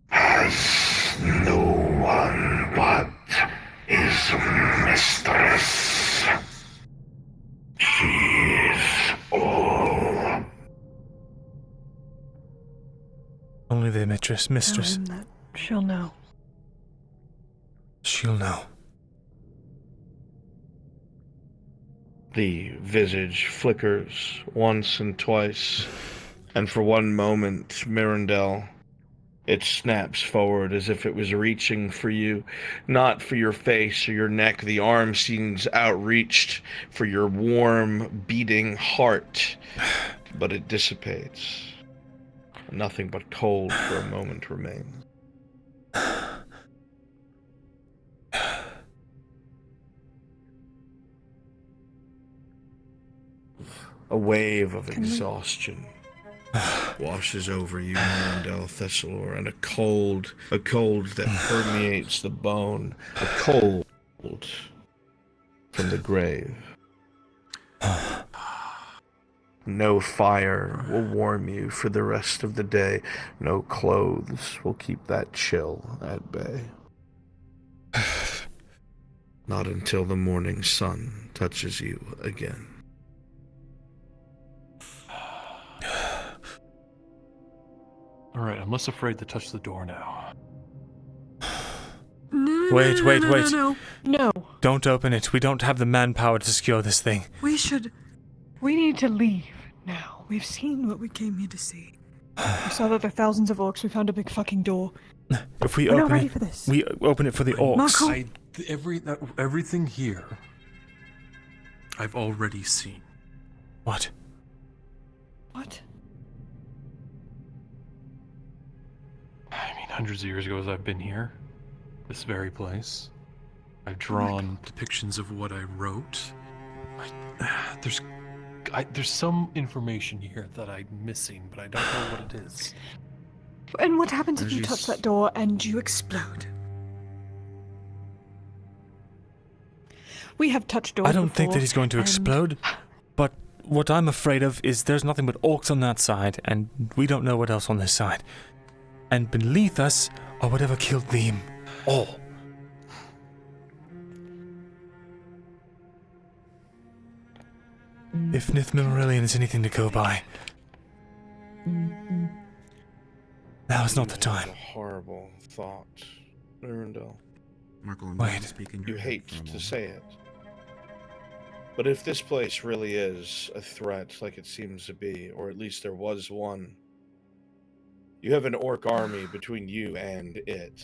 has no one but his mistress. She is all. Only the mistress. Tell him that she'll know. She'll know. The visage flickers once and twice, and for one moment, Myrindal, it snaps forward as if it was reaching for you, not for your face or your neck. The arm seems outreached for your warm, beating heart, but it dissipates. Nothing but cold for a moment remains. A wave of exhaustion washes over you, Myrindal Thesalor, and a cold that permeates the bone, a cold from the grave. No fire will warm you for the rest of the day. No clothes will keep that chill at bay. Not until the morning sun touches you again. Alright, I'm less afraid to touch the door now. Wait. No. Don't open it. We don't have the manpower to secure this thing. We need to leave now. We've seen what we came here to see. We saw that there are thousands of orcs. We found a big fucking door. If we We're not open ready it, for this. we open it for the orcs. Marco! Everything here, I've already seen. What? What? I mean, hundreds of years ago as I've been here, this very place, I've drawn depictions of what I wrote. There's some information here that I'm missing, but I don't know what it is. And what happens if you touch that door and you explode? We have touched doors I don't think before, that he's going to explode, but what I'm afraid of is there's nothing but orcs on that side, and we don't know what else on this side. And beneath us are whatever killed them all. If Nith Marillion is anything to go by, now is not the time. It's a horrible thought, Myrindal. Wait. You hate to say it. But if this place really is a threat like it seems to be, or at least there was one, you have an orc army between you and it.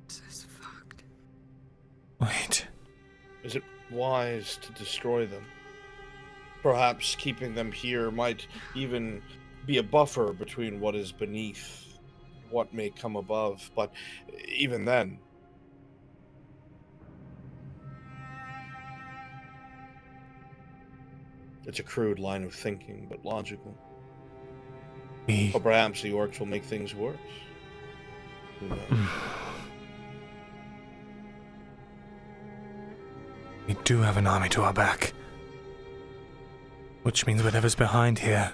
This is fucked. Wait. Is it wise to destroy them? Perhaps keeping them here might even be a buffer between what is beneath, what may come above, but even then... It's a crude line of thinking, but logical. Or perhaps the orcs will make things worse. Who knows? We do have an army to our back. Which means whatever's behind here,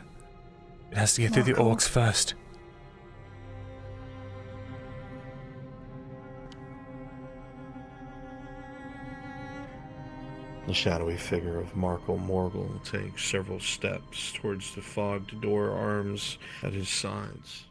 it has to get through the orcs first. The shadowy figure of Marco Morgul takes several steps towards the fogged door arms at his sides.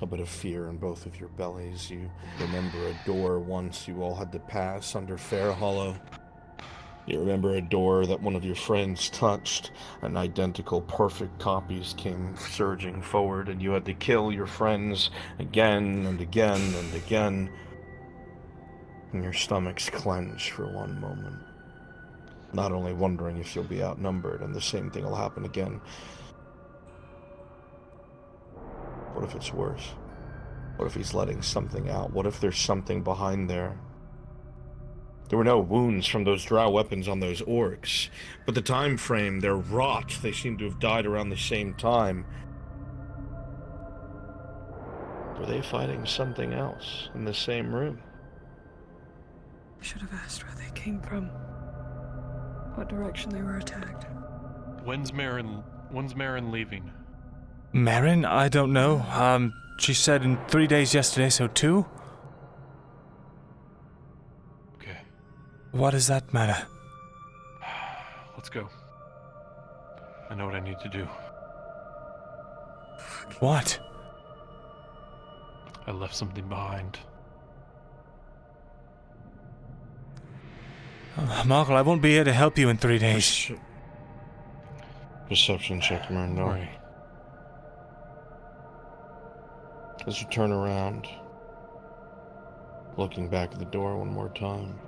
A bit of fear in both of your bellies. You remember a door once you all had to pass under Fair Hollow. You remember a door that one of your friends touched, and identical perfect copies came surging forward, and you had to kill your friends again and again and again. And your stomachs clench for one moment. Not only wondering if you'll be outnumbered and the same thing will happen again. What if it's worse? What if he's letting something out? What if there's something behind there? There were no wounds from those drow weapons on those orcs, but the time frame, they're rot. They seem to have died around the same time. Were they fighting something else in the same room? I should have asked where they came from. What direction they were attacked. When's Marin leaving? Marin? I don't know. She said in 3 days yesterday, so 2? Okay. What does that matter? Let's go. I know what I need to do. What? I left something behind. Markle, I won't be here to help you in 3 days. Perception check, Myrindal. Right. As you turn around, looking back at the door one more time.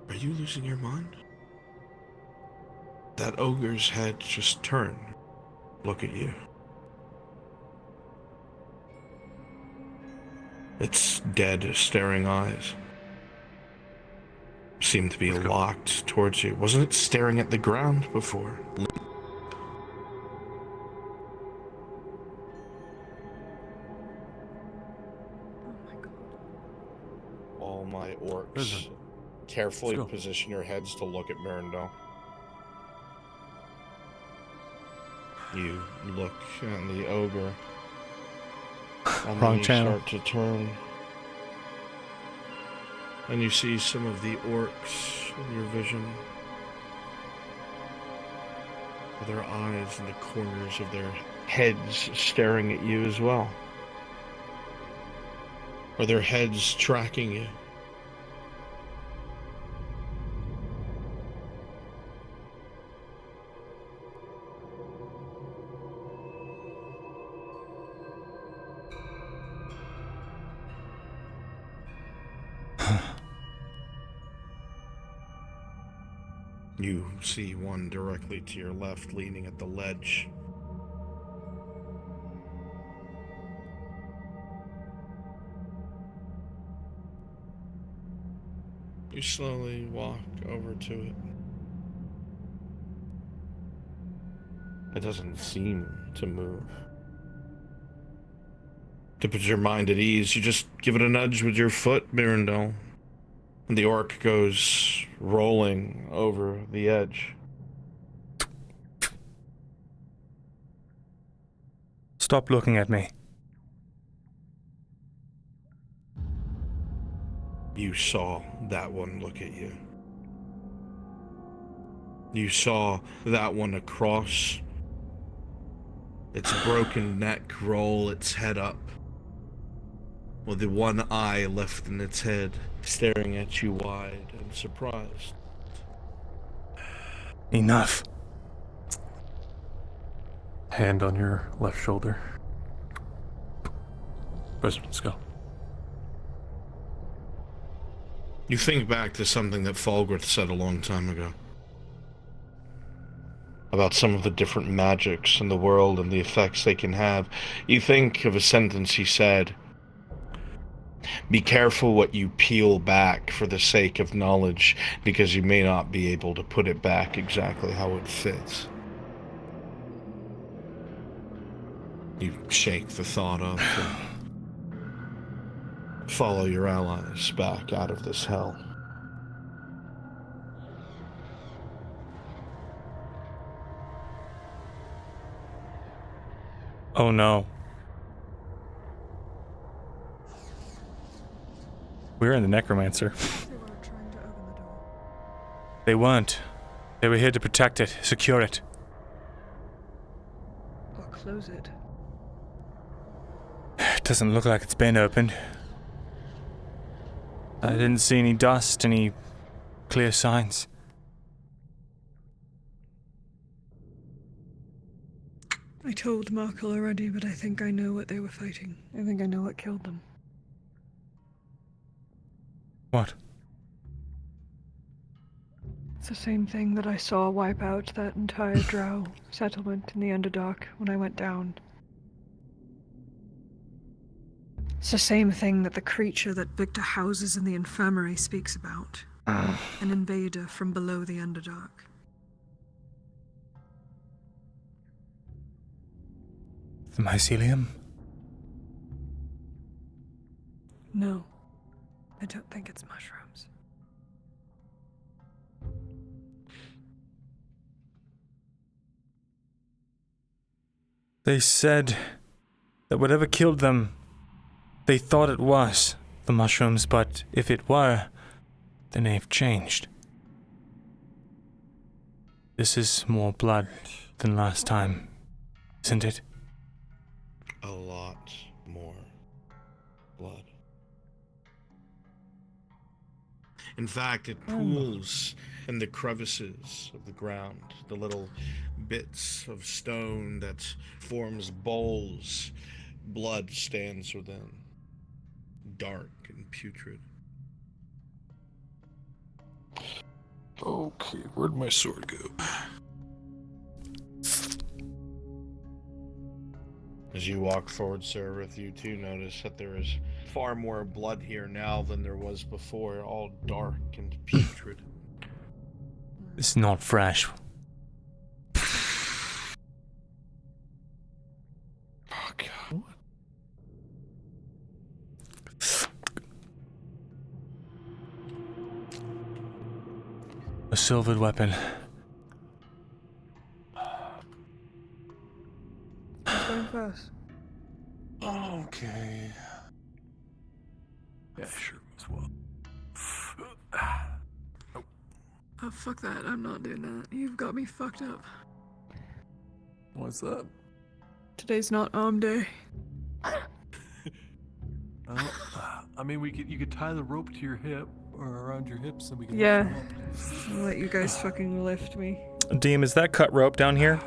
Are you losing your mind? That ogre's head just turned. Look at you. Its dead, staring eyes seem to be locked towards you. Wasn't it staring at the ground before? All my orcs, carefully position your heads to look at Myrindal. You look at the ogre, and Wrong then you channel. start to turn, and you see some of the orcs in your vision, with their eyes in the corners of their heads staring at you as well. Are their heads tracking you? You see one directly to your left, leaning at the ledge. You slowly walk over to it. It doesn't seem to move. To put your mind at ease, you just give it a nudge with your foot, Myrindal. And the orc goes rolling over the edge. Stop looking at me. You saw that one look at you. You saw that one across its broken neck roll its head up, with the one eye left in its head, staring at you wide and surprised. Enough. Hand on your left shoulder. Let's go. You think back to something that Falgrith said a long time ago. About some of the different magics in the world and the effects they can have. You think of a sentence he said. Be careful what you peel back for the sake of knowledge, because you may not be able to put it back exactly how it fits. You shake the thought up and follow your allies back out of this hell. Oh no. We're in the Necromancer. They weren't. They were here to protect it, secure it. Or close it. It doesn't look like it's been opened. I didn't see any dust, any clear signs. I told Markle already, but I think I know what they were fighting. I think I know what killed them. What? It's the same thing that I saw wipe out that entire drow settlement in the Underdark when I went down. It's the same thing that the creature that Victor houses in the infirmary speaks about. An invader from below the Underdark. The mycelium? No, I don't think it's mushrooms. They said that whatever killed them, they thought it was the mushrooms, but if it were, then they've changed. This is more blood than last time, isn't it? A lot more blood. In fact, it pools in the crevices of the ground, the little bits of stone that forms bowls. Blood stands within, dark and putrid. Okay, where'd my sword go? As you walk forward, Seraph, you too notice that there is far more blood here now than there was before, all dark and putrid. It's not fresh. Oh, God. A silvered weapon. Who's going first? Okay. Yeah, sure, as well. Oh, fuck that. I'm not doing that. You've got me fucked up. What's that? Today's not arm day. Well, I mean, you could tie the rope to your hip or around your hips, and we can. Yeah. lift you up. I'll let you guys fucking lift me. Deem, is that cut rope down here?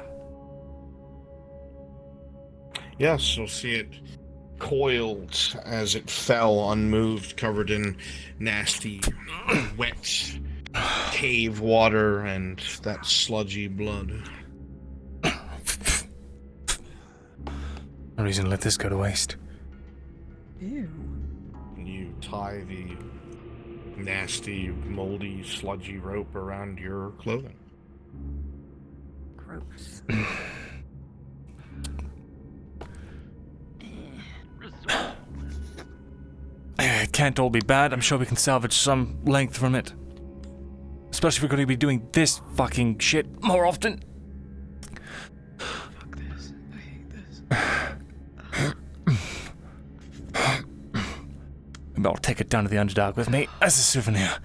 Yes, you'll see it coiled as it fell unmoved, covered in nasty, wet cave water and that sludgy blood. No reason to let this go to waste. Ew. You tie the nasty, moldy, sludgy rope around your clothing. Gross. It can't all be bad. I'm sure we can salvage some length from it. Especially if we're going to be doing this fucking shit more often. Fuck this. I hate this. Maybe I'll take it down to the Underdark with me as a souvenir.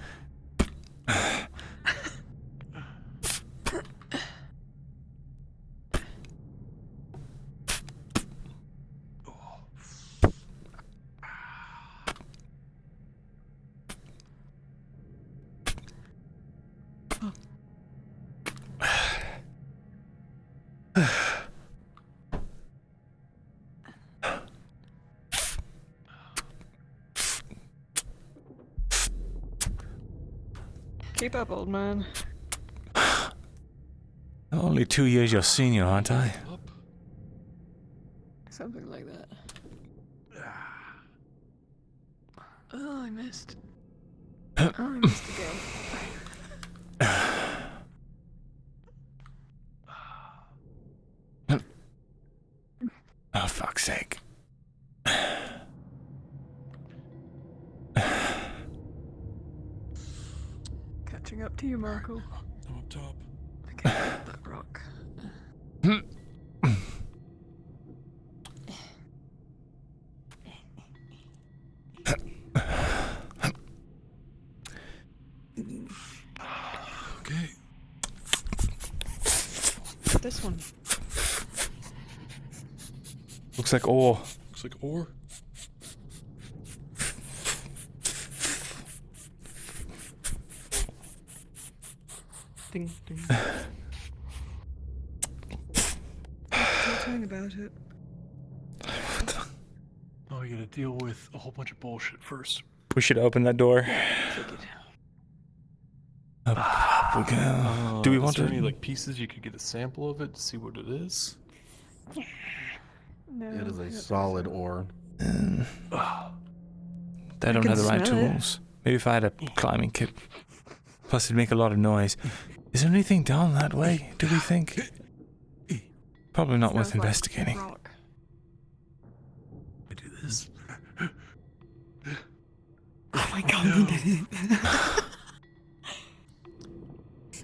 Keep up, old man. Only 2 years your senior, aren't I? Something like that. Oh, I missed. Oh, I missed again. Oh, fuck's sake. Catching up to you, Marco. I'm up top. I can't get that rock. Okay. This one. Looks like ore. Looks like ore. Ding, ding. Tell me about it. Oh, you gotta deal with a whole bunch of bullshit first. We should open that door. Take it. Up we go. Do we want is there to? any like pieces you could get a sample of it to see what it is? No. It is a solid ore. They don't can have the right smell it. tools. Maybe if I had a climbing kit. Plus, it'd make a lot of noise. Is there anything down that way, do we think? Probably not worth Smells like investigating. rock. I do this. Oh my god, you did it.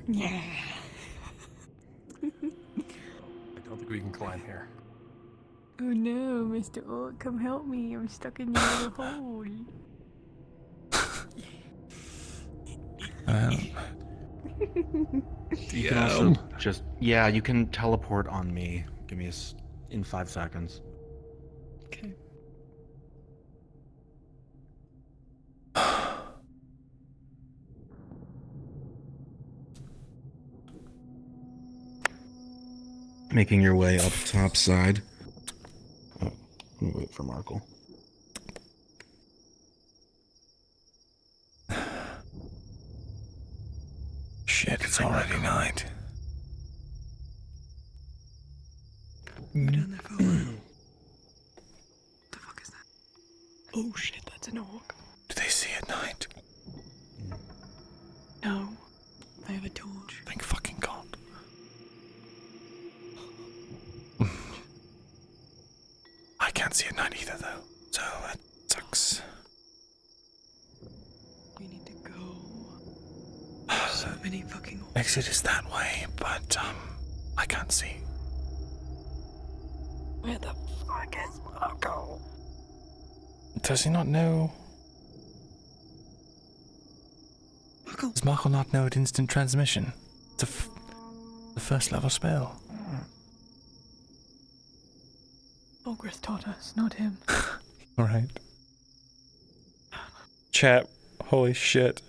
Yeah. I don't think we can climb here. Oh no, Mr. Orc, come help me. I'm stuck in your little hole. You can also just you can teleport on me. Give me in 5 seconds. Okay. Making your way up top side. Oh, let me wait for Markle. Shit, it's already night. Go down there forward. The fuck is that? Oh shit, that's an orc. Do they see at night? No. I have a torch. Thank fucking God. I can't see at night either, though, so that sucks. We need to go. So many fucking orcs. Exit is that way, but I can't see. Where the fuck is Marco? Does he not know? Marco. Does Marco not know at instant transmission? It's the first level spell. Olgrith taught us, not him. Alright. Chat, holy shit.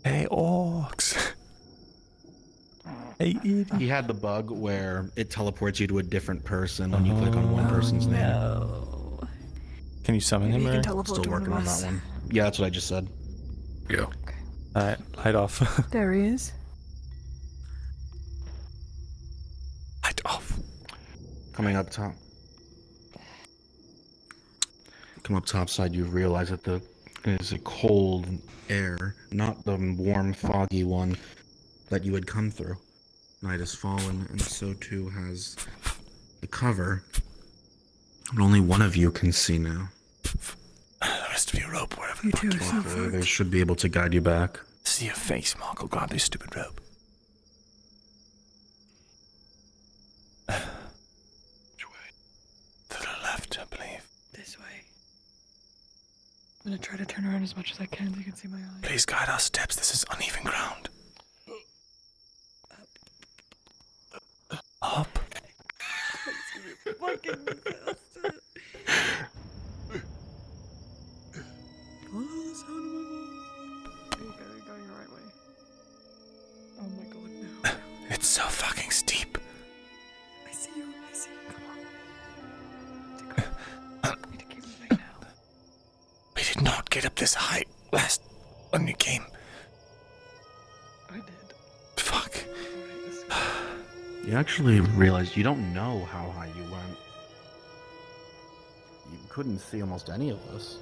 Hey, orcs. Hey, idiot. He had the bug where it teleports you to a different person when you click on one person's name. No. Can you summon him? Maybe he Or? can teleport Still to one working of on us. that one. Yeah, that's what I just said. Yeah. Alright, light off. There he is. Light off. Coming up top. Come up top side, you realize that the is a cold air, not the warm, foggy one that you had come through. Night has fallen, and so too has the cover. And only one of you can see now. The rest of your rope, wherever You the two fuck are you so are. fucked. They should be able to guide you back. See your face, Marco. Grab this stupid rope. Which way? To the left, I believe. This way. I'm gonna try to turn around as much as I can so you can see my eyes. Please guide our steps. This is uneven ground. Up. Fucking disaster. Follow the sound of my voice. There you go, you're going the right way. Oh my god, no. It's so fucking steep. I see you, come on. I need to keep moving now. We did not get up this high last when you came. I did. Fuck. Alright, let's go. You actually realize you don't know how high you went. You couldn't see almost any of this.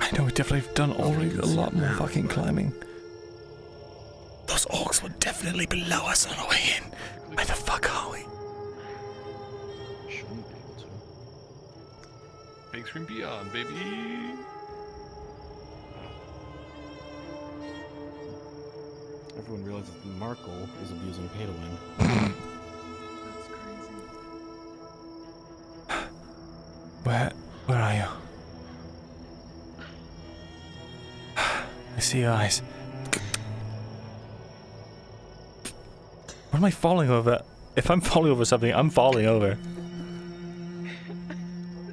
I know we definitely have done already a lot more now, fucking but- climbing. Those orcs were definitely below us on our way in. Where the fuck are we? Shouldn't be able to. Thanks from beyond, baby. Everyone realizes that Markle is abusing pay to win. That's crazy. Where are you? I see your eyes. What am I falling over? If I'm falling over something, I'm falling over.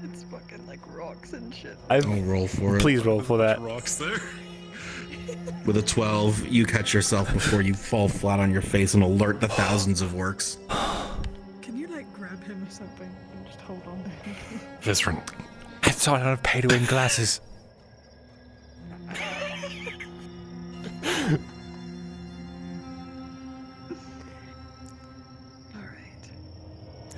It's fucking like rocks and shit. I'll roll for it. Please roll for that. Rocks there. With a 12, you catch yourself before you fall flat on your face and alert the thousands of orcs. Can you like grab him or something and just hold on to him? Visrin. I thought I don't have pay to win glasses. Alright.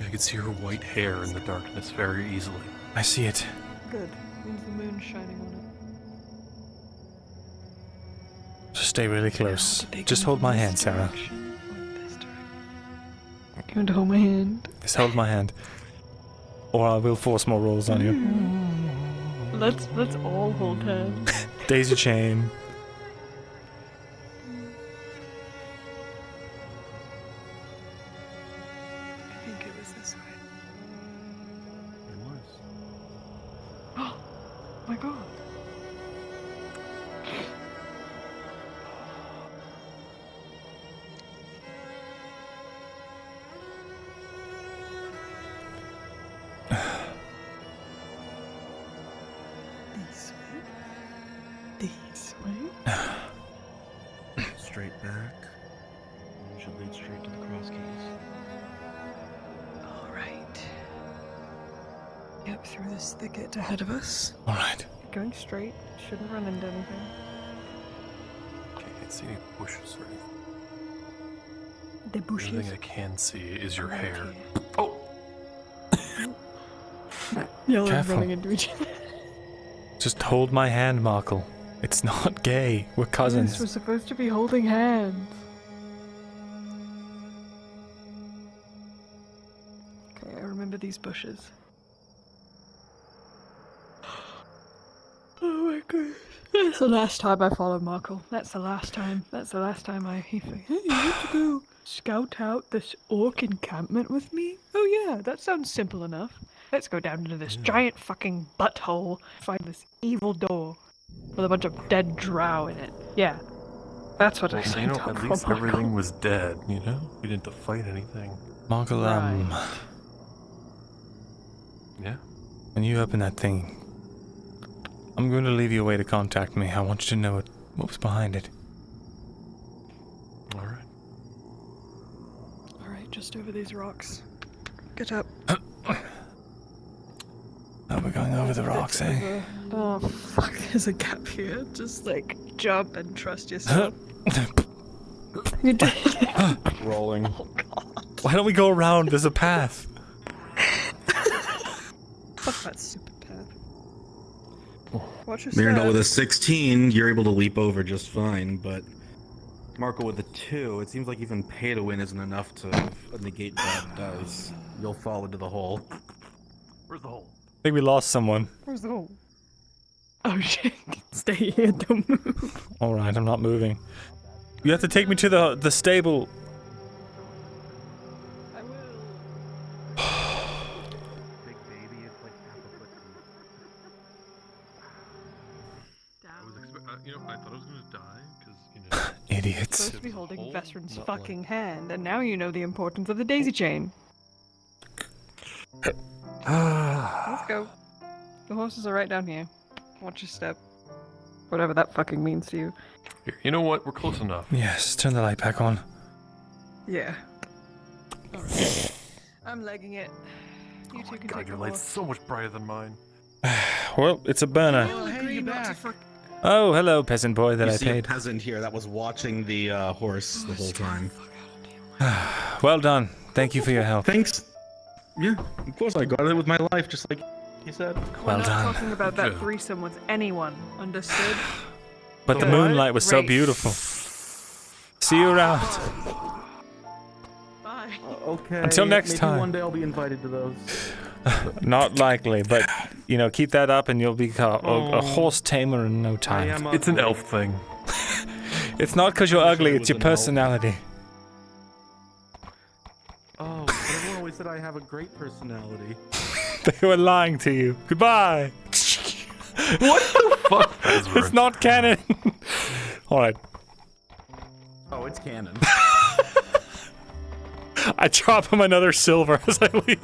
I could see her white hair in the darkness very easily. I see it. Good. Means the moon's shining on it. Just stay really close. Just hold my hand, Sarah. You want to hold my hand? Just hold my hand. Or I will force more rolls on you. Let's all hold hands. Daisy chain. I think it was this way. It was. Oh my god. This way. This way. Straight back. You should lead straight to the cross keys. Alright. Yep, through this thicket ahead of us. Alright. Going straight. Shouldn't run into anything. I can't see any bushes or anything. The The only bushes. thing I can see is your hair. Y'all are Careful. running into each other. Just hold my hand, Markle. It's not gay. We're cousins. Yes, we're supposed to be holding hands. Okay, I remember these bushes. Oh my god. That's the last time I followed Markle. That's the last time. That's the last time he's like, hey, you want to go scout out this orc encampment with me? Oh yeah, that sounds simple enough. Let's go down into this giant fucking butthole, find this evil door with a bunch of dead drow in it. Yeah. That's what I Well, you signed know, up at for, least Markle. everything was dead, you know? We didn't have to fight anything. Markle, Yeah? when you open that thing, I'm going to leave you a way to contact me. I want you to know what was behind it. Alright. Alright, just over these rocks. Get up. Oh, we're going over the rocks, eh? Oh fuck, there's a gap here. Just like jump and trust yourself. You did it. Rolling. Why don't we go around? There's a path. Fuck that stupid path. Watch your Myrindal step. with a 16, you're able to leap over just fine, but Marco with a 2, it seems like even pay to win isn't enough to negate that does. You'll fall into the hole. Where's the hole? I think we lost someone. Where's the hole? Oh shit. Stay here, don't move. Alright, I'm not moving. You have to take me to the stable. I will. You know, I thought I was gonna die, because, you know... Idiots. Supposed to be holding Hole, Vesryn's not fucking hand, and now you know the importance of the daisy chain. Let's go. The horses are right down here. Watch your step. Whatever that fucking means to you. Here, you know what? We're close enough. Yes, turn the light back on. Yeah. Alright. I'm legging it. You two can God, take your the light's horse. so much brighter than mine. Well, it's a burner. Hey, you're back. Oh, hello, peasant boy that You I see paid. a peasant here that was watching the horse the whole time. Well done. Thank you for your help. Thanks. Yeah, of course I got it with my life, just like he said. We're Well not done. talking about that threesome with anyone, understood? But the Good. moonlight was so Great. beautiful. See you around. Bye. Okay. Until next maybe time. one day I'll be invited to those. Not likely, but, you know, keep that up and you'll be a horse tamer in no time. It's an elf thing. It's not because you're ugly, it's your an elf. personality. Oh, but everyone always said I have a great personality. They were lying to you. Goodbye. What the fuck? It's not canon. Alright. Oh, it's canon. I drop him another silver as I leave.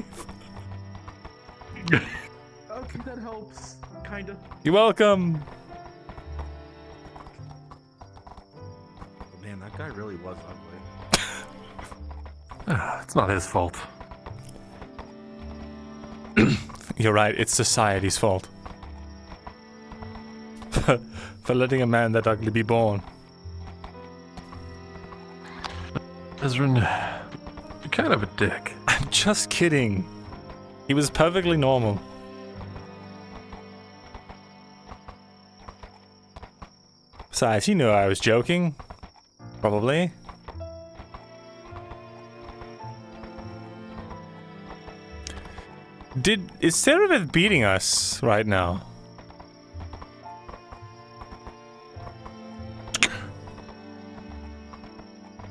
Okay, that helps. Kinda. You're welcome. Man, that guy really was ugly. It's not his fault. You're right, it's society's fault. For letting a man that ugly be born. Ezrin, you're kind of a dick. I'm just kidding. He was perfectly normal. Besides, you knew I was joking. Probably. Is Cerebeth beating us right now?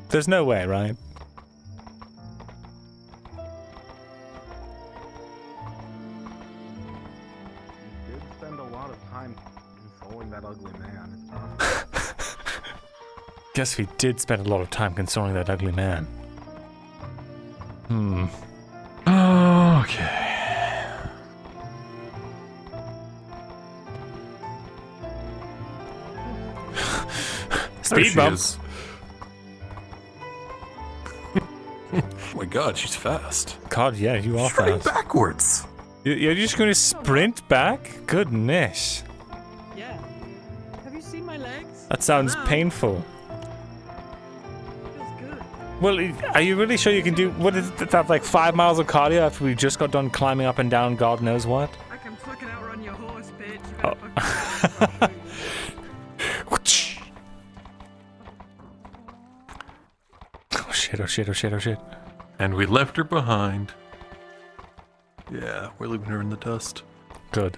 There's no way, right? He did spend a lot of time consoling that ugly man. It's possible. Guess we did spend a lot of time consoling that ugly man. Okay. There Speed she bump. is. Oh my god, she's fast. God, yeah, you are Straight fast. backwards. You're just going to sprint back? Goodness. Yeah. Have you seen my legs? That sounds Wow. painful. Feels good. Well, are you really sure you can do... What is that, like 5 miles of cardio after we just got done climbing up and down God knows what? I can fucking outrun your horse, bitch. Oh. Oh shit, oh shit, oh shit, oh shit. And we left her behind. Yeah, we're leaving her in the dust. Good.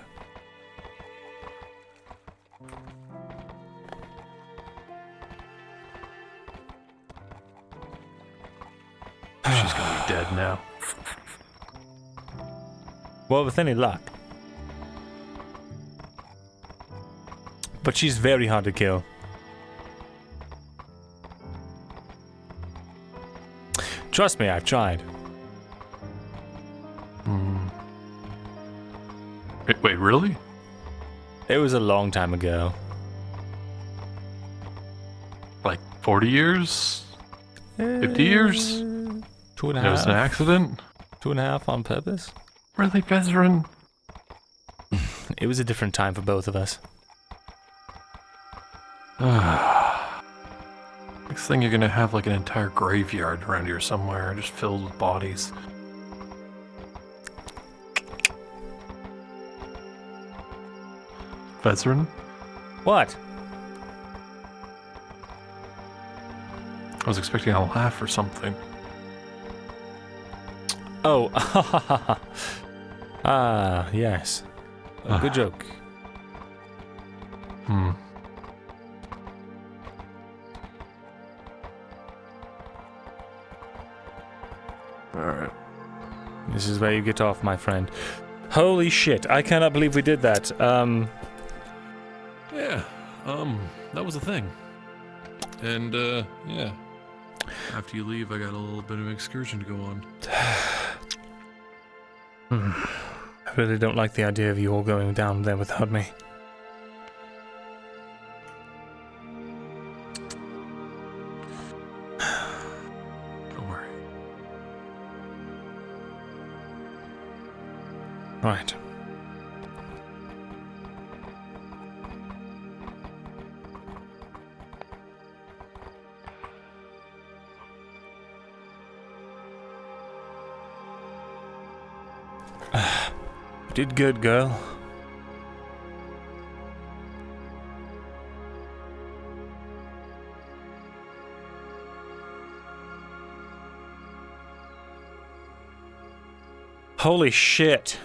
She's gonna be dead now. Well, with any luck. But she's very hard to kill. Trust me, I've tried. Wait, really? It was a long time ago. Like 40 years? 50 years? 2.5. It was an accident? 2.5 on purpose? Really, veteran? It was a different time for both of us. Next thing you're gonna have like an entire graveyard around here somewhere, just filled with bodies. Veteran? What? I was expecting a laugh or something. Oh, ah, yes. A good joke. Alright. This is where you get off, my friend. Holy shit, I cannot believe we did that. Yeah, that was a thing. And, yeah. After you leave, I got a little bit of an excursion to go on. I really don't like the idea of you all going down there without me. Don't worry. Right. Did good, girl. Holy shit.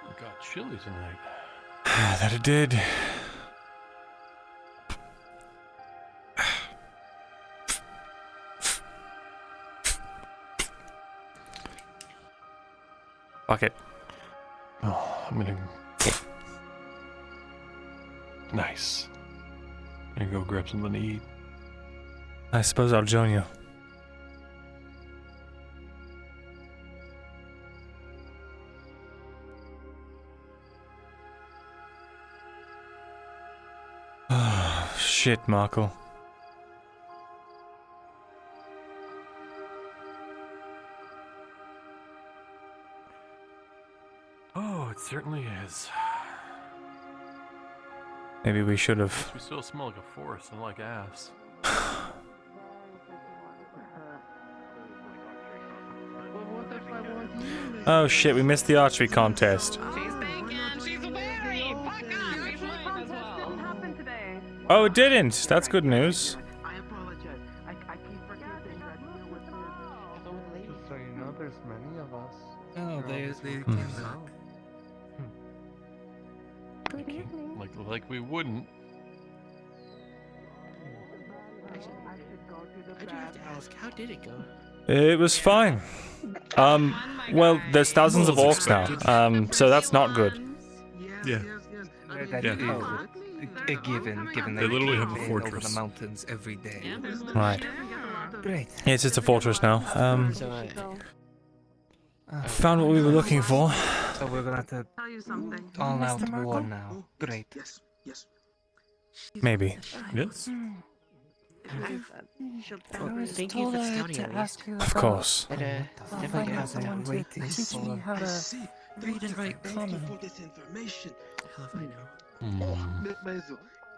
It got chilly tonight. That it did. Fuck it. Oh, I'm gonna... Nice. I'm gonna go grab something to eat. I suppose I'll join you. Shit, Markle. Oh, it certainly is. Maybe we should have. We still smell like a forest and like ass. Oh shit, we missed the archery contest. Oh, it didn't. That's good news. I apologize. I keep forgetting that you were Just so you know, there's many of us. Oh, they Like we wouldn't. I do have to ask, how did it go? It was fine. Well, there's thousands of orcs now, so that's not good. Yeah. Yeah. A given They literally have a over fortress. the mountains every day. Right. Great. It's just a fortress now. I found what we were looking for. So we're gonna have to all out war now. Great. Yes. Maybe. Yes. Thank you for scouting to ask you Of course. Definitely have someone to teach me how to read and write common. this information. Hell if I know.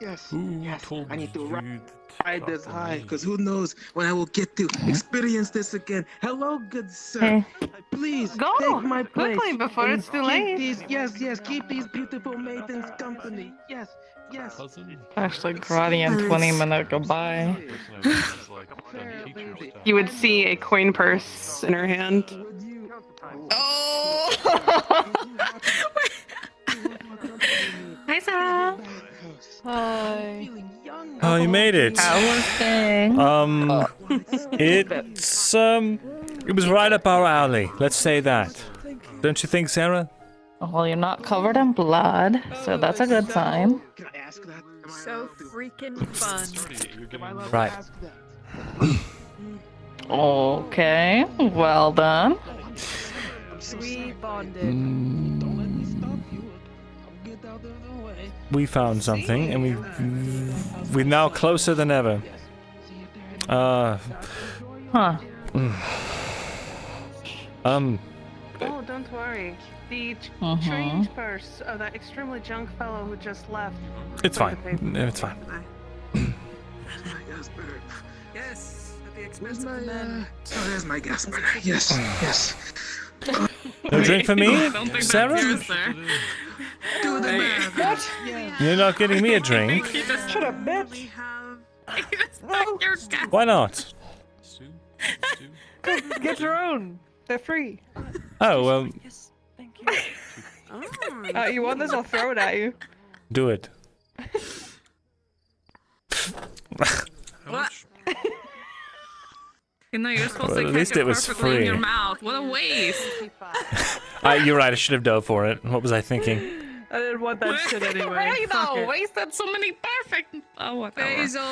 Yes, Who yes. told I need to you ride this high, because who knows when I will get to experience this again. Hello, good sir. Hey. Please Go take my place. quickly before and it's too keep late. Yes, keep these beautiful maidens company. Yes. Actually, karate in 20 minutes go by. You would see a coin purse in her hand. Hi, Sarah. Hi. Oh, you made it. How was thing? It was right up our alley. Let's say that. Don't you think, Sarah? Well, you're not covered in blood, so that's a good sign. So freaking fun. Right. Okay, well done. We bonded. We found something, and we're now closer than ever. Huh. Oh, don't worry. The strange purse of that extremely junk fellow who just left. It's fine. It's fine. Yes, at the expense of the men. Oh, there's my gas burner. Yes. No drink for me, Sarah? Do the math. What? You're not getting me a drink. Shut up, bitch. Why not? Get your own. They're free. Oh, well, You want this? I'll throw it at you. do it. What? You know, you're supposed Well, to at catch least it it was perfectly in free. your mouth. What a waste. You're right, I should have dove for it. What was I thinking? I didn't want that shit anyway. Right Fuck though, it. wasted so many perfect. Oh, whatever. Basil,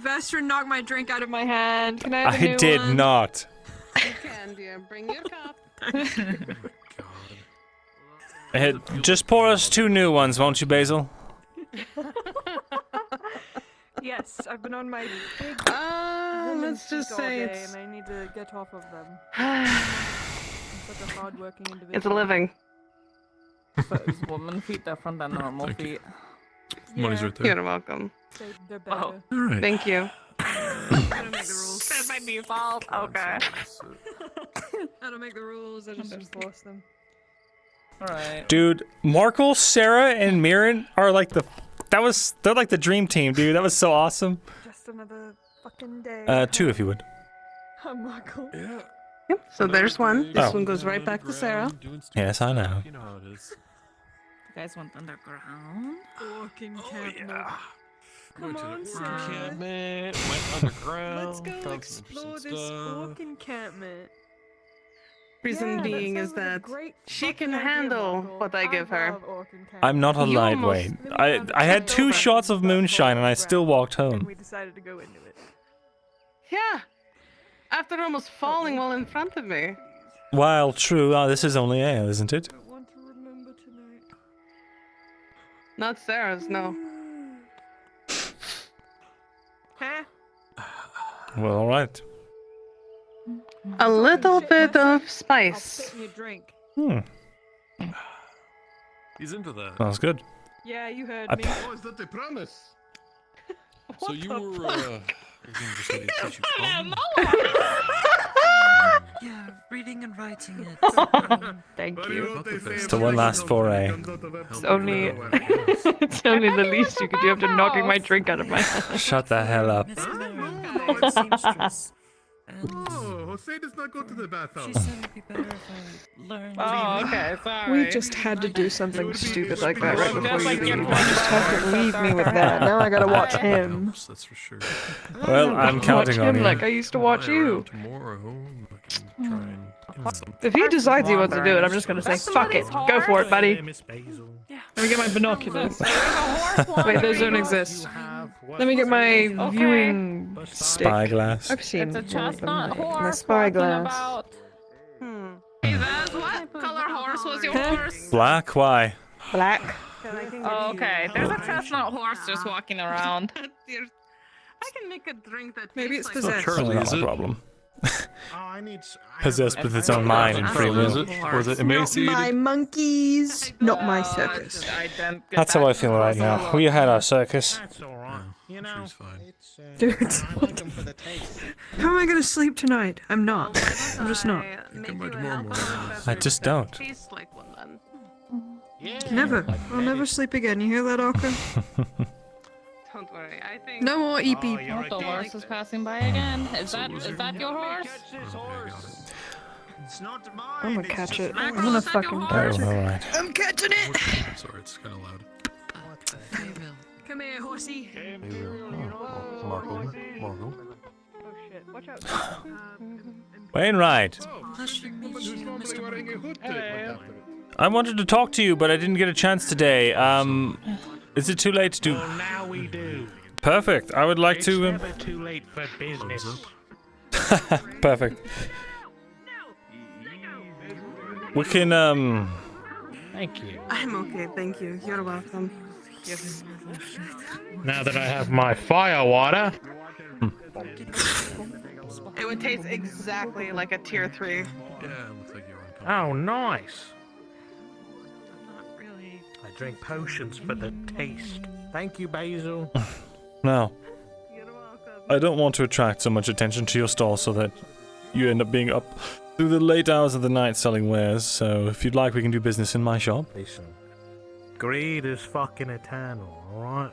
Vester knocked my drink out of my hand. Can I have a new I did one? not. You can, dear. Bring your cup. Just pour us 2 new ones, won't you, Basil? Yes, I've been on my big let's just all say day it's and I need to get off of them. I'm such a hard-working individual. it's a living. But is woman feet different than normal feet? Money's right there. You're welcome. They're better. All right. Thank you. I don't make the rules. That's my default. Okay. I don't make the rules, I just enforce them. Alright. Dude, Markle, Sarah, and Mirren are like they're like the dream team, dude. That was so awesome. Just another fucking day. 2 if you would. I'm Michael. Yeah. Yep. So there's one. This Oh. one goes right back to Sarah. Yes, I know. You know how it is. You guys went underground? Orc encampment. Come Went to the on, orc Sarah. encampment, went underground. Let's go found some explore interesting this stuff. orc encampment. Reason Yeah, being that is sounds like a that great she fucking can idea, handle Michael. what I give her. love orc encampment. I'm not a You lightweight. almost- I had 2 shots of moonshine and I still walked And home. we decided to go into it. Yeah. After almost falling while in front of me. While true, this is only ale, isn't it? I want to remember tonight. Not Sarah's, no. Huh? Well, all right. A little bit of I'll spice. fit me a drink. He's into that. That was good. Yeah, you heard I- me. Oh, is that the promise? So you were just ready to teach you common? Yeah, reading and writing it. Thank But you. know what they say It's the about one last foray. It's only, it's only the least you could do after knocking my drink out of my hand. Shut the hell up. It's seamstress. Oh, Jose does not go to the She bathhouse. said it'd be better if I learned. Oh, okay, sorry. We just had to do something stupid like that right before Just you like leave. your You just have to leave me with that. Now I gotta watch him. That's for sure. Well, I'm counting watch on him you. like I used to watch you. Tomorrow, I can try and get something. If he decides he wants to do it, I'm just gonna say, fuck it. Go for it, buddy. Let me get my binoculars. Wait, those don't exist. Let me get my viewing stick. Spyglass. I've seen It's a one of them. chestnut My horse spyglass. about. Jesus, what color horse was yours? Black? Why? Black. Oh, okay, there's a chestnut horse just walking around. I can make a drink that Maybe it's tastes like possessed. Certainly not is my it? problem. I need. Possessed with its own mind and free will. Is it? Was it Not emaciated? my monkeys, not my circus. That's how I feel right now. We had our circus. That's all right. You know, She's fine. it's, Dude. I like them for the taste. How am I gonna sleep tonight? I'm not. I'm just not. Come by tomorrow morning. I just don't. tastes like one then. Never. I'll never sleep again. You hear that, Orca? Don't worry, I think. No more EP. Oh, the horse is passing by again. Is that your horse? It's not I'm mine. gonna catch it. I'm Max, gonna is that fucking your catch Oh, it. alright. I'm catching it! I'm sorry, it's kind of loud. Come here, horsey. Marco. Oh shit, watch out. Wainwright, I wanted to talk to you, but I didn't get a chance today. Is it too late to do? Well, now we do. Perfect. I would like It's to. never too late for business. Perfect. We can Thank you. I'm okay, thank you. You're welcome. Now that I have my fire water. It would taste exactly like a tier 3. Yeah, it looks like you're uncomfortable. Oh, nice. Not really. I drink potions for the taste. Thank you, Basil. no. You're welcome. I don't want to attract so much attention to your stall so that you end up being up through the late hours of the night selling wares. So if you'd like, we can do business in my shop. Listen, greed is fucking eternal, alright?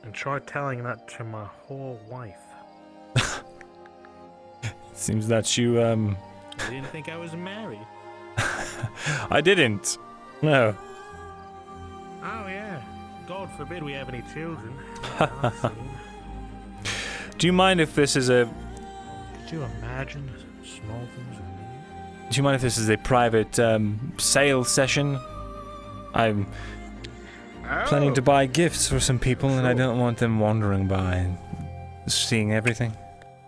And try telling that to my whore wife. Seems that you I didn't think I was married. I didn't. No. Oh, yeah. God forbid we have any children. Do you mind if this is a Could you imagine small things with me? Do you mind if this is a private sale session? I'm planning to buy gifts for some people, and I don't want them wandering by and seeing everything.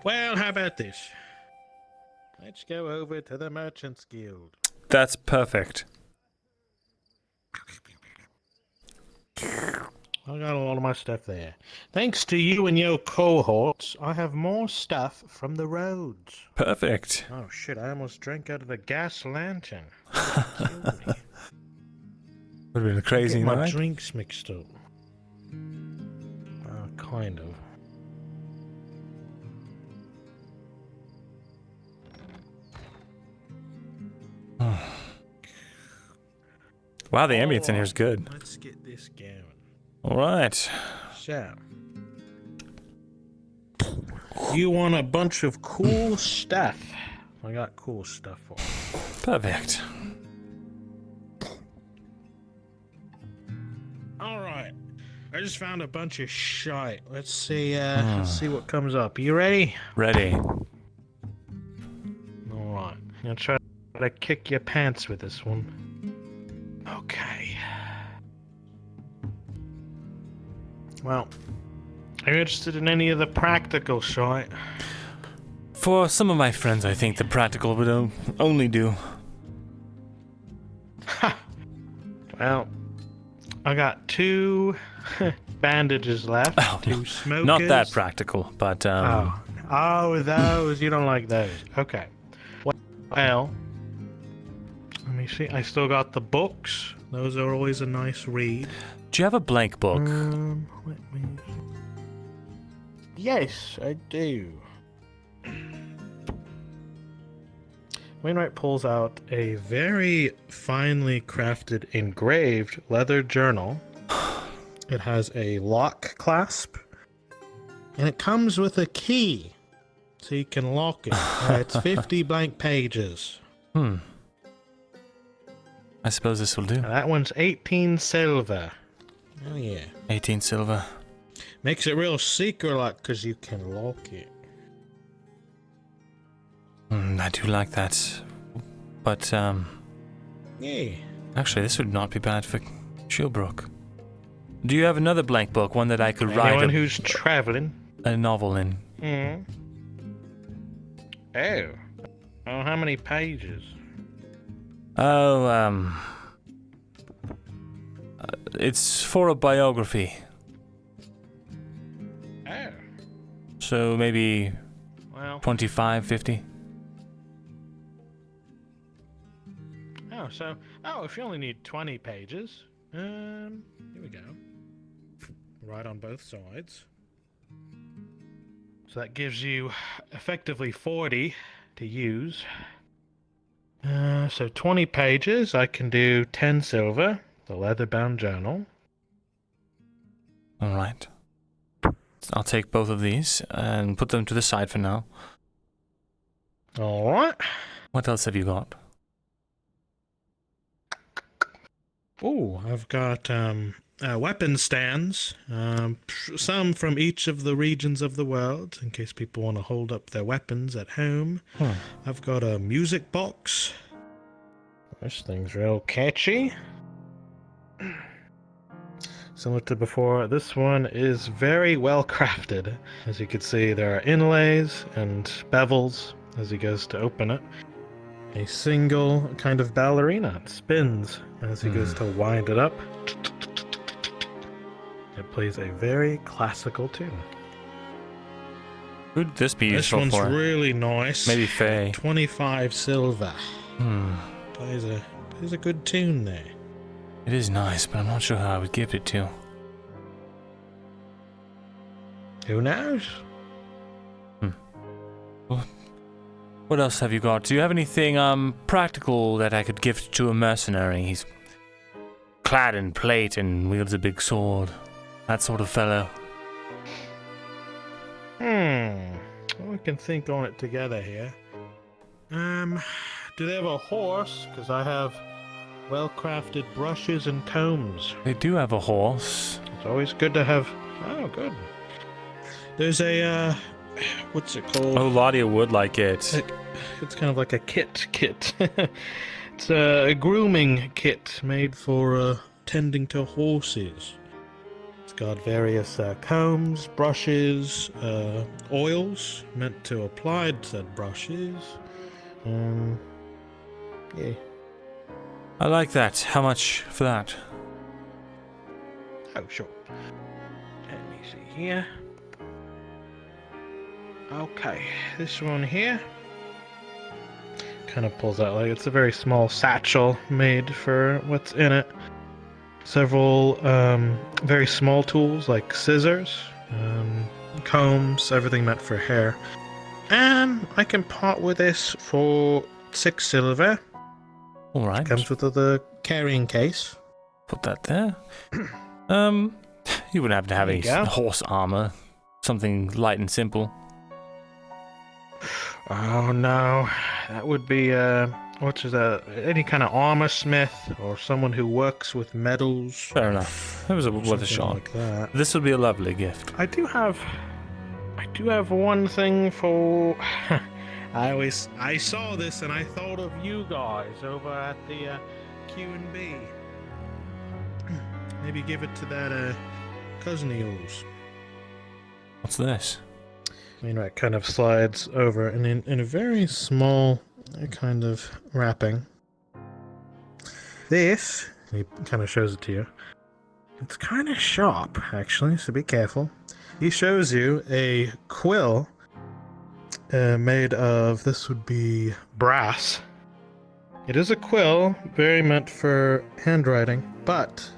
Well, how about this? Let's go over to the Merchants Guild. That's perfect. I got a lot of my stuff there. Thanks to you and your cohorts, I have more stuff from the roads. Perfect. Oh shit, I almost drank out of the gas lantern. Would have been a crazy Get my night. drinks mixed up. Kind of. Wow, the ambience in here is good. Let's get this going. All right. So, you want a bunch of cool stuff? I got cool stuff for you. Perfect. All right. I just found a bunch of shite. Let's see. Let's see what comes up. You ready? Ready. All right. I'm gonna try to kick your pants with this one. Okay. Well, are you interested in any of the practical shite? For some of my friends, I think the practical would only do. Well, I got 2 bandages left. Oh, 2 smokers. not that practical, but Oh, those. You don't like those. Okay. Well, let me see. I still got the books. Those are always a nice read. Do you have a blank book? Let me... Yes, I do. Wainwright pulls out a very finely crafted engraved leather journal. It has a lock clasp, and it comes with a key, so you can lock it. It's 50 blank pages. I suppose this will do. Now that one's 18 silver. Oh yeah. 18 silver. Makes it real secret-like because you can lock it. I do like that. But, Yeah. actually, this would not be bad for Shilbrook. Do you have another blank book, one that I could write Anyone who's traveling. a novel in? Oh. Oh, how many pages? Oh, it's for a biography. So maybe Well, 25, 50. If you only need 20 pages, here we go. Right on both sides. So that gives you effectively 40 to use. So 20 pages, I can do 10 silver, the leather-bound journal. All right. I'll take both of these and put them to the side for now. All right. What else have you got? Oh, I've got weapon stands, some from each of the regions of the world, in case people want to hold up their weapons at home. I've got a music box. This thing's real catchy. Similar to before, this one is very well crafted. As you can see, there are inlays and bevels as he goes to open it. A single kind of ballerina spins as he goes to wind it up. It plays a very classical tune. Who'd this be This useful one's for? really nice. Maybe Faye. 25 silver. Plays a good tune there. It is nice, but I'm not sure how I would give it to. Who knows? What else have you got? Do you have anything practical that I could give to a mercenary? He's clad in plate and wields a big sword. That sort of fellow. We can think on it together here. Do they have a horse? Because I have well-crafted brushes and combs. They do have a horse. It's always good to have... Oh, good. There's a, what's it called? Oh, Ladia would like it. It's kind of like a kit. It's a grooming kit made for tending to horses. It's got various combs, brushes, oils meant to apply said brushes. Yeah. I like that. How much for that? Oh, sure. Let me see here. Okay, this one here kind of pulls out like it's a very small satchel made for what's in it. Several very small tools like scissors, combs, everything meant for hair. And I can part with this for 6 silver. All right. Comes with the carrying case. Put that there. You wouldn't happen to have any horse armor. Something light and simple. Oh no, that would be any kind of armor smith or someone who works with metals. Fair enough. It was worth a shot. Like that. This would be a lovely gift. I do have one thing for. I saw this and I thought of you guys over at the Q&B. Maybe give it to that cousin of yours. What's this? It kind of slides over and in a very small kind of wrapping. This, he kind of shows it to you. It's kind of sharp, actually, so be careful. He shows you a quill made of, this would be brass. It is a quill, very meant for handwriting, but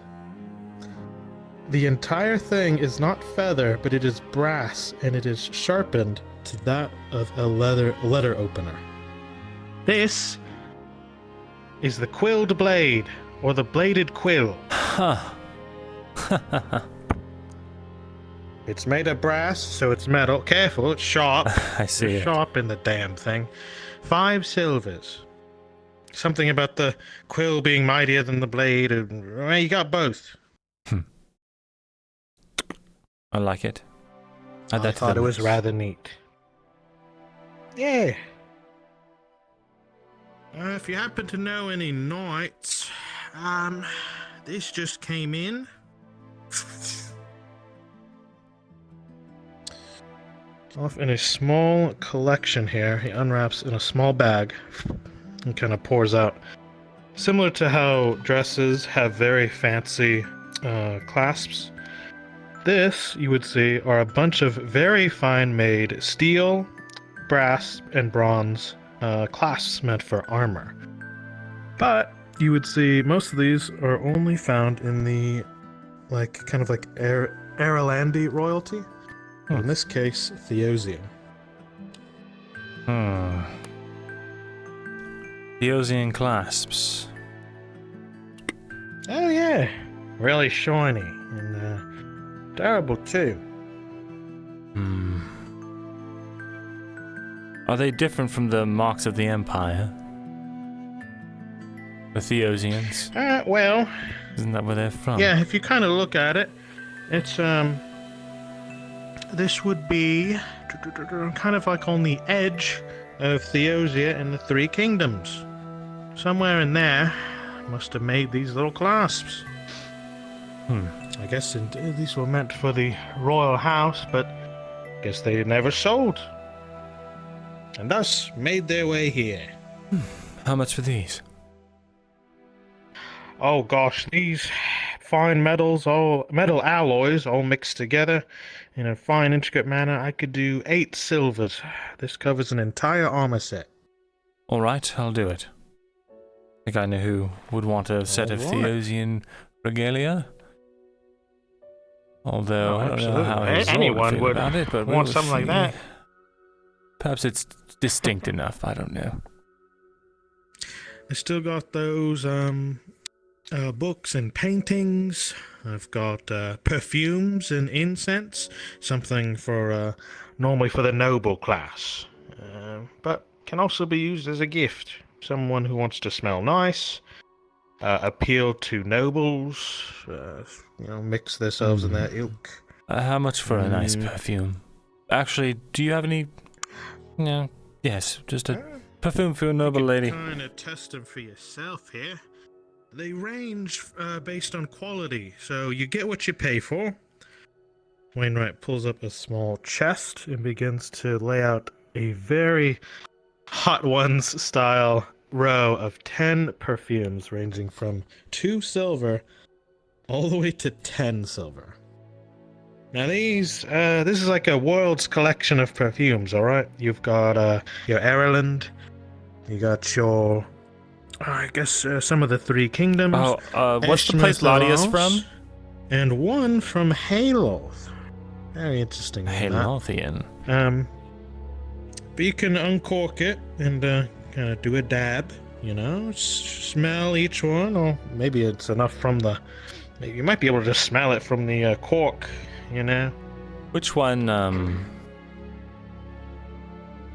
the entire thing is not feather, but it is brass, and it is sharpened to that of a letter opener. This is the quilled blade, or the bladed quill. Huh. It's made of brass, so it's metal. Careful, it's sharp. I see It's it. sharp in the damn thing. 5 silvers. Something about the quill being mightier than the blade. Well, you got both. I like it. I thought it was rather neat. Yeah. If you happen to know any knights, this just came in. Off in a small collection here, he unwraps in a small bag and kind of pours out. Similar to how dresses have very fancy clasps, this, you would see, are a bunch of very fine-made steel, brass, and bronze clasps meant for armor. But you would see most of these are only found in the, kind of like Airlandi royalty. In this case, Theosian. Theosian clasps. Oh yeah, really shiny and durable too. Are they different from the marks of the Empire? The Theosians? Well... Isn't that where they're from? Yeah, if you kind of look at it, it's, this would be kind of like on the edge of Theosia and the Three Kingdoms. Somewhere in there, must have made these little clasps. I guess these were meant for the royal house, but I guess they never sold. And thus made their way here. How much for these? Oh gosh, these fine metal alloys all mixed together in a fine intricate manner. I could do 8 silvers. This covers an entire armor set. Alright, I'll do it. I think I know who would want a set of Theosian regalia. Although I don't know how anyone would about it, but want something like that. Perhaps it's distinct enough, I don't know. I still got those books and paintings. I've got perfumes and incense, something for normally for the noble class, but can also be used as a gift. Someone who wants to smell nice, appeal to nobles, mix themselves in their ilk. How much for a nice perfume? Actually, do you have any? No. Yes, just a perfume for a noble lady. Kind of test them for yourself here. They range based on quality, so you get what you pay for. Wainwright pulls up a small chest and begins to lay out a very Hot Ones style row of 10 perfumes ranging from 2 silver all the way to 10 silver. Now this is like a world's collection of perfumes, alright? You've got your Ireland, you got your, I guess some of the Three Kingdoms. What's the place Latia's from? And one from Haloth. Very interesting. Halothian. But you can uncork it and kind of do a dab, smell each one, or maybe it's enough from the... Maybe you might be able to just smell it from the cork, Which one,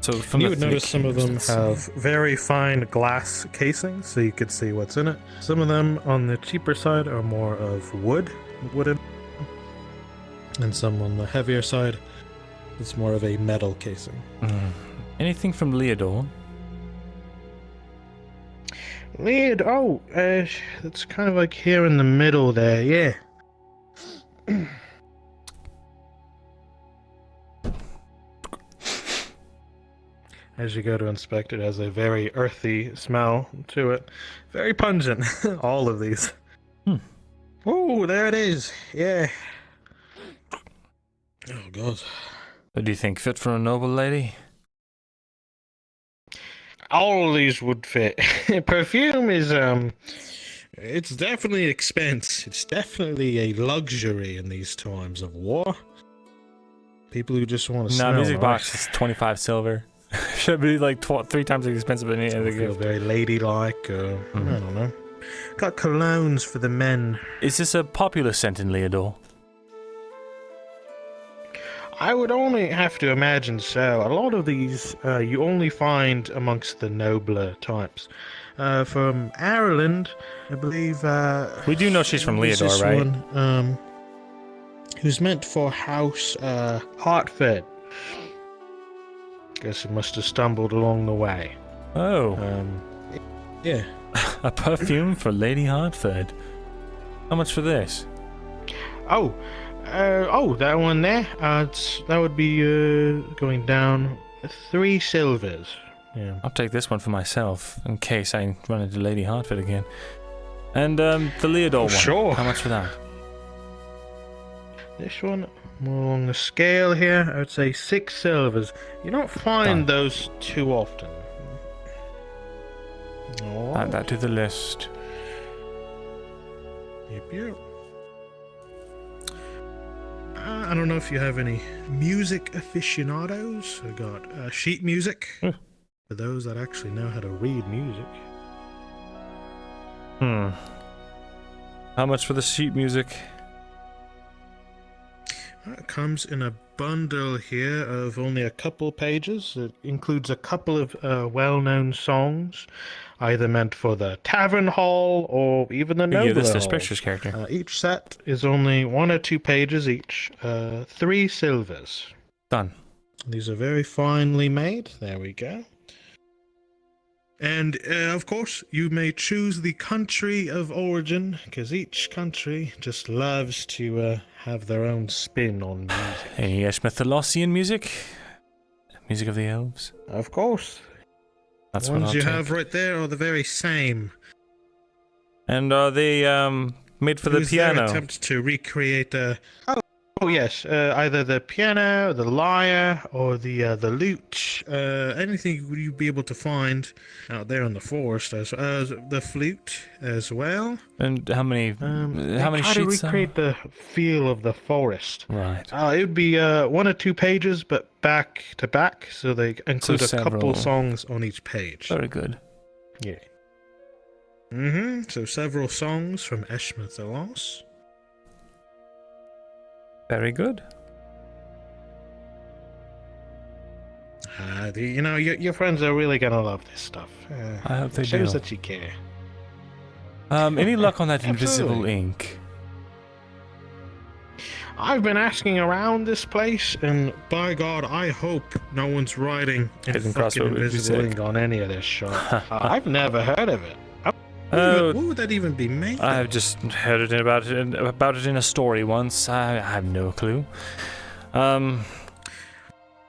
So from you the would notice some of them have very fine glass casings, so you could see what's in it. Some of them on the cheaper side are more of wooden, and some on the heavier side, it's more of a metal casing. Anything from Leodor? It's kind of like here in the middle there, yeah. As you go to inspect it, has a very earthy smell to it. Very pungent, all of these. Oh, there it is, yeah. Oh, God. What do you think, fit for a noble lady? All of these would fit. Perfume is, it's definitely expense. It's definitely a luxury in these times of war. People who just want to smell music nice. box is 25 silver. Should be like 3 times as expensive than any other Feel gift. very ladylike, I don't know. Got colognes for the men. Is this a popular scent in Leodor? I would only have to imagine so. A lot of these you only find amongst the nobler types. From Ireland, I believe... we do know she's from Leodor, right? One, who's meant for House Hartford. Guess it must have stumbled along the way. Oh. Yeah. A perfume for Lady Hartford. How much for this? That one there. That would be going down 3 silvers. Yeah. I'll take this one for myself in case I run into Lady Hartford again. And the Leodor one. Sure. How much for that? This one, more along the scale here, I would say 6 silvers. You don't find those too often. Add that to the list. Yep. I don't know if you have any music aficionados. I got sheet music for those that actually know how to read music. How much for the sheet music? It comes in a bundle here of only a couple pages. It includes a couple of well-known songs, either meant for the tavern hall or even the nobler this hall. Spectre's character. Each set is only 1 or 2 pages each. 3 silvers. Done. These are very finely made. There we go. And, of course, you may choose the country of origin, because each country just loves to have their own spin on music. Any Eshma Thalasian music? Music of the elves? Of course. That's the what ones I'll you take. have right there are the very same. And are they made for the Use their piano? attempt to recreate Oh yes, either the piano, the lyre, or the lute. Anything you'd be able to find out there in the forest, as the flute as well. And how many? How many try to sheets? recreate the feel of the forest. Right. It would be 1 or 2 pages, but back to back, so they include a couple songs on each page. Very good. Yeah. So several songs from Eshma Thalas. Very good. Your friends are really gonna love this stuff. I hope they shows do. that you care. Any luck on that invisible Absolutely. ink? I've been asking around this place, and by God, I hope no one's writing in Hidden fucking crossbow would be invisible sick. ink on any of this shit. I've never heard of it. What would that even be made? I've just heard about it in a story once. I have no clue. Well,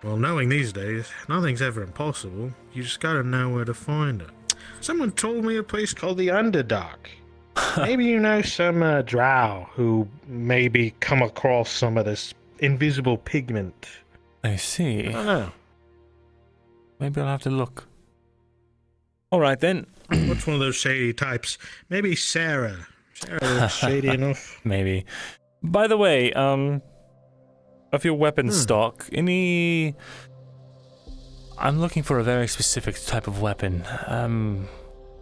knowing these days, nothing's ever impossible. You just gotta know where to find it. Someone told me a place called the Underdark. Maybe you know some drow who maybe come across some of this invisible pigment. I see. I don't know. Maybe I'll have to look. All right then. What's one of those shady types? Maybe Sarah. Sarah looks shady enough. Maybe. By the way, of your weapon stock, any... I'm looking for a very specific type of weapon.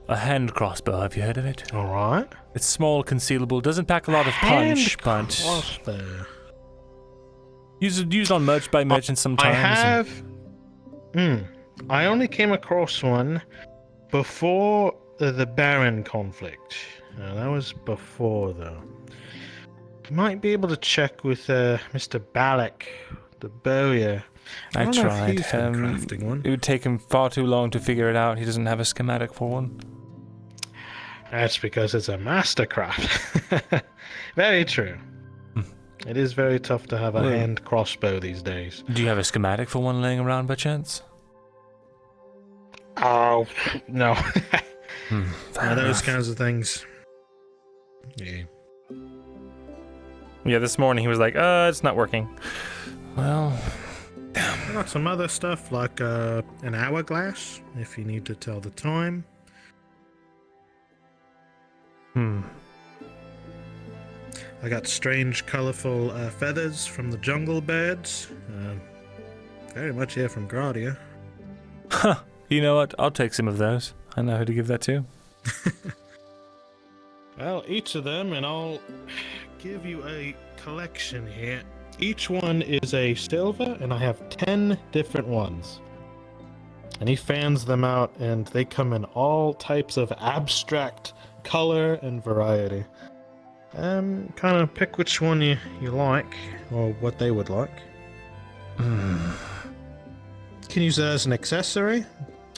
A hand crossbow, have you heard of it? Alright. It's small, concealable, doesn't pack a lot of punch, but... Crossbow. Used on merch by merchants sometimes. I have... I only came across one before the Baron conflict. That was before, though. Might be able to check with Mr. Balak, the bowyer. I don't know if tried. he's been crafting one. It would take him far too long to figure it out. He doesn't have a schematic for one. That's because it's a mastercraft. Very true. It is very tough to have a hand crossbow these days. Do you have a schematic for one laying around by chance? Oh, no. Fair Those enough. kinds of things. Yeah. Yeah, this morning he was like, it's not working. Well, I got some other stuff like an hourglass, if you need to tell the time. I got strange, colorful feathers from the jungle birds. Very much here from Gradia. you know what? I'll take some of those. I know who to give that to. Well, each of them, and I'll give you a collection here. Each one is a silver, and I have 10 different ones. And he fans them out, and they come in all types of abstract color and variety. Kind of pick which one you like, or what they would like. Can use it as an accessory.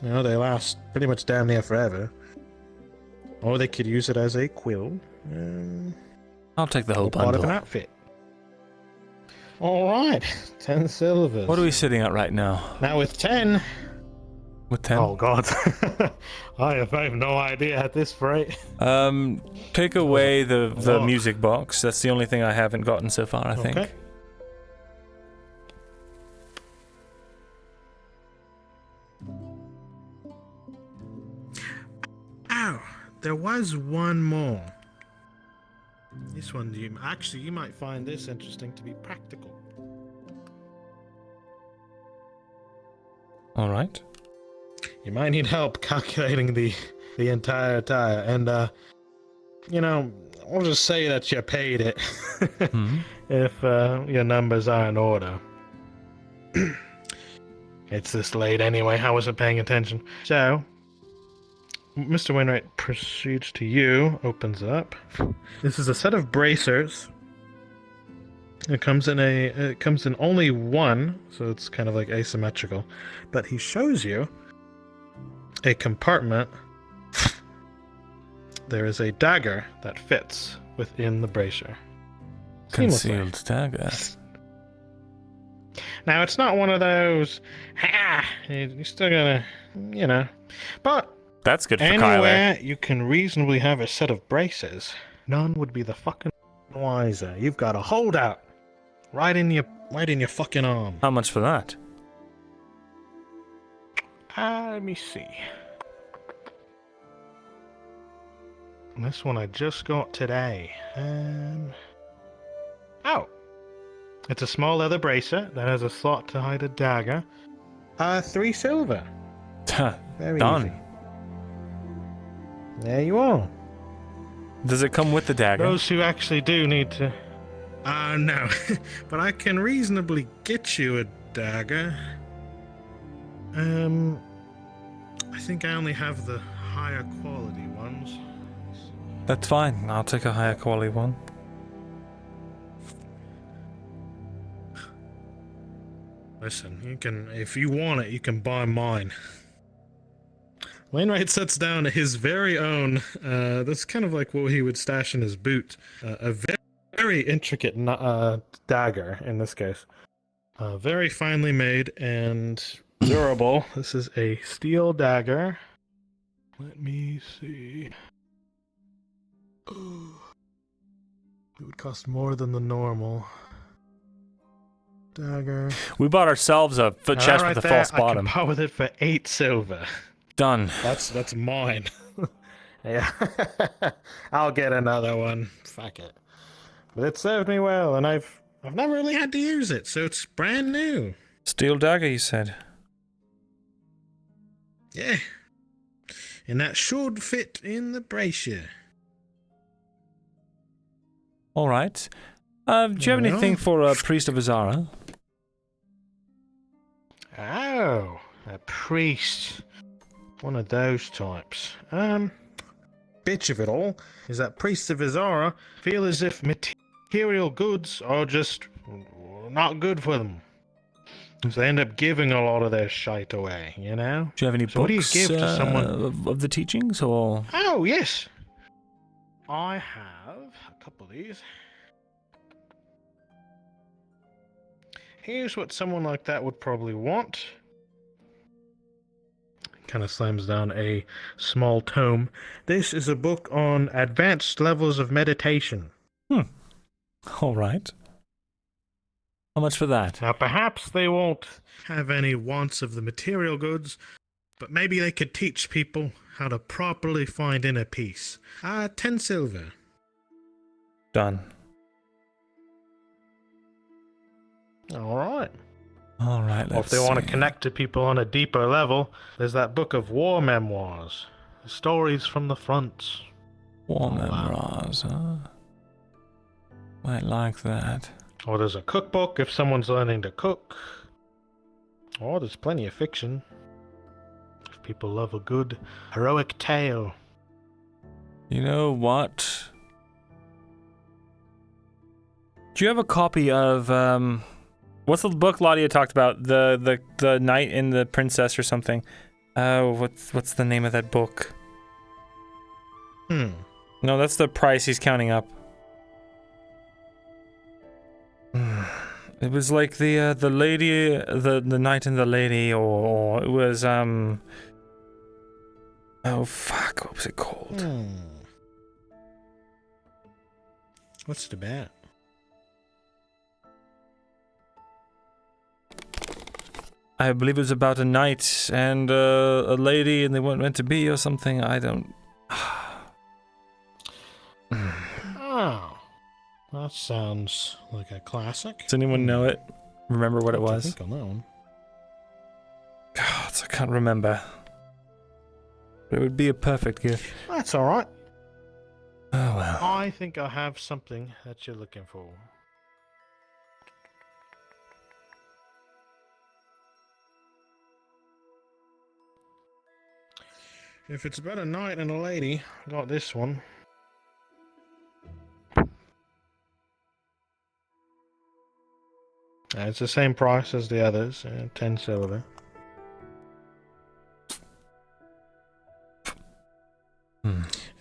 You know, they last pretty much damn near forever. Or they could use it as a quill. I'll take the whole part of bundle. an outfit. Alright, 10 silvers. What are we sitting at right now? Now with 10, With 10. Oh god. I have no idea at this rate. Take away the music box. That's the only thing I haven't gotten so far, I think. Okay. Ow! There was one more. This one, you might find this interesting to be practical. All right. You might need help calculating the entire tire, and we'll just say that you paid it if your numbers are in order. It's this late anyway. I wasn't paying attention. So, Mr. Wainwright proceeds to you, opens it up. This is a set of bracers. It comes in only one, so it's kind of like asymmetrical. But he shows you a compartment. There is a dagger that fits within the bracer. Concealed dagger. Now, it's not one of those, you're still gonna, but that's good for anywhere Kyler. You can reasonably have a set of braces, none would be the fucking wiser. You've got a holdout right in your fucking arm. How much for that? Let me see. This one I just got today. Oh. It's a small leather bracer that has a slot to hide a dagger. 3 silver. Very Done. easy. There you are. Does it come with the dagger? Those who actually do need to... no. But I can reasonably get you a dagger. I think I only have the higher quality ones. That's fine. I'll take a higher quality one. Listen, you can, if you want it, you can buy mine. Wainwright sets down his very own, that's kind of like what he would stash in his boot, a very, very intricate dagger, in this case. Very finely made and durable. This is a steel dagger. Let me see. It would cost more than the normal dagger. We bought ourselves a foot chest with a false bottom. I can buy with it for 8 silver. Done. That's mine. Yeah. I'll get another one. Fuck it. But it served me well, and I've never really had to use it, so it's brand new. Steel dagger, you said? Yeah. And that should fit in the bracer. All right. Do you have anything for a priest of Auzera? Oh, a priest. One of those types. Bitch of it all is that priests of Auzera feel as if material goods are just not good for them. So they end up giving a lot of their shite away, you know? Do you have any so books what do you give to someone? of the teachings, or? Oh, yes. I have a couple of these. Here's what someone like that would probably want. Kind of slams down a small tome. This is a book on advanced levels of meditation. All right. How much for that? Now, perhaps they won't have any wants of the material goods, but maybe they could teach people how to properly find inner peace. 10 silver. Done. All right. All right, Or if they want to connect to people on a deeper level, there's that book of war memoirs. Stories from the front. War memoirs, huh? Might like that. Or there's a cookbook if someone's learning to cook. Or there's plenty of fiction. If people love a good heroic tale. You know what? Do you have a copy of what's the book Ladia talked about? The Knight and the Princess or something? What's the name of that book? No, that's the price he's counting up. It was like the lady, the knight and the lady, or it was oh fuck, what was it called? What's it about? I believe it was about a knight and a lady, and they weren't meant to be or something. I don't. Oh, that sounds like a classic. Does anyone know it? Remember what it was? I think I'll know one. God, I can't remember. But it would be a perfect gift. That's all right. Oh well. I think I have something that you're looking for. If it's about a knight and a lady, I got this one. It's the same price as the others, 10 silver.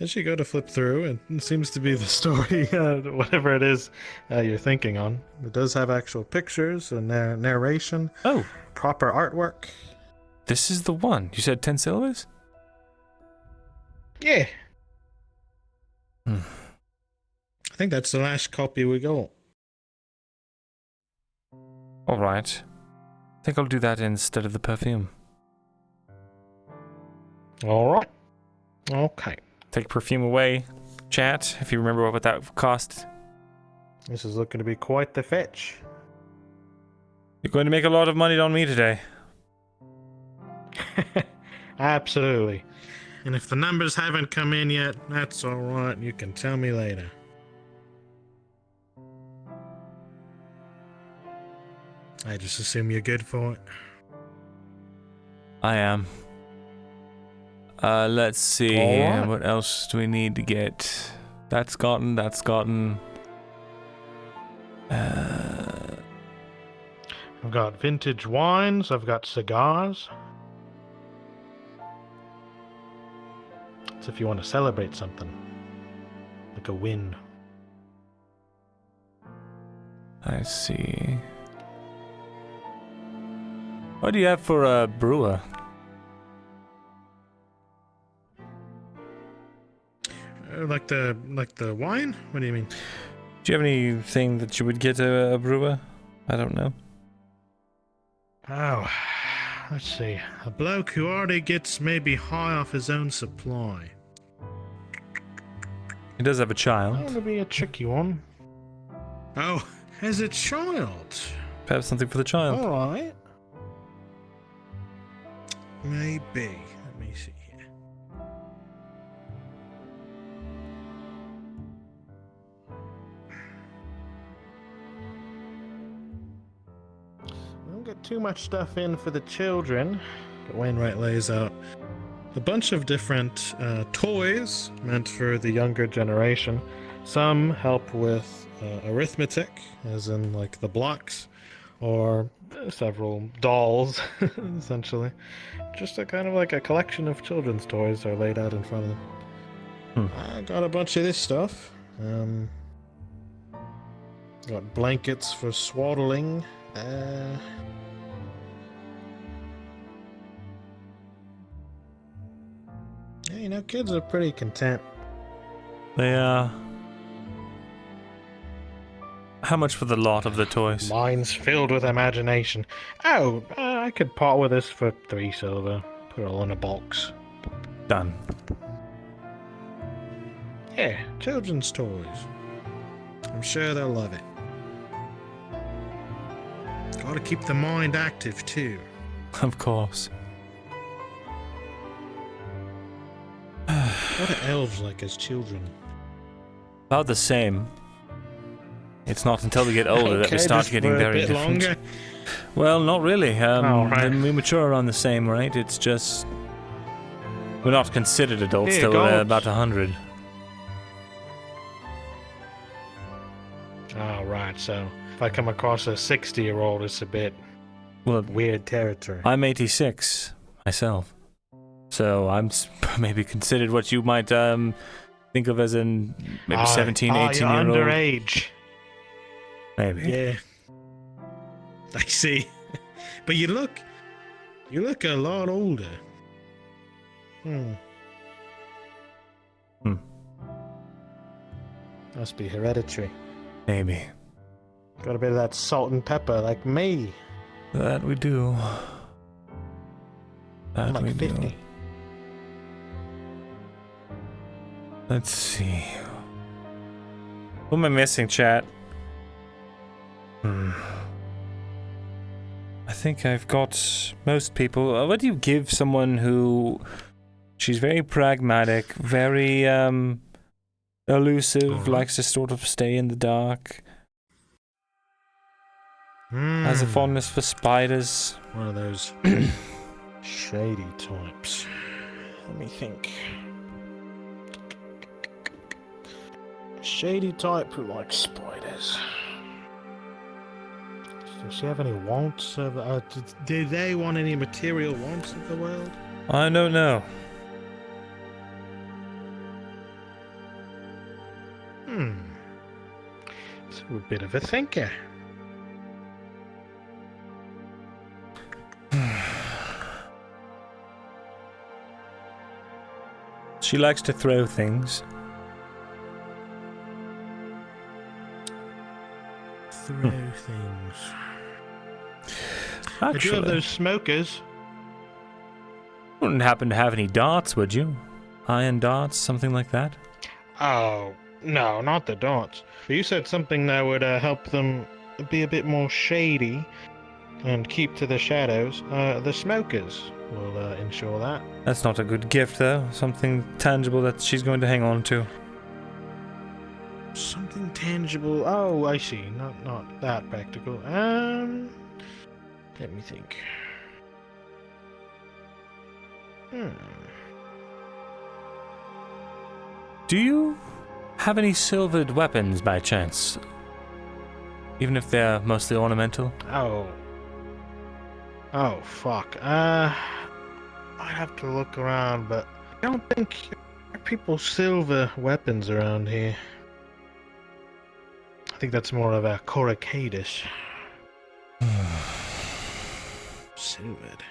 As you go to flip through, it seems to be the story, whatever it is you're thinking on. It does have actual pictures and narration. Oh. Proper artwork. This is the one. You said 10 silvers? Yeah. I think that's the last copy we got. Alright. I think I'll do that instead of the perfume. Alright. Okay. Take perfume away. Chat, if you remember what that cost. This is looking to be quite the fetch. You're going to make a lot of money on me today. Absolutely. And if the numbers haven't come in yet, that's alright. You can tell me later. I just assume you're good for it. I am. Let's see. Alright. What else do we need to get? That's gotten. I've got vintage wines. I've got cigars. It's if you want to celebrate something. Like a win. I see. What do you have for a brewer? Like the wine? What do you mean? Do you have anything that you would get a brewer? I don't know. Oh, let's see. A bloke who already gets maybe high off his own supply. He does have a child. That would be a tricky one. Oh, as a child? Perhaps something for the child. Alright. Maybe. Let me see here. I don't get too much stuff in for the children, but Wainwright lays out a bunch of different toys meant for the younger generation. Some help with arithmetic, as in like the blocks, or several dolls, essentially. Just a kind of like a collection of children's toys are laid out in front of them. I got a bunch of this stuff. Got blankets for swaddling. Yeah, you know, kids are pretty content. They How much for the lot of the toys? Mine's filled with imagination. Oh, I could part with this for 3 silver. Put it all in a box. Done. Yeah, children's toys. I'm sure they'll love it. Gotta keep the mind active too. Of course. What are elves like as children? About the same. It's not until we get older that we start getting very different. Longer. Well, not really. right. We mature around the same rate. It's just we're not considered adults Here, till we're gold. about 100. Oh, right. So if I come across a 60-year-old, it's a bit weird territory. I'm 86 myself, so I'm maybe considered what you might think of as an maybe 17, 18 you're year old. underage. Maybe. Yeah. I see. But you look a lot older. Must be hereditary. Maybe. Got a bit of that salt and pepper like me. That we do. That I'm like we 50. do. Let's see. Who am I missing, chat? I think I've got most people. What do you give someone who... She's very pragmatic, very elusive, likes to sort of stay in the dark. Has a fondness for spiders. One of those shady types. Let me think. Shady type who likes spiders. Does she have any wants of... do they want any material wants of the world? I don't know. It's a bit of a thinker. She likes to throw things. Throw things. Actually, I do have those smokers. Wouldn't happen to have any darts, would you? Iron darts, something like that? Oh, no, not the darts. But you said something that would help them be a bit more shady and keep to the shadows. The smokers will ensure that. That's not a good gift, though. Something tangible that she's going to hang on to. Something tangible. Oh, I see. Not that practical. Let me think. Do you have any silvered weapons by chance? Even if they're mostly ornamental? Oh, fuck. I'd have to look around, but I don't think people silver weapons around here. I think that's more of a Coracadus. Silvered.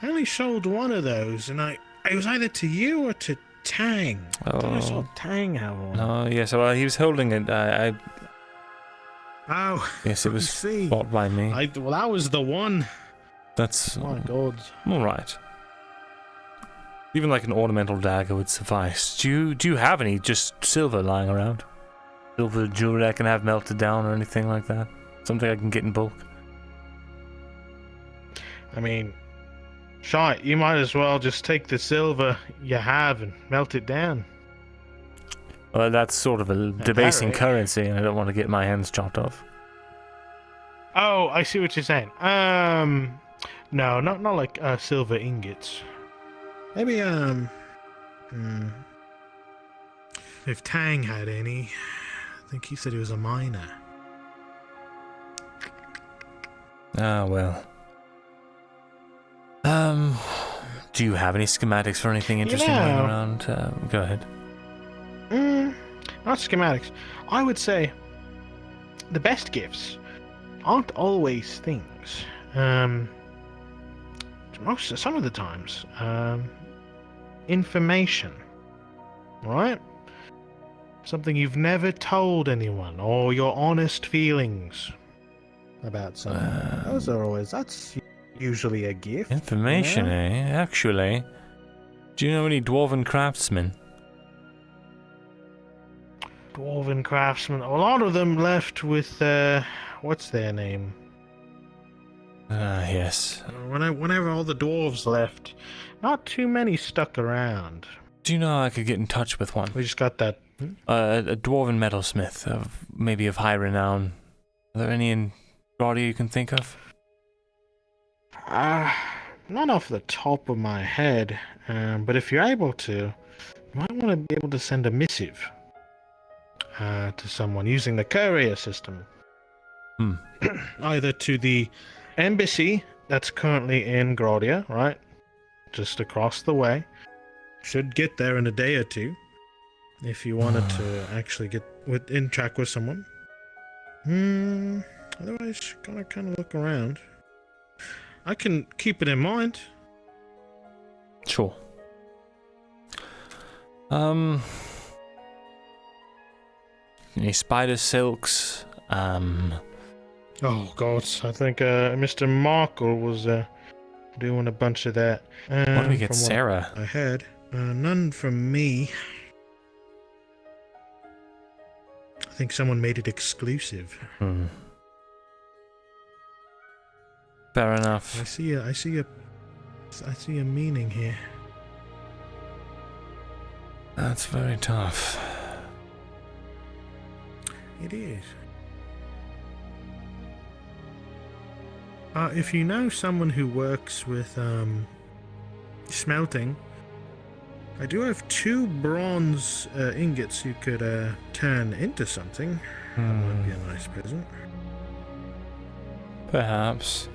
I only sold one of those, and it was either to you or to Tang. I thought I saw Tang have one. Oh, yes. Well, he was holding it. Oh. Yes, it was see. bought by me. Well, that was the one. That's... My God. All right. Even like an ornamental dagger would suffice. Do you have any just silver lying around? Silver jewelry I can have melted down or anything like that? Something I can get in bulk? I mean, shite, you might as well just take the silver you have and melt it down. Well, that's sort of a debasing currency, and I don't want to get my hands chopped off. Oh, I see what you're saying. No, not like silver ingots. Maybe if Tang had any, I think he said he was a miner. Ah, well. Do you have any schematics for anything interesting lying around? Go ahead. Not schematics. I would say the best gifts aren't always things. Some of the times, information, right? Something you've never told anyone, or your honest feelings about someone. That's usually a gift. Information, eh? Actually, do you know any dwarven craftsmen? Dwarven craftsmen. A lot of them left with, what's their name? Yes. Whenever all the dwarves left, not too many stuck around. Do you know I could get in touch with one? We just got that. A dwarven metalsmith, maybe of high renown. Are there any in Graudia you can think of? Not off the top of my head, but if you're able to, you might want to be able to send a missive to someone using the courier system. Either to the embassy that's currently in Graudia, right? Just across the way. Should get there in a day or two. If you wanted to actually get in track with someone. Otherwise, gotta kind of look around. I can keep it in mind. Sure. Any spider silks? Oh God, I think Mr. Markle was doing a bunch of that. What do we get, from what Sarah? I heard. None from me. I think someone made it exclusive. Fair enough. I see a meaning here. That's very tough. It is. If you know someone who works with smelting, I do have 2 bronze ingots you could turn into something. That might be a nice present. Perhaps.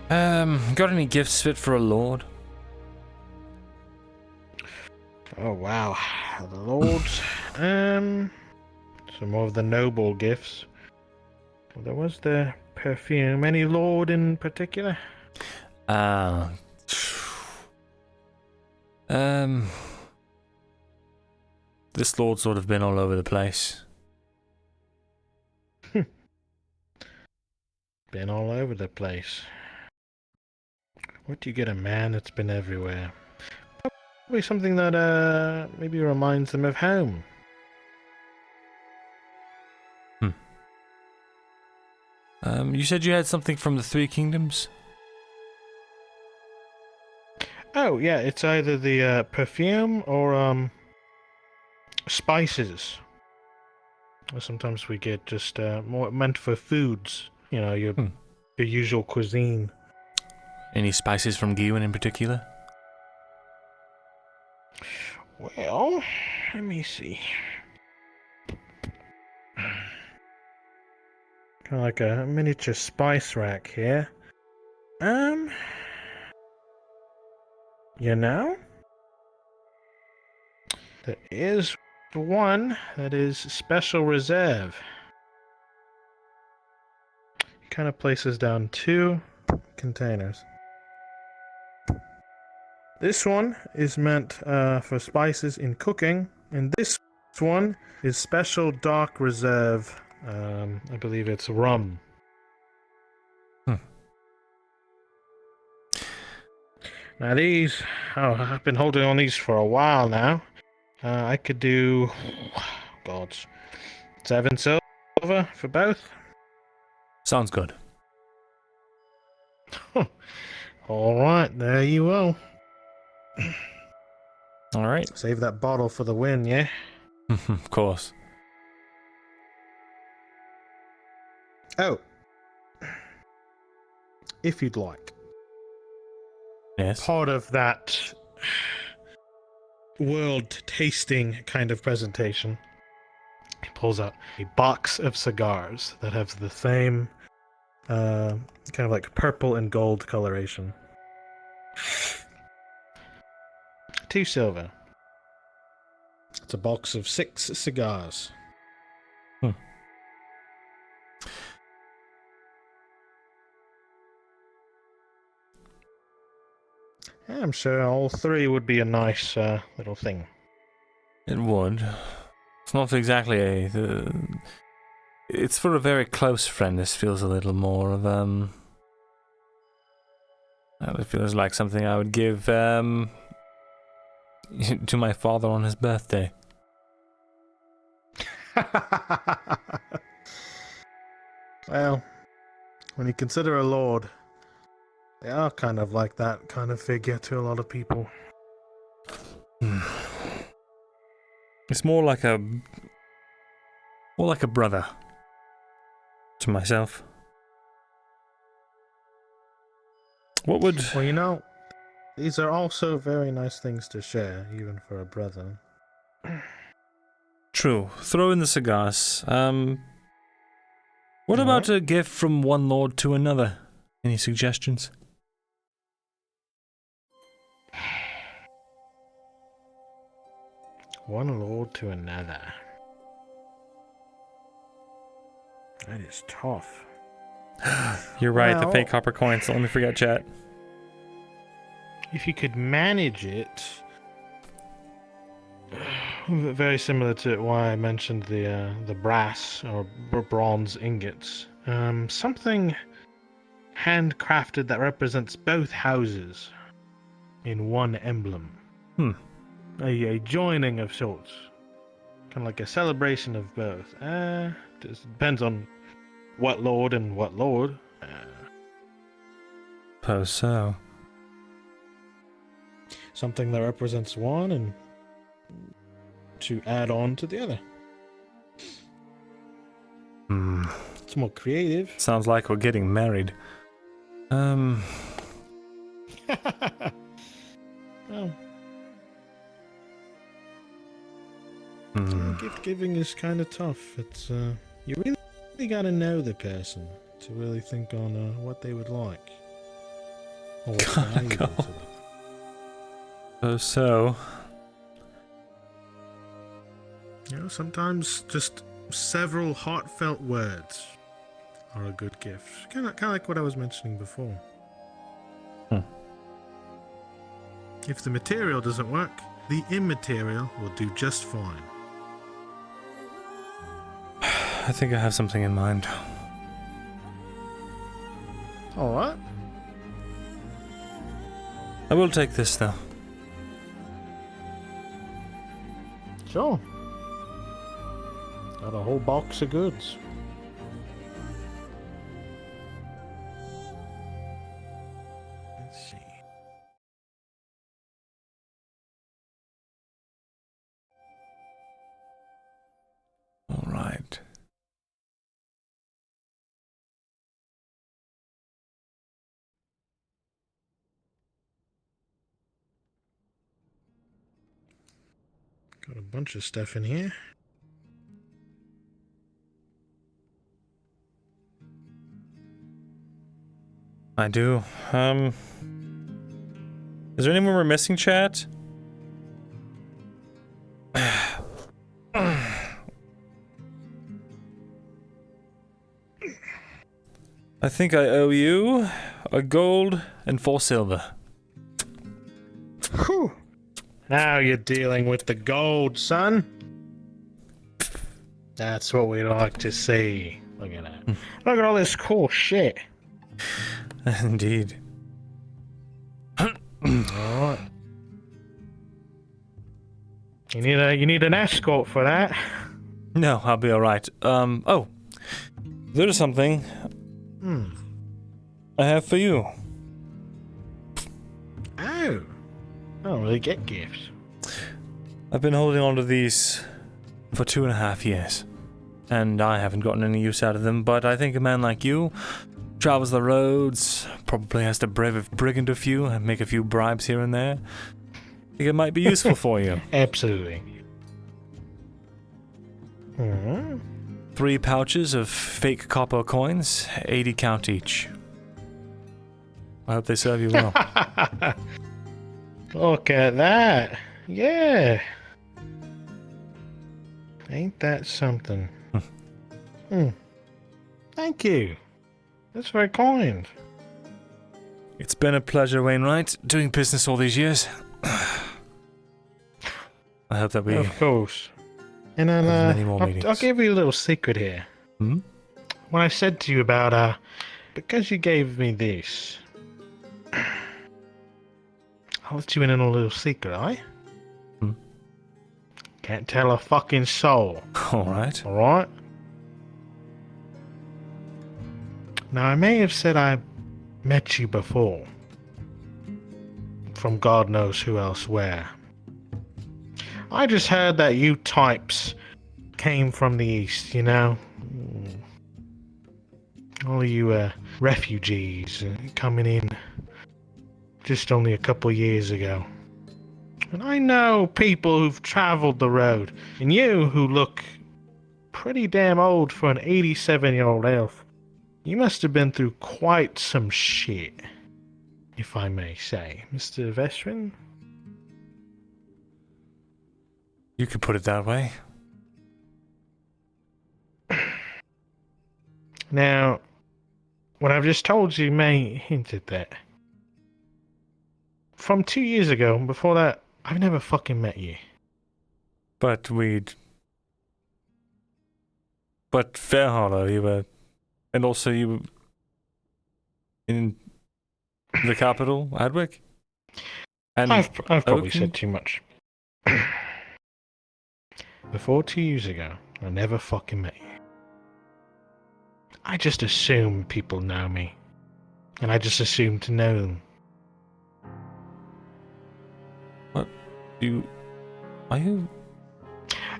Got any gifts fit for a lord? Oh wow, the lords. Some more of the noble gifts. Well, there was the perfume. Any lord in particular? This lord's sort of been all over the place. Been all over the place. What do you get a man that's been everywhere? Probably something that maybe reminds them of home. You said you had something from the Three Kingdoms? Oh yeah, it's either the perfume or spices. Or sometimes we get just more meant for foods. You know, your usual cuisine. Any spices from Gewin in particular? Well, let me see. Kind of like a miniature spice rack here. You know, there is one that is special reserve. Kind of places down 2 containers. This one is meant for spices in cooking, and this one is special dark reserve. I believe it's rum. Now these, I've been holding on these for a while now. I could do, God, 7 silver for both. Sounds good. All right, there you go. All right. Save that bottle for the win, yeah? Of course. Oh. If you'd like. Yes. Part of that world tasting kind of presentation. He pulls out a box of cigars that have the same kind of like purple and gold coloration. 2 silver. It's a box of 6 cigars. I'm sure all 3 would be a nice little thing. It would. It's not exactly it's for a very close friend. This feels a little more of it feels like something I would give to my father on his birthday. Well, when you consider a lord, they are kind of like that kind of figure to a lot of people. It's more like a brother to myself. What would... Well, you know, these are also very nice things to share, even for a brother. True. Throw in the cigars. What about a gift from one lord to another? Any suggestions? One lord to another. That is tough. You're right, the Well- fake copper coins. Let me forget, chat. If you could manage it, very similar to why I mentioned the brass or bronze ingots. Something handcrafted that represents both houses in one emblem. A joining of sorts. Kind of like a celebration of both. Just depends on what lord and what lord. Suppose so. Something that represents one and to add on to the other. It's more creative. Sounds like we're getting married. Oh. Gift giving is kind of tough. It's you really gotta know the person to really think on what they would like. Or what's valuable to them. So. You know, sometimes just several heartfelt words are a good gift. Kind of like what I was mentioning before. If the material doesn't work, the immaterial will do just fine. I think I have something in mind. Alright. I will take this, though. Sure. Got a whole box of goods. Let's see. All right. Got a bunch of stuff in here. I do. Is there anyone we're missing, chat? I think I owe you a gold and 4 silver. Whew. Now you're dealing with the gold, son. That's what we like to see. Look at that. Look at all this cool shit. Indeed. Alright. You need an escort for that. No, I'll be alright. Oh. There's something I have for you. Oh. I don't really get gifts. I've been holding on to these for 2.5 years, and I haven't gotten any use out of them, but I think a man like you travels the roads, probably has to brave a brigand a few and make a few bribes here and there. I think it might be useful for you. Absolutely. 3 pouches of fake copper coins, 80 count each. I hope they serve you well. Look at that. Yeah. Ain't that something? Thank you. That's very kind. It's been a pleasure, Wainwright, doing business all these years. I hope that we... Of course. And many more I'll meetings. give you a little secret here. When I said to you about, because you gave me this, I'll let you in on a little secret, eh? Can't tell a fucking soul. Alright. Alright? Now, I may have said I met you before. From God knows who else where. I just heard that you types came from the east, you know? All you refugees coming in just only a couple years ago. And I know people who've traveled the road, and you who look pretty damn old for an 87-year-old elf. You must have been through quite some shit, if I may say, Mr. Vestrin. You could put it that way. Now, what I've just told you may hint at that. From 2 years ago, before that, I've never fucking met you. But Fairhollow, you were... And also you were... In the capital, Adwick? And I've probably Oaken? said too much. Before 2 years ago, I never fucking met you. I just assume people know me. And I just assume to know them. What? Are you...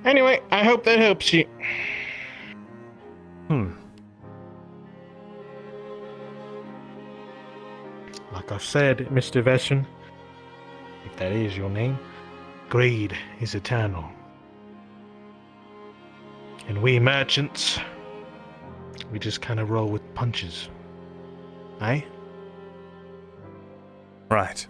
Anyway, I hope that helps you. Like I said, Mr. Vesson, if that is your name, greed is eternal. And we merchants, we just kind of roll with punches. Eh? Right.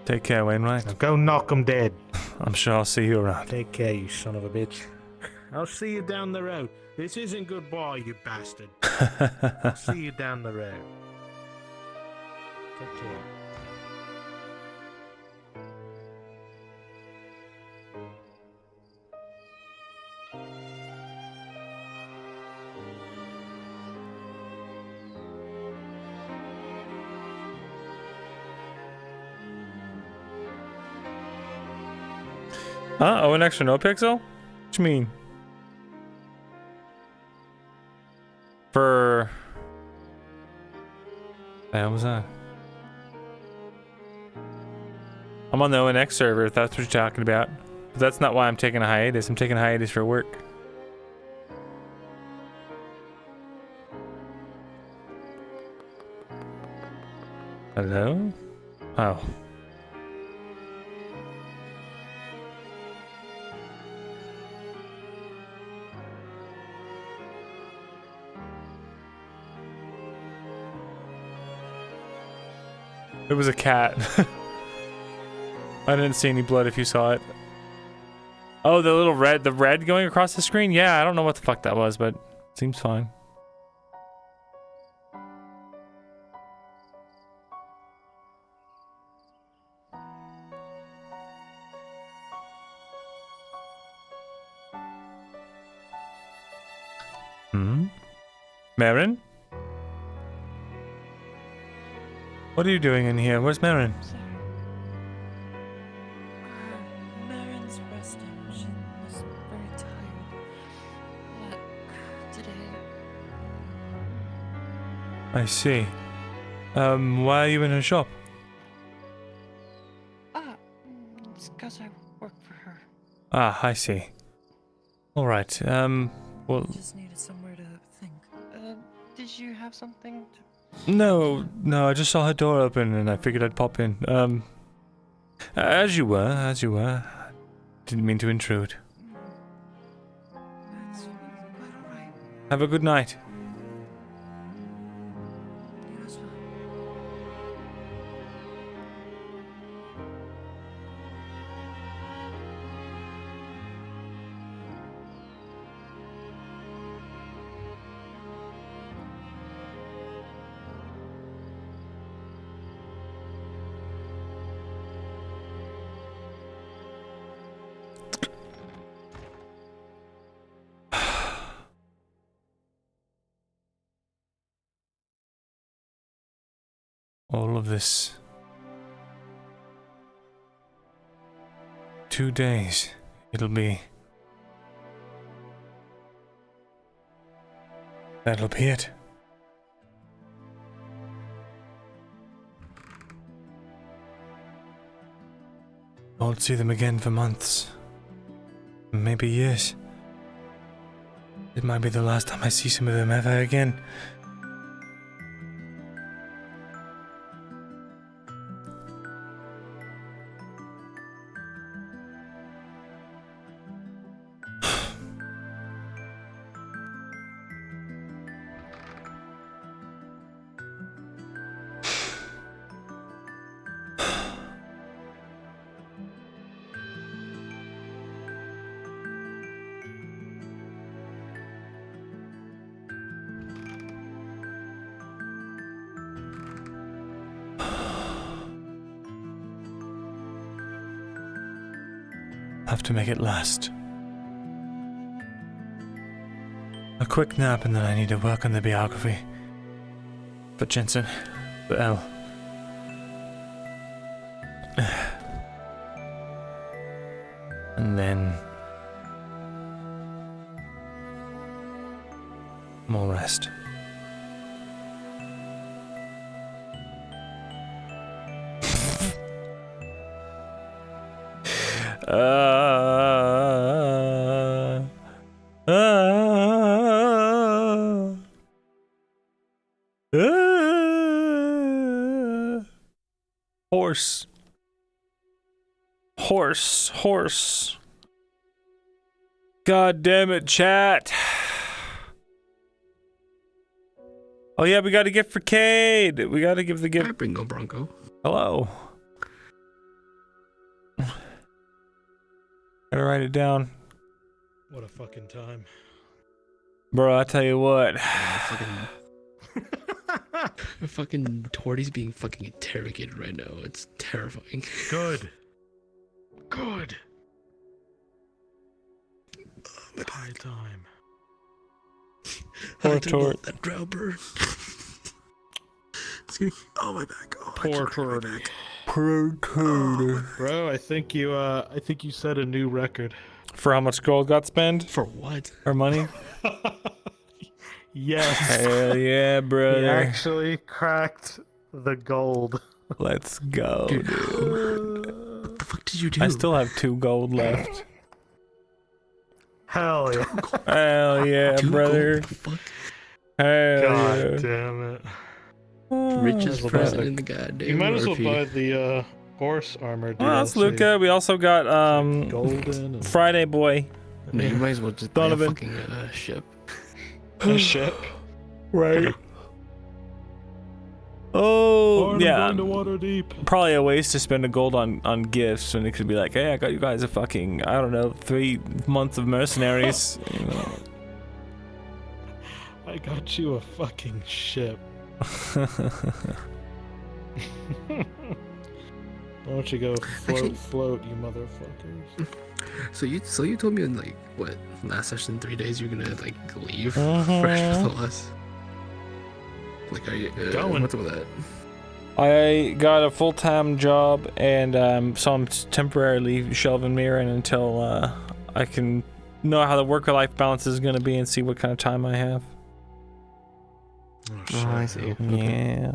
Take care, Wainwright. Now go knock 'em dead. I'm sure I'll see you around. Take care, you son of a bitch. I'll see you down the road. This isn't goodbye, you bastard. I'll see you down the road. Take care. Huh? Oh, an extra no pixel? What you mean? For... What was that? I'm on the ONX server if that's what you're talking about. But that's not why I'm taking a hiatus. I'm taking a hiatus for work. Hello? Oh. It was a cat. I didn't see any blood if you saw it. Oh, the red going across the screen? Yeah, I don't know what the fuck that was, but it seems fine. Marin? What are you doing in here? Where's Marin? Marin's resting. She was very tired. But today... I see. Why are you in her shop? It's because I work for her. Ah, I see. Alright, well... I just needed somewhere to think. Did you have something to... No, I just saw her door open and I figured I'd pop in. As you were. Didn't mean to intrude. That's quite alright. Have a good night. You as well. All of this. 2 days. It'll be... That'll be it. I won't see them again for months. Maybe years. It might be the last time I see some of them ever again. have to make it last. A quick nap and then I need to work on the biography. For Jensen. For Elle. And then... more rest. Horse. Horse. Horse. God damn it, chat. Oh yeah, we got a gift for Cade. We got to give the gift. Hi, Bringo Bronco. Hello. Gotta write it down. What a fucking time. Bro, I tell you what. Fucking Torty's being fucking interrogated right now. It's terrifying. Good. Good. High time. Poor Tort. That drow bird. Oh, my back. Oh, Poor Torty. Poor Torty. Bro, I think you set a new record. For how much gold got spent? For what? Or money? Yes. Hell yeah, brother. He actually cracked the gold. Let's go, dude. What the fuck did you do? I still have 2 gold left. Hell yeah. Hell yeah, brother. Hell God yeah. damn it. Richest present in the goddamn You might as well RP. buy the horse armor. Well, that's DLC. Luca. We also got Golden and... Friday Boy. No, you might as well just buy a Donovan. fucking ship. A ship? Right. Oh, I'm yeah. going to water deep. Probably a waste to spend a gold on gifts when it could be like, hey, I got you guys a fucking, I don't know, 3 months of mercenaries. You know. I got you a fucking ship. Why don't you go float, you motherfuckers? So you told me in like what last session 3 days you're gonna like leave for Mhm. Eshma Thalas. Like are you Going. what's with that? I got a full-time job, and so I'm temporarily shelving Mirren until I can know how the work-life balance is going to be and see what kind of time I have. Oh, I see. Yeah.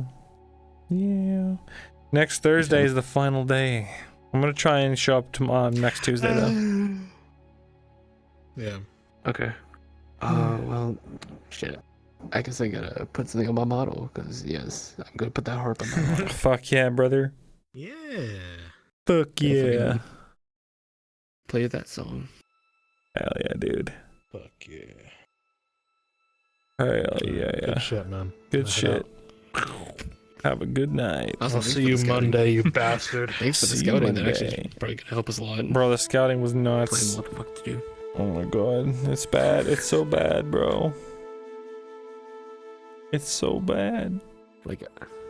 Yeah. Next Thursday is the final day. I'm going to try and show up next Tuesday, though. Yeah. Okay. Well, shit. I guess I gotta put something on my model, because yes, I'm gonna put that harp on my model. Fuck yeah, brother. Yeah. Fuck yeah. Play that song. Hell yeah, dude. Fuck yeah. Hell yeah, yeah. Good shit, man. Good Knock it shit. Have a good night. Also, I'll see you Monday, you bastard. Thanks for the See you scouting. That Monday. actually probably gonna help us a lot. Bro, the scouting was nuts. Plan what the fuck to do. Oh my god. It's bad. It's so bad, bro. It's so bad. Like,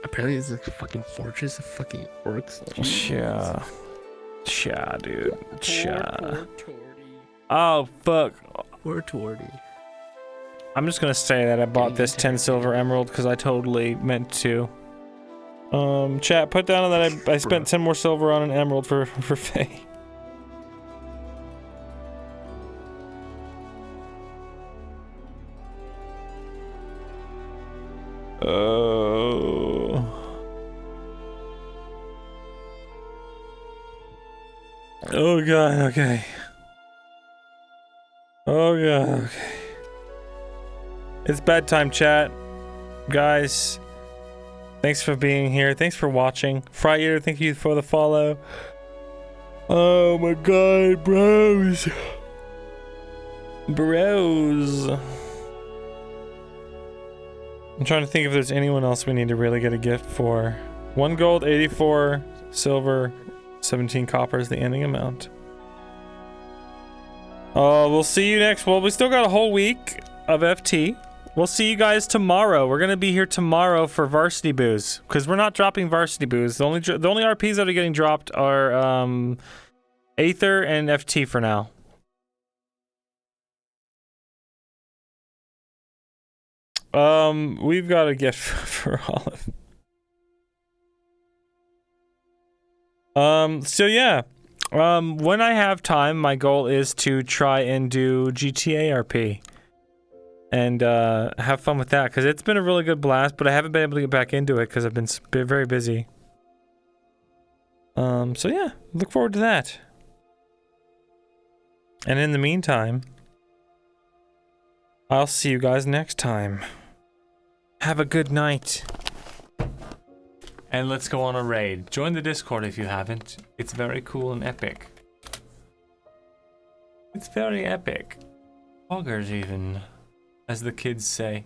apparently it's a fucking fortress of fucking orcs. Yeah. Yeah, dude. Yeah. Oh, fuck. Poor Torty. I'm just gonna say that I bought this 10 silver emerald because I totally meant to. Chat, put down that I spent 10 more silver on an emerald for Faye. Oh. Oh god, okay. Oh god, okay. It's bedtime, chat. Guys, thanks for being here. Thanks for watching. Fryer, thank you for the follow. Oh my god, bros. Bros. I'm trying to think if there's anyone else we need to really get a gift for. 1 gold, 84 silver, 17 copper is the ending amount. We'll see you next. Well, we still got a whole week of FT. We'll see you guys tomorrow. We're gonna be here tomorrow for Varsity Booze because we're not dropping Varsity Booze. The only RPs that are getting dropped are Aether and FT for now. We've got to get for Olive. So yeah. When I have time, my goal is to try and do GTA RP. And have fun with that, because it's been a really good blast, but I haven't been able to get back into it because I've been very busy. So yeah, look forward to that. And in the meantime, I'll see you guys next time. Have a good night. And let's go on a raid. Join the Discord if you haven't. It's very cool and epic. It's very epic. Poggers even, as the kids say.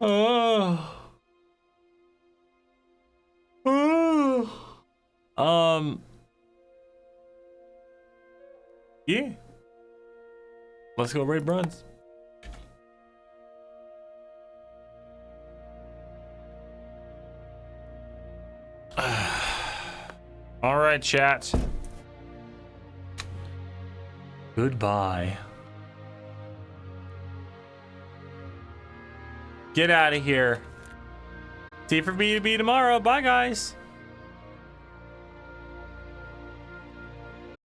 Oh. Yeah. Let's go raid Bruns. All right, chat. Goodbye. Get out of here. See you for B2B tomorrow. Bye, guys.